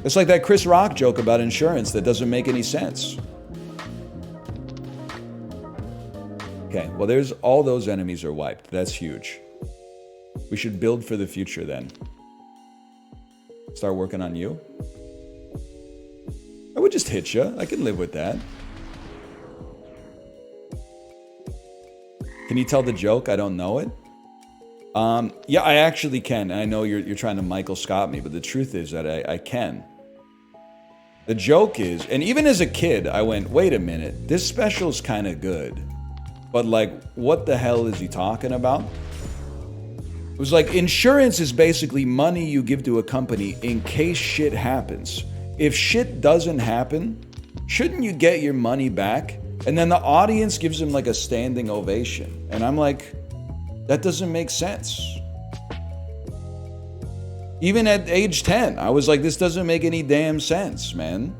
It's like that Chris Rock joke about insurance that doesn't make any sense. Okay, well, there's all those enemies are wiped. That's huge. We should build for the future then. Start working on you. I would just hit you. I can live with that. Can you tell the joke? I don't know it. Yeah, I actually can. I know you're trying to Michael Scott me, but the truth is that I can. The joke is, and even as a kid, I went, wait a minute, this special's kind of good. But like, what the hell is he talking about? It was like, insurance is basically money you give to a company in case shit happens. If shit doesn't happen, shouldn't you get your money back? And then the audience gives him like a standing ovation. And I'm like, that doesn't make sense. Even at age 10, I was like, this doesn't make any damn sense, man.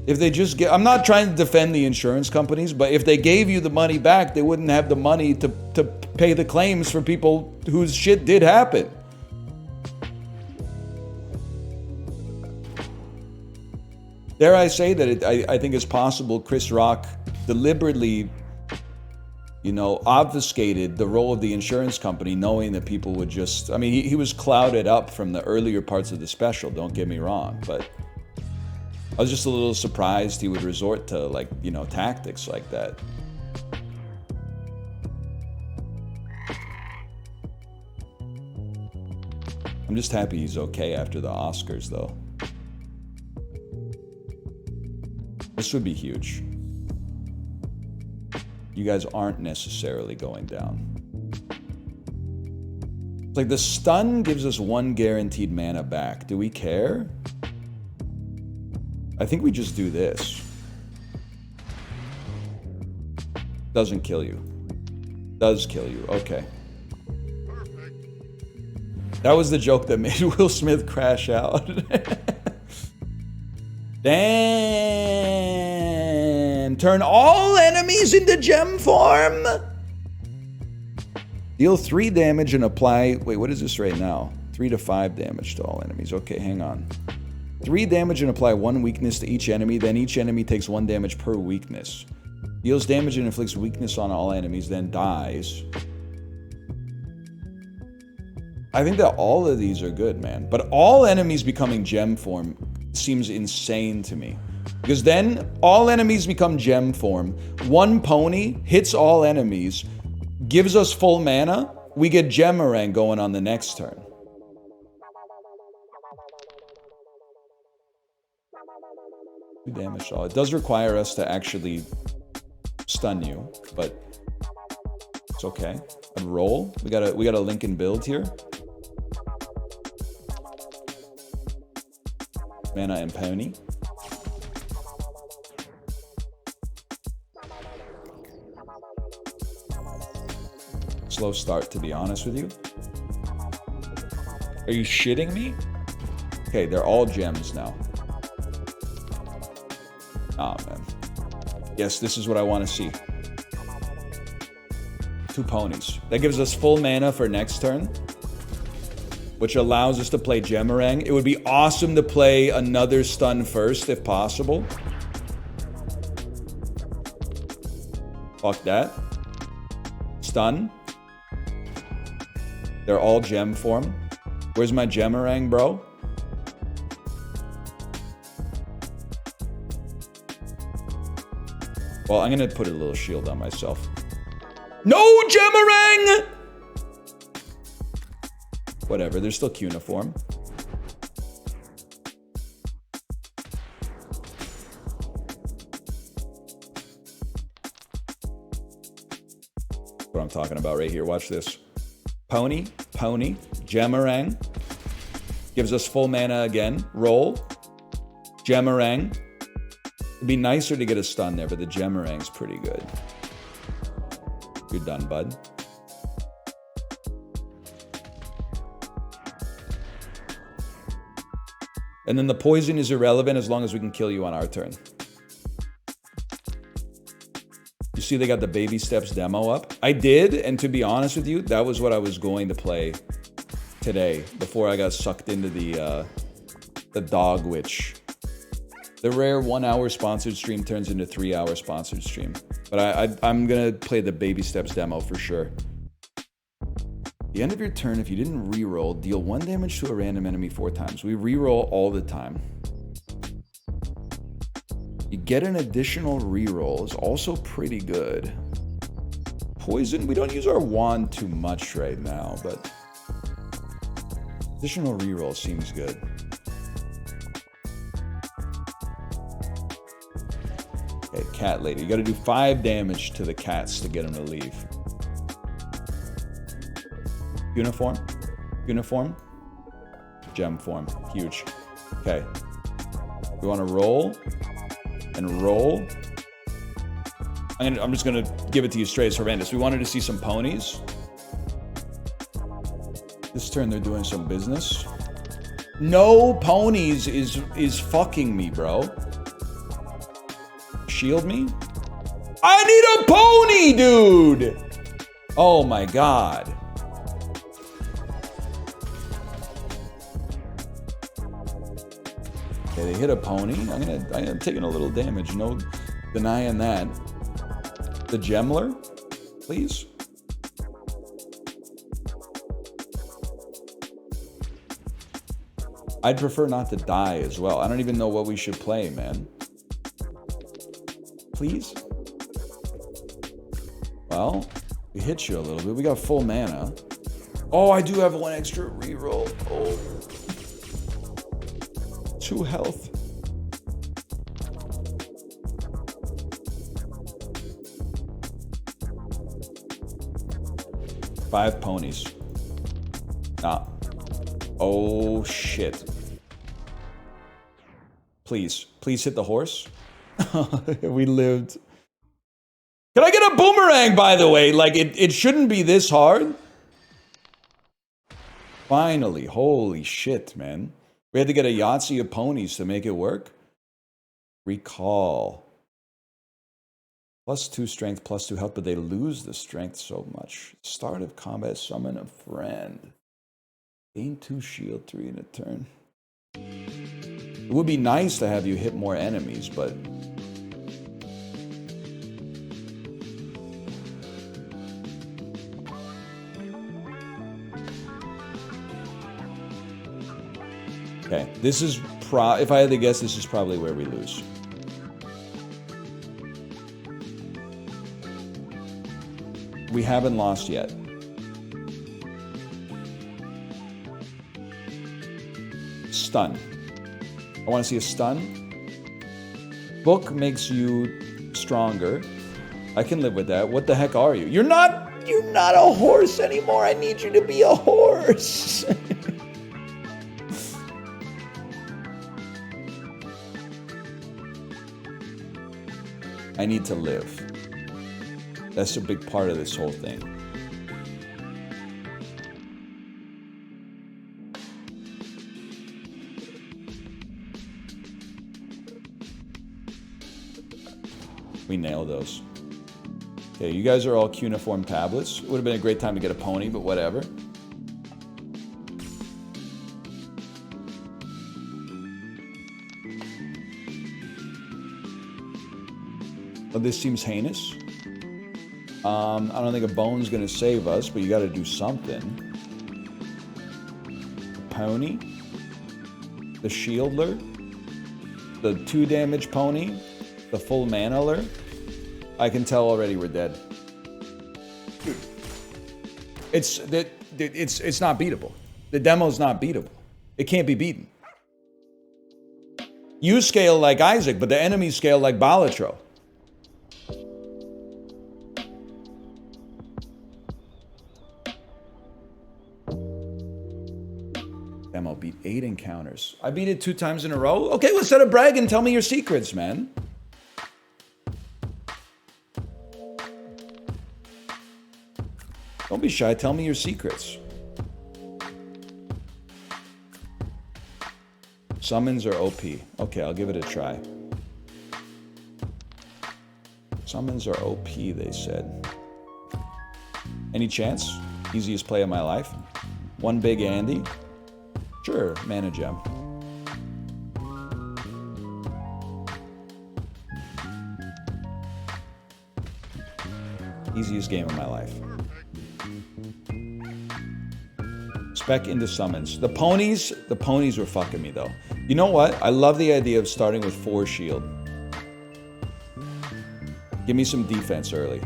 If they just get, I'm not trying to defend the insurance companies, but if they gave you the money back, they wouldn't have the money to pay the claims for people whose shit did happen. Dare I say that I think it's possible Chris Rock deliberately, you know, obfuscated the role of the insurance company, knowing that people would just, I mean, he was clouded up from the earlier parts of the special, don't get me wrong, but I was just a little surprised he would resort to, like, you know, tactics like that. I'm just happy he's okay after the Oscars, though. This would be huge. You guys aren't necessarily going down. It's like the stun gives us 1 guaranteed mana back. Do we care? I think we just do this. Doesn't kill you. Does kill you. Okay. That was the joke that made Will Smith crash out. Damn. Turn all enemies into gem form. Deal 3 damage and apply... Wait, what is this right now? 3 to 5 damage to all enemies. Okay, hang on. 3 damage and apply 1 weakness to each enemy. Then each enemy takes 1 damage per weakness. Deals damage and inflicts weakness on all enemies, then dies. I think that all of these are good, man. But all enemies becoming gem form seems insane to me. Because then all enemies become gem form. 1 pony hits all enemies, gives us full mana. We get Gemarang going on the next turn. Two damage all. It does require us to actually stun you, but it's okay. And roll. We got a Lincoln build here. Mana and pony. Slow start, to be honest with you. Are you shitting me? Okay, they're all gems now. Oh, man. Yes, this is what I want to see. 2 ponies. That gives us full mana for next turn, which allows us to play Gemarang. It would be awesome to play another stun first, if possible. Fuck that. Stun. They're all gem form. Where's my Gemarang, bro? Well, I'm gonna put a little shield on myself. No Gemarang! Whatever, they're still cuneiform. What I'm talking about right here, watch this. Pony, Gemarang. Gives us full mana again. Roll. Gemarang. It'd be nicer to get a stun there, but the Gemarang's pretty good. You're done, bud. And then the poison is irrelevant as long as we can kill you on our turn. You see they got the Baby Steps demo up? I did, and to be honest with you, that was what I was going to play today before I got sucked into the Dog Witch. The rare 1 hour sponsored stream turns into 3 hour sponsored stream. But I'm gonna play the Baby Steps demo for sure. The end of your turn, if you didn't reroll, deal 1 damage to a random enemy 4 times. We reroll all the time. You get an additional reroll is also pretty good. Poison, we don't use our wand too much right now, but additional reroll seems good. Okay, cat lady. You gotta do 5 damage to the cats to get them to leave. Uniform. Gem form. Huge. Okay. We want to roll. And roll. I'm just gonna give it to you straight. It's horrendous. We wanted to see some ponies. This turn they're doing some business. No ponies is fucking me, bro. Shield me? I need a pony, dude! Oh my god. Okay, they hit a pony. I'm taking a little damage. No denying that. The Gemler, please. I'd prefer not to die as well. I don't even know what we should play, man. Please? Well, we hit you a little bit. We got full mana. Oh, I do have 1 extra reroll. Oh. 2 health. 5 ponies. Ah. Oh, shit. Please. Please hit the horse. We lived. Can I get a boomerang, by the way? Like, it shouldn't be this hard. Finally. Holy shit, man. We had to get a Yahtzee of ponies to make it work. Recall. +2 strength, +2 health, but they lose the strength so much. Start of combat, summon a friend. Gain 2 shield, 3 in a turn. It would be nice to have you hit more enemies, but... Okay, this is if I had to guess, this is probably where we lose. We haven't lost yet. Stun. I want to see a stun. Book makes you stronger. I can live with that. What the heck are you? You're not a horse anymore. I need you to be a horse. I need to live. That's a big part of this whole thing. We nailed those. Okay, you guys are all cuneiform tablets. It would have been a great time to get a pony, but whatever. But this seems heinous. I don't think a bone's gonna save us, but you gotta do something. The pony. The shieldler. The 2 damage pony. The full manaler. I can tell already we're dead. Dude. It's not beatable. The demo's not beatable. It can't be beaten. You scale like Isaac, but the enemies scale like Balatro. Demo beat 8 encounters. I beat it 2 times in a row? Okay, let's set a brag and tell me your secrets, man. Don't be shy, tell me your secrets. Summons are OP. Okay, I'll give it a try. Summons are OP, they said. Any chance? Easiest play of my life. One big Andy. Sure, mana gem. Easiest game of my life. Spec into summons. The ponies were fucking me though. You know what? I love the idea of starting with 4 shield. Give me some defense early.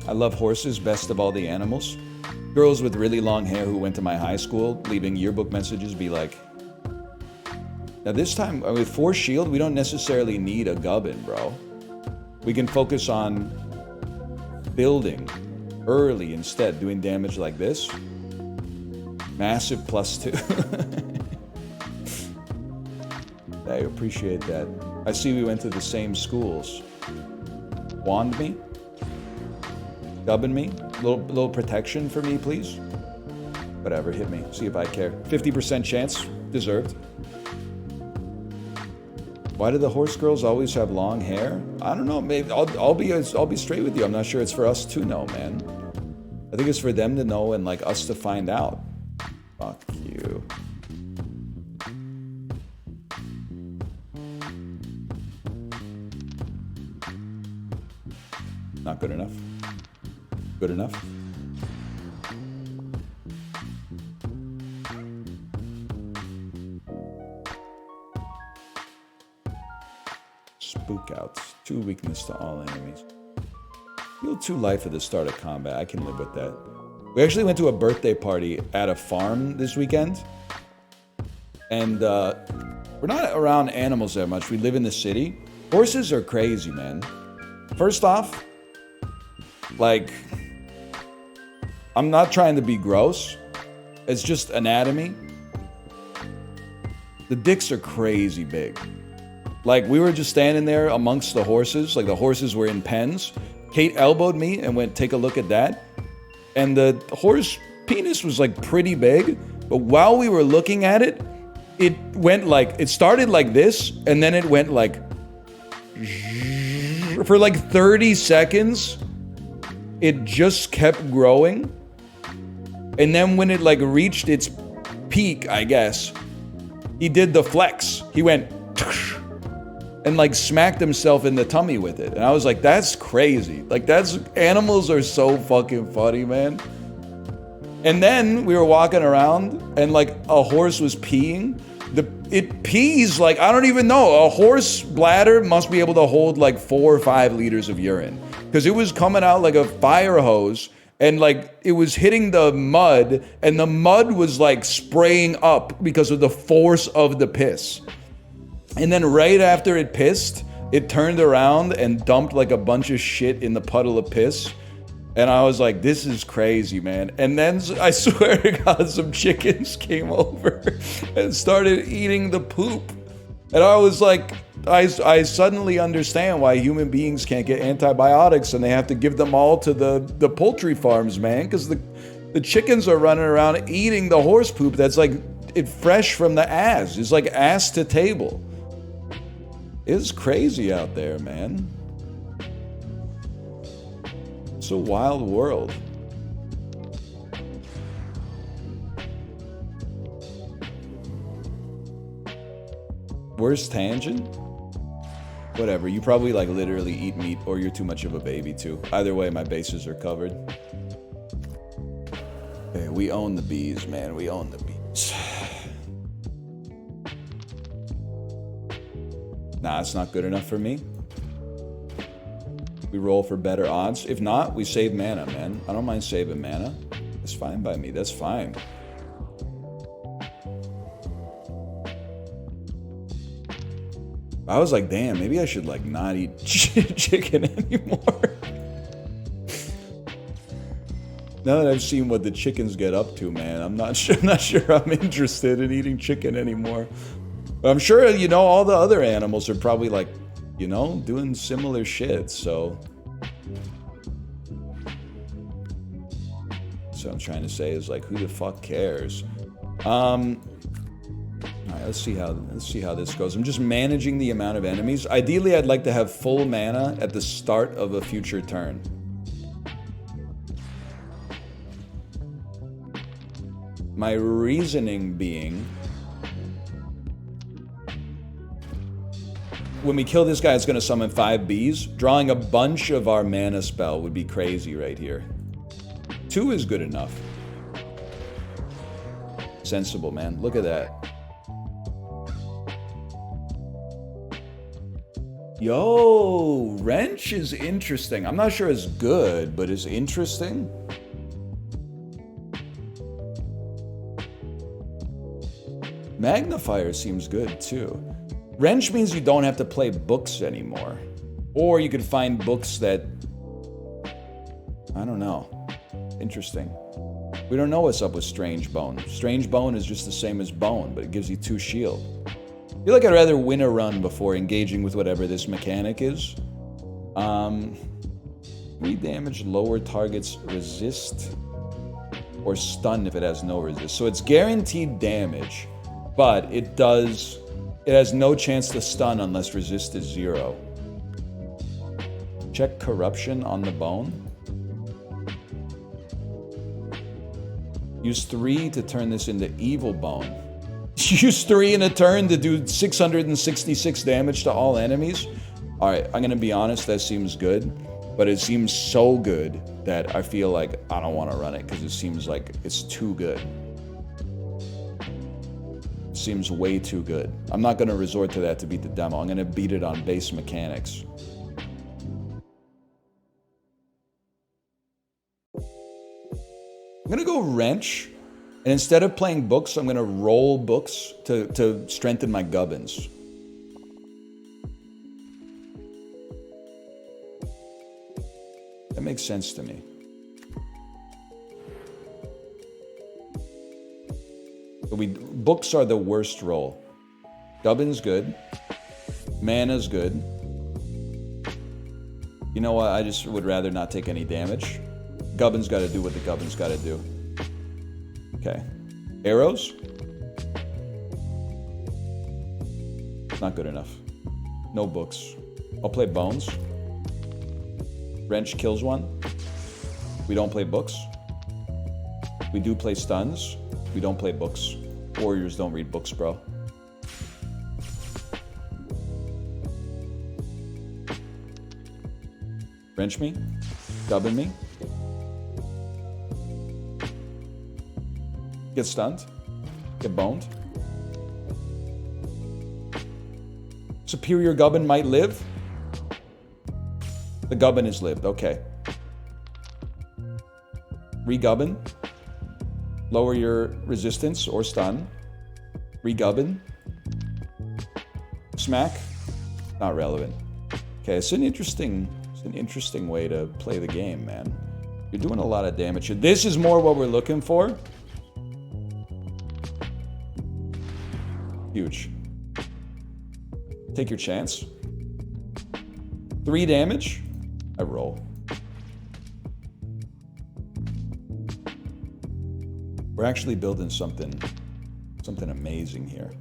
I love horses best of all the animals. Girls with really long hair who went to my high school, leaving yearbook messages be like, now this time, with 4 shield, we don't necessarily need a gubbin, bro. We can focus on building early instead, doing damage like this. Massive +2. I appreciate that. I see we went to the same schools. Wand me? Gubbin me? Little protection for me, please? Whatever, hit me. See if I care. 50% chance. Deserved. Why do the horse girls always have long hair? I don't know. Maybe I'll be straight with you. I'm not sure it's for us to know, man. I think it's for them to know and like us to find out. Fuck you. Not good enough. Good enough. Spook outs. 2 weakness to all enemies. Heal 2 life at the start of combat. I can live with that. We actually went to a birthday party at a farm this weekend. And we're not around animals that much. We live in the city. Horses are crazy, man. First off, like, I'm not trying to be gross. It's just anatomy. The dicks are crazy big. Like, we were just standing there amongst the horses. Like, the horses were in pens. Kate elbowed me and went, take a look at that. And the horse penis was, like, pretty big. But while we were looking at it, it went like, it started like this, and then it went like, for like 30 seconds, it just kept growing. And then when it like reached its peak, I guess, he did the flex. He went and like smacked himself in the tummy with it. And I was like, that's crazy. Like, animals are so fucking funny, man. And then we were walking around and like a horse was peeing. It pees like, I don't even know. A horse bladder must be able to hold like 4 or 5 liters of urine. Because it was coming out like a fire hose. And like it was hitting the mud, and the mud was like spraying up because of the force of the piss. And then right after it pissed, it turned around and dumped like a bunch of shit in the puddle of piss. And I was like, this is crazy, man. And then I swear to God, some chickens came over and started eating the poop. And I was like, I suddenly understand why human beings can't get antibiotics and they have to give them all to the poultry farms, man. Because the chickens are running around eating the horse poop that's like it fresh from the ass. It's like ass to table. It's crazy out there, man. It's a wild world. Worst tangent? Whatever, you probably like literally eat meat or you're too much of a baby too. Either way, my bases are covered. Hey, we own the bees, man. We own the bees. Nah, it's not good enough for me. We roll for better odds. If not, we save mana, man. I don't mind saving mana. It's fine by me. That's fine. I was like, damn, maybe I should like not eat chicken anymore. Now that I've seen what the chickens get up to, man, I'm not sure I'm interested in eating chicken anymore. But I'm sure, you know, all the other animals are probably like, you know, doing similar shit, so. So I'm trying to say is like, who the fuck cares? All right, let's see how this goes. I'm just managing the amount of enemies. Ideally, I'd like to have full mana at the start of a future turn. My reasoning being, when we kill this guy, it's going to summon 5 bees. Drawing a bunch of our mana spell would be crazy right here. 2 is good enough. Sensible, man. Look at that. Yo, Wrench is interesting. I'm not sure it's good, but it's interesting. Magnifier seems good too. Wrench means you don't have to play books anymore. Or you could find books that, I don't know. Interesting. We don't know what's up with Strange Bone. Strange Bone is just the same as Bone, but it gives you 2 shield. I feel like I'd rather win a run before engaging with whatever this mechanic is. 3 damage, lower targets resist or stun if it has no resist. So it's guaranteed damage, but it has no chance to stun unless resist is 0. Check corruption on the bone. Use 3 to turn this into evil bone. Use 3 in a turn to do 666 damage to all enemies. Alright, I'm gonna be honest, that seems good. But it seems so good that I feel like I don't want to run it because it seems like it's too good. It seems way too good. I'm not gonna resort to that to beat the demo. I'm gonna beat it on base mechanics. I'm gonna go Wrench. And instead of playing books, I'm going to roll books to strengthen my gubbins. makes sense to me. So books are the worst roll. Gubbin's good. Mana's good. You know what? I just would rather not take any damage. Gubbin's got to do what the Gubbin's got to do. Okay. Arrows? Not good enough. No books. I'll play Bones. Wrench kills one. We don't play books. We do play stuns. We don't play books. Warriors don't read books, bro. Wrench me. Gubbin me. Get stunned. Get boned. Superior Gubbin might live. The Gubbin is lived. Okay. Re-Gubbin. Lower your resistance or stun. Re-Gubbin. Smack. Not relevant. Okay, it's an interesting way to play the game, man. You're doing a lot of damage. This is more what we're looking for. Huge. Take your chance. 3 damage. I roll. We're actually building something amazing here.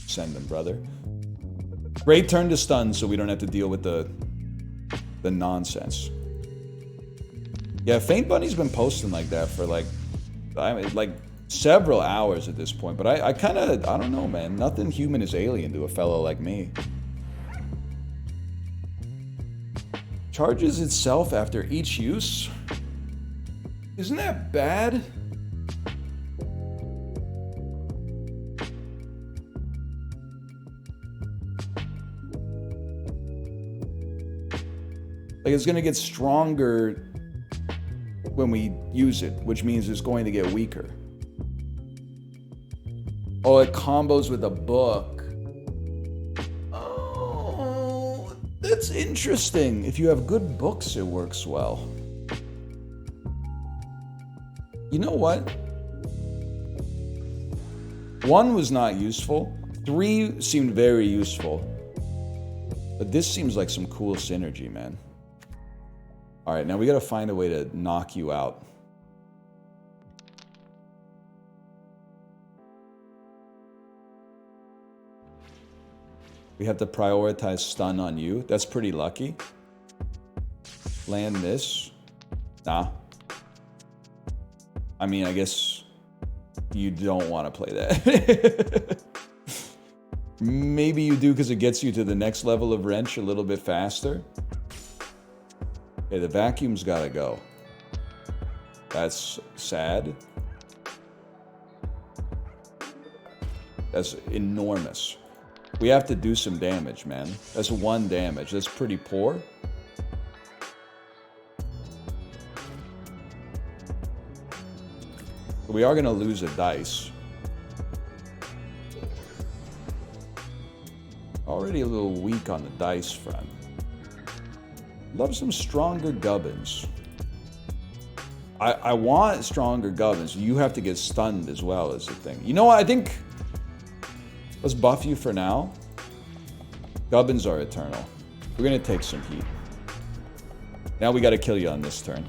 Send them, brother. Great turn to stun, so we don't have to deal with the nonsense. Yeah, Faint Bunny's been posting like that for like several hours at this point, but I don't know, man. Nothing human is alien to a fellow like me. Charges itself after each use? Isn't that bad? Like, it's gonna get stronger when we use it, which means it's going to get weaker. Oh, it combos with a book. Oh, that's interesting. If you have good books, it works well. You know what? 1 was not useful. 3 seemed very useful. But this seems like some cool synergy, man. All right, now we gotta find a way to knock you out. We have to prioritize stun on you. That's pretty lucky. Land this. Nah. I mean, I guess you don't want to play that. Maybe you do because it gets you to the next level of wrench a little bit faster. Okay, the vacuum's gotta go. That's sad. That's enormous. We have to do some damage, man. That's 1 damage. That's pretty poor. We are gonna lose a dice. Already a little weak on the dice front. Love some stronger Gubbins. I want stronger Gubbins. You have to get stunned as well as the thing. You know what? I think let's buff you for now. Gubbins are eternal. We're gonna take some heat. Now we gotta kill you on this turn.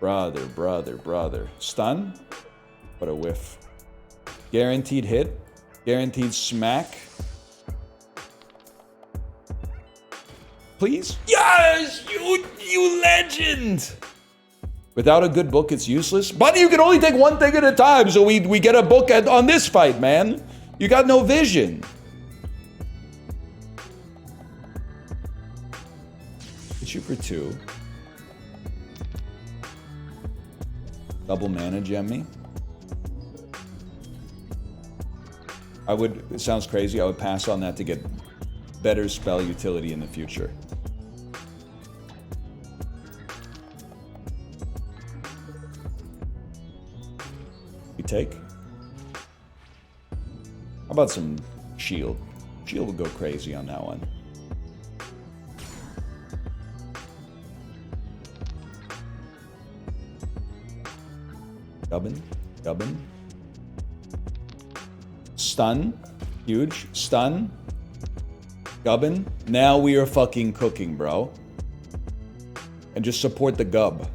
Brother, brother, brother. Stun? What a whiff. Guaranteed hit. Guaranteed smack. Please? Yes! You legend! Without a good book, it's useless. But you can only take 1 thing at a time, so we get a book on this fight, man. You got no vision. Hit you for 2. Double mana gem me. It sounds crazy, I would pass on that to get better spell utility in the future. We take. How about some shield? Shield would go crazy on that one. Gubbin. Gubbin. Stun. Huge. Stun. Gubbin. Now we are fucking cooking, bro. And just support the gub.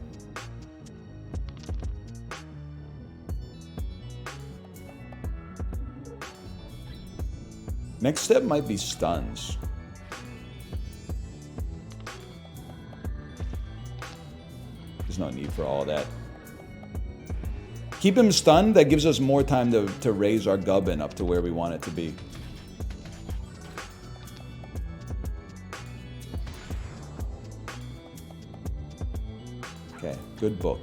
Next step might be stuns. There's no need for all that. Keep him stunned. That gives us more time to raise our gubbin up to where we want it to be. Okay, good book.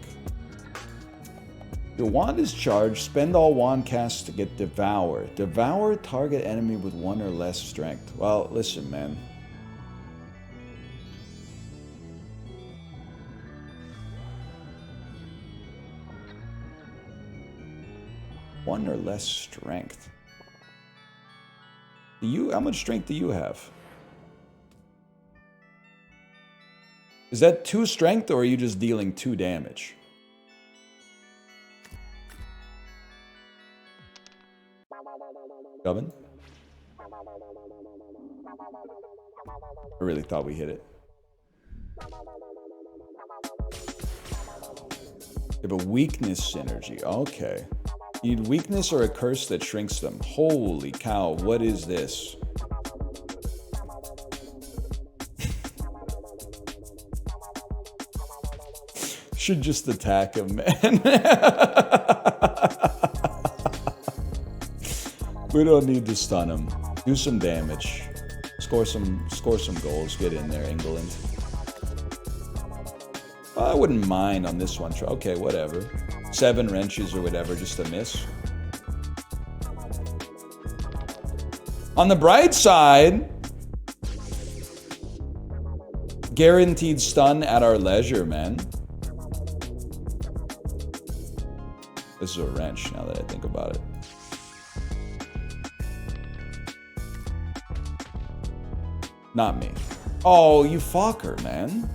Your wand is charged. Spend all wand casts to get Devour. Devour target enemy with 1 or less strength. Well, listen, man. One or less strength. How much strength do you have? Is that 2 strength, or are you just dealing 2 damage? Gubbin? I really thought we hit it. You have a weakness synergy. Okay. You need weakness or a curse that shrinks them. Holy cow, what is this? Should just attack him, man. We don't need to stun him. Do some damage. Score some goals. Get in there, England. I wouldn't mind on this one. Okay, whatever. 7 wrenches or whatever, just a miss. On the bright side, guaranteed stun at our leisure, man. This is a wrench now that I think about it. Not me. Oh, you fucker, man.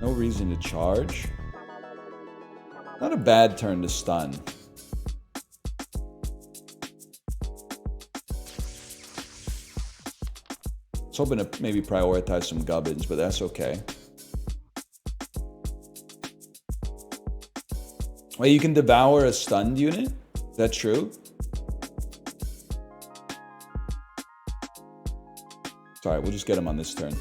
No reason to charge. Not a bad turn to stun. I was hoping to maybe prioritize some gubbins, but that's okay. Wait, you can devour a stunned unit? Is that true? Sorry, we'll just get him on this turn.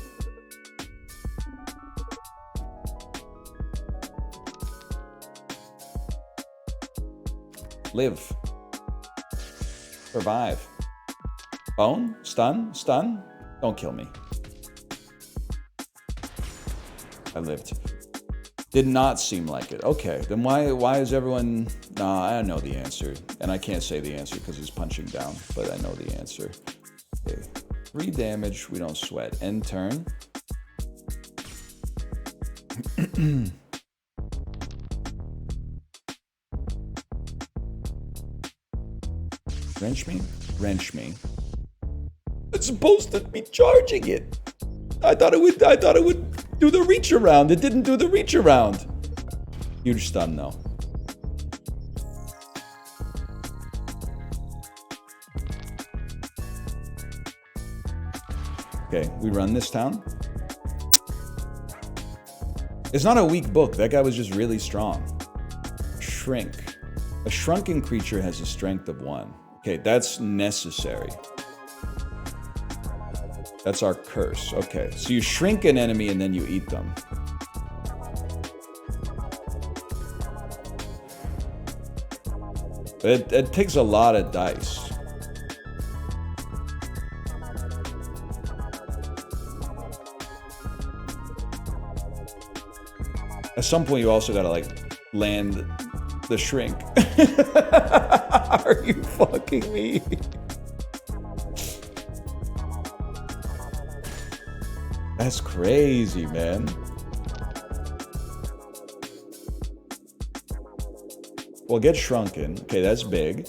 Live. Survive. Bone? Stun? Stun? Don't kill me. I lived. Did not seem like it. Okay, then why is everyone... Nah, I know the answer. And I can't say the answer because he's punching down, but I know the answer. Okay. 3 damage, we don't sweat. End turn. Wrench me? Wrench me. It's supposed to be charging it. I thought it would do the reach around. It didn't do the reach around. Huge stun though. Okay, we run this town. It's not a weak book. That guy was just really strong. Shrink. A shrunken creature has a strength of 1. Okay, that's necessary. That's our curse. Okay, so you shrink an enemy and then you eat them. But it takes a lot of dice. At some point, you also gotta, like, land the shrink. Are you fucking me? That's crazy, man. Well, get shrunken. Okay, that's big.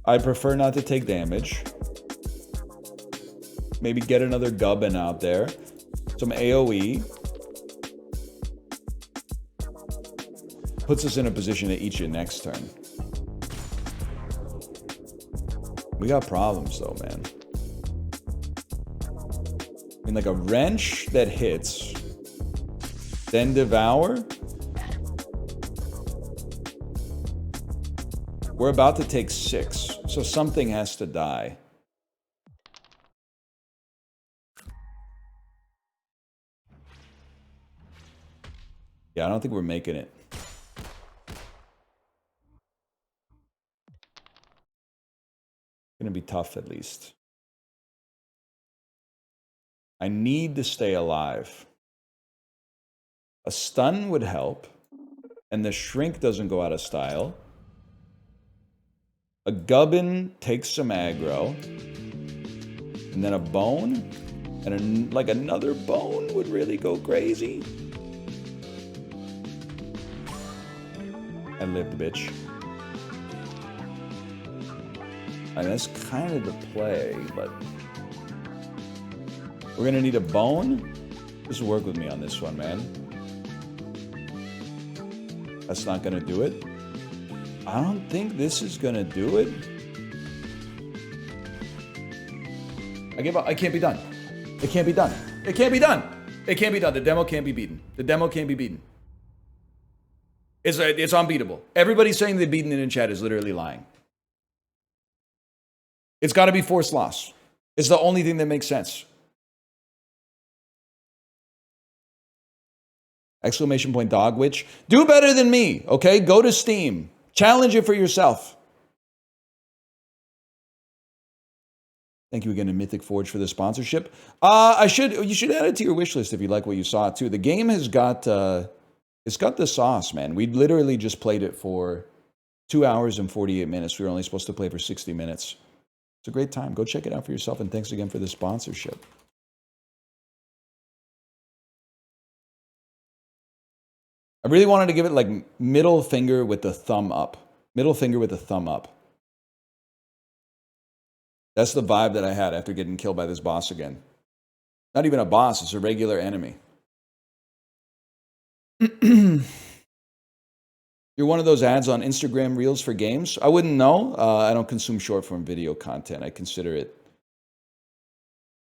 I prefer not to take damage. Maybe get another gubbin out there. Some AoE. Puts us in a position to eat you next turn. We got problems though, man. I mean, like a wrench that hits, then devour. We're about to take 6, so something has to die. Yeah, I don't think we're making it. Gonna be tough at least. I need to stay alive. A stun would help, and the shrink doesn't go out of style. A gubbin takes some aggro, and then a bone, and like another bone would really go crazy. I lived, bitch. I mean, that's kind of the play, but we're gonna need a bone. Just work with me on this one, man. That's not gonna do it. I don't think this is gonna do it. I give up. I can't be done. It can't be done. It can't be done. It can't be done. The demo can't be beaten. The demo can't be beaten. It's unbeatable. Everybody saying they've beaten it in chat is literally lying. It's got to be forced loss. It's the only thing that makes sense. Exclamation point dog witch. Do better than me, okay? Go to Steam. Challenge it for yourself. Thank you again to Mythic Forge for the sponsorship. You should add it to your wish list if you like what you saw too. The game has got it's got the sauce, man. We literally just played it for 2 hours and 48 minutes. We were only supposed to play for 60 minutes. It's a great time. Go check it out for yourself, and thanks again for the sponsorship. I really wanted to give it like middle finger with the thumb up. Middle finger with the thumb up. That's the vibe that I had after getting killed by this boss again. Not even a boss, it's a regular enemy. You're one of those ads on Instagram Reels for games? I wouldn't know. I don't consume short form video content. I consider it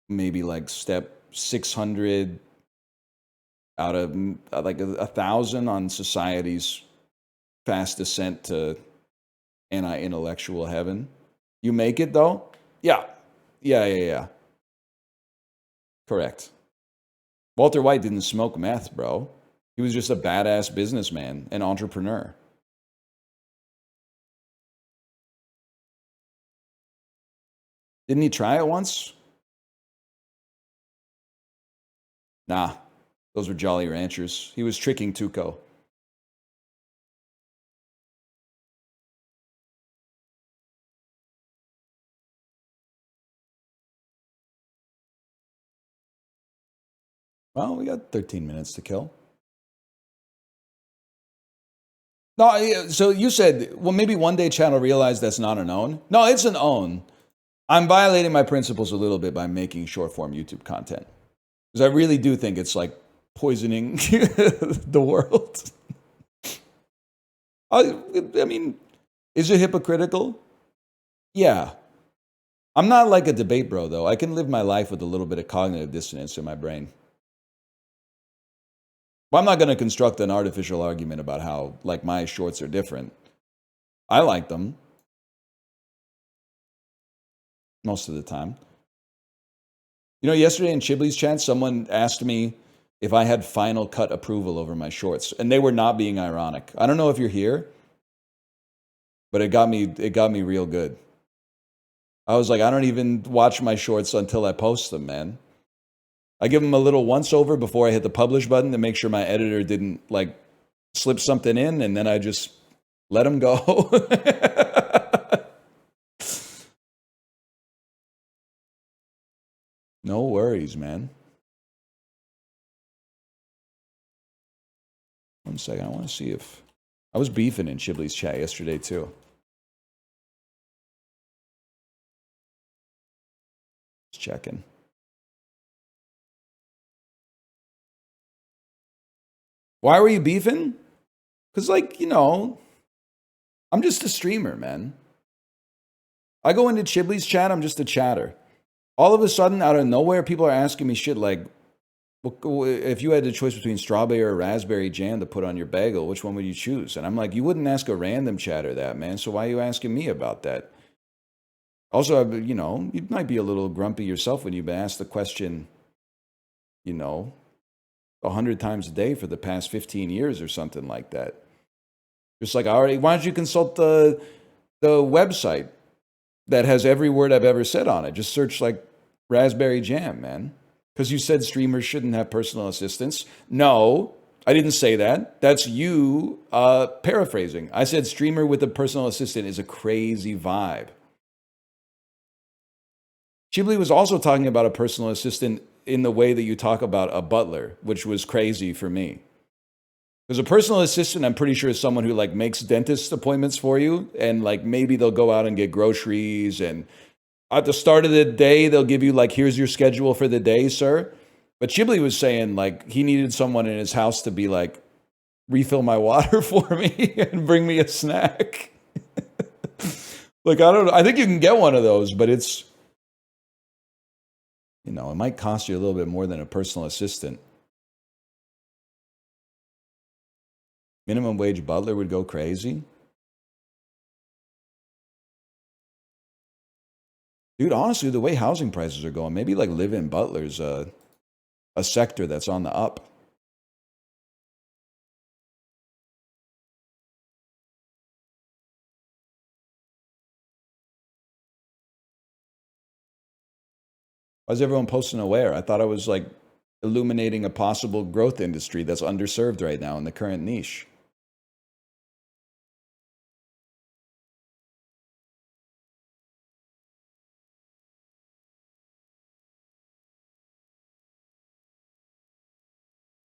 maybe like step 600 out of like 1,000 on society's fast descent to anti-intellectual heaven. You make it though? Yeah. Yeah. Correct. Walter White didn't smoke meth, bro. He was just a badass businessman and entrepreneur. Didn't he try it once? Nah, those were Jolly Ranchers. He was tricking Tuco. Well, we got 13 minutes to kill. No, so you said, well, maybe one day chat will realize that's not an own. No, it's an own. I'm violating my principles a little bit by making short form YouTube content. Because I really do think it's like poisoning the world. I mean, is it hypocritical? Yeah. I'm not like a debate bro, though. I can live my life with a little bit of cognitive dissonance in my brain. Well, I'm not going to construct an artificial argument about how, like, my shorts are different. I like them. Most of the time. You know, yesterday in Chibley's chat, someone asked me if I had Final Cut approval over my shorts. And they were not being ironic. I don't know if you're here, but it got me real good. I was like, I don't even watch my shorts until I post them, man. I give them a little once over before I hit the publish button to make sure my editor didn't like slip something in, and then I just let them go. No worries, man. One second, I want to see if I was beefing in Chibley's chat yesterday too. Just checking. Why were you beefing? Because, like, you know, I'm just a streamer, man. I go into Chibley's chat, I'm just a chatter. All of a sudden, out of nowhere, people are asking me shit like, if you had the choice between strawberry or raspberry jam to put on your bagel, which one would you choose? And I'm like, you wouldn't ask a random chatter that, man. So why are you asking me about that? Also, you know, you might be a little grumpy yourself when you've been asked the question, you know, 100 times a day for the past 15 years or something like that. Just like, why don't you consult the website that has every word I've ever said on it? Just search like raspberry jam, man. Because you said streamers shouldn't have personal assistants. No, I didn't say that. That's you paraphrasing. I said streamer with a personal assistant is a crazy vibe. Chibley was also talking about a personal assistant in the way that you talk about a butler, which was crazy for me. Because a personal assistant, I'm pretty sure, is someone who like makes dentist appointments for you, and like maybe they'll go out and get groceries, and at the start of the day they'll give you like, here's your schedule for the day, sir. But Chibley was saying like he needed someone in his house to be like, refill my water for me and bring me a snack. Like, I don't know. I think you can get one of those, but it's, you know, it might cost you a little bit more than a personal assistant. Minimum wage butler would go crazy. Dude, honestly, the way housing prices are going, maybe like live-in butlers a sector that's on the up. Why is everyone posting aware? I thought I was like illuminating a possible growth industry that's underserved right now in the current niche.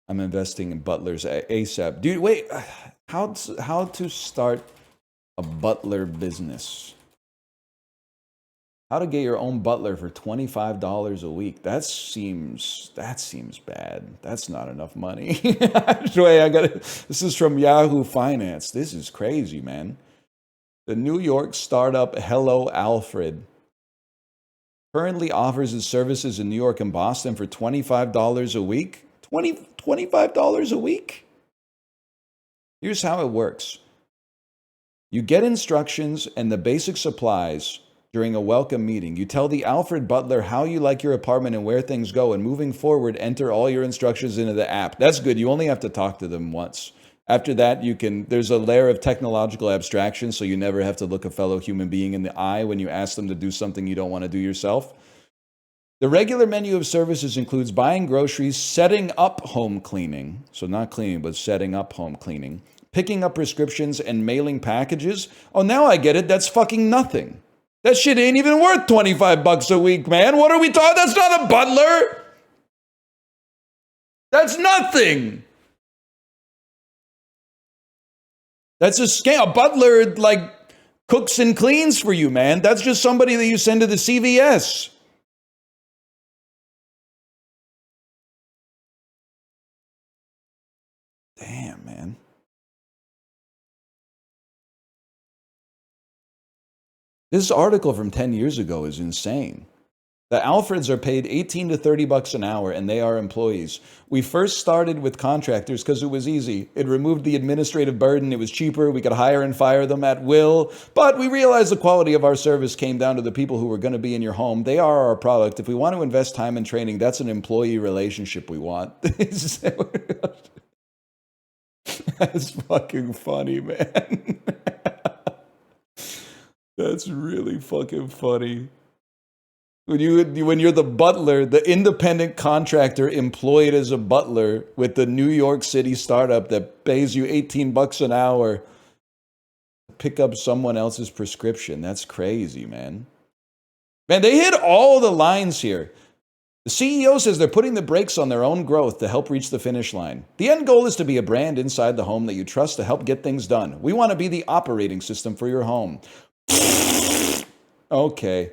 I'm investing in butlers ASAP. Dude, wait, how to start a butler business? How to get your own butler for $25 a week? That seems bad. That's not enough money. This is from Yahoo Finance. This is crazy, man. The New York startup Hello Alfred currently offers its services in New York and Boston for $25 a week. $25 a week? Here's how it works. You get instructions and the basic supplies during a welcome meeting. You tell the Alfred butler how you like your apartment and where things go, and moving forward, enter all your instructions into the app. That's good. You only have to talk to them once. After that, there's a layer of technological abstraction, so you never have to look a fellow human being in the eye when you ask them to do something you don't want to do yourself. The regular menu of services includes buying groceries, setting up home cleaning, so not cleaning, but setting up home cleaning, picking up prescriptions, and mailing packages. Oh, now I get it. That's fucking nothing. That shit ain't even worth $25 a week, man. What are we talking? That's not a butler. That's nothing. That's a scam. A butler, like, cooks and cleans for you, man. That's just somebody that you send to the CVS. Damn, man. This article from 10 years ago is insane. The Alfreds are paid $18 to $30 an hour, and they are employees. We first started with contractors because it was easy. It removed the administrative burden. It was cheaper. We could hire and fire them at will. But we realized the quality of our service came down to the people who were going to be in your home. They are our product. If we want to invest time and training, that's an employee relationship we want. That's fucking funny, man. That's really fucking funny. When you're the butler, the independent contractor employed as a butler with the New York City startup that pays you $18 an hour to pick up someone else's prescription. That's crazy, man. Man, they hit all the lines here. The CEO says they're putting the brakes on their own growth to help reach the finish line. The end goal is to be a brand inside the home that you trust to help get things done. We want to be the operating system for your home. Okay.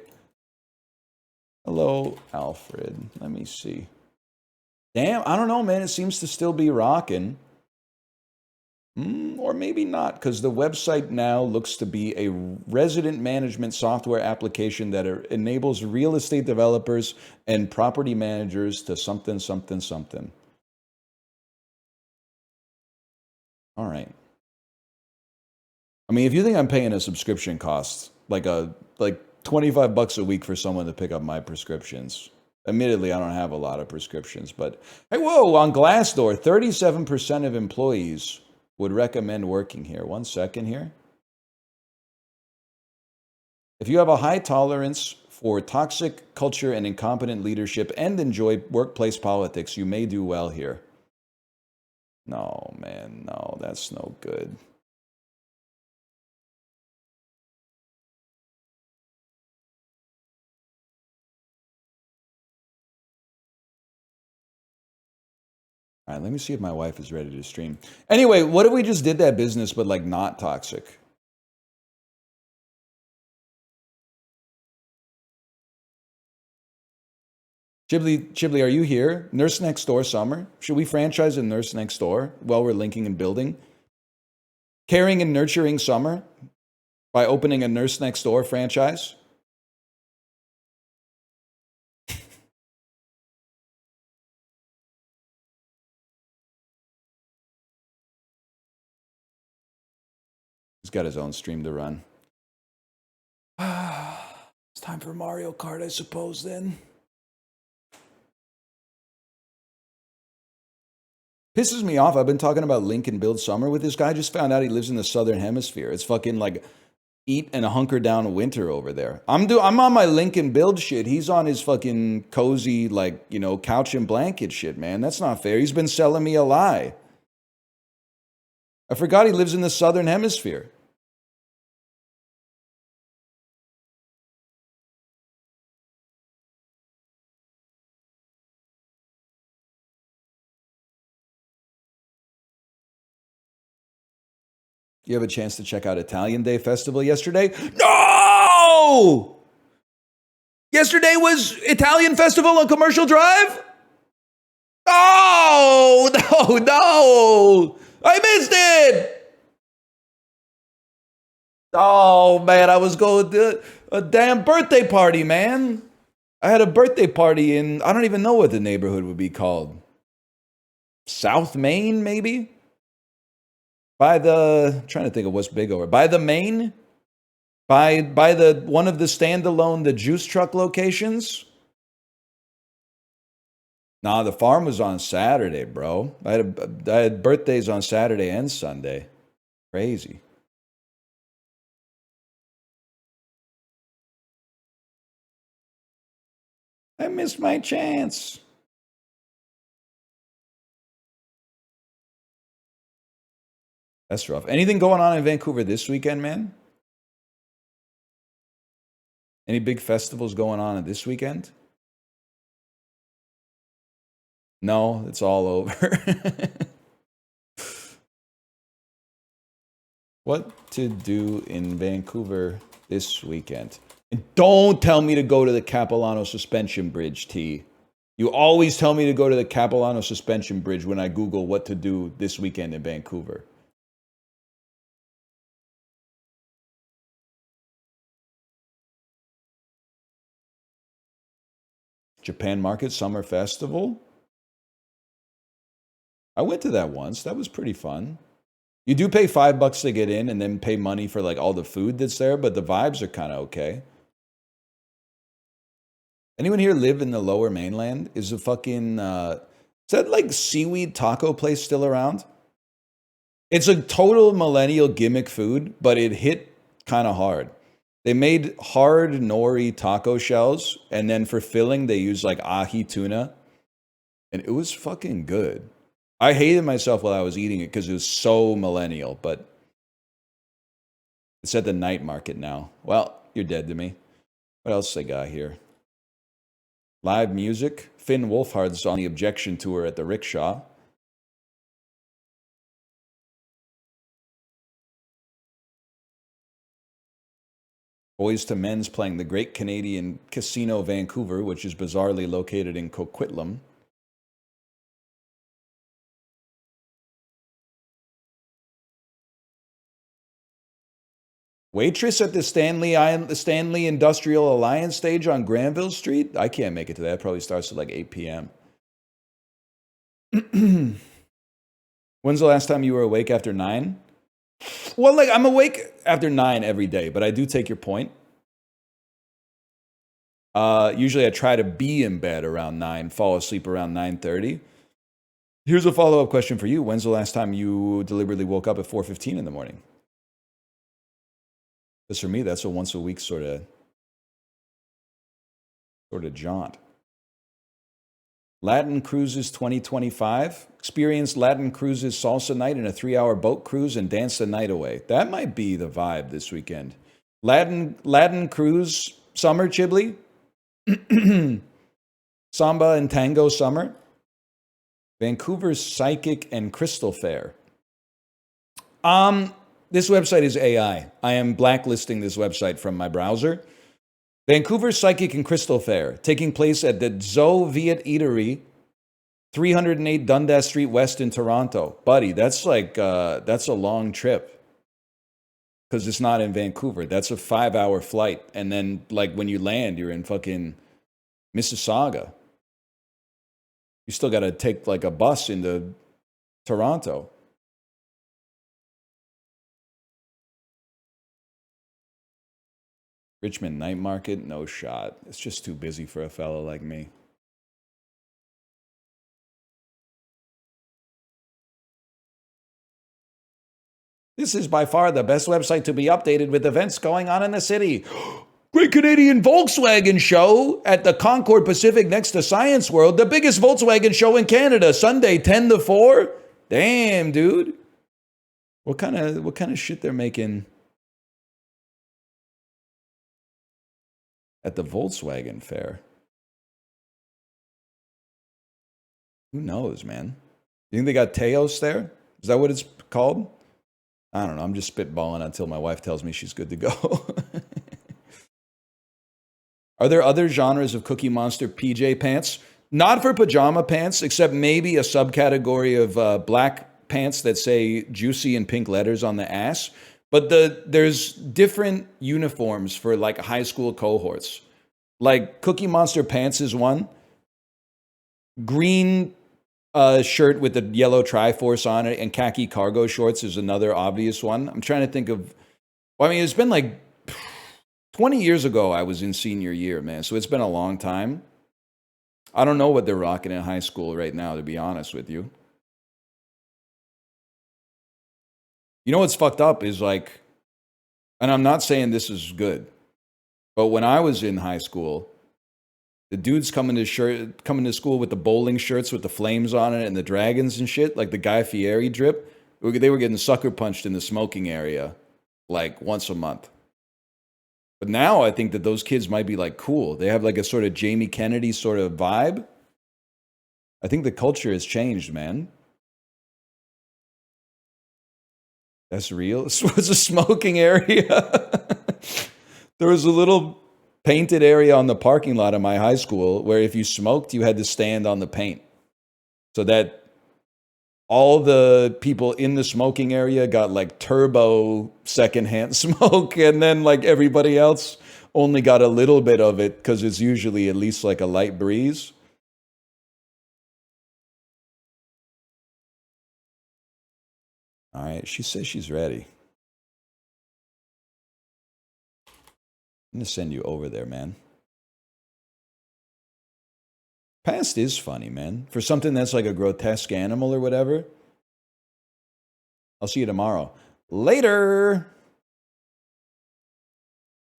Hello, Alfred. Let me see. Damn, I don't know, man. It seems to still be rocking. Or or maybe not, because the website now looks to be a resident management software application that enables real estate developers and property managers to something, something, something. All right. I mean, if you think I'm paying a subscription cost, like 25 bucks a week for someone to pick up my prescriptions. Admittedly, I don't have a lot of prescriptions, but hey, whoa, on Glassdoor, 37% of employees would recommend working here. 1 second here. If you have a high tolerance for toxic culture and incompetent leadership and enjoy workplace politics, you may do well here. No, man, no, that's no good. All right, let me see if my wife is ready to stream. Anyway, what if we just did that business, but like not toxic? Chibli, are you here? Nurse Next Door Summer. Should we franchise a Nurse Next Door while we're linking and building? Caring and nurturing summer by opening a Nurse Next Door franchise? He's got his own stream to run. It's time for Mario Kart, I suppose, then. Pisses me off. I've been talking about link and build summer with this guy. I just found out he lives in the southern hemisphere. It's fucking like eat and hunker down winter over there. I'm on my link and build shit. He's on his fucking cozy, like, you know, couch and blanket shit, man. That's not fair. He's been selling me a lie. I forgot he lives in the southern hemisphere. You have a chance to check out Italian Day Festival yesterday? No! Yesterday was Italian Festival on Commercial Drive? Oh, no! I missed it! Oh, man, I was going to a damn birthday party, man. I had a birthday party in, I don't even know what the neighborhood would be called. South Main, maybe? By the, trying to think of what's big over. By the Main? By the one of the standalone, the juice truck locations? Nah, the farm was on Saturday, bro. I had birthdays on Saturday and Sunday. Crazy. I missed my chance. That's rough. Anything going on in Vancouver this weekend, man? Any big festivals going on this weekend? No, it's all over. What to do in Vancouver this weekend? And don't tell me to go to the Capilano Suspension Bridge, T. You always tell me to go to the Capilano Suspension Bridge when I Google what to do this weekend in Vancouver. Japan Market Summer Festival? I went to that once. That was pretty fun. You do pay $5 to get in and then pay money for like all the food that's there, but the vibes are kind of okay. Anyone here live in the lower mainland? Is a fucking, is that like seaweed taco place still around? It's a total millennial gimmick food, but it hit kind of hard. They made hard nori taco shells, and then for filling, they used like ahi tuna, and it was fucking good. I hated myself while I was eating it because it was so millennial, but it's at the night market now. Well, you're dead to me. What else they got here? Live music. Finn Wolfhard's on the Objection Tour at the Rickshaw. Boys to Men's playing the Great Canadian Casino Vancouver, which is bizarrely located in Coquitlam. Waitress at the Stanley Industrial Alliance stage on Granville Street? I can't make it to that. It probably starts at like 8 p.m. When's the last time you were awake after 9? Well, like, I'm awake after 9 every day, but I do take your point. Usually I try to be in bed around 9, fall asleep around 9:30. Here's a follow-up question for you. When's the last time you deliberately woke up at 4:15 in the morning? Because for me, that's a once a week sort of jaunt. Latin Cruises 2025. Experienced Latin Cruises salsa night in a 3-hour boat cruise and dance the night away. That might be the vibe this weekend. Latin Cruise Summer, Chibli. Samba and Tango Summer. Vancouver's Psychic and Crystal Fair. This website is AI. I am blacklisting this website from my browser. Vancouver's Psychic and Crystal Fair, taking place at the Zo Viet Eatery, 308 Dundas Street West in Toronto. Buddy, that's like, that's a long trip. Because it's not in Vancouver. That's a 5-hour flight. And then, like, when you land, you're in fucking Mississauga. You still got to take, like, a bus into Toronto. Richmond Night Market? No shot. It's just too busy for a fellow like me. This is by far the best website to be updated with events going on in the city. Great Canadian Volkswagen Show at the Concord Pacific next to Science World. The biggest Volkswagen show in Canada. Sunday, 10 to 4. Damn, dude. What kind of shit they're making at the Volkswagen Fair? Who knows, man? You think they got Teos there? Is that what it's called? I don't know. I'm just spitballing until my wife tells me she's good to go. Are there other genres of Cookie Monster PJ pants? Not for pajama pants, except maybe a subcategory of black pants that say juicy in pink letters on the ass. But there's different uniforms for like high school cohorts. Like Cookie Monster pants is one. Green shirt with the yellow Triforce on it and khaki cargo shorts is another obvious one. I'm trying to think of... Well, I mean, it's been like 20 years ago I was in senior year, man. So it's been a long time. I don't know what they're rocking in high school right now, to be honest with you. You know what's fucked up is like... And I'm not saying this is good. But when I was in high school... The dudes coming to school with the bowling shirts with the flames on it and the dragons and shit, like the Guy Fieri drip, they were getting sucker punched in the smoking area like once a month. But now I think that those kids might be like cool. They have like a sort of Jamie Kennedy sort of vibe. I think the culture has changed, man. That's real. This was a smoking area. There was a little painted area on the parking lot of my high school where if you smoked, you had to stand on the paint so that all the people in the smoking area got like turbo secondhand smoke, and then like everybody else only got a little bit of it because it's usually at least like a light breeze. All right, she says she's ready. I'm going to send you over there, man. Past is funny, man. For something that's like a grotesque animal or whatever. I'll see you tomorrow. Later!